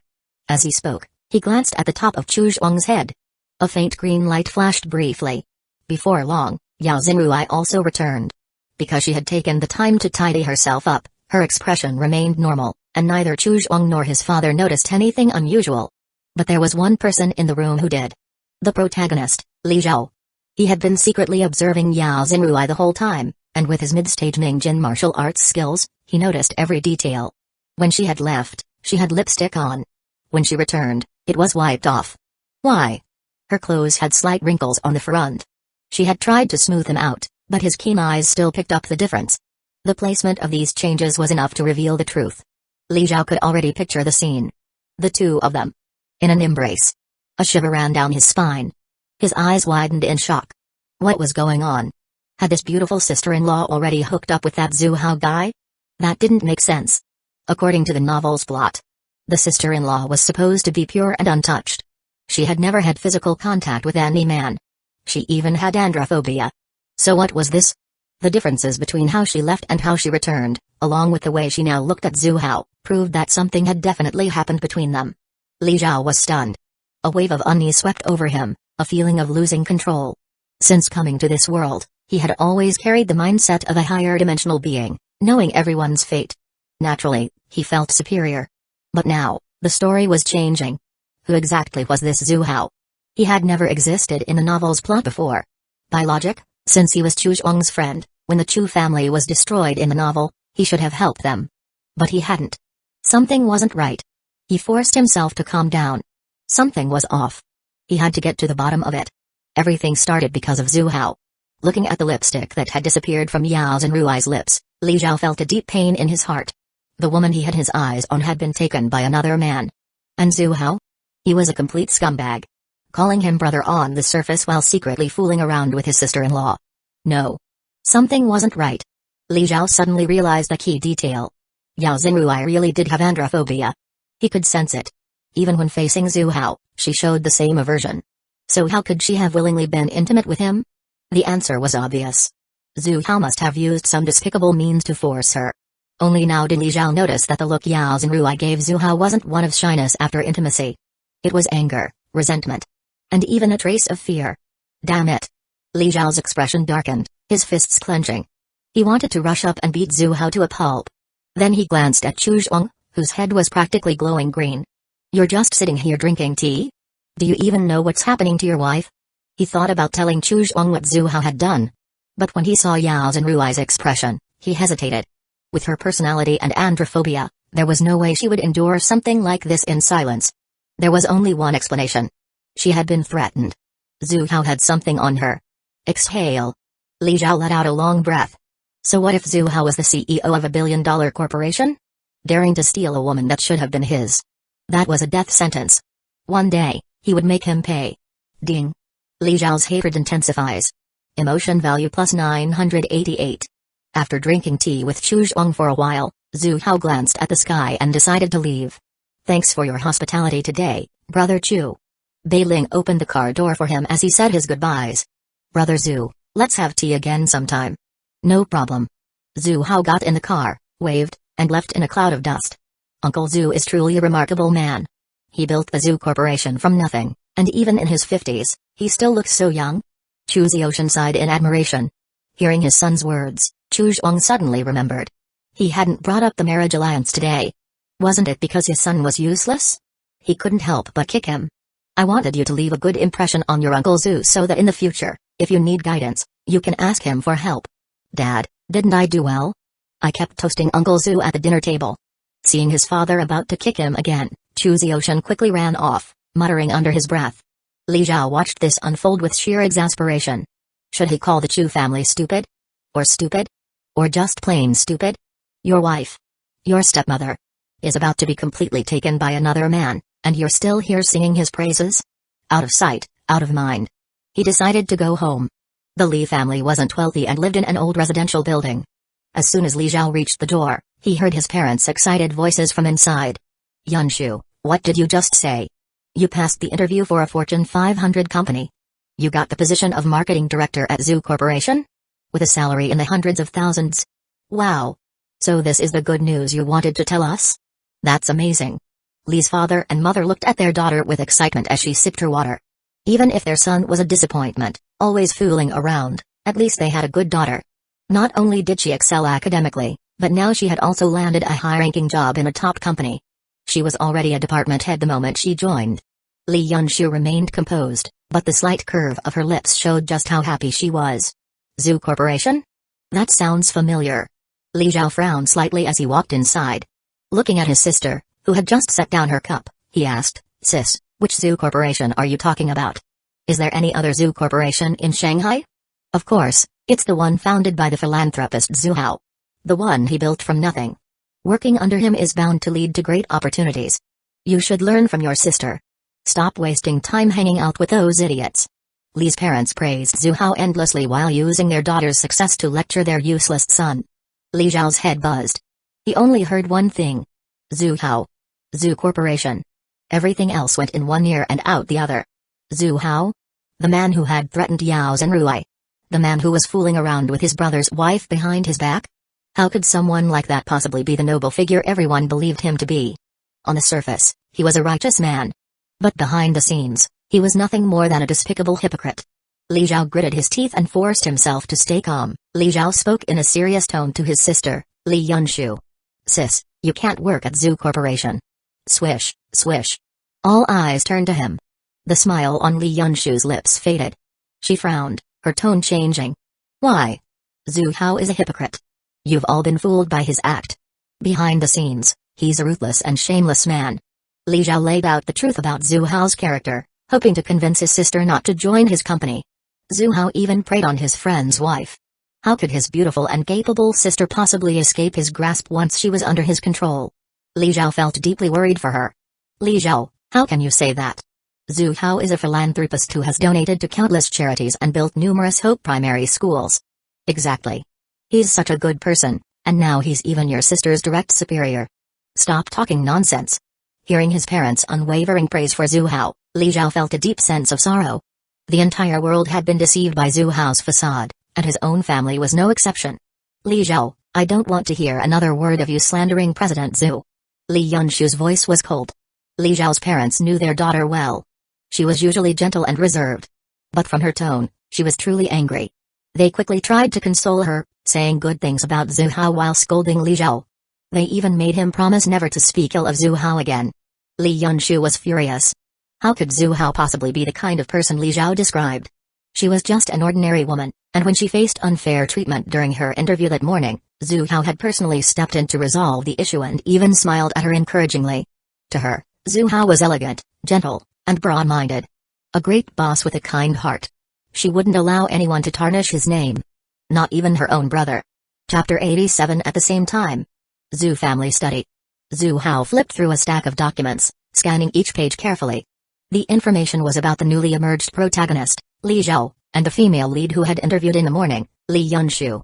As he spoke, he glanced at the top of Chu Zhuang's head. A faint green light flashed briefly. Before long, Yao Zhenruai also returned. Because she had taken the time to tidy herself up, her expression remained normal, and neither Chu Zhuang nor his father noticed anything unusual. But there was one person in the room who did. The protagonist, Li Zhao. He had been secretly observing Yao Zhenruai the whole time, and with his mid-stage Mingjin martial arts skills, he noticed every detail. When she had left, she had lipstick on. When she returned, it was wiped off. Why? Her clothes had slight wrinkles on the front. She had tried to smooth them out, but his keen eyes still picked up the difference. The placement of these changes was enough to reveal the truth. Li Zhao could already picture the scene. The two of them. In an embrace. A shiver ran down his spine. His eyes widened in shock. What was going on? Had this beautiful sister-in-law already hooked up with that Zhu Hao guy? That didn't make sense. According to the novel's plot, the sister-in-law was supposed to be pure and untouched. She had never had physical contact with any man. She even had androphobia. So what was this? The differences between how she left and how she returned, along with the way she now looked at Zhu Hao, proved that something had definitely happened between them. Li Zhao was stunned. A wave of unease swept over him, a feeling of losing control. Since coming to this world, he had always carried the mindset of a higher dimensional being, knowing everyone's fate. Naturally, he felt superior. But now, the story was changing. Who exactly was this Zhu Hao? He had never existed in the novel's plot before. By logic, since he was Chu Zhuang's friend, when the Chu family was destroyed in the novel, he should have helped them. But he hadn't. Something wasn't right. He forced himself to calm down. Something was off. He had to get to the bottom of it. Everything started because of Zhu Hao. Looking at the lipstick that had disappeared from Yao Zhenruai's lips, Li Zhao felt a deep pain in his heart. The woman he had his eyes on had been taken by another man. And Zhu Hao? He was a complete scumbag. Calling him brother on the surface while secretly fooling around with his sister-in-law. No. Something wasn't right. Li Zhao suddenly realized a key detail. Yao Zhenruai really did have androphobia. He could sense it. Even when facing Zhu Hao, she showed the same aversion. So how could she have willingly been intimate with him? The answer was obvious. Zhu Hao must have used some despicable means to force her. Only now did Li Zhao notice that the look Yao Zhenruai gave Zhu Hao wasn't one of shyness after intimacy. It was anger, resentment, and even a trace of fear. Damn it. Li Zhao's expression darkened, his fists clenching. He wanted to rush up and beat Zhu Hao to a pulp. Then he glanced at Chu Zhuang, whose head was practically glowing green. You're just sitting here drinking tea? Do you even know what's happening to your wife? He thought about telling Chu Zhuang what Zhu Hao had done. But when he saw Yao's and Rui's expression, he hesitated. With her personality and androphobia, there was no way she would endure something like this in silence. There was only one explanation. She had been threatened. Zhu Hao had something on her. Exhale. Li Zhao let out a long breath. So what if Zhu Hao was the CEO of a billion-dollar corporation? Daring to steal a woman that should have been his. That was a death sentence. One day, he would make him pay. Ding. Li Zhao's hatred intensifies. Emotion value plus 988. After drinking tea with Chu Zhuang for a while, Zhu Hao glanced at the sky and decided to leave. Thanks for your hospitality today, Brother Chu. Bei Ling opened the car door for him as he said his goodbyes. Brother Zhu, let's have tea again sometime. No problem. Zhu Hao got in the car, waved, and left in a cloud of dust. Uncle Zhu is truly a remarkable man. He built the Zhu Corporation from nothing, and even in his 50s, he still looks so young. Chu Ziotian sighed in admiration. Hearing his son's words, Chu Zhuang suddenly remembered. He hadn't brought up the marriage alliance today. Wasn't it because his son was useless? He couldn't help but kick him. I wanted you to leave a good impression on your Uncle Zhu so that in the future, if you need guidance, you can ask him for help. Dad, didn't I do well? I kept toasting Uncle Zhu at the dinner table. Seeing his father about to kick him again, Chu Ziotian quickly ran off, muttering under his breath. Li Zhao watched this unfold with sheer exasperation. Should he call the Chu family stupid? Or stupid? Or just plain stupid? Your wife, your stepmother, is about to be completely taken by another man, and you're still here singing his praises? Out of sight, out of mind. He decided to go home. The Li family wasn't wealthy and lived in an old residential building. As soon as Li Zhao reached the door, he heard his parents' excited voices from inside. Yunshu, what did you just say? You passed the interview for a Fortune 500 company. You got the position of marketing director at Zhu Corporation? With a salary in the hundreds of thousands. Wow. So this is the good news you wanted to tell us? That's amazing. Li's father and mother looked at their daughter with excitement as she sipped her water. Even if their son was a disappointment, always fooling around, at least they had a good daughter. Not only did she excel academically, but now she had also landed a high-ranking job in a top company. She was already a department head the moment she joined. Li Yunshu remained composed, but the slight curve of her lips showed just how happy she was. Zhu Corporation? That sounds familiar. Li Zhao frowned slightly as he walked inside. Looking at his sister, who had just set down her cup, he asked, Sis, which Zhu Corporation are you talking about? Is there any other Zhu Corporation in Shanghai? Of course, it's the one founded by the philanthropist Zhu Hao. The one he built from nothing. Working under him is bound to lead to great opportunities. You should learn from your sister. Stop wasting time hanging out with those idiots. Li's parents praised Zhu Hao endlessly while using their daughter's success to lecture their useless son. Li Zhao's head buzzed. He only heard one thing. Zhu Hao. Zhu Corporation. Everything else went in one ear and out the other. Zhu Hao? The man who had threatened Yao's and Rui. The man who was fooling around with his brother's wife behind his back? How could someone like that possibly be the noble figure everyone believed him to be? On the surface, he was a righteous man. But behind the scenes, he was nothing more than a despicable hypocrite. Li Zhao gritted his teeth and forced himself to stay calm. Li Zhao spoke in a serious tone to his sister, Li Yunshu. Sis, you can't work at Zhu Corporation. Swish, swish. All eyes turned to him. The smile on Li Yunshu's lips faded. She frowned, her tone changing. Why? Zhu Hao is a hypocrite. You've all been fooled by his act. Behind the scenes, he's a ruthless and shameless man. Li Zhao laid out the truth about Zhu Hao's character, hoping to convince his sister not to join his company. Zhu Hao even preyed on his friend's wife. How could his beautiful and capable sister possibly escape his grasp once she was under his control? Li Zhao felt deeply worried for her. Li Zhao, how can you say that? Zhu Hao is a philanthropist who has donated to countless charities and built numerous Hope primary schools. Exactly. He's such a good person, and now he's even your sister's direct superior. Stop talking nonsense. Hearing his parents' unwavering praise for Zhu Hao, Li Zhao felt a deep sense of sorrow. The entire world had been deceived by Zhu Hao's facade, and his own family was no exception. Li Zhao, I don't want to hear another word of you slandering President Zhu. Li Yunshu's voice was cold. Li Zhao's parents knew their daughter well. She was usually gentle and reserved. But from her tone, she was truly angry. They quickly tried to console her, saying good things about Zhu Hao while scolding Li Zhao. They even made him promise never to speak ill of Zhu Hao again. Li Yunshu was furious. How could Zhu Hao possibly be the kind of person Li Zhao described? She was just an ordinary woman, and when she faced unfair treatment during her interview that morning, Zhu Hao had personally stepped in to resolve the issue and even smiled at her encouragingly. To her, Zhu Hao was elegant, gentle, and broad-minded. A great boss with a kind heart. She wouldn't allow anyone to tarnish his name. Not even her own brother. Chapter 87. At the same time. Zhu family study. Zhu Hao flipped through a stack of documents, scanning each page carefully. The information was about the newly emerged protagonist, Li Zhao, and the female lead who had interviewed in the morning, Li Yunshu.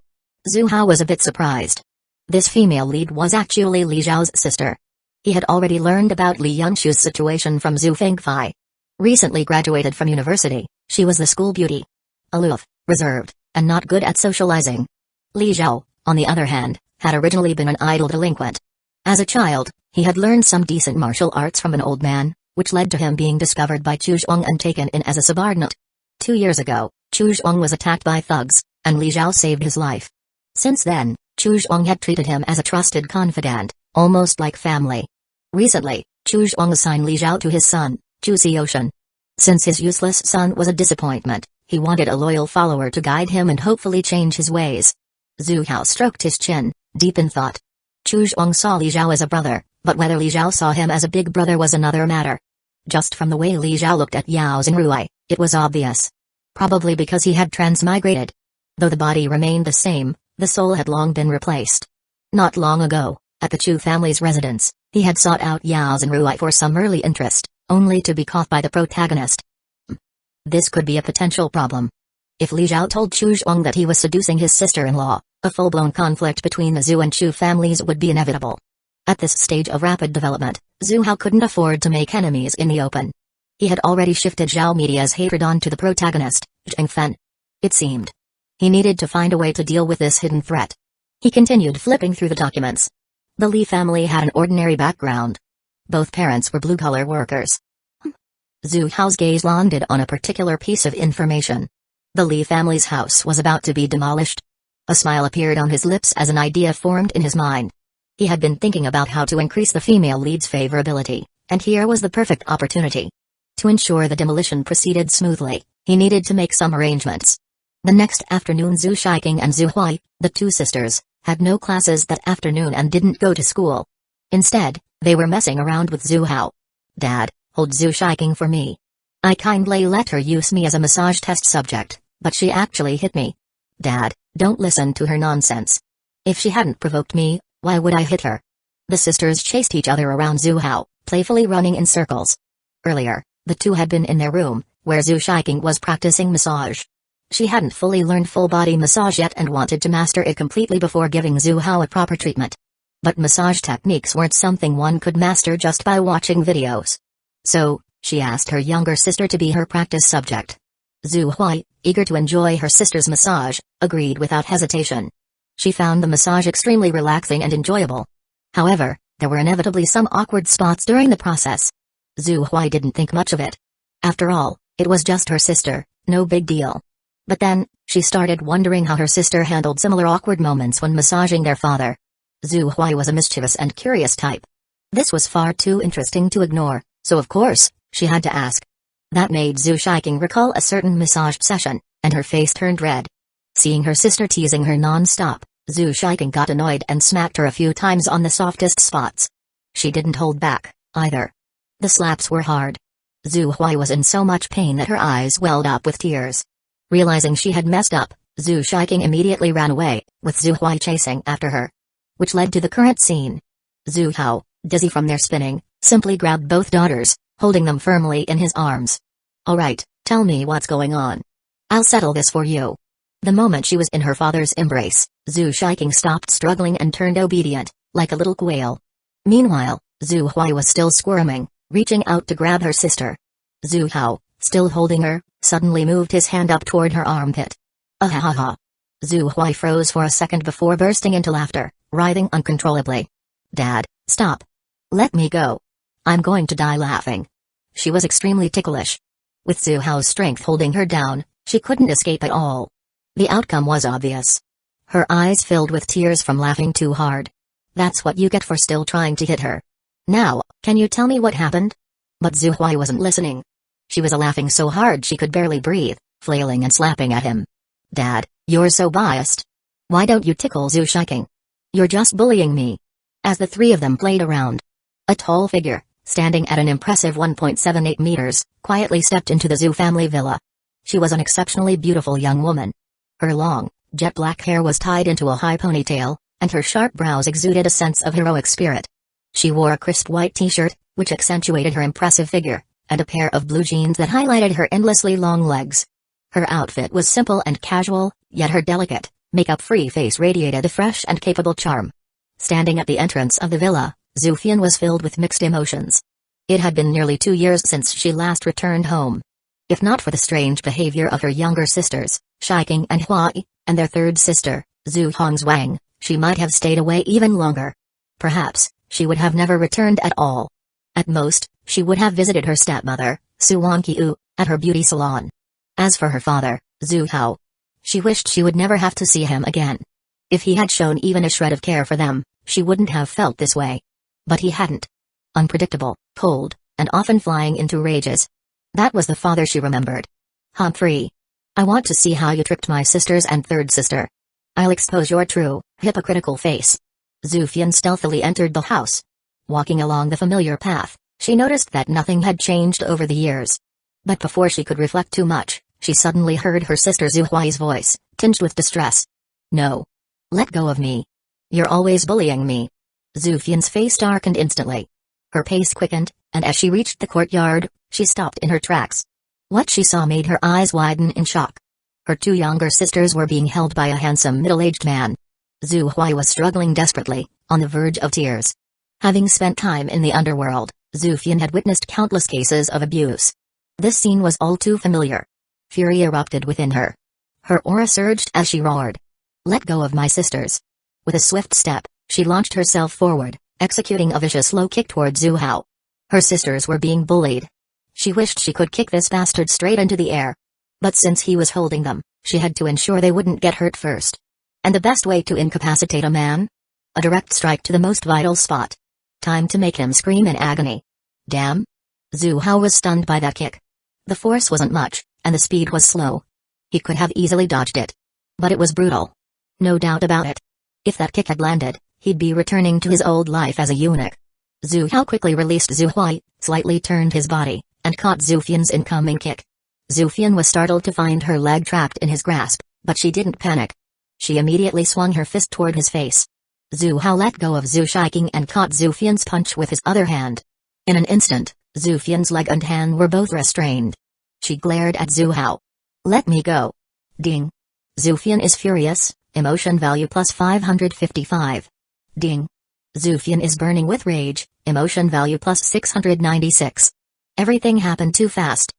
Zhu Hao was a bit surprised. This female lead was actually Li Zhao's sister. He had already learned about Li Yunshu's situation from Zhu Fengfei. Recently graduated from university, she was the school beauty. Aloof, reserved, and not good at socializing. Li Zhao, on the other hand, had originally been an idle delinquent. As a child, he had learned some decent martial arts from an old man, which led to him being discovered by Chu Zhuang and taken in as a subordinate. 2 years ago, Chu Zhuang was attacked by thugs, and Li Zhao saved his life. Since then, Chu Zhuang had treated him as a trusted confidant, almost like family. Recently, Chu Zhuang assigned Li Zhao to his son, Chu Xiaoshan. Since his useless son was a disappointment, he wanted a loyal follower to guide him and hopefully change his ways. Zhu Hao stroked his chin, deep in thought. Chu Zhuang saw Li Zhao as a brother, but whether Li Zhao saw him as a big brother was another matter. Just from the way Li Zhao looked at Yao Xinruai, it was obvious. Probably because he had transmigrated. Though the body remained the same, the soul had long been replaced. Not long ago, at the Chu family's residence, he had sought out Yao Xinruai for some early interest, only to be caught by the protagonist. This could be a potential problem. If Li Zhao told Chu Zhuang that he was seducing his sister-in-law, a full-blown conflict between the Zhu and Chu families would be inevitable. At this stage of rapid development, Zhu Hao couldn't afford to make enemies in the open. He had already shifted Zhao Media's hatred onto the protagonist, Zhang Fen. It seemed. He needed to find a way to deal with this hidden threat. He continued flipping through the documents. The Li family had an ordinary background. Both parents were blue-collar workers. Zhu Hao's gaze landed on a particular piece of information. The Li family's house was about to be demolished. A smile appeared on his lips as an idea formed in his mind. He had been thinking about how to increase the female lead's favorability, and here was the perfect opportunity. To ensure the demolition proceeded smoothly, he needed to make some arrangements. The next afternoon Zhu Shiking and Zhu Hui, the two sisters, had no classes that afternoon and didn't go to school. Instead, they were messing around with Zhu Hao. "Dad, hold Zhu Shiking for me. I kindly let her use me as a massage test subject, but she actually hit me. Dad, don't listen to her nonsense. If she hadn't provoked me, why would I hit her?" The sisters chased each other around Zhu Hao, playfully running in circles. Earlier, the two had been in their room, where Zhu Shiking was practicing massage. She hadn't fully learned full-body massage yet and wanted to master it completely before giving Zhu Hao a proper treatment. But massage techniques weren't something one could master just by watching videos. So, she asked her younger sister to be her practice subject. Zhu Hui, eager to enjoy her sister's massage, agreed without hesitation. She found the massage extremely relaxing and enjoyable. However, there were inevitably some awkward spots during the process. Zhu Hui didn't think much of it. After all, it was just her sister, no big deal. But then, she started wondering how her sister handled similar awkward moments when massaging their father. Zhu Hui was a mischievous and curious type. This was far too interesting to ignore, so of course, she had to ask. That made Zhu Shiking recall a certain massage session, and her face turned red. Seeing her sister teasing her non-stop, Zhu Shiking got annoyed and smacked her a few times on the softest spots. She didn't hold back, either. The slaps were hard. Zhu Hui was in so much pain that her eyes welled up with tears. Realizing she had messed up, Zhu Shiking immediately ran away, with Zhu Hui chasing after her. Which led to the current scene. Zhu Hao, dizzy from their spinning, simply grabbed both daughters, holding them firmly in his arms. "Alright, tell me what's going on. I'll settle this for you." The moment she was in her father's embrace, Zhu Shiking stopped struggling and turned obedient, like a little quail. Meanwhile, Zhu Hui was still squirming, reaching out to grab her sister. Zhu Hao, still holding her, suddenly moved his hand up toward her armpit. "Ahahaha." Zhu Hui froze for a second before bursting into laughter, writhing uncontrollably. "Dad, stop. Let me go. I'm going to die laughing." She was extremely ticklish. With Zhu Hao's strength holding her down, she couldn't escape at all. The outcome was obvious. Her eyes filled with tears from laughing too hard. That's what you get for still trying to hit her. Now, can you tell me what happened? But Zhu Huai wasn't listening. She was laughing so hard she could barely breathe, flailing and slapping at him. Dad, you're so biased. Why don't you tickle Zhu Shiking? You're just bullying me. As the three of them played around, a tall figure, standing at an impressive 1.78 meters, quietly stepped into the Zhu family villa. She was an exceptionally beautiful young woman. Her long, jet black hair was tied into a high ponytail, and her sharp brows exuded a sense of heroic spirit. She wore a crisp white t-shirt, which accentuated her impressive figure, and a pair of blue jeans that highlighted her endlessly long legs. Her outfit was simple and casual, yet her delicate, makeup-free face radiated a fresh and capable charm. Standing at the entrance of the villa, Zhu Fian was filled with mixed emotions. It had been nearly 2 years since she last returned home. If not for the strange behavior of her younger sisters, Shiking and Huai, and their third sister, Zhu Hongzwang, she might have stayed away even longer. Perhaps, she would have never returned at all. At most, she would have visited her stepmother, Su Wanqiu, at her beauty salon. As for her father, Zhu Hao, she wished she would never have to see him again. If he had shown even a shred of care for them, she wouldn't have felt this way. But he hadn't. Unpredictable, cold, and often flying into rages. That was the father she remembered. Humphrey. I want to see how you tricked my sisters and third sister. I'll expose your true, hypocritical face. Zhu Fian stealthily entered the house. Walking along the familiar path, she noticed that nothing had changed over the years. But before she could reflect too much, she suddenly heard her sister Zhu Huai's voice, tinged with distress. No. Let go of me. You're always bullying me. Zhu Fian's face darkened instantly. Her pace quickened, and as she reached the courtyard, she stopped in her tracks. What she saw made her eyes widen in shock. Her two younger sisters were being held by a handsome middle-aged man. Zhu Huai was struggling desperately, on the verge of tears. Having spent time in the underworld, Zhu Fian had witnessed countless cases of abuse. This scene was all too familiar. Fury erupted within her. Her aura surged as she roared. Let go of my sisters. With a swift step, she launched herself forward, executing a vicious low kick toward Zhu Hao. Her sisters were being bullied. She wished she could kick this bastard straight into the air. But since he was holding them, she had to ensure they wouldn't get hurt first. And the best way to incapacitate a man? A direct strike to the most vital spot. Time to make him scream in agony. Damn! Zhu Hao was stunned by that kick. The force wasn't much, and the speed was slow. He could have easily dodged it. But it was brutal. No doubt about it. If that kick had landed, he'd be returning to his old life as a eunuch. Zhu Hao quickly released Zhu Huai, slightly turned his body, and caught Zhu Fian's incoming kick. Zhu Fian was startled to find her leg trapped in his grasp, but she didn't panic. She immediately swung her fist toward his face. Zhu Hao let go of Zhu Shiking and caught Zhu Fian's punch with his other hand. In an instant, Zhu Fian's leg and hand were both restrained. She glared at Zhu Hao. Let me go. Ding. Zhu Fian is furious, emotion value plus 555. Ding. Zhu Fian is burning with rage, emotion value plus 696. Everything happened too fast.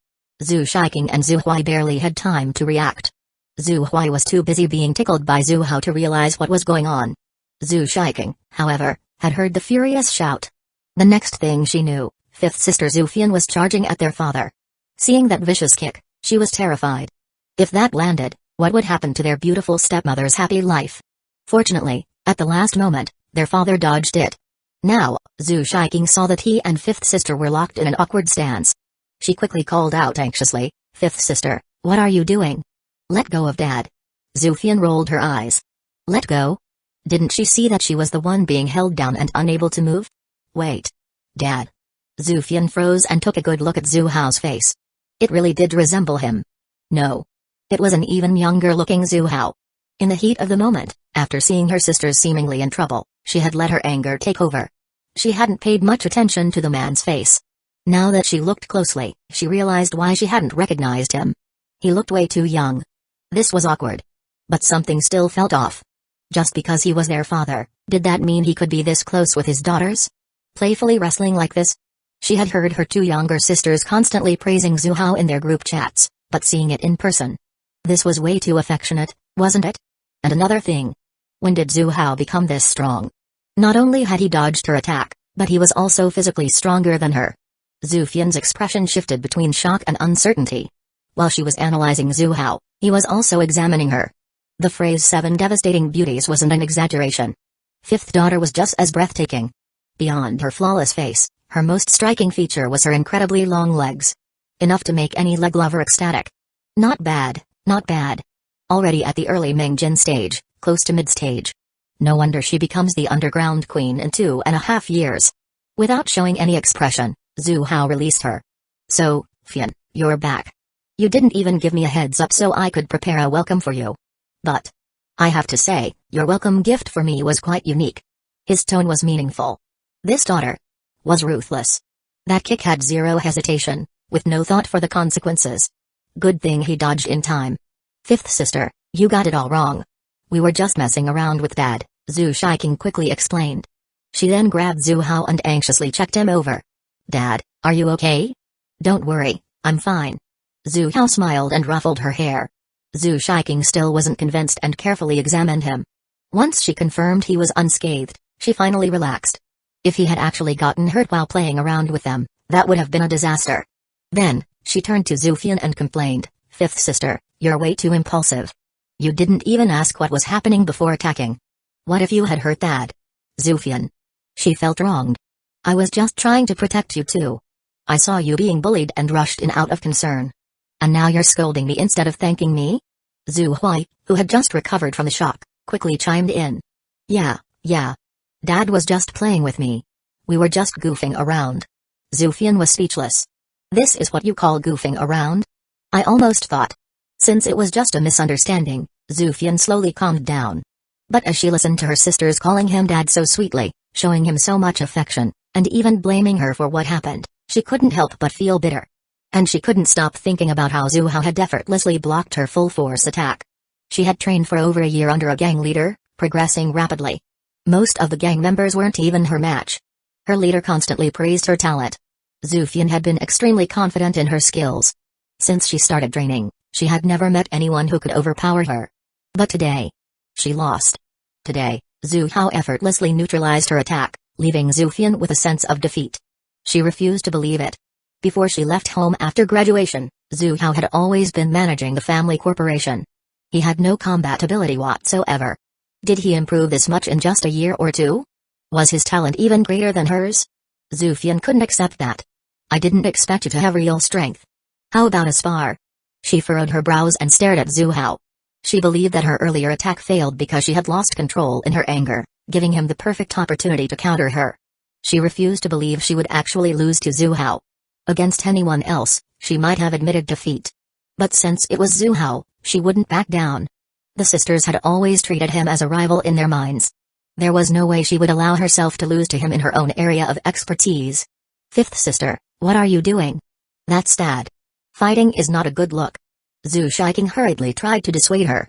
Zhu Shiking and Zhu Huai barely had time to react. Zhu Huai was too busy being tickled by Zhu Hao to realize what was going on. Zhu Shiking, however, had heard the furious shout. The next thing she knew, fifth sister Zhu Fian was charging at their father. Seeing that vicious kick, she was terrified. If that landed, what would happen to their beautiful stepmother's happy life? Fortunately, at the last moment, their father dodged it. Now, Zhu Shiking saw that he and fifth sister were locked in an awkward stance. She quickly called out anxiously, Fifth sister, what are you doing? Let go of Dad. Zhu Fian rolled her eyes. Let go? Didn't she see that she was the one being held down and unable to move? Wait. Dad. Zhu Fian froze and took a good look at Zhu Hao's face. It really did resemble him. No. It was an even younger-looking Zhu Hao. In the heat of the moment, after seeing her sisters seemingly in trouble, she had let her anger take over. She hadn't paid much attention to the man's face. Now that she looked closely, she realized why she hadn't recognized him. He looked way too young. This was awkward. But something still felt off. Just because he was their father, did that mean he could be this close with his daughters? Playfully wrestling like this? She had heard her two younger sisters constantly praising Zhu Hao in their group chats, but seeing it in person. This was way too affectionate, wasn't it? And another thing. When did Zhu Hao become this strong? Not only had he dodged her attack, but he was also physically stronger than her. Zhu Fian's expression shifted between shock and uncertainty. While she was analyzing Zhu Hao, he was also examining her. The phrase 7 devastating beauties wasn't an exaggeration. Fifth daughter was just as breathtaking. Beyond her flawless face, her most striking feature was her incredibly long legs. Enough to make any leg lover ecstatic. Not bad, not bad. Already at the early Mingjin stage, close to mid-stage. No wonder she becomes the underground queen in 2.5 years. Without showing any expression, Zhu Hao released her. So, Fian, you're back. You didn't even give me a heads up so I could prepare a welcome for you. But I have to say, your welcome gift for me was quite unique. His tone was meaningful. This daughter was ruthless. That kick had zero hesitation, with no thought for the consequences. Good thing he dodged in time. Fifth sister, you got it all wrong. We were just messing around with Dad, Zhu Shiking quickly explained. She then grabbed Zhu Hao and anxiously checked him over. Dad, are you okay? Don't worry, I'm fine. Zhu Hao smiled and ruffled her hair. Zhu Shiking still wasn't convinced and carefully examined him. Once she confirmed he was unscathed, she finally relaxed. If he had actually gotten hurt while playing around with them, that would have been a disaster. Then, she turned to Zhu Fian and complained, Fifth sister, you're way too impulsive. You didn't even ask what was happening before attacking. What if you had hurt Dad? Zhu Fian. She felt wronged. I was just trying to protect you too. I saw you being bullied and rushed in out of concern. And now you're scolding me instead of thanking me? Zhu Hui, who had just recovered from the shock, quickly chimed in. Yeah. Dad was just playing with me. We were just goofing around. Zhu Fian was speechless. This is what you call goofing around? I almost thought. Since it was just a misunderstanding, Zhu Fian slowly calmed down. But as she listened to her sisters calling him Dad so sweetly, showing him so much affection, and even blaming her for what happened, she couldn't help but feel bitter. And she couldn't stop thinking about how Zhu Hao had effortlessly blocked her full-force attack. She had trained for over a year under a gang leader, progressing rapidly. Most of the gang members weren't even her match. Her leader constantly praised her talent. Zhu Fian had been extremely confident in her skills. Since she started training, she had never met anyone who could overpower her. But today, she lost. Today, Zhu Hao effortlessly neutralized her attack, leaving Zhu Fian with a sense of defeat. She refused to believe it. Before she left home after graduation, Zhu Hao had always been managing the family corporation. He had no combat ability whatsoever. Did he improve this much in just a year or two? Was his talent even greater than hers? Zhu Fian couldn't accept that. I didn't expect you to have real strength. How about a spar? She furrowed her brows and stared at Zhu Hao. She believed that her earlier attack failed because she had lost control in her anger, giving him the perfect opportunity to counter her. She refused to believe she would actually lose to Zhu Hao. Against anyone else, she might have admitted defeat. But since it was Zhu Hao, she wouldn't back down. The sisters had always treated him as a rival in their minds. There was no way she would allow herself to lose to him in her own area of expertise. Fifth sister, what are you doing? That's Dad. Fighting is not a good look. Zhu Shiking hurriedly tried to dissuade her.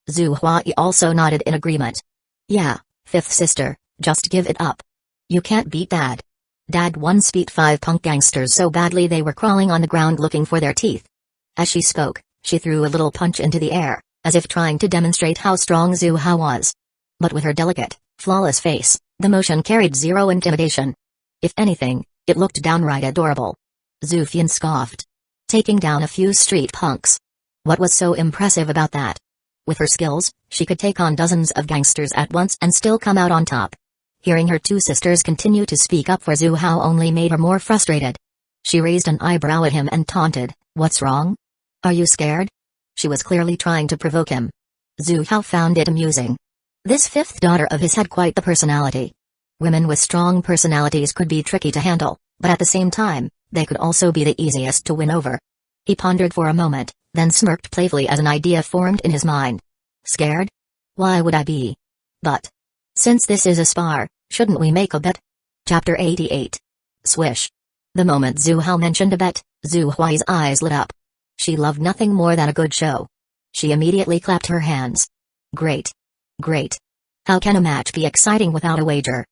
Zhu Hui also nodded in agreement. Yeah, fifth sister, just give it up. You can't beat Dad. Dad once beat 5 punk gangsters so badly they were crawling on the ground looking for their teeth. As she spoke, she threw a little punch into the air, as if trying to demonstrate how strong Zhu Hao was. But with her delicate, flawless face, the motion carried zero intimidation. If anything, it looked downright adorable. Zhu Fian scoffed. Taking down a few street punks. What was so impressive about that? With her skills, she could take on dozens of gangsters at once and still come out on top. Hearing her two sisters continue to speak up for Zhu Hao only made her more frustrated. She raised an eyebrow at him and taunted, "What's wrong? Are you scared?" She was clearly trying to provoke him. Zhu Hao found it amusing. This fifth daughter of his had quite the personality. Women with strong personalities could be tricky to handle, but at the same time, they could also be the easiest to win over. He pondered for a moment, then smirked playfully as an idea formed in his mind. Scared? Why would I be? But since this is a spar, shouldn't we make a bet? Chapter 88. Swish. The moment Zhu Hao mentioned a bet, Zhu Hui's eyes lit up. She loved nothing more than a good show. She immediately clapped her hands. Great. Great. How can a match be exciting without a wager?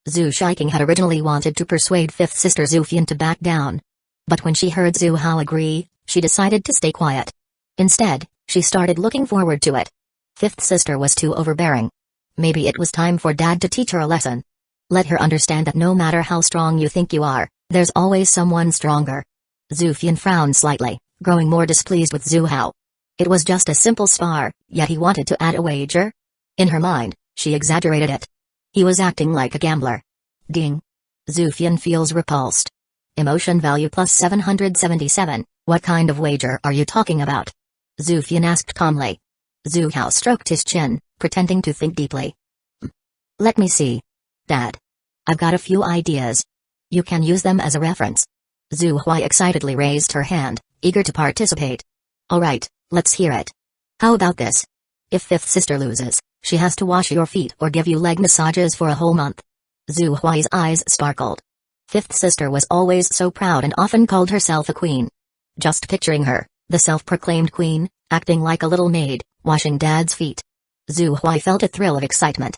Zhu Shiking had originally wanted to persuade fifth sister Zhu Fian to back down. But when she heard Zhu Hao agree, she decided to stay quiet. Instead, she started looking forward to it. Fifth sister was too overbearing. Maybe it was time for Dad to teach her a lesson. Let her understand that no matter how strong you think you are, there's always someone stronger. Zhu Fian frowned slightly, growing more displeased with Zhu Hao. It was just a simple spar, yet he wanted to add a wager? In her mind, she exaggerated it. He was acting like a gambler. Ding. Zhufian feels repulsed. Emotion value plus 777, what kind of wager are you talking about? Zhufian asked calmly. Zhu Hao stroked his chin, pretending to think deeply. Let me see. Dad. I've got a few ideas. You can use them as a reference. Zhu Huai excitedly raised her hand, eager to participate. Alright, let's hear it. How about this? If fifth sister loses, she has to wash your feet or give you leg massages for a whole month. Zhu Huai's eyes sparkled. Fifth sister was always so proud and often called herself a queen. Just picturing her, the self-proclaimed queen, acting like a little maid, washing dad's feet. Zhu Huai felt a thrill of excitement.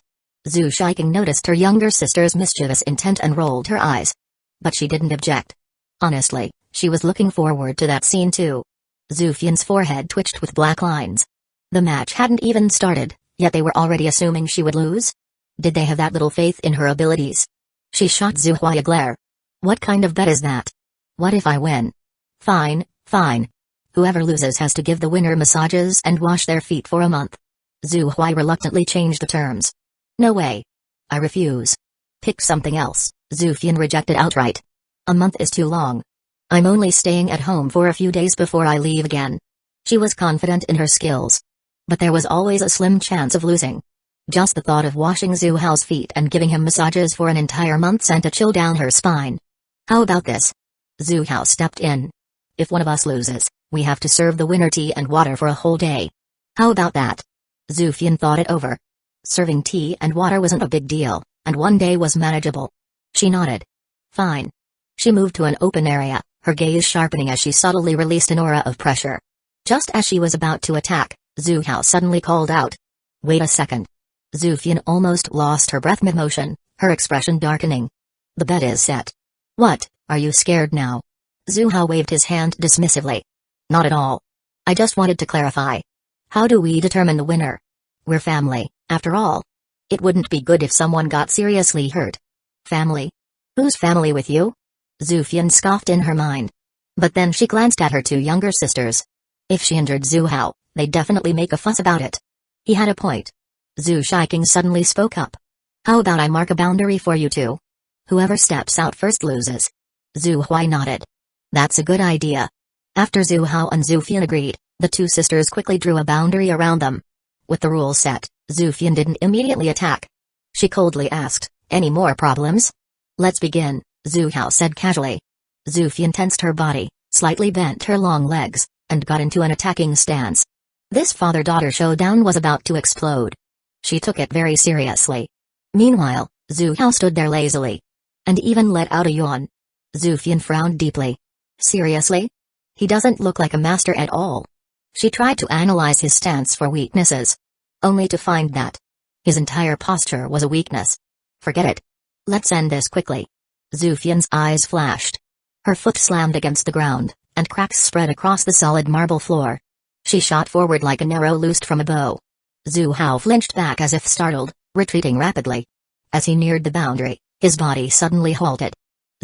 Zhu Shiking noticed her younger sister's mischievous intent and rolled her eyes. But she didn't object. Honestly, she was looking forward to that scene too. Zhufian's forehead twitched with black lines. The match hadn't even started, yet they were already assuming she would lose? Did they have that little faith in her abilities? She shot Zhu Huai a glare. What kind of bet is that? What if I win? Fine, fine. Whoever loses has to give the winner massages and wash their feet for a month. Zhu Huai reluctantly changed the terms. No way. I refuse. Pick something else, Zhufian rejected outright. A month is too long. I'm only staying at home for a few days before I leave again. She was confident in her skills. But there was always a slim chance of losing. Just the thought of washing Zhu Hao's feet and giving him massages for an entire month sent a chill down her spine. How about this? Zhu Hao stepped in. If one of us loses, we have to serve the winner tea and water for a whole day. How about that? Zhufian thought it over. Serving tea and water wasn't a big deal, and one day was manageable. She nodded. Fine. She moved to an open area, her gaze sharpening as she subtly released an aura of pressure. Just as she was about to attack, Zhu Hao suddenly called out. Wait a second. Zhufian almost lost her breath mid-motion, her expression darkening. The bet is set. What, are you scared now? Zhu Hao waved his hand dismissively. Not at all. I just wanted to clarify. How do we determine the winner? We're family, after all. It wouldn't be good if someone got seriously hurt. Family? Who's family with you? Zhufian scoffed in her mind. But then she glanced at her two younger sisters. If she injured Zhu Hao, they'd definitely make a fuss about it. He had a point. Zhu Shiking suddenly spoke up. How about I mark a boundary for you two? Whoever steps out first loses. Zhu Huai nodded. That's a good idea. After Zhu Hao and Zhufian agreed, the two sisters quickly drew a boundary around them. With the rules set, Zhufian didn't immediately attack. She coldly asked, any more problems? Let's begin, Zhu Hao said casually. Zhufian tensed her body, slightly bent her long legs, and got into an attacking stance. This father-daughter showdown was about to explode. She took it very seriously. Meanwhile, Zhu Hao stood there lazily. And even let out a yawn. Zhufian frowned deeply. Seriously? He doesn't look like a master at all. She tried to analyze his stance for weaknesses. Only to find that his entire posture was a weakness. Forget it. Let's end this quickly. Zhufian's eyes flashed. Her foot slammed against the ground, and cracks spread across the solid marble floor. She shot forward like an arrow loosed from a bow. Zhu Hao flinched back as if startled, retreating rapidly. As he neared the boundary, his body suddenly halted.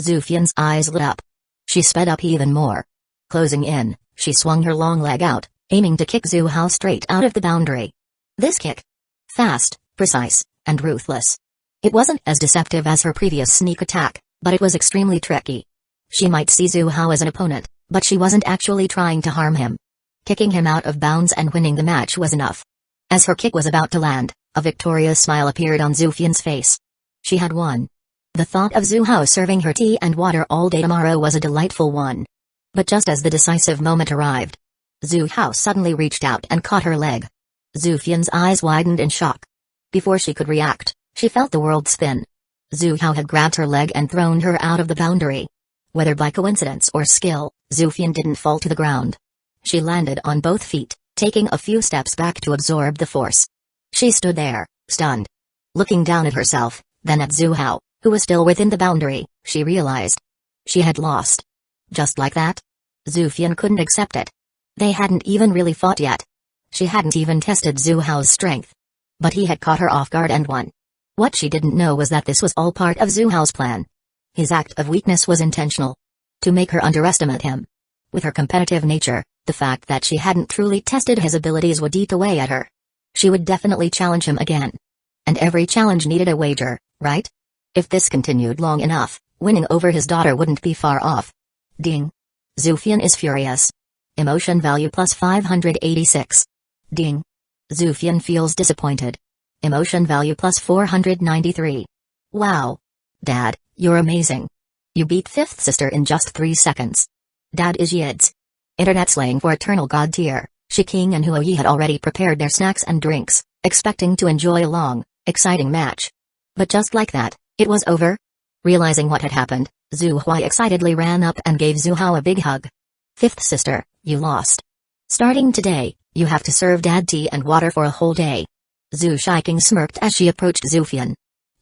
Zhufian's eyes lit up. She sped up even more. Closing in, she swung her long leg out, aiming to kick Zhu Hao straight out of the boundary. This kick. Fast, precise, and ruthless. It wasn't as deceptive as her previous sneak attack, but it was extremely tricky. She might see Zhu Hao as an opponent, but she wasn't actually trying to harm him. Kicking him out of bounds and winning the match was enough. As her kick was about to land, a victorious smile appeared on Zhufian's face. She had won. The thought of Zhu Hao serving her tea and water all day tomorrow was a delightful one. But just as the decisive moment arrived, Zhu Hao suddenly reached out and caught her leg. Zhufian's eyes widened in shock. Before she could react, she felt the world spin. Zhu Hao had grabbed her leg and thrown her out of the boundary. Whether by coincidence or skill, Zhufian didn't fall to the ground. She landed on both feet, taking a few steps back to absorb the force. She stood there, stunned. Looking down at herself, then at Zhu Hao, who was still within the boundary, she realized she had lost. Just like that? Zhufian couldn't accept it. They hadn't even really fought yet. She hadn't even tested Zhu Hao's strength. But he had caught her off guard and won. What she didn't know was that this was all part of Zhu Hao's plan. His act of weakness was intentional. To make her underestimate him. With her competitive nature, the fact that she hadn't truly tested his abilities would eat away at her. She would definitely challenge him again. And every challenge needed a wager, right? If this continued long enough, Winning over his daughter wouldn't be far off. Ding. Zhufian is furious. Emotion value plus 586. Ding. Zhufian feels disappointed. Emotion value plus 493. Wow. Dad, you're amazing. You beat fifth sister in just 3 seconds. Dad is yids. Internet slang for eternal god tier. Shiking and Huoyi had already prepared their snacks and drinks, expecting to enjoy a long, exciting match. But just like that, it was over. Realizing what had happened, Zhu Huai excitedly ran up and gave Zhu Hao a big hug. Fifth sister, you lost. Starting today, you have to serve Dad tea and water for a whole day. Zhu Shiking smirked as she approached Zhufian.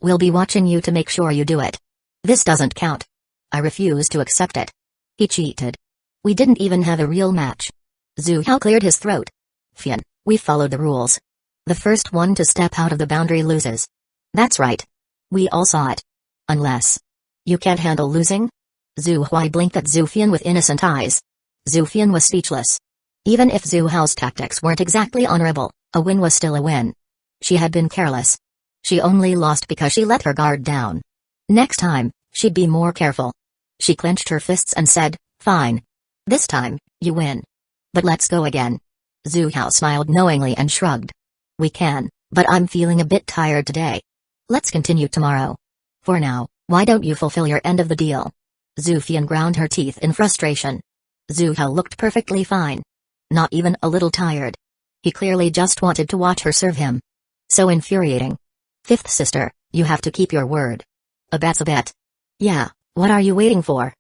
We'll be watching you to make sure you do it. This doesn't count. I refuse to accept it. He cheated. We didn't even have a real match. Zhu Hao cleared his throat. Fian, we followed the rules. The first one to step out of the boundary loses. That's right. We all saw it. Unless you can't handle losing? Zhu Huai blinked at Zhufian with innocent eyes. Zhufian was speechless. Even if Zhu Hao's tactics weren't exactly honorable, a win was still a win. She had been careless. She only lost because she let her guard down. Next time, she'd be more careful. She clenched her fists and said, fine. This time, you win. But let's go again. Zhu Hao smiled knowingly and shrugged. We can, but I'm feeling a bit tired today. Let's continue tomorrow. For now, why don't you fulfill your end of the deal? Zhufian ground her teeth in frustration. Zhu Hao looked perfectly fine. Not even a little tired. He clearly just wanted to watch her serve him. So infuriating. Fifth sister, you have to keep your word. A bet's a bet. Yeah, what are you waiting for?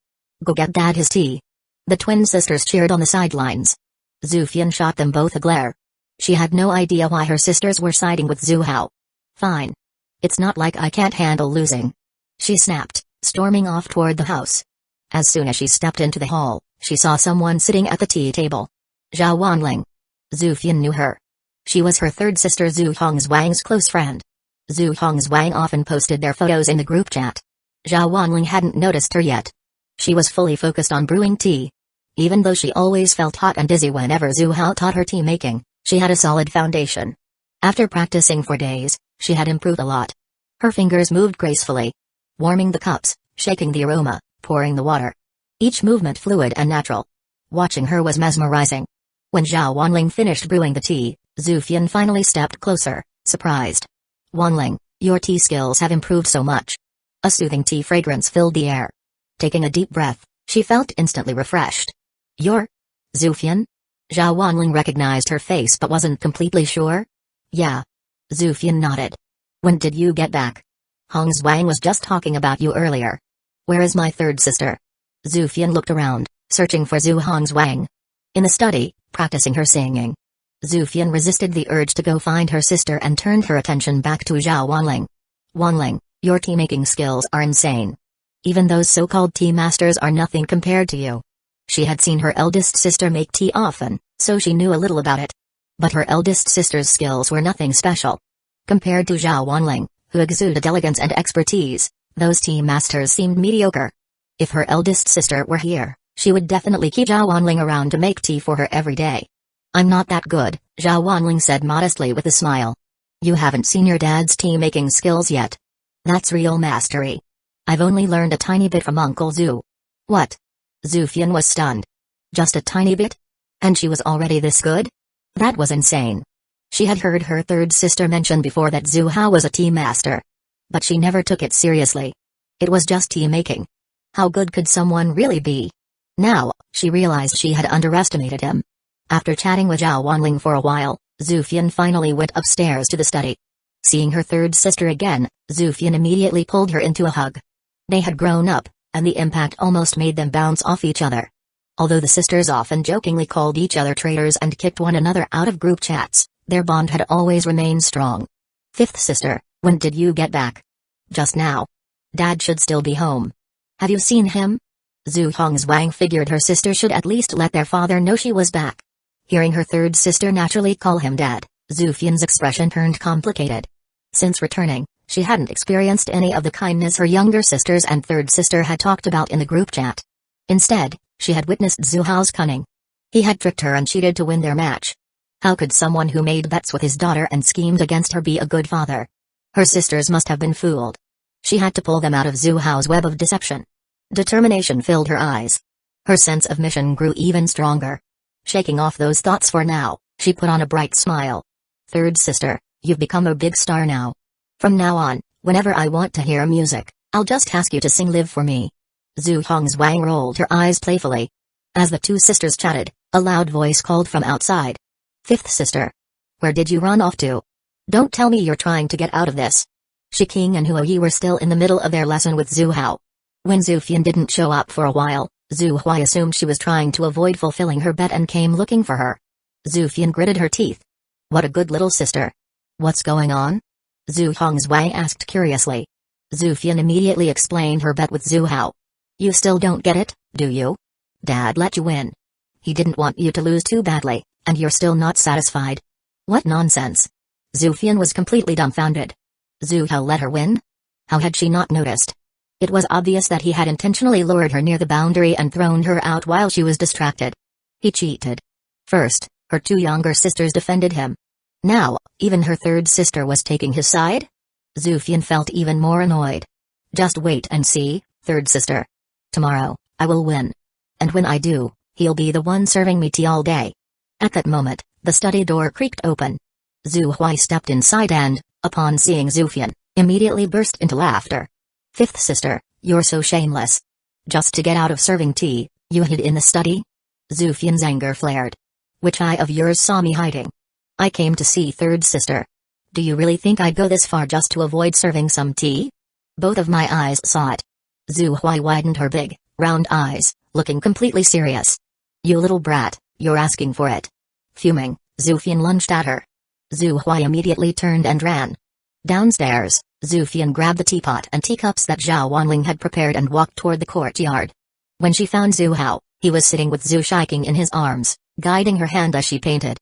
Go get Dad his tea. The twin sisters cheered on the sidelines. Zhufian shot them both a glare. She had no idea why her sisters were siding with Zhu Hao. Fine. It's not like I can't handle losing. She snapped, storming off toward the house. As soon as she stepped into the hall, she saw someone sitting at the tea table. Zhao Wanling. Zhufian knew her. She was her third sister Zhu Hongzwang's close friend. Zhu Hongzwang often posted their photos in the group chat. Zhao Wanling hadn't noticed her yet. She was fully focused on brewing tea. Even though she always felt hot and dizzy whenever Zhu Hao taught her tea making, she had a solid foundation. After practicing for days, she had improved a lot. Her fingers moved gracefully. Warming the cups, shaking the aroma, pouring the water. Each movement fluid and natural. Watching her was mesmerizing. When Zhao Wanling finished brewing the tea, Zhufian finally stepped closer, surprised. Wanling, your tea skills have improved so much. A soothing tea fragrance filled the air. Taking a deep breath, she felt instantly refreshed. You're Zhufian? Zhao Wanling recognized her face but wasn't completely sure. Yeah. Zhufian nodded. When did you get back? Hongzwang was just talking about you earlier. Where is my third sister? Zhufian looked around, searching for Zhu Hongzwang. In the study, practicing her singing. Zhufian resisted the urge to go find her sister and turned her attention back to Zhao Wanling. Wanling, your tea-making skills are insane. Even those so-called tea masters are nothing compared to you. She had seen her eldest sister make tea often, so she knew a little about it. But her eldest sister's skills were nothing special. Compared to Zhao Wanling, who exuded elegance and expertise, those tea masters seemed mediocre. If her eldest sister were here, she would definitely keep Zhao Wanling around to make tea for her every day. I'm not that good, Zhao Wanling said modestly with a smile. You haven't seen your dad's tea-making skills yet. That's real mastery. I've only learned a tiny bit from Uncle Zhu. What? Zhufian was stunned. Just a tiny bit? And she was already this good? That was insane. She had heard her third sister mention before that Zhu Hao was a tea master. But she never took it seriously. It was just tea making. How good could someone really be? Now, she realized she had underestimated him. After chatting with Zhao Wanling for a while, Zhufian finally went upstairs to the study. Seeing her third sister again, Zhufian immediately pulled her into a hug. They had grown up, and the impact almost made them bounce off each other. Although the sisters often jokingly called each other traitors and kicked one another out of group chats, their bond had always remained strong. Fifth sister, when did you get back? Just now. Dad should still be home. Have you seen him? Zhu Hongzwang figured her sister should at least let their father know she was back. Hearing her third sister naturally call him Dad, Zhufian's expression turned complicated. Since returning, she hadn't experienced any of the kindness her younger sisters and third sister had talked about in the group chat. Instead, she had witnessed Zhu Hao's cunning. He had tricked her and cheated to win their match. How could someone who made bets with his daughter and schemed against her be a good father? Her sisters must have been fooled. She had to pull them out of Zhu Hao's web of deception. Determination filled her eyes. Her sense of mission grew even stronger. Shaking off those thoughts for now, she put on a bright smile. Third sister, you've become a big star now. From now on, whenever I want to hear music, I'll just ask you to sing Live for Me. Zhu Hongzhuang rolled her eyes playfully. As the two sisters chatted, a loud voice called from outside. Fifth sister. Where did you run off to? Don't tell me you're trying to get out of this. Shiking and Huoyi were still in the middle of their lesson with Zhu Hao. When Zhu Fian didn't show up for a while, Zhu Huai assumed she was trying to avoid fulfilling her bet and came looking for her. Zhu Fian gritted her teeth. What a good little sister. What's going on? Zhu Hongzhuang asked curiously. Zhu Fian immediately explained her bet with Zhu Hao. You still don't get it, do you? Dad let you win. He didn't want you to lose too badly, and you're still not satisfied. What nonsense. Zhu Fian was completely dumbfounded. Zhu Hao let her win? How had she not noticed? It was obvious that he had intentionally lured her near the boundary and thrown her out while she was distracted. He cheated. First, her two younger sisters defended him. Now, even her third sister was taking his side? Zhu Fian felt even more annoyed. Just wait and see, third sister. Tomorrow, I will win. And when I do, he'll be the one serving me tea all day. At that moment, the study door creaked open. Zhu Huai stepped inside and, upon seeing Zhu Fian, immediately burst into laughter. Fifth sister, you're so shameless. Just to get out of serving tea, you hid in the study? Zhu Fian's anger flared. Which eye of yours saw me hiding? I came to see third sister. Do you really think I'd go this far just to avoid serving some tea? Both of my eyes saw it. Zhu Huai widened her big, round eyes, looking completely serious. You little brat, you're asking for it. Fuming, Zhu Fian lunged at her. Zhu Huai immediately turned and ran. Downstairs, Zhu Fian grabbed the teapot and teacups that Zhao Wanling had prepared and walked toward the courtyard. When she found Zhu Hao, he was sitting with Zhu Shiking in his arms, guiding her hand as she painted.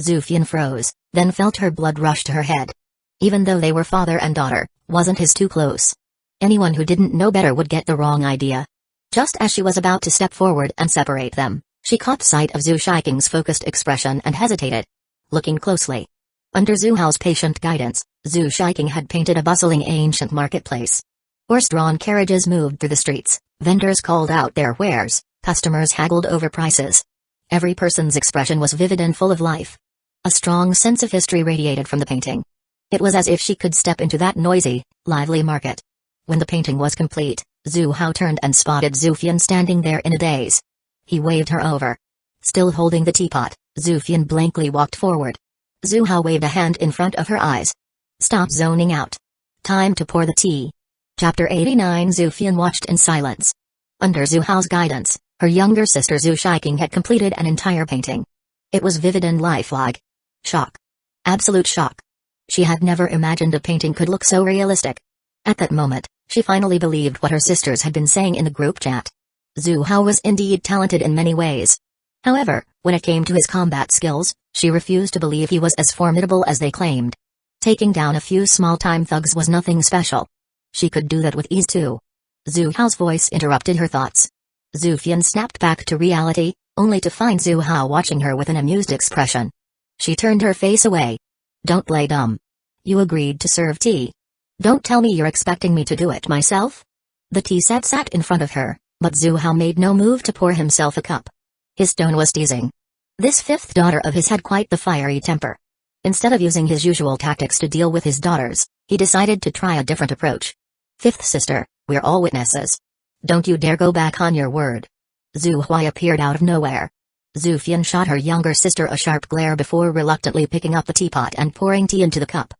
Zhu Fian froze, then felt her blood rush to her head. Even though they were father and daughter, wasn't his too close? Anyone who didn't know better would get the wrong idea. Just as she was about to step forward and separate them, she caught sight of Zhu Shiking's focused expression and hesitated. Looking closely. Under Zhu Hao's patient guidance, Zhu Shiking had painted a bustling ancient marketplace. Horse-drawn carriages moved through the streets, vendors called out their wares, customers haggled over prices. Every person's expression was vivid and full of life. A strong sense of history radiated from the painting. It was as if she could step into that noisy, lively market. When the painting was complete, Zhu Hao turned and spotted Zhu Fian standing there in a daze. He waved her over. Still holding the teapot, Zhu Fian blankly walked forward. Zhu Hao waved a hand in front of her eyes. Stop zoning out. Time to pour the tea. Chapter 89. Zhu Fian watched in silence. Under Zhu Hao's guidance, her younger sister Zhu Shiking had completed an entire painting. It was vivid and lifelike. Shock. Absolute shock. She had never imagined a painting could look so realistic. At that moment, she finally believed what her sisters had been saying in the group chat. Zhu Hao was indeed talented in many ways. However, when it came to his combat skills, she refused to believe he was as formidable as they claimed. Taking down a few small-time thugs was nothing special. She could do that with ease too. Zhu Hao's voice interrupted her thoughts. Zhu Fian snapped back to reality, only to find Zhu Hao watching her with an amused expression. She turned her face away. Don't play dumb. You agreed to serve tea. Don't tell me you're expecting me to do it myself? The tea set sat in front of her, but Zhu Hao made no move to pour himself a cup. His tone was teasing. This fifth daughter of his had quite the fiery temper. Instead of using his usual tactics to deal with his daughters, he decided to try a different approach. Fifth sister, we're all witnesses. Don't you dare go back on your word. Zhu Huai appeared out of nowhere. Zhu Fian shot her younger sister a sharp glare before reluctantly picking up the teapot and pouring tea into the cup.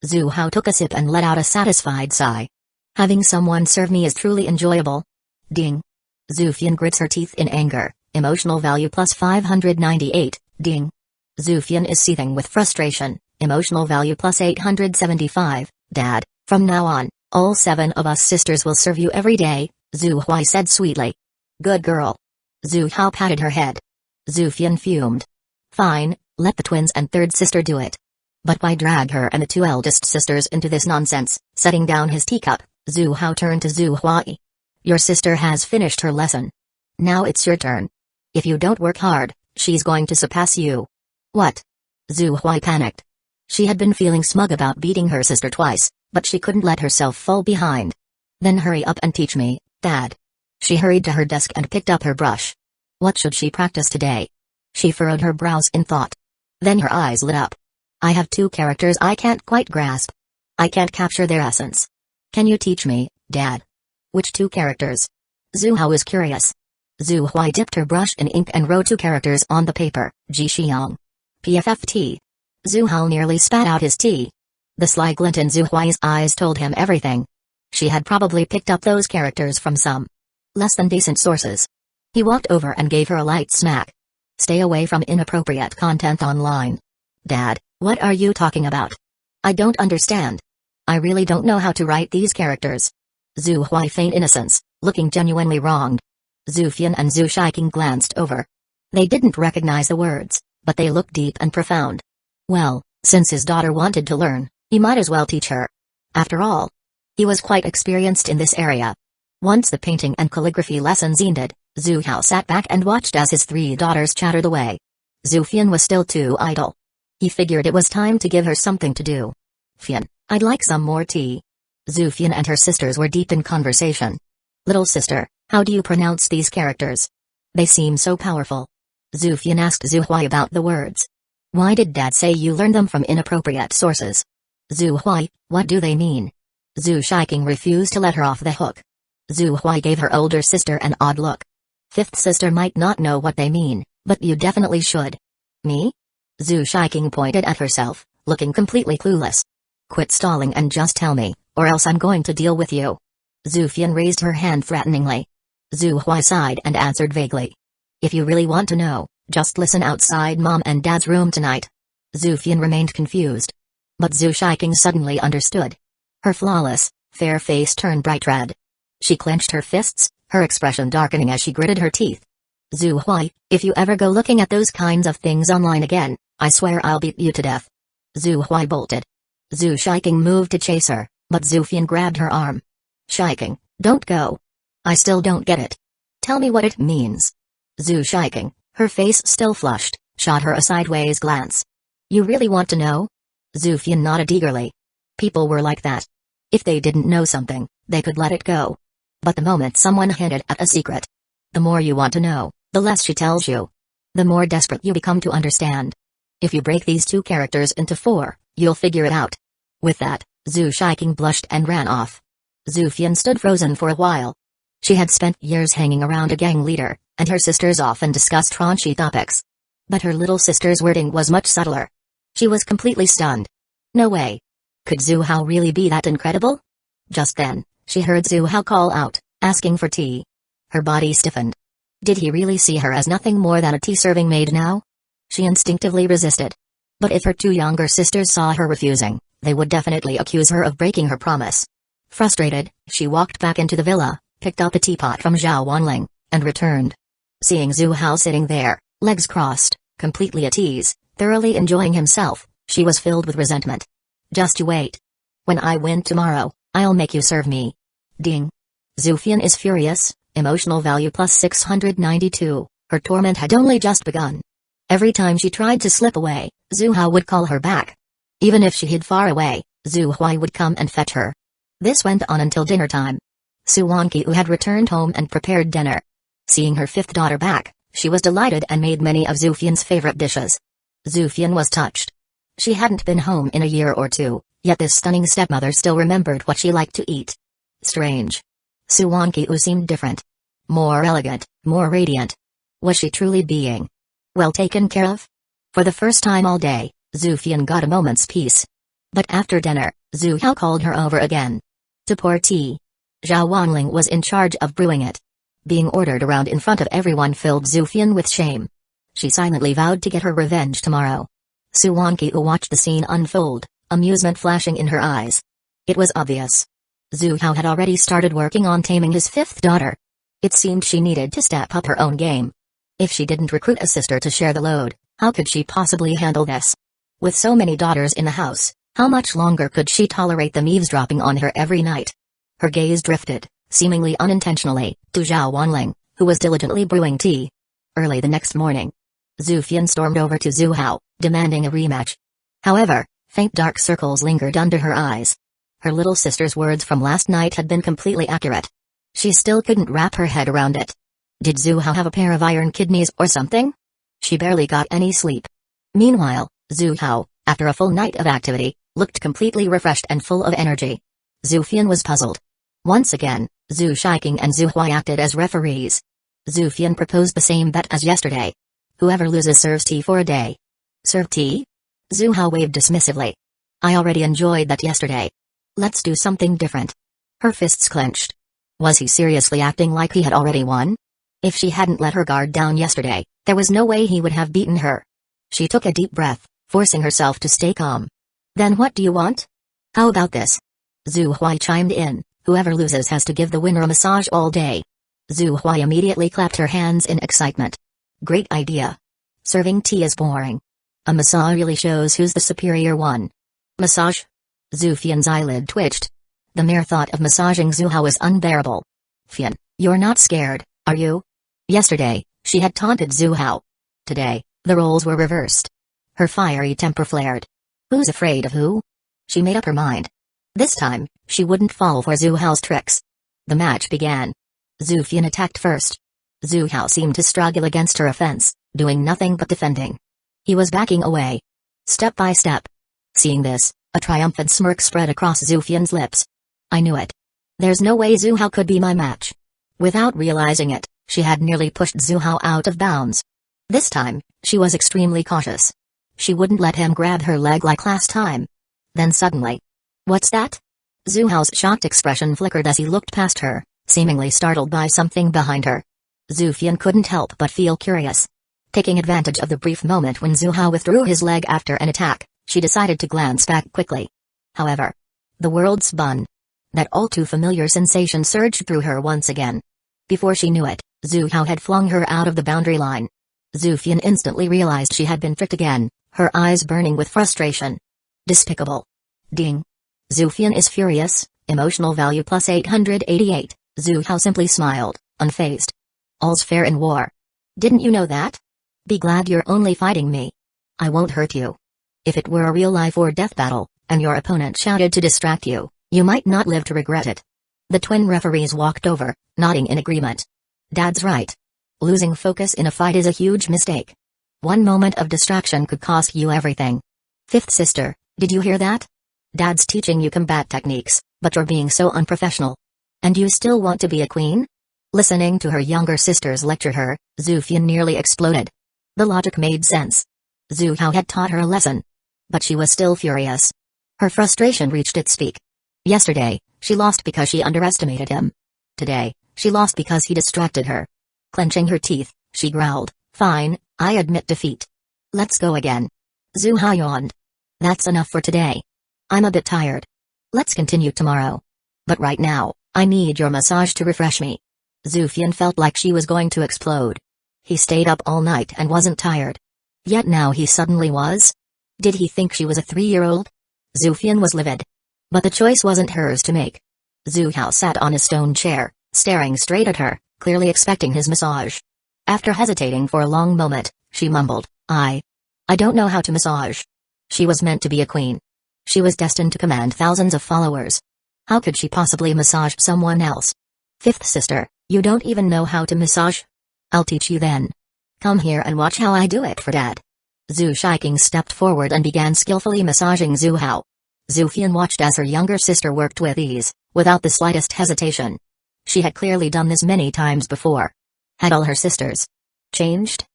Zhu Hao took a sip and let out a satisfied sigh. Having someone serve me is truly enjoyable. Ding. Zhu Fian grits her teeth in anger, emotional value plus 598, ding. Zhu Fian is seething with frustration, emotional value plus 875, Dad, from now on, all 7 of us sisters will serve you every day, Zhu Huai said sweetly. Good girl. Zhu Hao patted her head. Zhu Fian fumed. Fine, let the twins and third sister do it. But why drag her and the 2 eldest sisters into this nonsense? Setting down his teacup, Zhu Hao turned to Zhu Huai. Your sister has finished her lesson. Now it's your turn. If you don't work hard, she's going to surpass you. What? Zhu Huai panicked. She had been feeling smug about beating her sister twice, but she couldn't let herself fall behind. Then hurry up and teach me, Dad. She hurried to her desk and picked up her brush. What should she practice today? She furrowed her brows in thought. Then her eyes lit up. I have 2 characters I can't quite grasp. I can't capture their essence. Can you teach me, Dad? Which 2 characters? Zhu Hao was curious. Zhu Huai dipped her brush in ink and wrote 2 characters on the paper, Ji Xiang. PFFT. Zhu Hao nearly spat out his tea. The sly glint in Zhu Huai's eyes told him everything. She had probably picked up those characters from some less than decent sources. He walked over and gave her a light smack. Stay away from inappropriate content online. Dad, what are you talking about? I don't understand. I really don't know how to write these characters. Zhu Huai feigned innocence, looking genuinely wronged. Zhu Fian and Zhu Shiking glanced over. They didn't recognize the words, but they looked deep and profound. Well, since his daughter wanted to learn, he might as well teach her. After all, he was quite experienced in this area. Once the painting and calligraphy lessons ended, Zhu Hao sat back and watched as his 3 daughters chattered away. Zhu Fian was still too idle. He figured it was time to give her something to do. Fian, I'd like some more tea. Zhu Fian and her sisters were deep in conversation. Little sister, how do you pronounce these characters? They seem so powerful. Zhu Fian asked Zhu Huai about the words. Why did Dad say you learned them from inappropriate sources? Zhu Huai, what do they mean? Zhu Shiking refused to let her off the hook. Zhu Huai gave her older sister an odd look. 5th sister might not know what they mean, but you definitely should. Me? Zhu Shiking pointed at herself, looking completely clueless. Quit stalling and just tell me, or else I'm going to deal with you. Zhu Fian raised her hand threateningly. Zhu Huai sighed and answered vaguely. If you really want to know, just listen outside Mom and Dad's room tonight. Zhu Fian remained confused. But Zhu Shiking suddenly understood. Her flawless, fair face turned bright red. She clenched her fists, her expression darkening as she gritted her teeth. Zhu Huai, if you ever go looking at those kinds of things online again, I swear I'll beat you to death. Zhu Huai bolted. Zhu Shiking moved to chase her, but Zhu Fian grabbed her arm. Shiking, don't go. I still don't get it. Tell me what it means. Zhu Shiking, her face still flushed, shot her a sideways glance. You really want to know? Zhu Fian nodded eagerly. People were like that. If they didn't know something, they could let it go. But the moment someone hinted at a secret, the more you want to know, the less she tells you. The more desperate you become to understand. If you break these 2 characters into 4, you'll figure it out. With that, Zhu Shiking blushed and ran off. Zhu Fian stood frozen for a while. She had spent years hanging around a gang leader, and her sisters often discussed raunchy topics. But her little sister's wording was much subtler. She was completely stunned. No way. Could Zhu Hao really be that incredible? Just then, she heard Zhu Hao call out, asking for tea. Her body stiffened. Did he really see her as nothing more than a tea-serving maid now? She instinctively resisted. But if her 2 younger sisters saw her refusing, they would definitely accuse her of breaking her promise. Frustrated, she walked back into the villa, picked up a teapot from Zhao Wanling, and returned. Seeing Zhu Hao sitting there, legs crossed, completely at ease, thoroughly enjoying himself, she was filled with resentment. Just you wait. When I win tomorrow, I'll make you serve me. Ding. Zhu Fian is furious, emotional value plus 692, her torment had only just begun. Every time she tried to slip away, Zhu Hao would call her back. Even if she hid far away, Zhu Huai would come and fetch her. This went on until dinner time. Su Wanqiu had returned home and prepared dinner. Seeing her 5th daughter back, she was delighted and made many of Zhu Fian's favorite dishes. Zhu Fian was touched. She hadn't been home in a year or 2, yet this stunning stepmother still remembered what she liked to eat. Strange. Su Wanqiu seemed different. More elegant, more radiant. Was she truly being well taken care of? For the first time all day, Zhu Fian got a moment's peace. But after dinner, Zhu Hao called her over again to pour tea. Zhao Wanling was in charge of brewing it. Being ordered around in front of everyone filled Zhu Fian with shame. She silently vowed to get her revenge tomorrow. Su Wanqiu watched the scene unfold, amusement flashing in her eyes. It was obvious. Zhu Hao had already started working on taming his 5th daughter. It seemed she needed to step up her own game. If she didn't recruit a sister to share the load, how could she possibly handle this? With so many daughters in the house, how much longer could she tolerate them eavesdropping on her every night? Her gaze drifted, seemingly unintentionally, to Zhao Wanling, who was diligently brewing tea. Early the next morning, Zhu Fian stormed over to Zhu Hao, demanding a rematch. However, faint dark circles lingered under her eyes. Her little sister's words from last night had been completely accurate. She still couldn't wrap her head around it. Did Zhu Hao have a pair of iron kidneys or something? She barely got any sleep. Meanwhile, Zhu Hao, after a full night of activity, looked completely refreshed and full of energy. Zhu Fian was puzzled. Once again, Zhu Shiking and Zhu Hui acted as referees. Zhu Fian proposed the same bet as yesterday. Whoever loses serves tea for a day. Serve tea? Zhu Hao waved dismissively. I already enjoyed that yesterday. Let's do something different. Her fists clenched. Was he seriously acting like he had already won? If she hadn't let her guard down yesterday, there was no way he would have beaten her. She took a deep breath, forcing herself to stay calm. Then what do you want? How about this? Zhu Hui chimed in, whoever loses has to give the winner a massage all day. Zhu Hui immediately clapped her hands in excitement. Great idea. Serving tea is boring. A massage really shows who's the superior one. Massage? Zhu Fian's eyelid twitched. The mere thought of massaging Zhu Hao was unbearable. Fian, you're not scared, are you? Yesterday, she had taunted Zhu Hao. Today, the roles were reversed. Her fiery temper flared. Who's afraid of who? She made up her mind. This time, she wouldn't fall for Zhu Hao's tricks. The match began. Zhu Fian attacked first. Zhu Hao seemed to struggle against her offense, doing nothing but defending. He was backing away. Step by step. Seeing this, a triumphant smirk spread across Zhu Fian's lips. I knew it. There's no way Zhu Hao could be my match. Without realizing it, she had nearly pushed Zhu Hao out of bounds. This time, she was extremely cautious. She wouldn't let him grab her leg like last time. Then suddenly. What's that? Zhu Hao's shocked expression flickered as he looked past her, seemingly startled by something behind her. Zhu Fian couldn't help but feel curious. Taking advantage of the brief moment when Zhu Hao withdrew his leg after an attack, she decided to glance back quickly. However, the world spun. That all-too-familiar sensation surged through her once again. Before she knew it, Zhu Hao had flung her out of the boundary line. Zhu Fian instantly realized she had been tricked again, her eyes burning with frustration. Despicable. Ding. Zhu Fian is furious, emotional value plus 888, Zhu Hao simply smiled, unfazed. All's fair in war. Didn't you know that? Be glad you're only fighting me. I won't hurt you. If it were a real life or death battle, and your opponent shouted to distract you, you might not live to regret it. The twin referees walked over, nodding in agreement. Dad's right. Losing focus in a fight is a huge mistake. One moment of distraction could cost you everything. Fifth sister, did you hear that? Dad's teaching you combat techniques, but you're being so unprofessional. And you still want to be a queen? Listening to her younger sisters lecture her, Zhu Fian nearly exploded. The logic made sense. Zhu Hao had taught her a lesson. But she was still furious. Her frustration reached its peak. Yesterday, she lost because she underestimated him. Today, she lost because he distracted her. Clenching her teeth, she growled, Fine, I admit defeat. Let's go again. Zhu Hao yawned. That's enough for today. I'm a bit tired. Let's continue tomorrow. But right now, I need your massage to refresh me. Zhu Fian felt like she was going to explode. He stayed up all night and wasn't tired. Yet now he suddenly was? Did he think she was a 3-year-old? Zhu Fian was livid. But the choice wasn't hers to make. Zhu Hao sat on a stone chair, staring straight at her, clearly expecting his massage. After hesitating for a long moment, she mumbled, I don't know how to massage. She was meant to be a queen. She was destined to command thousands of followers. How could she possibly massage someone else? Fifth sister, you don't even know how to massage? I'll teach you then. Come here and watch how I do it for Dad. Zhu Shiking stepped forward and began skillfully massaging Zhu Hao. Zhu Fian watched as her younger sister worked with ease, without the slightest hesitation. She had clearly done this many times before. Had all her sisters changed?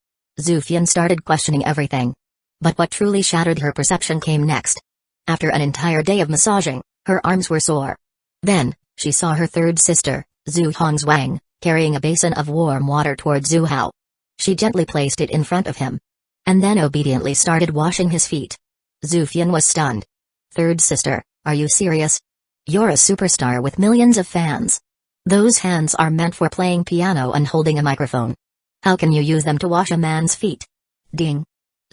Zhu Fian started questioning everything. But what truly shattered her perception came next. After an entire day of massaging, her arms were sore. Then, she saw her third sister, Zhu Hongzwang, carrying a basin of warm water toward Zhu Hao. She gently placed it in front of him. And then obediently started washing his feet. Zhu Fian was stunned. Third sister, are you serious? You're a superstar with millions of fans. Those hands are meant for playing piano and holding a microphone. How can you use them to wash a man's feet? Ding.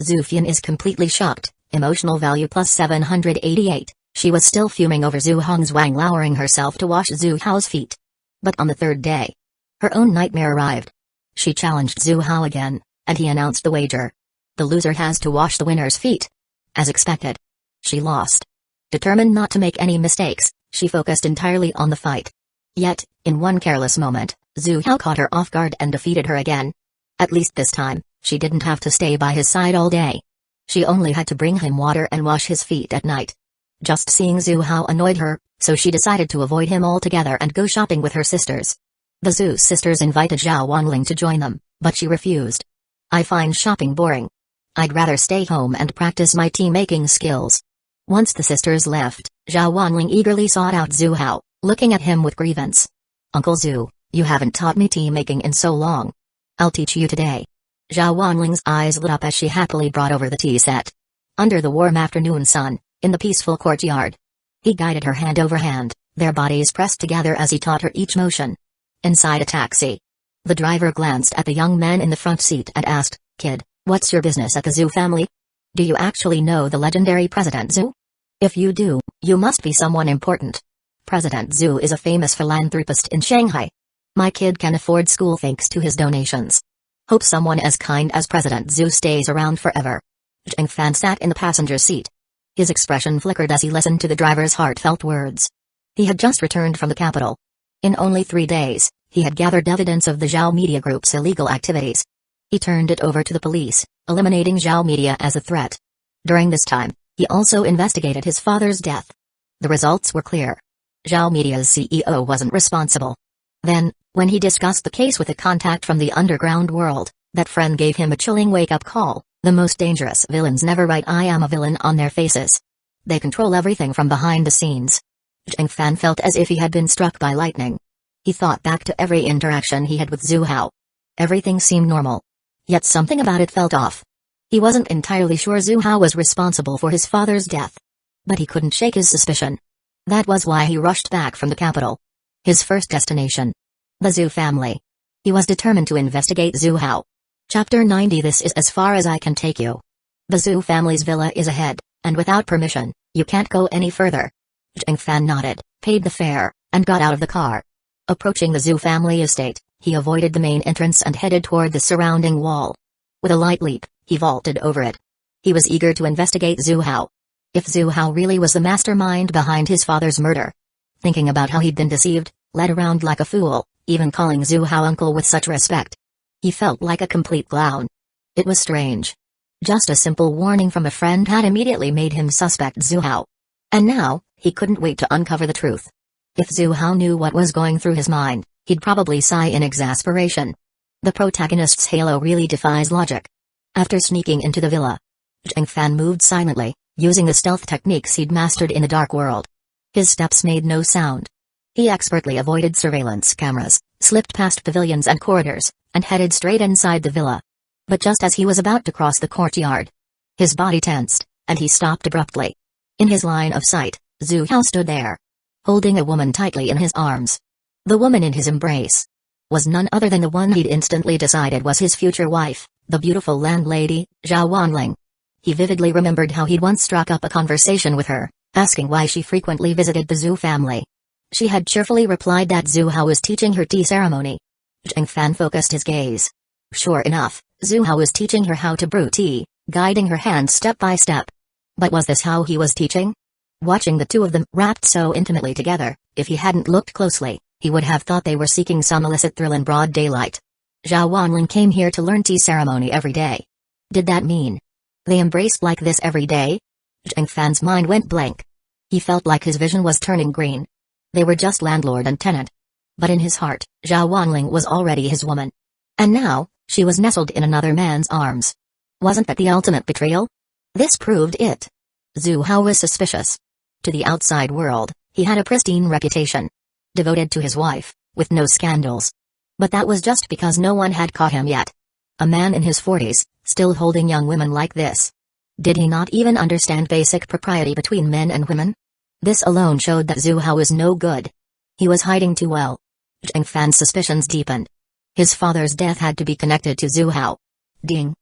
Zhu Fian is completely shocked, emotional value plus 788. She was still fuming over Zhu Hongzwang lowering herself to wash Zhu Hao's feet. But on the third day, her own nightmare arrived. She challenged Zhu Hao again, and he announced the wager. The loser has to wash the winner's feet. As expected. She lost. Determined not to make any mistakes, she focused entirely on the fight. Yet, in one careless moment, Zhu Hao caught her off guard and defeated her again. At least this time, she didn't have to stay by his side all day. She only had to bring him water and wash his feet at night. Just seeing Zhu Hao annoyed her, so she decided to avoid him altogether and go shopping with her sisters. The Zhu sisters invited Zhao Wanling to join them, but she refused. "I find shopping boring. I'd rather stay home and practice my tea-making skills." Once the sisters left, Zhao Wanling eagerly sought out Zhu Hao, looking at him with grievance. "Uncle Zhu, you haven't taught me tea-making in so long. I'll teach you today." Zhao Wanling's eyes lit up as she happily brought over the tea set. Under the warm afternoon sun, in the peaceful courtyard, he guided her hand over hand, their bodies pressed together as he taught her each motion. Inside a taxi, the driver glanced at the young man in the front seat and asked, "Kid, what's your business at the Zhu family? Do you actually know the legendary President Zhu? If you do, you must be someone important. President Zhu is a famous philanthropist in Shanghai. My kid can afford school thanks to his donations. Hope someone as kind as President Zhu stays around forever." Zheng Fan sat in the passenger seat. His expression flickered as he listened to the driver's heartfelt words. He had just returned from the capital. In only 3 days, he had gathered evidence of the Zhao Media Group's illegal activities. He turned it over to the police, eliminating Zhao Media as a threat. During this time, he also investigated his father's death. The results were clear. Zhao Media's CEO wasn't responsible. Then, when he discussed the case with a contact from the underground world, that friend gave him a chilling wake-up call. The most dangerous villains never write "I am a villain" on their faces. They control everything from behind the scenes. Zheng Fan felt as if he had been struck by lightning. He thought back to every interaction he had with Zhu Hao. Everything seemed normal. Yet something about it felt off. He wasn't entirely sure Zhu Hao was responsible for his father's death. But he couldn't shake his suspicion. That was why he rushed back from the capital. His first destination. The Zhu family. He was determined to investigate Zhu Hao. Chapter 90. This is as far as I can take you. The Zhu family's villa is ahead, and without permission, you can't go any further. Zheng Fan nodded, paid the fare, and got out of the car. Approaching the Zhu family estate, he avoided the main entrance and headed toward the surrounding wall. With a light leap, he vaulted over it. He was eager to investigate Zhu Hao. If Zhu Hao really was the mastermind behind his father's murder. Thinking about how he'd been deceived, led around like a fool, even calling Zhu Hao uncle with such respect. He felt like a complete clown. It was strange. Just a simple warning from a friend had immediately made him suspect Zhu Hao. And now, he couldn't wait to uncover the truth. If Zhu Hao knew what was going through his mind, he'd probably sigh in exasperation. The protagonist's halo really defies logic. After sneaking into the villa, Zheng Fan moved silently, using the stealth techniques he'd mastered in the dark world. His steps made no sound. He expertly avoided surveillance cameras, slipped past pavilions and corridors, and headed straight inside the villa. But just as he was about to cross the courtyard, his body tensed, and he stopped abruptly. In his line of sight, Zhu Hao stood there, holding a woman tightly in his arms. The woman in his embrace was none other than the one he'd instantly decided was his future wife, the beautiful landlady, Zhao Wanling. He vividly remembered how he'd once struck up a conversation with her, asking why she frequently visited the Zhu family. She had cheerfully replied that Zhu Hao was teaching her tea ceremony. Zheng Fan focused his gaze. Sure enough, Zhu Hao was teaching her how to brew tea, guiding her hand step by step. But was this how he was teaching? Watching the two of them wrapped so intimately together, if he hadn't looked closely, he would have thought they were seeking some illicit thrill in broad daylight. Zhao Wanling came here to learn tea ceremony every day. Did that mean they embraced like this every day? Zheng Fan's mind went blank. He felt like his vision was turning green. They were just landlord and tenant. But in his heart, Zhao Wanling was already his woman. And now, she was nestled in another man's arms. Wasn't that the ultimate betrayal? This proved it. Zhu Hao was suspicious. To the outside world, he had a pristine reputation. Devoted to his wife, with no scandals. But that was just because no one had caught him yet. A man in his 40s, still holding young women like this. Did he not even understand basic propriety between men and women? This alone showed that Zhu Hao was no good. He was hiding too well. Zheng Fan's suspicions deepened. His father's death had to be connected to Zhu Hao. Ding.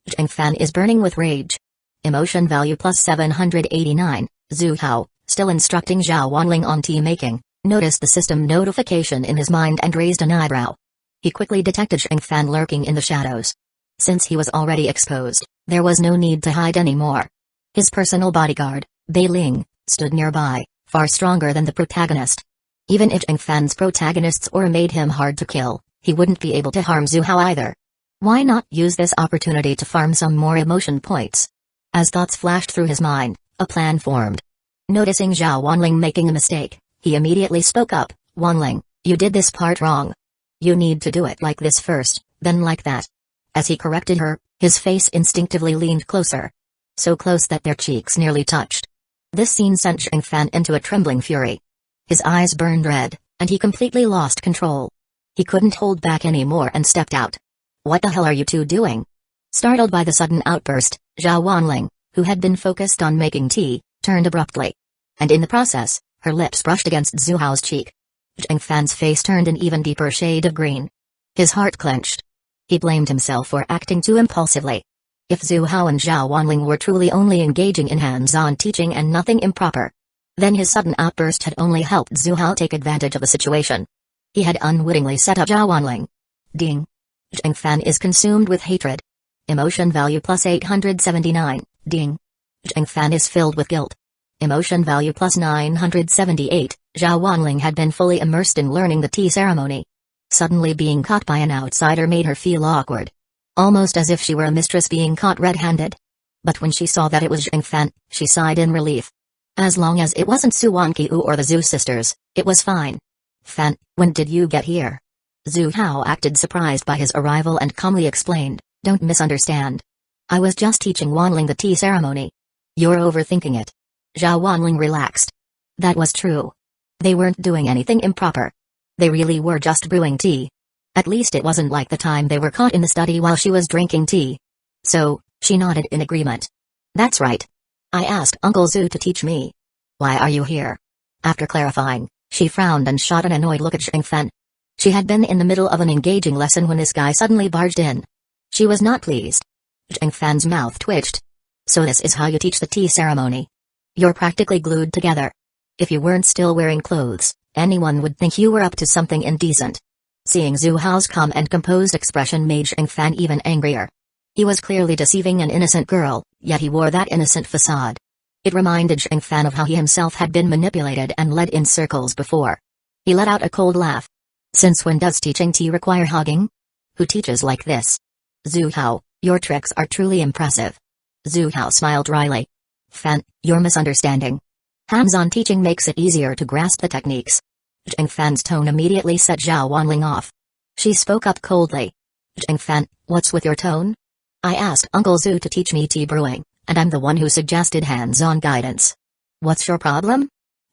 Zheng Fan is burning with rage. Emotion value plus 789. Zhu Hao, still instructing Zhao Wanling on tea making, noticed the system notification in his mind and raised an eyebrow. He quickly detected Zheng Fan lurking in the shadows. Since he was already exposed, there was no need to hide anymore. His personal bodyguard, Bei Ling, stood nearby, far stronger than the protagonist. Even if Zhang Fan's protagonist's aura made him hard to kill, he wouldn't be able to harm Zhu Hao either. Why not use this opportunity to farm some more emotion points? As thoughts flashed through his mind, a plan formed. Noticing Zhao Wanling making a mistake, he immediately spoke up. Wanling, you did this part wrong. You need to do it like this first, then like that. As he corrected her, his face instinctively leaned closer. So close that their cheeks nearly touched. This scene sent Zhang Fan into a trembling fury. His eyes burned red, and he completely lost control. He couldn't hold back anymore and stepped out. What the hell are you two doing? Startled by the sudden outburst, Zhao Wanling, who had been focused on making tea, turned abruptly. And in the process, her lips brushed against Zhu Hao's cheek. Zhang Fan's face turned an even deeper shade of green. His heart clenched. He blamed himself for acting too impulsively. If Zhu Hao and Zhao Wanling were truly only engaging in hands-on teaching and nothing improper, then his sudden outburst had only helped Zhu Hao take advantage of the situation. He had unwittingly set up Zhao Wanling. Ding. Zhang Fan is consumed with hatred. Emotion value plus 879, ding. Zhang Fan is filled with guilt. Emotion value plus 978, Zhao Wanling had been fully immersed in learning the tea ceremony. Suddenly being caught by an outsider made her feel awkward. Almost as if she were a mistress being caught red-handed. But when she saw that it was Zhang Fan, she sighed in relief. As long as it wasn't Su Wanqiu or the Zhu sisters, it was fine. Fan, when did you get here? Zhu Hao acted surprised by his arrival and calmly explained, don't misunderstand. I was just teaching Wanling the tea ceremony. You're overthinking it. Zhao Wanling relaxed. That was true. They weren't doing anything improper. They really were just brewing tea. At least it wasn't like the time they were caught in the study while she was drinking tea. So, she nodded in agreement. That's right. I asked Uncle Zhu to teach me. Why are you here? After clarifying, she frowned and shot an annoyed look at Zhang Fan. She had been in the middle of an engaging lesson when this guy suddenly barged in. She was not pleased. Zhang Fan's mouth twitched. So this is how you teach the tea ceremony. You're practically glued together. If you weren't still wearing clothes, anyone would think you were up to something indecent. Seeing Zhu Hao's calm and composed expression made Zhang Fan even angrier. He was clearly deceiving an innocent girl, yet he wore that innocent facade. It reminded Zhang Fan of how he himself had been manipulated and led in circles before. He let out a cold laugh. Since when does teaching tea require hugging? Who teaches like this? Zhu Hao, your tricks are truly impressive. Zhu Hao smiled wryly. Fan, you're misunderstanding. Hands-on teaching makes it easier to grasp the techniques. Zhang Fan's tone immediately set Zhao Wanling off. She spoke up coldly. Zhang Fan, what's with your tone? I asked Uncle Zhu to teach me tea brewing, and I'm the one who suggested hands-on guidance. What's your problem?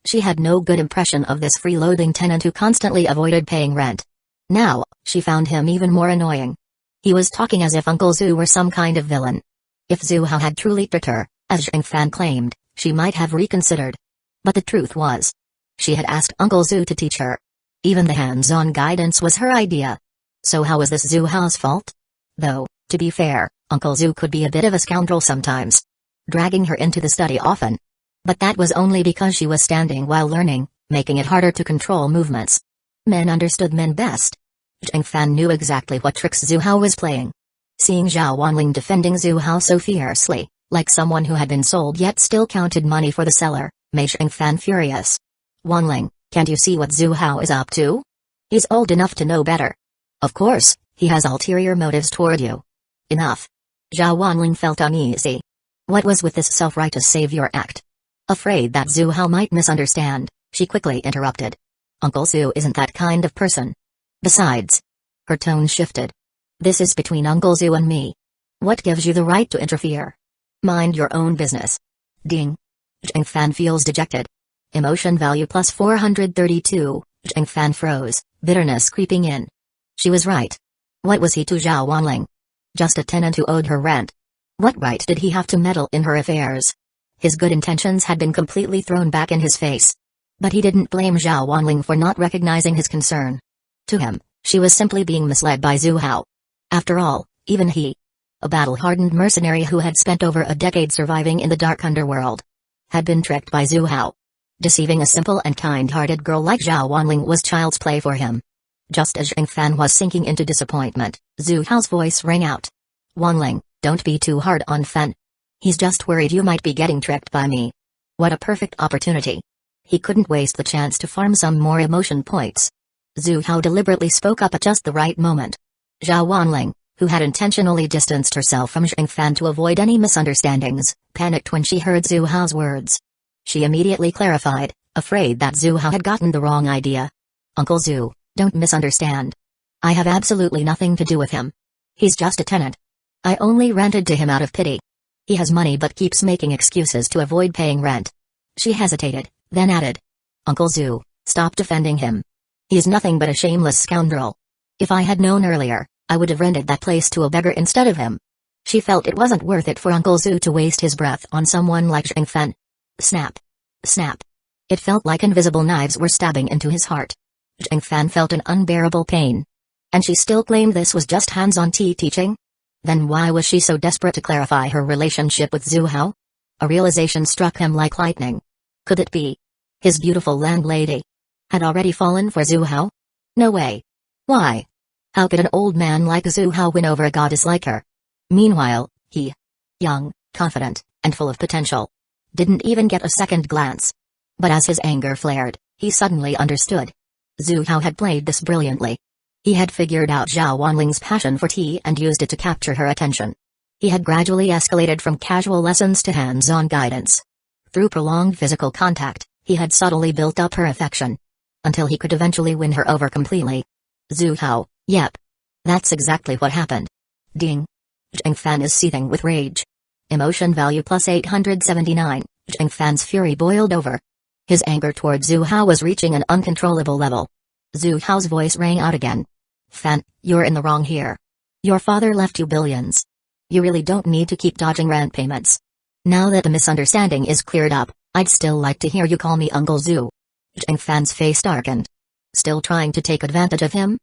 She had no good impression of this freeloading tenant who constantly avoided paying rent. Now, she found him even more annoying. He was talking as if Uncle Zhu were some kind of villain. If Zhu Hao had truly tricked her, as Zhang Fan claimed, she might have reconsidered. But the truth was, she had asked Uncle Zhu to teach her. Even the hands-on guidance was her idea. So how was this Zhu Hao's fault? Though, to be fair, Uncle Zhu could be a bit of a scoundrel sometimes, dragging her into the study often. But that was only because she was standing while learning, making it harder to control movements. Men understood men best. Zhang Fan knew exactly what tricks Zhu Hao was playing. Seeing Zhao Wanling defending Zhu Hao so fiercely, like someone who had been sold yet still counted money for the seller, made Zhang Fan furious. Wanling, can't you see what Zhu Hao is up to? He's old enough to know better. Of course, he has ulterior motives toward you. Enough. Zhao Wanling felt uneasy. What was with this self-righteous savior act? Afraid that Zhu Hao might misunderstand, she quickly interrupted. Uncle Zhu isn't that kind of person. Besides, her tone shifted. This is between Uncle Zhu and me. What gives you the right to interfere? Mind your own business. Ding. Zhang Fan feels dejected. Emotion value plus 432, Zhang Fan froze, bitterness creeping in. She was right. What was he to Zhao Wanling? Just a tenant who owed her rent. What right did he have to meddle in her affairs? His good intentions had been completely thrown back in his face. But he didn't blame Zhao Wanling for not recognizing his concern. To him, she was simply being misled by Zhu Hao. After all, even he, a battle-hardened mercenary who had spent over a decade surviving in the dark underworld, had been tricked by Zhu Hao. Deceiving a simple and kind-hearted girl like Zhao Wanling was child's play for him. Just as Zhang Fan was sinking into disappointment, Zhu Hao's voice rang out. Wanling, don't be too hard on Fan. He's just worried you might be getting tricked by me. What a perfect opportunity. He couldn't waste the chance to farm some more emotion points. Zhu Hao deliberately spoke up at just the right moment. Zhao Wanling, who had intentionally distanced herself from Zheng Fan to avoid any misunderstandings, panicked when she heard Zhu Hao's words. She immediately clarified, afraid that Zhu Hao had gotten the wrong idea. Uncle Zhu, don't misunderstand. I have absolutely nothing to do with him. He's just a tenant. I only rented to him out of pity. He has money but keeps making excuses to avoid paying rent. She hesitated, then added. Uncle Zhu, stop defending him. He is nothing but a shameless scoundrel. If I had known earlier, I would have rented that place to a beggar instead of him. She felt it wasn't worth it for Uncle Zhu to waste his breath on someone like Zheng Fan. Snap. Snap. It felt like invisible knives were stabbing into his heart. Zheng Fan felt an unbearable pain. And she still claimed this was just hands-on teaching? Then why was she so desperate to clarify her relationship with Zhu Hao? A realization struck him like lightning. Could it be? His beautiful landlady had already fallen for Zhu Hao? No way. Why? How could an old man like Zhu Hao win over a goddess like her? Meanwhile, he, young, confident, and full of potential, didn't even get a second glance. But as his anger flared, he suddenly understood. Zhu Hao had played this brilliantly. He had figured out Zhao Wanling's passion for tea and used it to capture her attention. He had gradually escalated from casual lessons to hands-on guidance. Through prolonged physical contact, he had subtly built up her affection. Until he could eventually win her over completely. Zhu Hao, yep. That's exactly what happened. Ding. Zheng Fan is seething with rage. Emotion value plus 879, Zheng Fan's fury boiled over. His anger toward Zhu Hao was reaching an uncontrollable level. Zhu Hao's voice rang out again. Fan, you're in the wrong here. Your father left you billions. You really don't need to keep dodging rent payments. Now that the misunderstanding is cleared up, I'd still like to hear you call me Uncle Zhu. Zheng Fan's face darkened. Still trying to take advantage of him?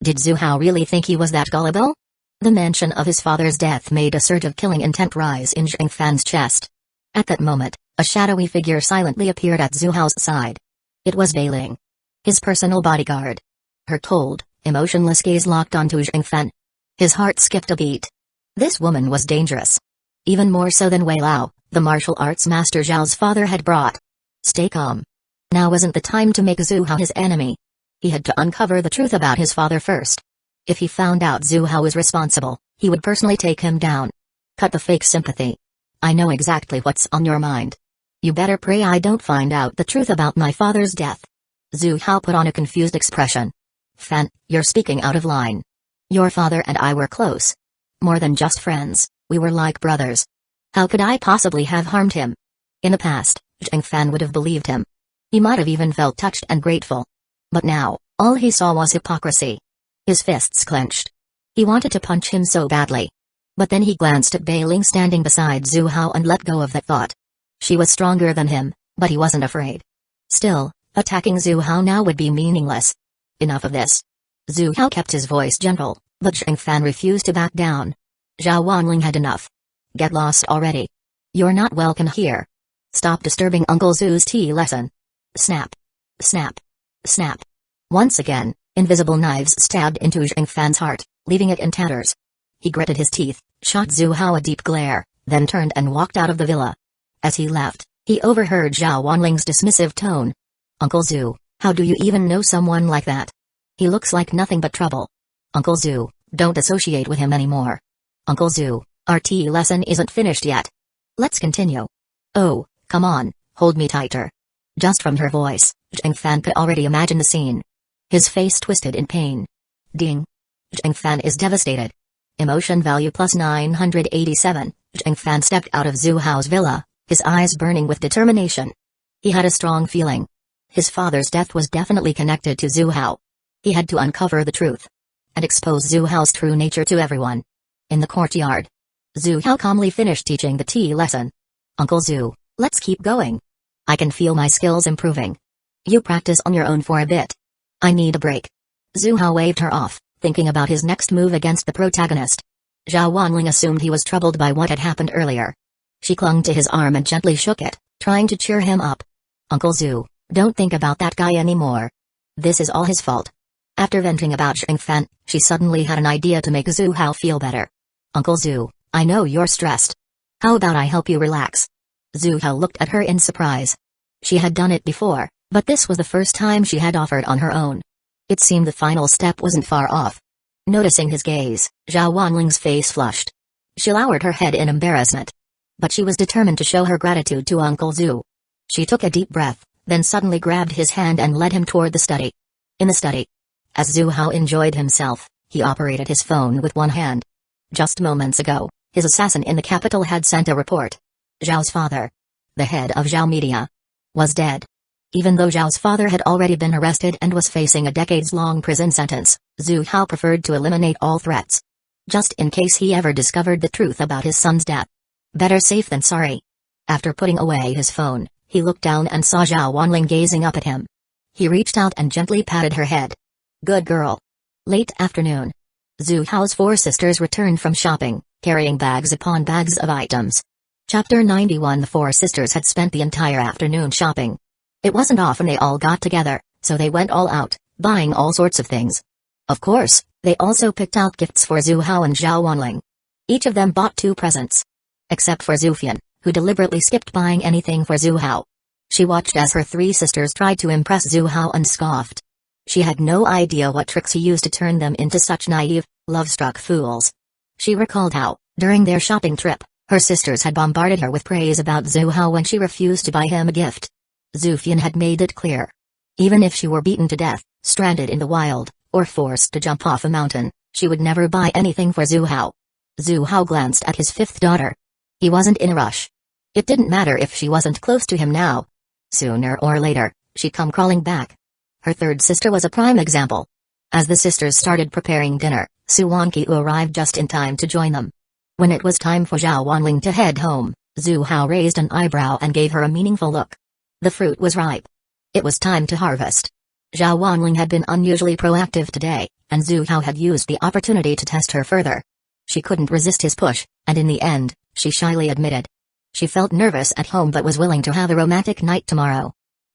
Did Zhu Hao really think he was that gullible? The mention of his father's death made a surge of killing intent rise in Zheng Fan's chest. At that moment, a shadowy figure silently appeared at Zhu Hao's side. It was Bei Ling, his personal bodyguard. Her cold, emotionless gaze locked onto Zheng Fan. His heart skipped a beat. This woman was dangerous. Even more so than Wei Lao, the martial arts master Zhao's father had brought. Stay calm. Now wasn't the time to make Zhu Hao his enemy. He had to uncover the truth about his father first. If he found out Zhu Hao was responsible, he would personally take him down. Cut the fake sympathy. I know exactly what's on your mind. You better pray I don't find out the truth about my father's death. Zhu Hao put on a confused expression. Fan, you're speaking out of line. Your father and I were close. More than just friends, we were like brothers. How could I possibly have harmed him? In the past, Zheng Fan would have believed him. He might have even felt touched and grateful. But now, all he saw was hypocrisy. His fists clenched. He wanted to punch him so badly. But then he glanced at Bei Ling standing beside Zhu Hao and let go of that thought. She was stronger than him, but he wasn't afraid. Still, attacking Zhu Hao now would be meaningless. Enough of this. Zhu Hao kept his voice gentle, but Zheng Fan refused to back down. Zhao Wanling had enough. Get lost already. You're not welcome here. Stop disturbing Uncle Zhu's tea lesson. Snap. Snap. Snap. Once again, invisible knives stabbed into Zheng Fan's heart, leaving it in tatters. He gritted his teeth, shot Zhu Hao a deep glare, then turned and walked out of the villa. As he left, he overheard Zhao Wanling's dismissive tone. Uncle Zhu, how do you even know someone like that? He looks like nothing but trouble. Uncle Zhu, don't associate with him anymore. Uncle Zhu, our tea lesson isn't finished yet. Let's continue. Oh, come on, hold me tighter. Just from her voice, Zheng Fan could already imagine the scene. His face twisted in pain. Ding. Zheng Fan is devastated. Emotion value plus 987, Zheng Fan stepped out of Zhu Hao's villa, his eyes burning with determination. He had a strong feeling. His father's death was definitely connected to Zhu Hao. He had to uncover the truth. And expose Zhu Hao's true nature to everyone. In the courtyard, Zhu Hao calmly finished teaching the tea lesson. Uncle Zhu, let's keep going. I can feel my skills improving. You practice on your own for a bit. I need a break. Zhu Hao waved her off, thinking about his next move against the protagonist. Zhao Wanling assumed he was troubled by what had happened earlier. She clung to his arm and gently shook it, trying to cheer him up. Uncle Zhu, don't think about that guy anymore. This is all his fault. After venting about Zheng Fan, she suddenly had an idea to make Zhu Hao feel better. Uncle Zhu, I know you're stressed. How about I help you relax? Zhu Hao looked at her in surprise. She had done it before, But this was the first time she had offered on her own. It seemed the final step wasn't far off. Noticing his gaze, Zhao Wanling's face flushed. She lowered her head in embarrassment. But she was determined to show her gratitude to Uncle Zhu. She took a deep breath, then suddenly grabbed his hand and led him toward the study. In the study, as Zhu Hao enjoyed himself, he operated his phone with one hand. Just moments ago, his assassin in the capital had sent a report. Zhao's father, the head of Zhao Media, was dead. Even though Zhao's father had already been arrested and was facing a decades-long prison sentence, Zhu Hao preferred to eliminate all threats. Just in case he ever discovered the truth about his son's death. Better safe than sorry. After putting away his phone, he looked down and saw Zhao Wanling gazing up at him. He reached out and gently patted her head. Good girl. Late afternoon. Zhu Hao's 4 sisters returned from shopping, carrying bags upon bags of items. Chapter 91. The 4 sisters had spent the entire afternoon shopping. It wasn't often they all got together, so they went all out, buying all sorts of things. Of course, they also picked out gifts for Zhu Hao and Zhao Wanling. Each of them bought 2 presents. Except for Zufian, who deliberately skipped buying anything for Zhu Hao. She watched as her 3 sisters tried to impress Zhu Hao and scoffed. She had no idea what tricks he used to turn them into such naive, love-struck fools. She recalled how, during their shopping trip, her sisters had bombarded her with praise about Zhu Hao when she refused to buy him a gift. Zufian had made it clear. Even if she were beaten to death, stranded in the wild, or forced to jump off a mountain, she would never buy anything for Zhu Hao. Zhu Hao glanced at his 5th daughter. He wasn't in a rush. It didn't matter if she wasn't close to him now. Sooner or later, she'd come crawling back. Her 3rd sister was a prime example. As the sisters started preparing dinner, Su Wanqiu arrived just in time to join them. When it was time for Zhao Wanling to head home, Zhu Hao raised an eyebrow and gave her a meaningful look. The fruit was ripe. It was time to harvest. Zhao Wanling had been unusually proactive today, and Zhu Hao had used the opportunity to test her further. She couldn't resist his push, and in the end, she shyly admitted. She felt nervous at home but was willing to have a romantic night tomorrow.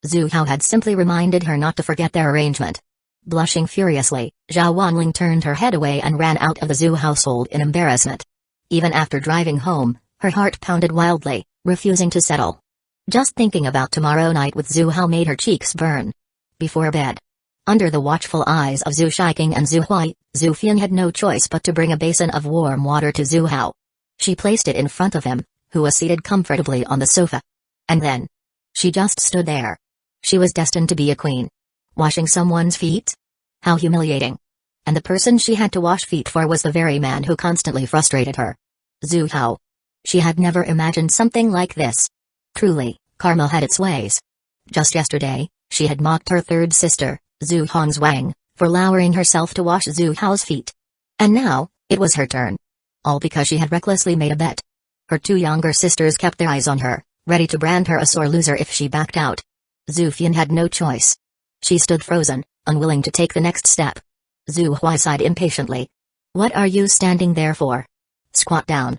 Zhu Hao had simply reminded her not to forget their arrangement. Blushing furiously, Zhao Wanling turned her head away and ran out of the Zhu household in embarrassment. Even after driving home, her heart pounded wildly, refusing to settle. Just thinking about tomorrow night with Zhu Hao made her cheeks burn. Before bed, under the watchful eyes of Zhu Shiking and Zhu Hui, Zufian had no choice but to bring a basin of warm water to Zhu Hao. She placed it in front of him, who was seated comfortably on the sofa. And then, she just stood there. She was destined to be a queen. Washing someone's feet? How humiliating. And the person she had to wash feet for was the very man who constantly frustrated her. Zhu Hao. She had never imagined something like this. Truly, karma had its ways. Just yesterday, she had mocked her 3rd sister, Zhu Hongzwang, for lowering herself to wash Zhu Hao's feet. And now, it was her turn. All because she had recklessly made a bet. Her 2 younger sisters kept their eyes on her, ready to brand her a sore loser if she backed out. Zufian had no choice. She stood frozen, unwilling to take the next step. Zhu Hui sighed impatiently. What are you standing there for? Squat down.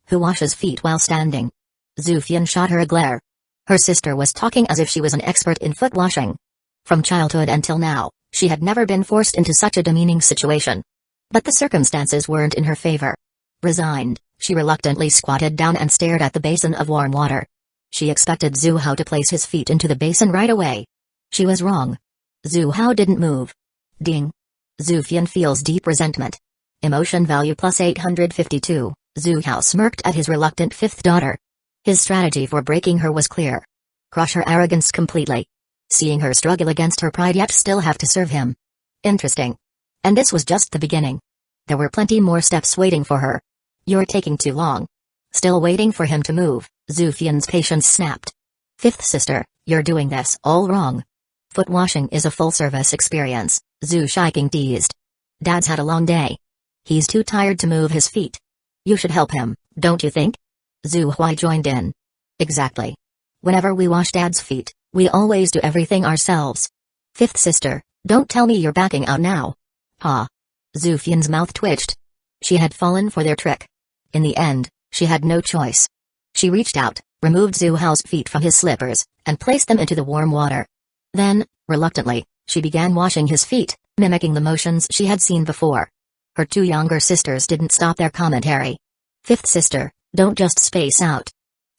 Who washes feet while standing? Zufian shot her a glare. Her sister was talking as if she was an expert in foot washing. From childhood until now, she had never been forced into such a demeaning situation. But the circumstances weren't in her favor. Resigned, she reluctantly squatted down and stared at the basin of warm water. She expected Zhu Hao to place his feet into the basin right away. She was wrong. Zhu Hao didn't move. Ding. Zufian feels deep resentment. Emotion value plus 852. Zhu Hao smirked at his reluctant 5th daughter. His strategy for breaking her was clear. Crush her arrogance completely. Seeing her struggle against her pride yet still have to serve him. Interesting. And this was just the beginning. There were plenty more steps waiting for her. You're taking too long. Still waiting for him to move, Zufian's patience snapped. 5th sister, you're doing this all wrong. Foot washing is a full-service experience, Zhu Shiking teased. Dad's had a long day. He's too tired to move his feet. You should help him, don't you think? Zhu Hui joined in. Exactly. Whenever we wash Dad's feet, we always do everything ourselves. 5th sister, don't tell me you're backing out now. Ha. Zufian's mouth twitched. She had fallen for their trick. In the end, she had no choice. She reached out, removed Zhu Hao's feet from his slippers, and placed them into the warm water. Then, reluctantly, she began washing his feet, mimicking the motions she had seen before. Her 2 younger sisters didn't stop their commentary. 5th sister, don't just space out.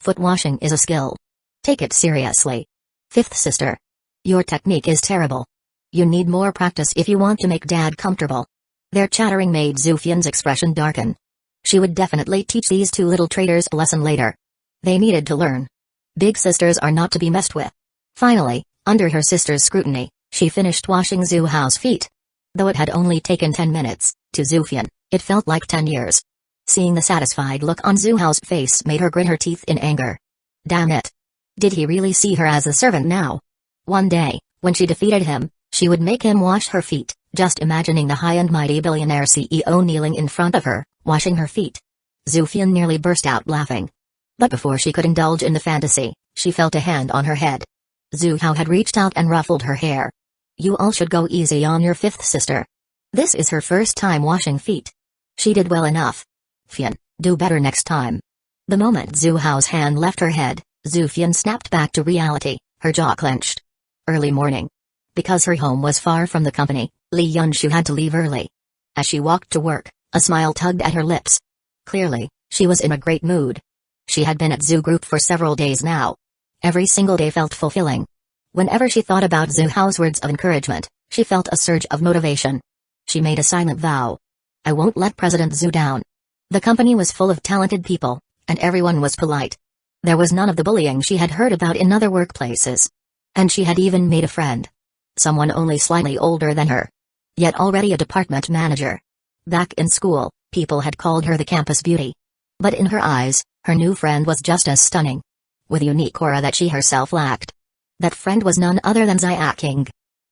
Foot washing is a skill. Take it seriously. 5th sister. Your technique is terrible. You need more practice if you want to make Dad comfortable. Their chattering made Zufian's expression darken. She would definitely teach these two little traitors a lesson later. They needed to learn. Big sisters are not to be messed with. Finally, under her sister's scrutiny, she finished washing Zhu Hao's feet. Though it had only taken 10 minutes, to Zufian, it felt like 10 years. Seeing the satisfied look on Zhu Hao's face made her grit her teeth in anger. Damn it. Did he really see her as a servant now? One day, when she defeated him, she would make him wash her feet, just imagining the high and mighty billionaire CEO kneeling in front of her, washing her feet. Zufian nearly burst out laughing. But before she could indulge in the fantasy, she felt a hand on her head. Zhu Hao had reached out and ruffled her hair. You all should go easy on your fifth sister. This is her first time washing feet. She did well enough. Fian, do better next time. The moment Zhu Hao's hand left her head, Zufian snapped back to reality, her jaw clenched. Early morning. Because her home was far from the company, Li Yunshu had to leave early. As she walked to work, a smile tugged at her lips. Clearly, she was in a great mood. She had been at Zhu Group for several days now. Every single day felt fulfilling. Whenever she thought about Zhu Hao's words of encouragement, she felt a surge of motivation. She made a silent vow. I won't let President Zhu down. The company was full of talented people, and everyone was polite. There was none of the bullying she had heard about in other workplaces. And she had even made a friend. Someone only slightly older than her. Yet already a department manager. Back in school, people had called her the campus beauty. But in her eyes, her new friend was just as stunning. With a unique aura that she herself lacked. That friend was none other than Xiaoqing.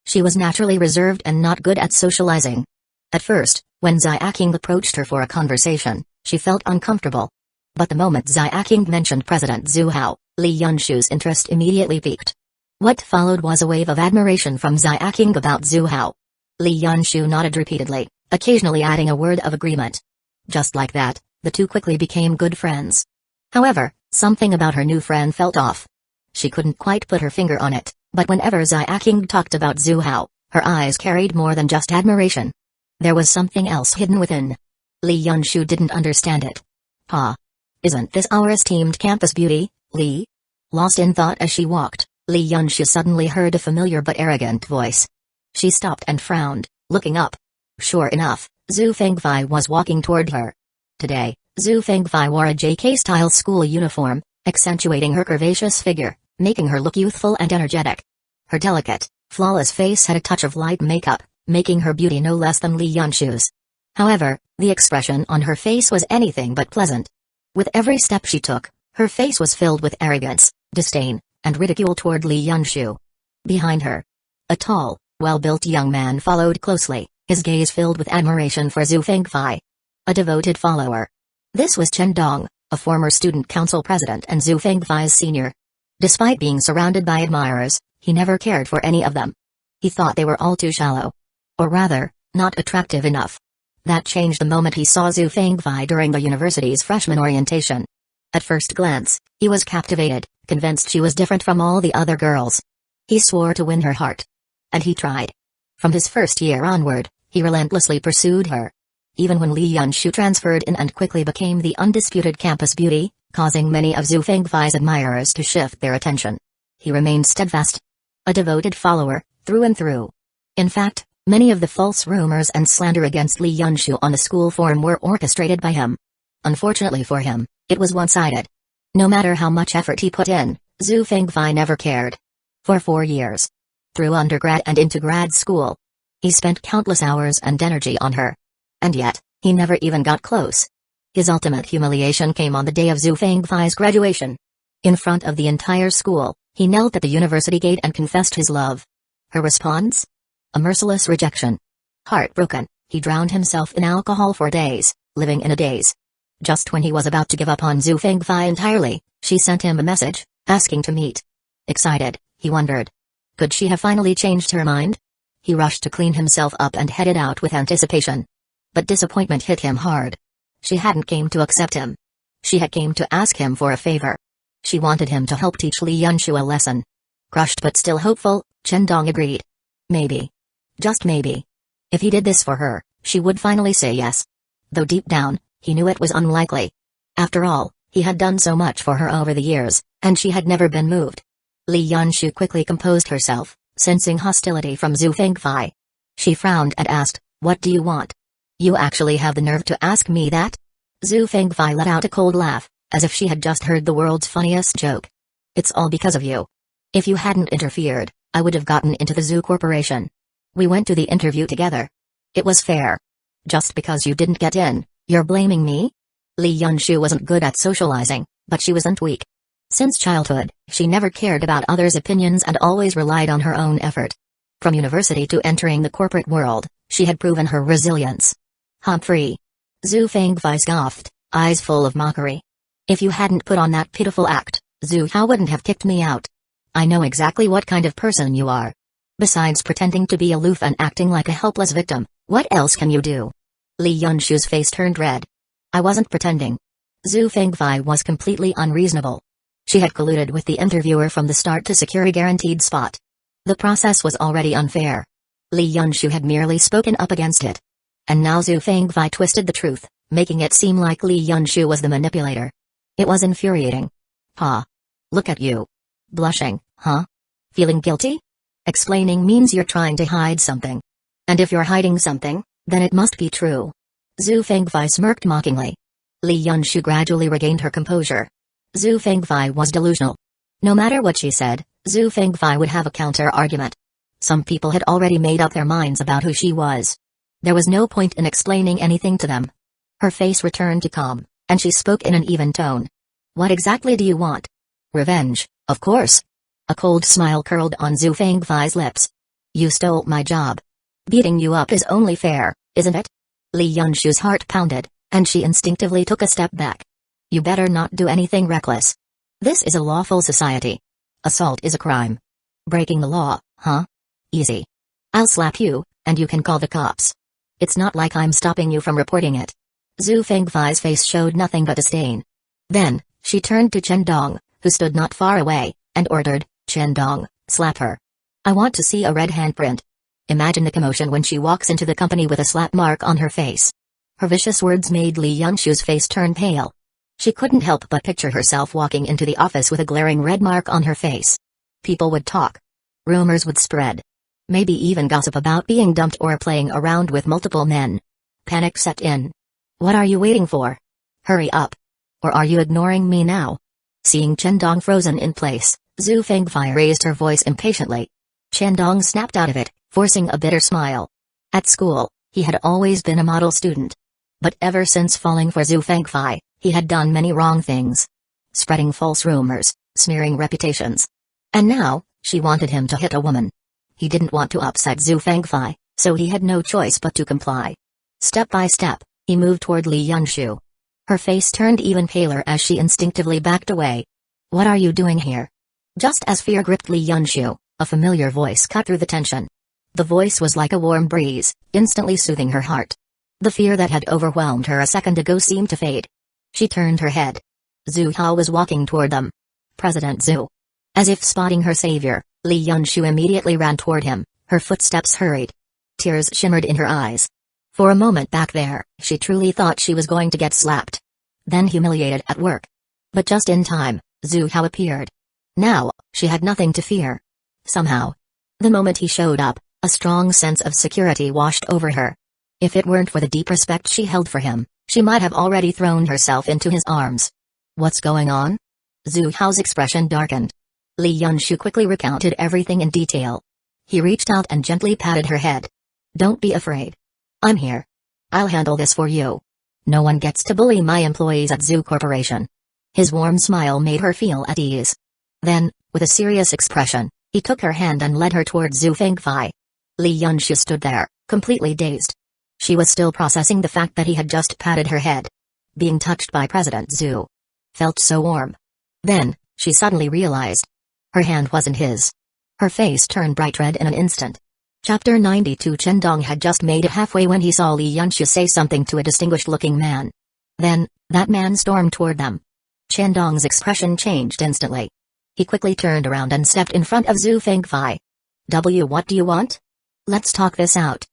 She was naturally reserved and not good at socializing. At first, when Xiaoqing approached her for a conversation, she felt uncomfortable. But the moment Xiaoqing mentioned President Zhu Hao, Li Yunshu's interest immediately peaked. What followed was a wave of admiration from Xiaoqing about Zhu Hao. Li Yunshu nodded repeatedly, occasionally adding a word of agreement. Just like that, the two quickly became good friends. However, something about her new friend felt off. She couldn't quite put her finger on it, but whenever Xiaoqing talked about Zhu Hao, her eyes carried more than just admiration. There was something else hidden within. Li Yunshu didn't understand it. Pa. Isn't this our esteemed campus beauty, Li? Lost in thought as she walked, Li Yunshu suddenly heard a familiar but arrogant voice. She stopped and frowned, looking up. Sure enough, Zhu Fengfei was walking toward her. Today, Zhu Fengfei wore a JK-style school uniform, accentuating her curvaceous figure, making her look youthful and energetic. Her delicate, flawless face had a touch of light makeup, making her beauty no less than Li Yunshu's. However, the expression on her face was anything but pleasant. With every step she took, her face was filled with arrogance, disdain, and ridicule toward Li Yunshu. Behind her, a tall, well-built young man followed closely, his gaze filled with admiration for Zhu Fengfei. A devoted follower. This was Chen Dong, a former student council president and Zhu Fengfei's senior. Despite being surrounded by admirers, he never cared for any of them. He thought they were all too shallow. Or rather, not attractive enough. That changed the moment he saw Zhu Fengfei during the university's freshman orientation. At first glance, he was captivated, convinced she was different from all the other girls. He swore to win her heart. And he tried. From his first year onward, he relentlessly pursued her. Even when Li Yunshu transferred in and quickly became the undisputed campus beauty, causing many of Zhu Fengfei's admirers to shift their attention. He remained steadfast. A devoted follower, through and through. In fact, many of the false rumors and slander against Li Yunshu on the school forum were orchestrated by him. Unfortunately for him, it was one-sided. No matter how much effort he put in, Zhu Fengfei never cared. For 4 years. Through undergrad and into grad school. He spent countless hours and energy on her. And yet, he never even got close. His ultimate humiliation came on the day of Zhu Fengfei's graduation. In front of the entire school, he knelt at the university gate and confessed his love. Her response? A merciless rejection. Heartbroken, he drowned himself in alcohol for days, living in a daze. Just when he was about to give up on Zhu Fengfei entirely, she sent him a message, asking to meet. Excited, he wondered. Could she have finally changed her mind? He rushed to clean himself up and headed out with anticipation. But disappointment hit him hard. She hadn't came to accept him. She had came to ask him for a favor. She wanted him to help teach Li Yunshu a lesson. Crushed but still hopeful, Chen Dong agreed. Maybe. Just maybe. If he did this for her, she would finally say yes. Though deep down, he knew it was unlikely. After all, he had done so much for her over the years, and she had never been moved. Li Yunshu quickly composed herself, sensing hostility from Zhu Fengfei. She frowned and asked, "What do you want? You actually have the nerve to ask me that?" Zhu Fengfei let out a cold laugh, as if she had just heard the world's funniest joke. "It's all because of you. If you hadn't interfered, I would have gotten into the Zhu Corporation. We went to the interview together. It was fair. Just because you didn't get in, you're blaming me?" Li Yunshu wasn't good at socializing, but she wasn't weak. Since childhood, she never cared about others' opinions and always relied on her own effort. From university to entering the corporate world, she had proven her resilience. "Humphrey." Zhu Fengfei scoffed, eyes full of mockery. "If you hadn't put on that pitiful act, Zhu Hao wouldn't have kicked me out. I know exactly what kind of person you are. Besides pretending to be aloof and acting like a helpless victim, what else can you do?" Li Yunshu's face turned red. "I wasn't pretending." Zhu Fengfei was completely unreasonable. She had colluded with the interviewer from the start to secure a guaranteed spot. The process was already unfair. Li Yunshu had merely spoken up against it. And now Zhu Fengfei twisted the truth, making it seem like Li Yunshu was the manipulator. It was infuriating. "Pa. Look at you. Blushing, huh? Feeling guilty? Explaining means you're trying to hide something. And if you're hiding something, then it must be true." Zhu Fengfei smirked mockingly. Li Yunshu gradually regained her composure. Zhu Fengfei was delusional. No matter what she said, Zhu Fengfei would have a counter-argument. Some people had already made up their minds about who she was. There was no point in explaining anything to them. Her face returned to calm, and she spoke in an even tone. "What exactly do you want?" "Revenge, of course." A cold smile curled on Zhu Fengfei's lips. "You stole my job. Beating you up is only fair, isn't it?" Li Yunshu's heart pounded, and she instinctively took a step back. "You better not do anything reckless. This is a lawful society. Assault is a crime. Breaking the law, huh? Easy. I'll slap you, and you can call the cops. It's not like I'm stopping you from reporting it." Zhu Fengfei's face showed nothing but disdain. Then, she turned to Chen Dong, who stood not far away, and ordered, "Chen Dong, slap her. I want to see a red handprint." Imagine the commotion when she walks into the company with a slap mark on her face. Her vicious words made Li Yunshu's face turn pale. She couldn't help but picture herself walking into the office with a glaring red mark on her face. People would talk. Rumors would spread. Maybe even gossip about being dumped or playing around with multiple men. Panic set in. "What are you waiting for? Hurry up. Or are you ignoring me now?" Seeing Chen Dong frozen in place, Zhu Fengfei raised her voice impatiently. Chen Dong snapped out of it, forcing a bitter smile. At school, he had always been a model student. But ever since falling for Zhu Fengfei, he had done many wrong things. Spreading false rumors, smearing reputations. And now, she wanted him to hit a woman. He didn't want to upset Zhu Fengfei, so he had no choice but to comply. Step by step, he moved toward Li Yunshu. Her face turned even paler as she instinctively backed away. "What are you doing here?" Just as fear gripped Li Yunshu, a familiar voice cut through the tension. The voice was like a warm breeze, instantly soothing her heart. The fear that had overwhelmed her a second ago seemed to fade. She turned her head. Zhu Hao was walking toward them. President Zhu. As if spotting her savior, Li Yunshu immediately ran toward him, her footsteps hurried. Tears shimmered in her eyes. For a moment back there, she truly thought she was going to get slapped. Then humiliated at work. But just in time, Zhu Hao appeared. Now, she had nothing to fear. Somehow. The moment he showed up, a strong sense of security washed over her. If it weren't for the deep respect she held for him, she might have already thrown herself into his arms. "What's going on?" Zhu Hao's expression darkened. Li Yunshu quickly recounted everything in detail. He reached out and gently patted her head. "Don't be afraid. I'm here. I'll handle this for you. No one gets to bully my employees at Zhu Corporation." His warm smile made her feel at ease. Then, with a serious expression, he took her hand and led her toward Zhu Fengfei. Li Yunshu stood there, completely dazed. She was still processing the fact that he had just patted her head. Being touched by President Zhu felt so warm. Then, she suddenly realized. Her hand wasn't his. Her face turned bright red in an instant. Chapter 92. Chen Dong had just made it halfway when he saw Li Yunshu say something to a distinguished-looking man. Then, that man stormed toward them. Chen Dong's expression changed instantly. He quickly turned around and stepped in front of Zhu Fengfei. What do you want? Let's talk this out."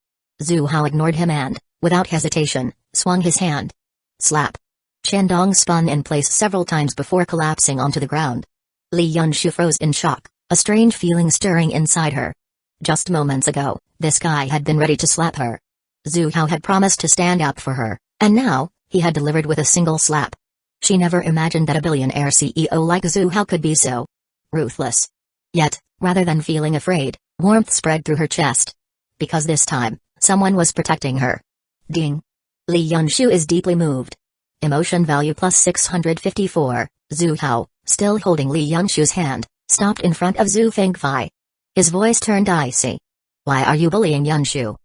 Zhu Hao ignored him and, without hesitation, swung his hand. Slap. Chen Dong spun in place several times before collapsing onto the ground. Li Yunshu froze in shock, a strange feeling stirring inside her. Just moments ago, this guy had been ready to slap her. Zhu Hao had promised to stand up for her, and now, he had delivered with a single slap. She never imagined that a billionaire CEO like Zhu Hao could be so ruthless. Yet, rather than feeling afraid, warmth spread through her chest. Because this time, someone was protecting her. Ding. Li Yunshu is deeply moved. Emotion value plus 654, Zhu Hao, still holding Li Yunshu's hand, stopped in front of Zhu Fengfei. His voice turned icy. Why are you bullying Yunshu?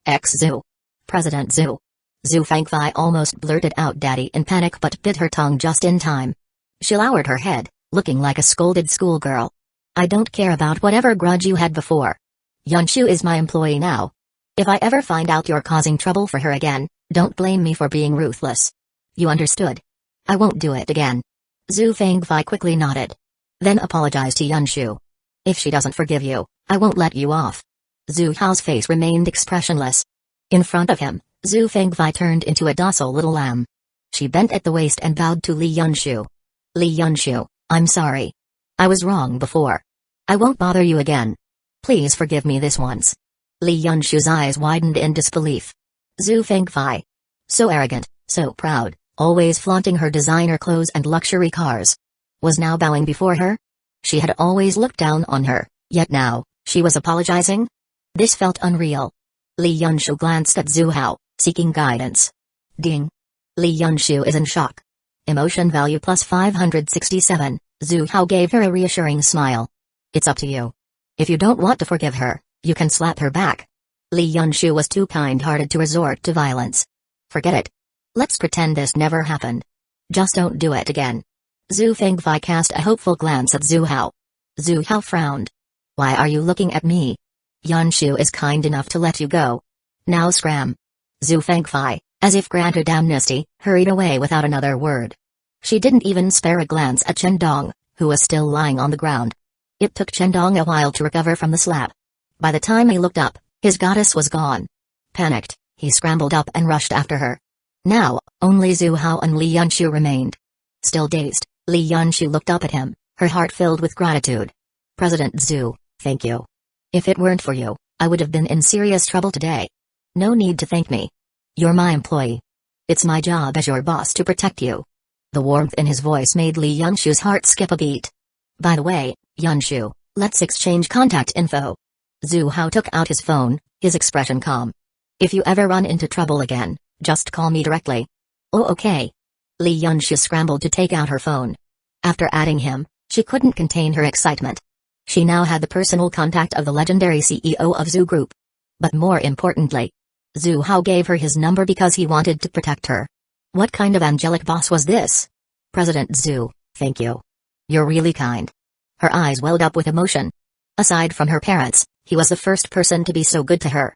Zhu. President Zhu. Zhu Fengfei almost blurted out daddy in panic but bit her tongue just in time. She lowered her head, looking like a scolded schoolgirl. I don't care about whatever grudge you had before. Yunshu is my employee now. If I ever find out you're causing trouble for her again, don't blame me for being ruthless. You understood? I won't do it again. Zhu Fengfei quickly nodded. Then apologized to Yunshu. If she doesn't forgive you, I won't let you off. Zhu Hao's face remained expressionless. In front of him, Zhu Fengfei turned into a docile little lamb. She bent at the waist and bowed to Li Yunshu. Li Yunshu, I'm sorry. I was wrong before. I won't bother you again. Please forgive me this once. Li Yunshu's eyes widened in disbelief. Zhu Fengfei. So arrogant, so proud, always flaunting her designer clothes and luxury cars. Was now bowing before her? She had always looked down on her, yet now, she was apologizing? This felt unreal. Li Yunshu glanced at Zhu Hao, seeking guidance. Ding. Li Yunshu is in shock. Emotion value plus 567, Zhu Hao gave her a reassuring smile. It's up to you. If you don't want to forgive her, you can slap her back. Li Yunshu was too kind-hearted to resort to violence. Forget it. Let's pretend this never happened. Just don't do it again. Zhu Fengfei cast a hopeful glance at Zhu Hao. Zhu Hao frowned. Why are you looking at me? Yunshu is kind enough to let you go. Now scram. Zhu Fengfei, as if granted amnesty, hurried away without another word. She didn't even spare a glance at Chen Dong, who was still lying on the ground. It took Chen Dong a while to recover from the slap. By the time he looked up, his goddess was gone. Panicked, he scrambled up and rushed after her. Now, only Zhu Hao and Li Yunshu remained. Still dazed, Li Yunshu looked up at him, her heart filled with gratitude. President Zhu, thank you. If it weren't for you, I would have been in serious trouble today. No need to thank me. You're my employee. It's my job as your boss to protect you. The warmth in his voice made Li Yunshu's heart skip a beat. By the way, Yunshu, let's exchange contact info. Zhu Hao took out his phone, his expression calm. If you ever run into trouble again, just call me directly. Oh, okay. Li Yunshu scrambled to take out her phone. After adding him, she couldn't contain her excitement. She now had the personal contact of the legendary CEO of Zhu Group. But more importantly, Zhu Hao gave her his number because he wanted to protect her. What kind of angelic boss was this? President Zhu, thank you. You're really kind. Her eyes welled up with emotion. Aside from her parents, he was the first person to be so good to her.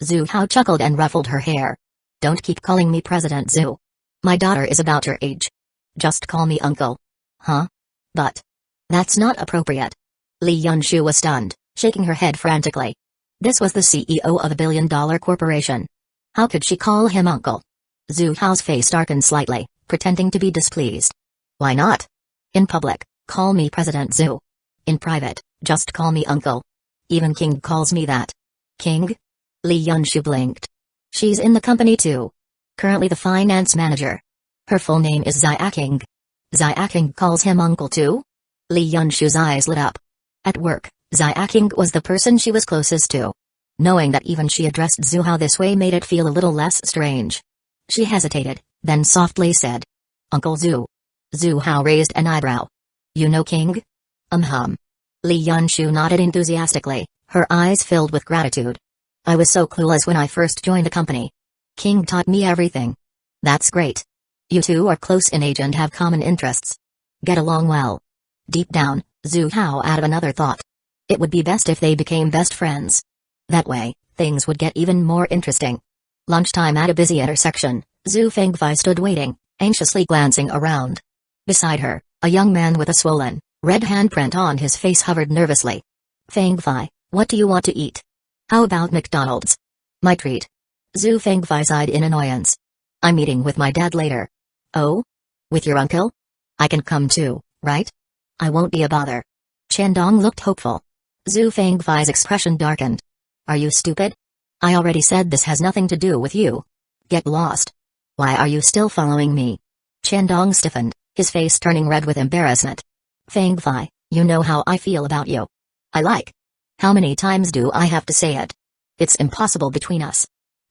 Zhu Hao chuckled and ruffled her hair. Don't keep calling me President Zhu. My daughter is about your age. Just call me uncle. Huh? But that's not appropriate. Li Yunshu was stunned, shaking her head frantically. This was the CEO of a billion-dollar corporation. How could she call him uncle? Zhu Hao's face darkened slightly, pretending to be displeased. Why not? In public, call me President Zhu. In private, just call me uncle. Even King calls me that. King? Li Yunshu blinked. She's in the company too. Currently the finance manager. Her full name is King. King calls him uncle too? Li Yunshu's eyes lit up. At work, King was the person she was closest to. Knowing that even she addressed Zhu Hao this way made it feel a little less strange. She hesitated, then softly said. Uncle Zhu. Zhu Hao raised an eyebrow. You know King? Li Yunshu nodded enthusiastically, her eyes filled with gratitude. I was so clueless when I first joined the company. King taught me everything. That's great. You two are close in age and have common interests. Get along well. Deep down, Zhu Hao added another thought. It would be best if they became best friends. That way, things would get even more interesting. Lunchtime at a busy intersection, Zhu Fengfei stood waiting, anxiously glancing around. Beside her, a young man with a swollen, red handprint on his face hovered nervously. Fengfei, what do you want to eat? How about McDonald's? My treat. Zhu Fengfei sighed in annoyance. I'm meeting with my dad later. Oh? With your uncle? I can come too, right? I won't be a bother. Chen Dong looked hopeful. Zhu Fengfei's expression darkened. Are you stupid? I already said this has nothing to do with you. Get lost. Why are you still following me? Chendong stiffened, his face turning red with embarrassment. Fang Fei, you know how I feel about you. I like. How many times do I have to say it? It's impossible between us.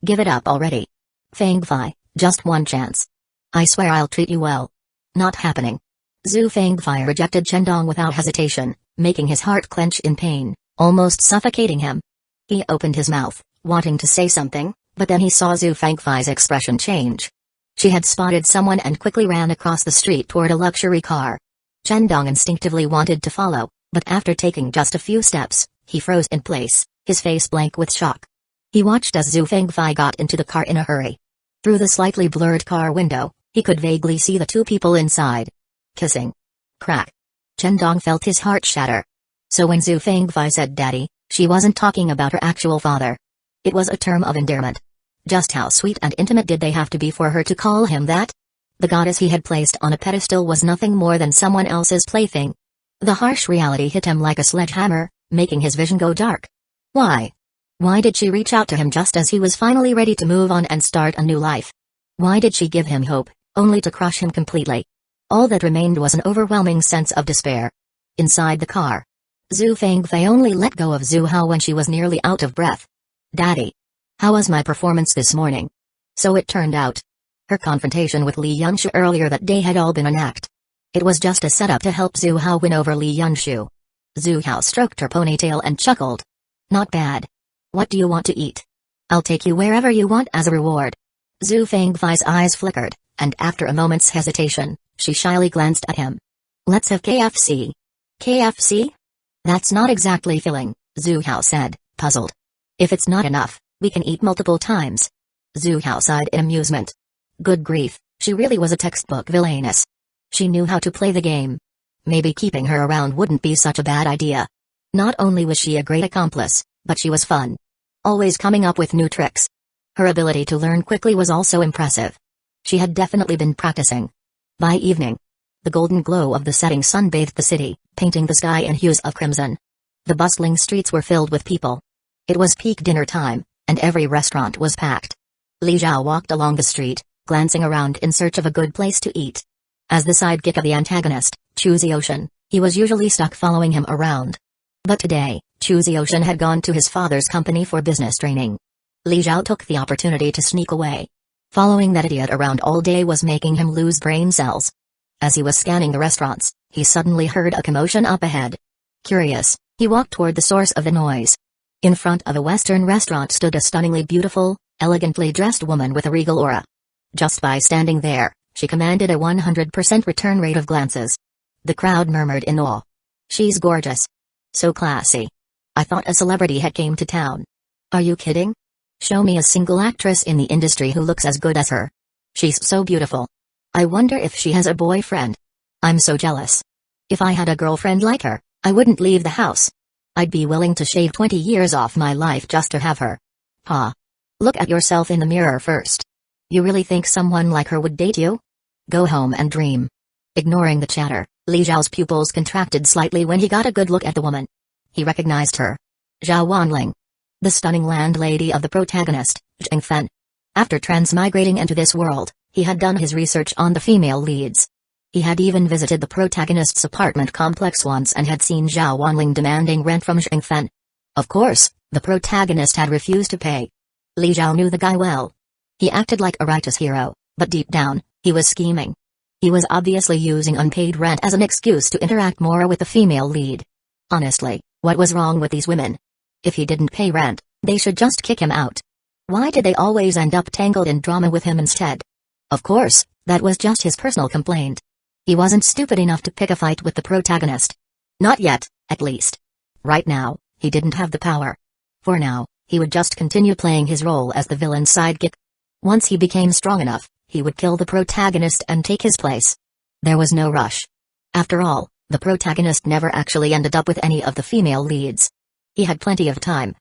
Give it up already. Fang Fei, just one chance. I swear I'll treat you well. Not happening. Zhu Fangfei rejected Chendong without hesitation, making his heart clench in pain, almost suffocating him. He opened his mouth, wanting to say something, but then he saw Zhu Fangfei's expression change. She had spotted someone and quickly ran across the street toward a luxury car. Chendong instinctively wanted to follow, but after taking just a few steps, he froze in place, his face blank with shock. He watched as Zhu Fangfei got into the car in a hurry. Through the slightly blurred car window, he could vaguely see the two people inside. Kissing. Crack. Chendong felt his heart shatter. So when Zhu Fangfei said daddy, she wasn't talking about her actual father. It was a term of endearment. Just how sweet and intimate did they have to be for her to call him that? The goddess he had placed on a pedestal was nothing more than someone else's plaything. The harsh reality hit him like a sledgehammer, making his vision go dark. Why? Why did she reach out to him just as he was finally ready to move on and start a new life? Why did she give him hope, only to crush him completely? All that remained was an overwhelming sense of despair. Inside the car, Zhu Fangfei only let go of Zhu Hao when she was nearly out of breath. Daddy. How was my performance this morning? So it turned out. Her confrontation with Li Yunshu earlier that day had all been an act. It was just a setup to help Zhu Hao win over Li Yunshu. Zhu Hao stroked her ponytail and chuckled. Not bad. What do you want to eat? I'll take you wherever you want as a reward. Zhu Fangfei's eyes flickered, and after a moment's hesitation, she shyly glanced at him. Let's have KFC. KFC? That's not exactly filling, Zhu Hao said, puzzled. If it's not enough, we can eat multiple times. Zhu Hao sighed in amusement. Good grief, she really was a textbook villainess. She knew how to play the game. Maybe keeping her around wouldn't be such a bad idea. Not only was she a great accomplice, but she was fun. Always coming up with new tricks. Her ability to learn quickly was also impressive. She had definitely been practicing. By evening, the golden glow of the setting sun bathed the city, painting the sky in hues of crimson. The bustling streets were filled with people. It was peak dinner time, and every restaurant was packed. Li Zhao walked along the street, glancing around in search of a good place to eat. As the sidekick of the antagonist, Ocean, he was usually stuck following him around. But today, Ocean had gone to his father's company for business training. Li Zhao took the opportunity to sneak away. Following that idiot around all day was making him lose brain cells. As he was scanning the restaurants, he suddenly heard a commotion up ahead. Curious, he walked toward the source of the noise. In front of a Western restaurant stood a stunningly beautiful, elegantly dressed woman with a regal aura. Just by standing there, she commanded a 100% return rate of glances. The crowd murmured in awe. She's gorgeous. So classy. I thought a celebrity had came to town. Are you kidding? Show me a single actress in the industry who looks as good as her. She's so beautiful. I wonder if she has a boyfriend. I'm so jealous. If I had a girlfriend like her, I wouldn't leave the house. I'd be willing to shave 20 years off my life just to have her. Ha. Look at yourself in the mirror first. You really think someone like her would date you? Go home and dream. Ignoring the chatter, Li Zhao's pupils contracted slightly when he got a good look at the woman. He recognized her. Zhao Wanling. The stunning landlady of the protagonist, Zheng Fen. After transmigrating into this world, he had done his research on the female leads. He had even visited the protagonist's apartment complex once and had seen Zhao Wanling demanding rent from Zheng Fen. Of course, the protagonist had refused to pay. Li Zhao knew the guy well. He acted like a righteous hero, but deep down, he was scheming. He was obviously using unpaid rent as an excuse to interact more with the female lead. Honestly, what was wrong with these women? If he didn't pay rent, they should just kick him out. Why did they always end up tangled in drama with him instead? Of course, that was just his personal complaint. He wasn't stupid enough to pick a fight with the protagonist. Not yet, at least. Right now, he didn't have the power. For now, he would just continue playing his role as the villain's sidekick. Once he became strong enough, he would kill the protagonist and take his place. There was no rush. After all, the protagonist never actually ended up with any of the female leads. He had plenty of time.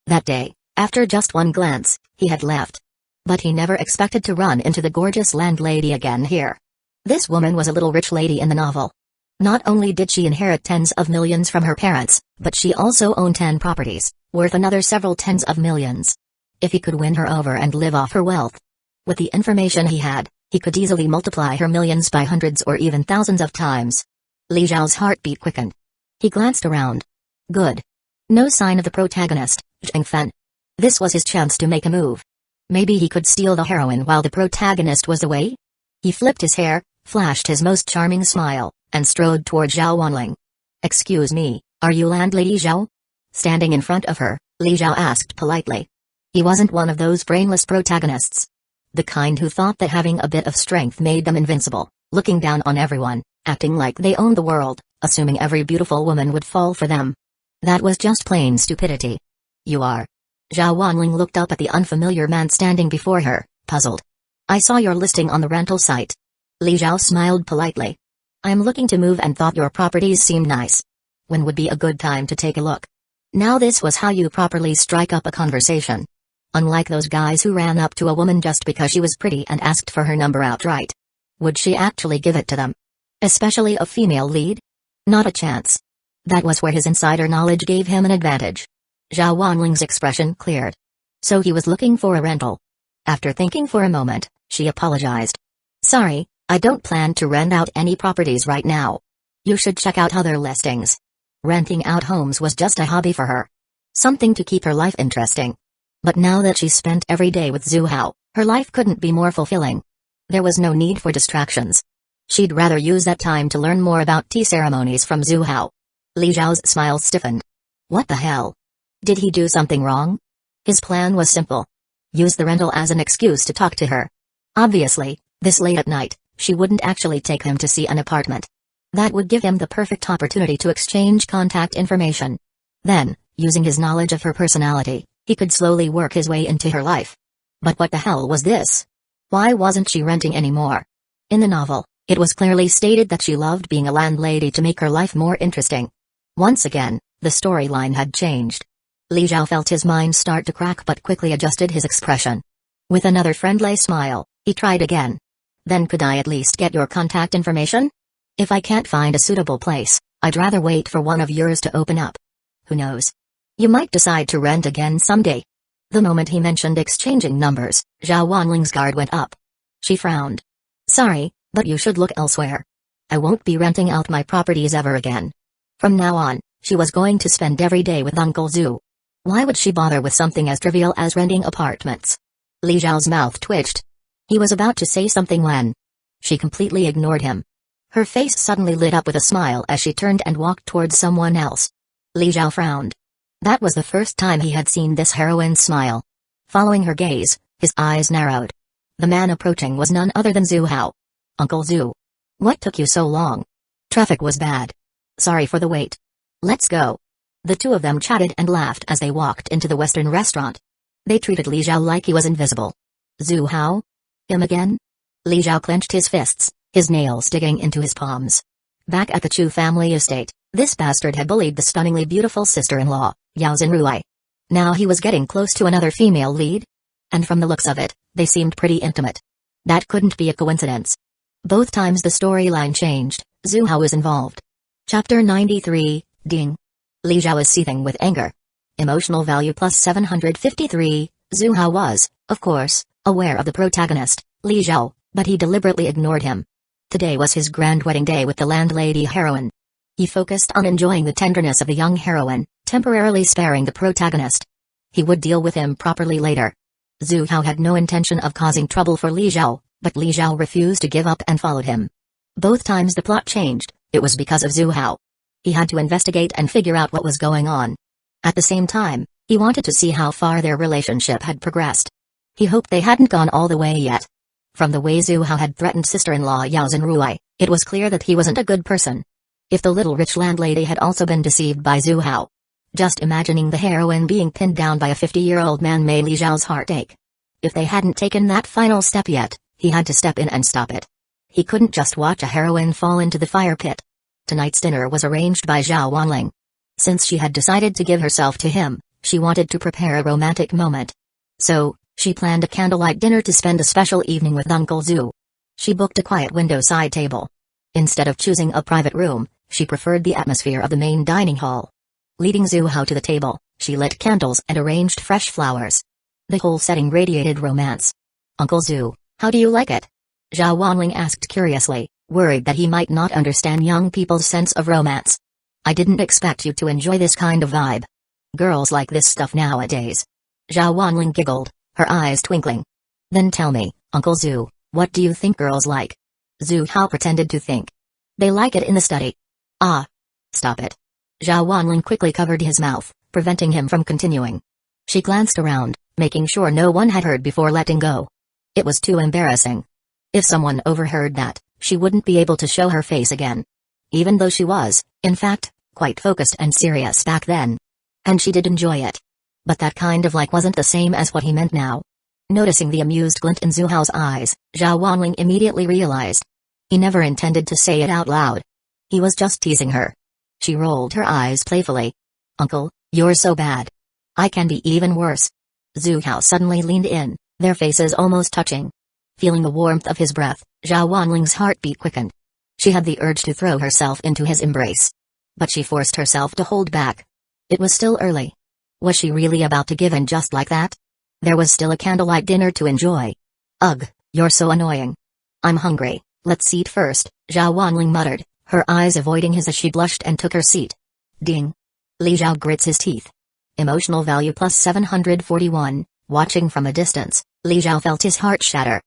That day, after just one glance, he had left. But he never expected to run into the gorgeous landlady again here. This woman was a little rich lady in the novel. Not only did she inherit tens of millions from her parents, but she also owned 10 properties, worth another several tens of millions. If he could win her over and live off her wealth. With the information he had, he could easily multiply her millions by hundreds or even thousands of times. Li Zhao's heartbeat quickened. He glanced around. Good. No sign of the protagonist, Zhang Fen. This was his chance to make a move. Maybe he could steal the heroine while the protagonist was away? He flipped his hair, flashed his most charming smile, and strode toward Zhao Wanling. Excuse me, are you Landlady Zhao? Standing in front of her, Li Zhao asked politely. He wasn't one of those brainless protagonists. The kind who thought that having a bit of strength made them invincible, looking down on everyone, acting like they owned the world, assuming every beautiful woman would fall for them. That was just plain stupidity. You are. Zhao Wanling looked up at the unfamiliar man standing before her, puzzled. I saw your listing on the rental site. Li Zhao smiled politely. I'm looking to move and thought your properties seemed nice. When would be a good time to take a look? Now this was how you properly strike up a conversation. Unlike those guys who ran up to a woman just because she was pretty and asked for her number outright. Would she actually give it to them? Especially a female lead? Not a chance. That was where his insider knowledge gave him an advantage. Zhao Wanling's expression cleared. So he was looking for a rental. After thinking for a moment, she apologized. Sorry, I don't plan to rent out any properties right now. You should check out other listings. Renting out homes was just a hobby for her. Something to keep her life interesting. But now that she spent every day with Zhu Hao, her life couldn't be more fulfilling. There was no need for distractions. She'd rather use that time to learn more about tea ceremonies from Zhu Hao. Li Zhao's smile stiffened. What the hell? Did he do something wrong? His plan was simple. Use the rental as an excuse to talk to her. Obviously, this late at night, she wouldn't actually take him to see an apartment. That would give him the perfect opportunity to exchange contact information. Then, using his knowledge of her personality, he could slowly work his way into her life. But what the hell was this? Why wasn't she renting anymore? In the novel, it was clearly stated that she loved being a landlady to make her life more interesting. Once again, the storyline had changed. Li Zhao felt his mind start to crack but quickly adjusted his expression. With another friendly smile, he tried again. Then could I at least get your contact information? If I can't find a suitable place, I'd rather wait for one of yours to open up. Who knows? You might decide to rent again someday. The moment he mentioned exchanging numbers, Zhao Wanling's guard went up. She frowned. Sorry, but you should look elsewhere. I won't be renting out my properties ever again. From now on, she was going to spend every day with Uncle Zhu. Why would she bother with something as trivial as renting apartments? Li Zhao's mouth twitched. He was about to say something when she completely ignored him. Her face suddenly lit up with a smile as she turned and walked towards someone else. Li Zhao frowned. That was the first time he had seen this heroine smile. Following her gaze, his eyes narrowed. The man approaching was none other than Zhu Hao. Uncle Zhu. What took you so long? Traffic was bad. Sorry for the wait. Let's go. The two of them chatted and laughed as they walked into the Western restaurant. They treated Li Zhao like he was invisible. Zhu Hao? Him again? Li Zhao clenched his fists, his nails digging into his palms. Back at the Chu family estate, this bastard had bullied the stunningly beautiful sister-in-law, Yao Xinruai. Now he was getting close to another female lead? And from the looks of it, they seemed pretty intimate. That couldn't be a coincidence. Both times the storyline changed, Zhu Hao was involved. Chapter 93, Ding. Li Zhao was seething with anger. Emotional value plus 753, Zhu Hao was, of course, aware of the protagonist, Li Zhao, but he deliberately ignored him. Today was his grand wedding day with the landlady heroine. He focused on enjoying the tenderness of the young heroine, temporarily sparing the protagonist. He would deal with him properly later. Zhu Hao had no intention of causing trouble for Li Zhao, but Li Zhao refused to give up and followed him. Both times the plot changed, it was because of Zhu Hao. He had to investigate and figure out what was going on. At the same time, he wanted to see how far their relationship had progressed. He hoped they hadn't gone all the way yet. From the way Zhu Hao had threatened sister-in-law Yao Xinruai, it was clear that he wasn't a good person. If the little rich landlady had also been deceived by Zhu Hao. Just imagining the heroine being pinned down by a 50-year-old man made Li Zhao's heart ache. If they hadn't taken that final step yet, he had to step in and stop it. He couldn't just watch a heroine fall into the fire pit. Tonight's dinner was arranged by Zhao Wanling. Since she had decided to give herself to him, she wanted to prepare a romantic moment. So, she planned a candlelight dinner to spend a special evening with Uncle Zhu. She booked a quiet window side table. Instead of choosing a private room, she preferred the atmosphere of the main dining hall. Leading Zhu Hao to the table, She lit candles and arranged fresh flowers. The whole setting radiated romance. "Uncle Zhu, how do you like it?" Zhao Wanling asked curiously, worried that he might not understand young people's sense of romance. "I didn't expect you to enjoy this kind of vibe. Girls like this stuff nowadays." Zhao Wanling giggled, her eyes twinkling. "Then tell me, Uncle Zhu, what do you think girls like?" Zhu Hao pretended to think. "They like it in the study." "Ah. Stop it." Zhao Wanling quickly covered his mouth, preventing him from continuing. She glanced around, making sure no one had heard before letting go. It was too embarrassing. If someone overheard that, she wouldn't be able to show her face again. Even though she was, in fact, quite focused and serious back then. And she did enjoy it. But that kind of like wasn't the same as what he meant now. Noticing the amused glint in Zhu Hao's eyes, Zhao Wanling immediately realized. He never intended to say it out loud. He was just teasing her. She rolled her eyes playfully. "Uncle, you're so bad. I can be even worse." Zhu Hao suddenly leaned in, their faces almost touching. Feeling the warmth of his breath, Zhao Wanling's heartbeat quickened. She had the urge to throw herself into his embrace. But she forced herself to hold back. It was still early. Was she really about to give in just like that? There was still a candlelight dinner to enjoy. "Ugh, you're so annoying. I'm hungry, let's eat first," Zhao Wanling muttered, her eyes avoiding his as she blushed and took her seat. Ding. Li Zhao grits his teeth. Emotional value plus 741, watching from a distance, Li Zhao felt his heart shatter.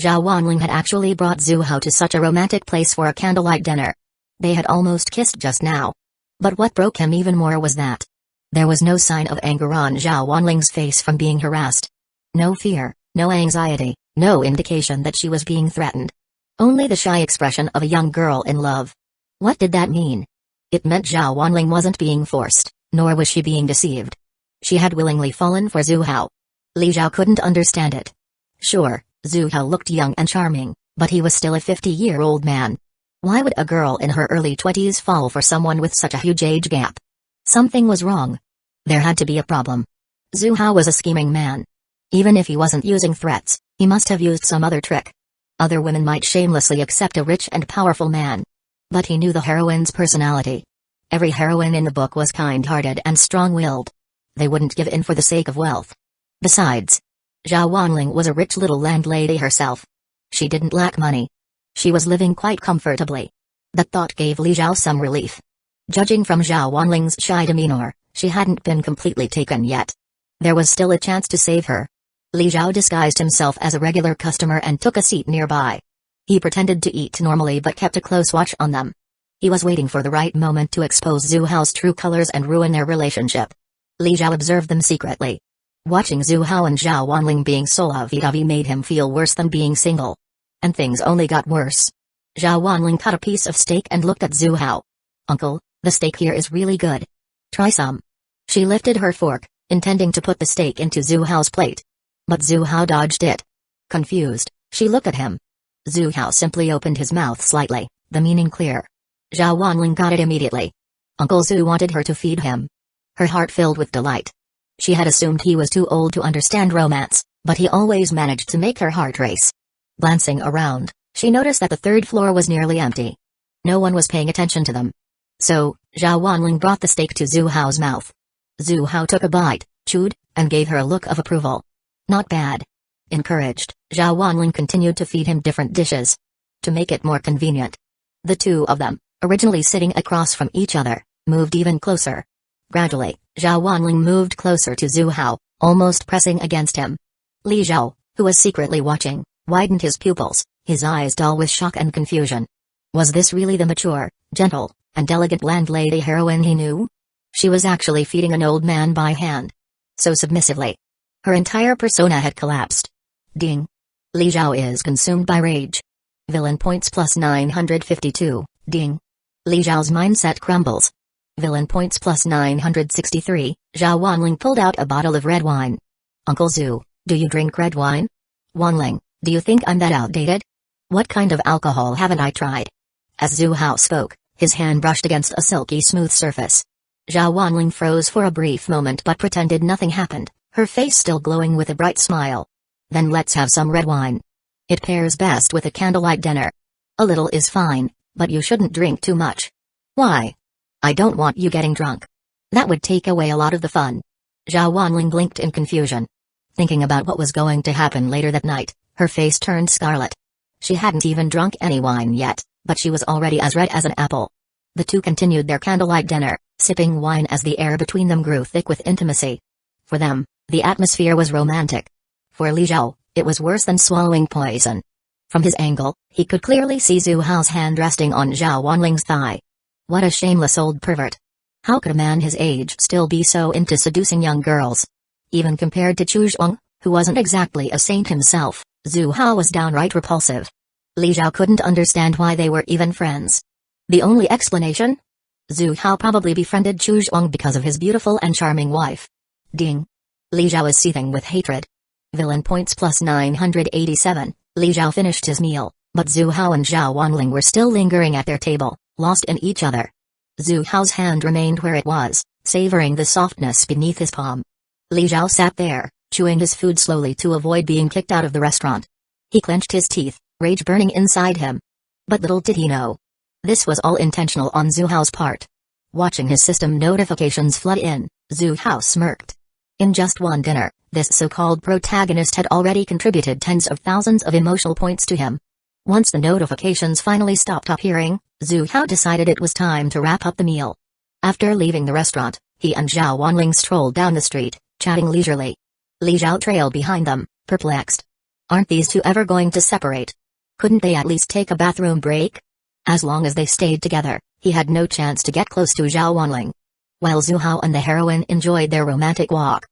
Zhao Wanling had actually brought Zhu Hao to such a romantic place for a candlelight dinner. They had almost kissed just now. But what broke him even more was that there was no sign of anger on Zhao Wanling's face from being harassed. No fear, no anxiety, no indication that she was being threatened. Only the shy expression of a young girl in love. What did that mean? It meant Zhao Wanling wasn't being forced, nor was she being deceived. She had willingly fallen for Zhu Hao. Li Zhao couldn't understand it. Sure, Zhu Hao looked young and charming, but he was still a 50-year-old man. Why would a girl in her early 20s fall for someone with such a huge age gap? Something was wrong. There had to be a problem. Zhu Hao was a scheming man. Even if he wasn't using threats, he must have used some other trick. Other women might shamelessly accept a rich and powerful man. But he knew the heroine's personality. Every heroine in the book was kind-hearted and strong-willed. They wouldn't give in for the sake of wealth. Besides, Zhao Wanling was a rich little landlady herself. She didn't lack money. She was living quite comfortably. That thought gave Li Zhao some relief. Judging from Zhao Wanling's shy demeanor, she hadn't been completely taken yet. There was still a chance to save her. Li Zhao disguised himself as a regular customer and took a seat nearby. He pretended to eat normally but kept a close watch on them. He was waiting for the right moment to expose Zhu Hao's true colors and ruin their relationship. Li Zhao observed them secretly. Watching Zhu Hao and Zhao Wanling being so lovey-dovey made him feel worse than being single. And things only got worse. Zhao Wanling cut a piece of steak and looked at Zhu Hao. "Uncle, the steak here is really good. Try some." She lifted her fork, intending to put the steak into Zhu Hao's plate. But Zhu Hao dodged it. Confused, she looked at him. Zhu Hao simply opened his mouth slightly, the meaning clear. Zhao Wanling got it immediately. Uncle Zhu wanted her to feed him. Her heart filled with delight. She had assumed he was too old to understand romance, but he always managed to make her heart race. Glancing around, she noticed that the third floor was nearly empty. No one was paying attention to them. So, Zhao Wanling brought the steak to Zhu Hao's mouth. Zhu Hao took a bite, chewed, and gave her a look of approval. Not bad. Encouraged, Zhao Wanling continued to feed him different dishes. To make it more convenient, the two of them, originally sitting across from each other, moved even closer. Gradually, Zhao Wanling moved closer to Zhu Hao, almost pressing against him. Li Zhao, who was secretly watching, widened his pupils, his eyes dull with shock and confusion. Was this really the mature, gentle, and elegant landlady heroine he knew? She was actually feeding an old man by hand. So submissively. Her entire persona had collapsed. Ding. Li Zhao is consumed by rage. Villain points plus 952, ding. Li Zhao's mindset crumbles. Villain points plus 963, Zhao Wanling pulled out a bottle of red wine. Uncle Zhu, do you drink red wine? Wanling, do you think I'm that outdated? What kind of alcohol haven't I tried? As Zhu Hao spoke, his hand brushed against a silky smooth surface. Zhao Wanling froze for a brief moment but pretended nothing happened, her face still glowing with a bright smile. Then let's have some red wine. It pairs best with a candlelight dinner. A little is fine, but you shouldn't drink too much. Why? I don't want you getting drunk. That would take away a lot of the fun. Zhao Wanling blinked in confusion. Thinking about what was going to happen later that night, her face turned scarlet. She hadn't even drunk any wine yet, but she was already as red as an apple. The two continued their candlelight dinner, sipping wine as the air between them grew thick with intimacy. For them, the atmosphere was romantic. For Li Zhao, it was worse than swallowing poison. From his angle, he could clearly see Zhu Hao's hand resting on Zhao Wanling's thigh. What a shameless old pervert. How could a man his age still be so into seducing young girls? Even compared to Chu Zhuang, who wasn't exactly a saint himself, Zhu Hao was downright repulsive. Li Zhao couldn't understand why they were even friends. The only explanation? Zhu Hao probably befriended Chu Zhuang because of his beautiful and charming wife. Ding. Li Zhao is seething with hatred. Villain points plus 987. Li Zhao finished his meal, but Zhu Hao and Zhao Wanling were still lingering at their table, lost in each other. Zhu Hao's hand remained where it was, savoring the softness beneath his palm. Li Zhao sat there, chewing his food slowly to avoid being kicked out of the restaurant. He clenched his teeth, rage burning inside him. But little did he know. This was all intentional on Zhu Hao's part. Watching his system notifications flood in, Zhu Hao smirked. In just one dinner, this so-called protagonist had already contributed tens of thousands of emotional points to him. Once the notifications finally stopped appearing, Zhu Hao decided it was time to wrap up the meal. After leaving the restaurant, he and Zhao Wanling strolled down the street, chatting leisurely. Li Zhao trailed behind them, perplexed. Aren't these two ever going to separate? Couldn't they at least take a bathroom break? As long as they stayed together, he had no chance to get close to Zhao Wanling. While Zhu Hao and the heroine enjoyed their romantic walk,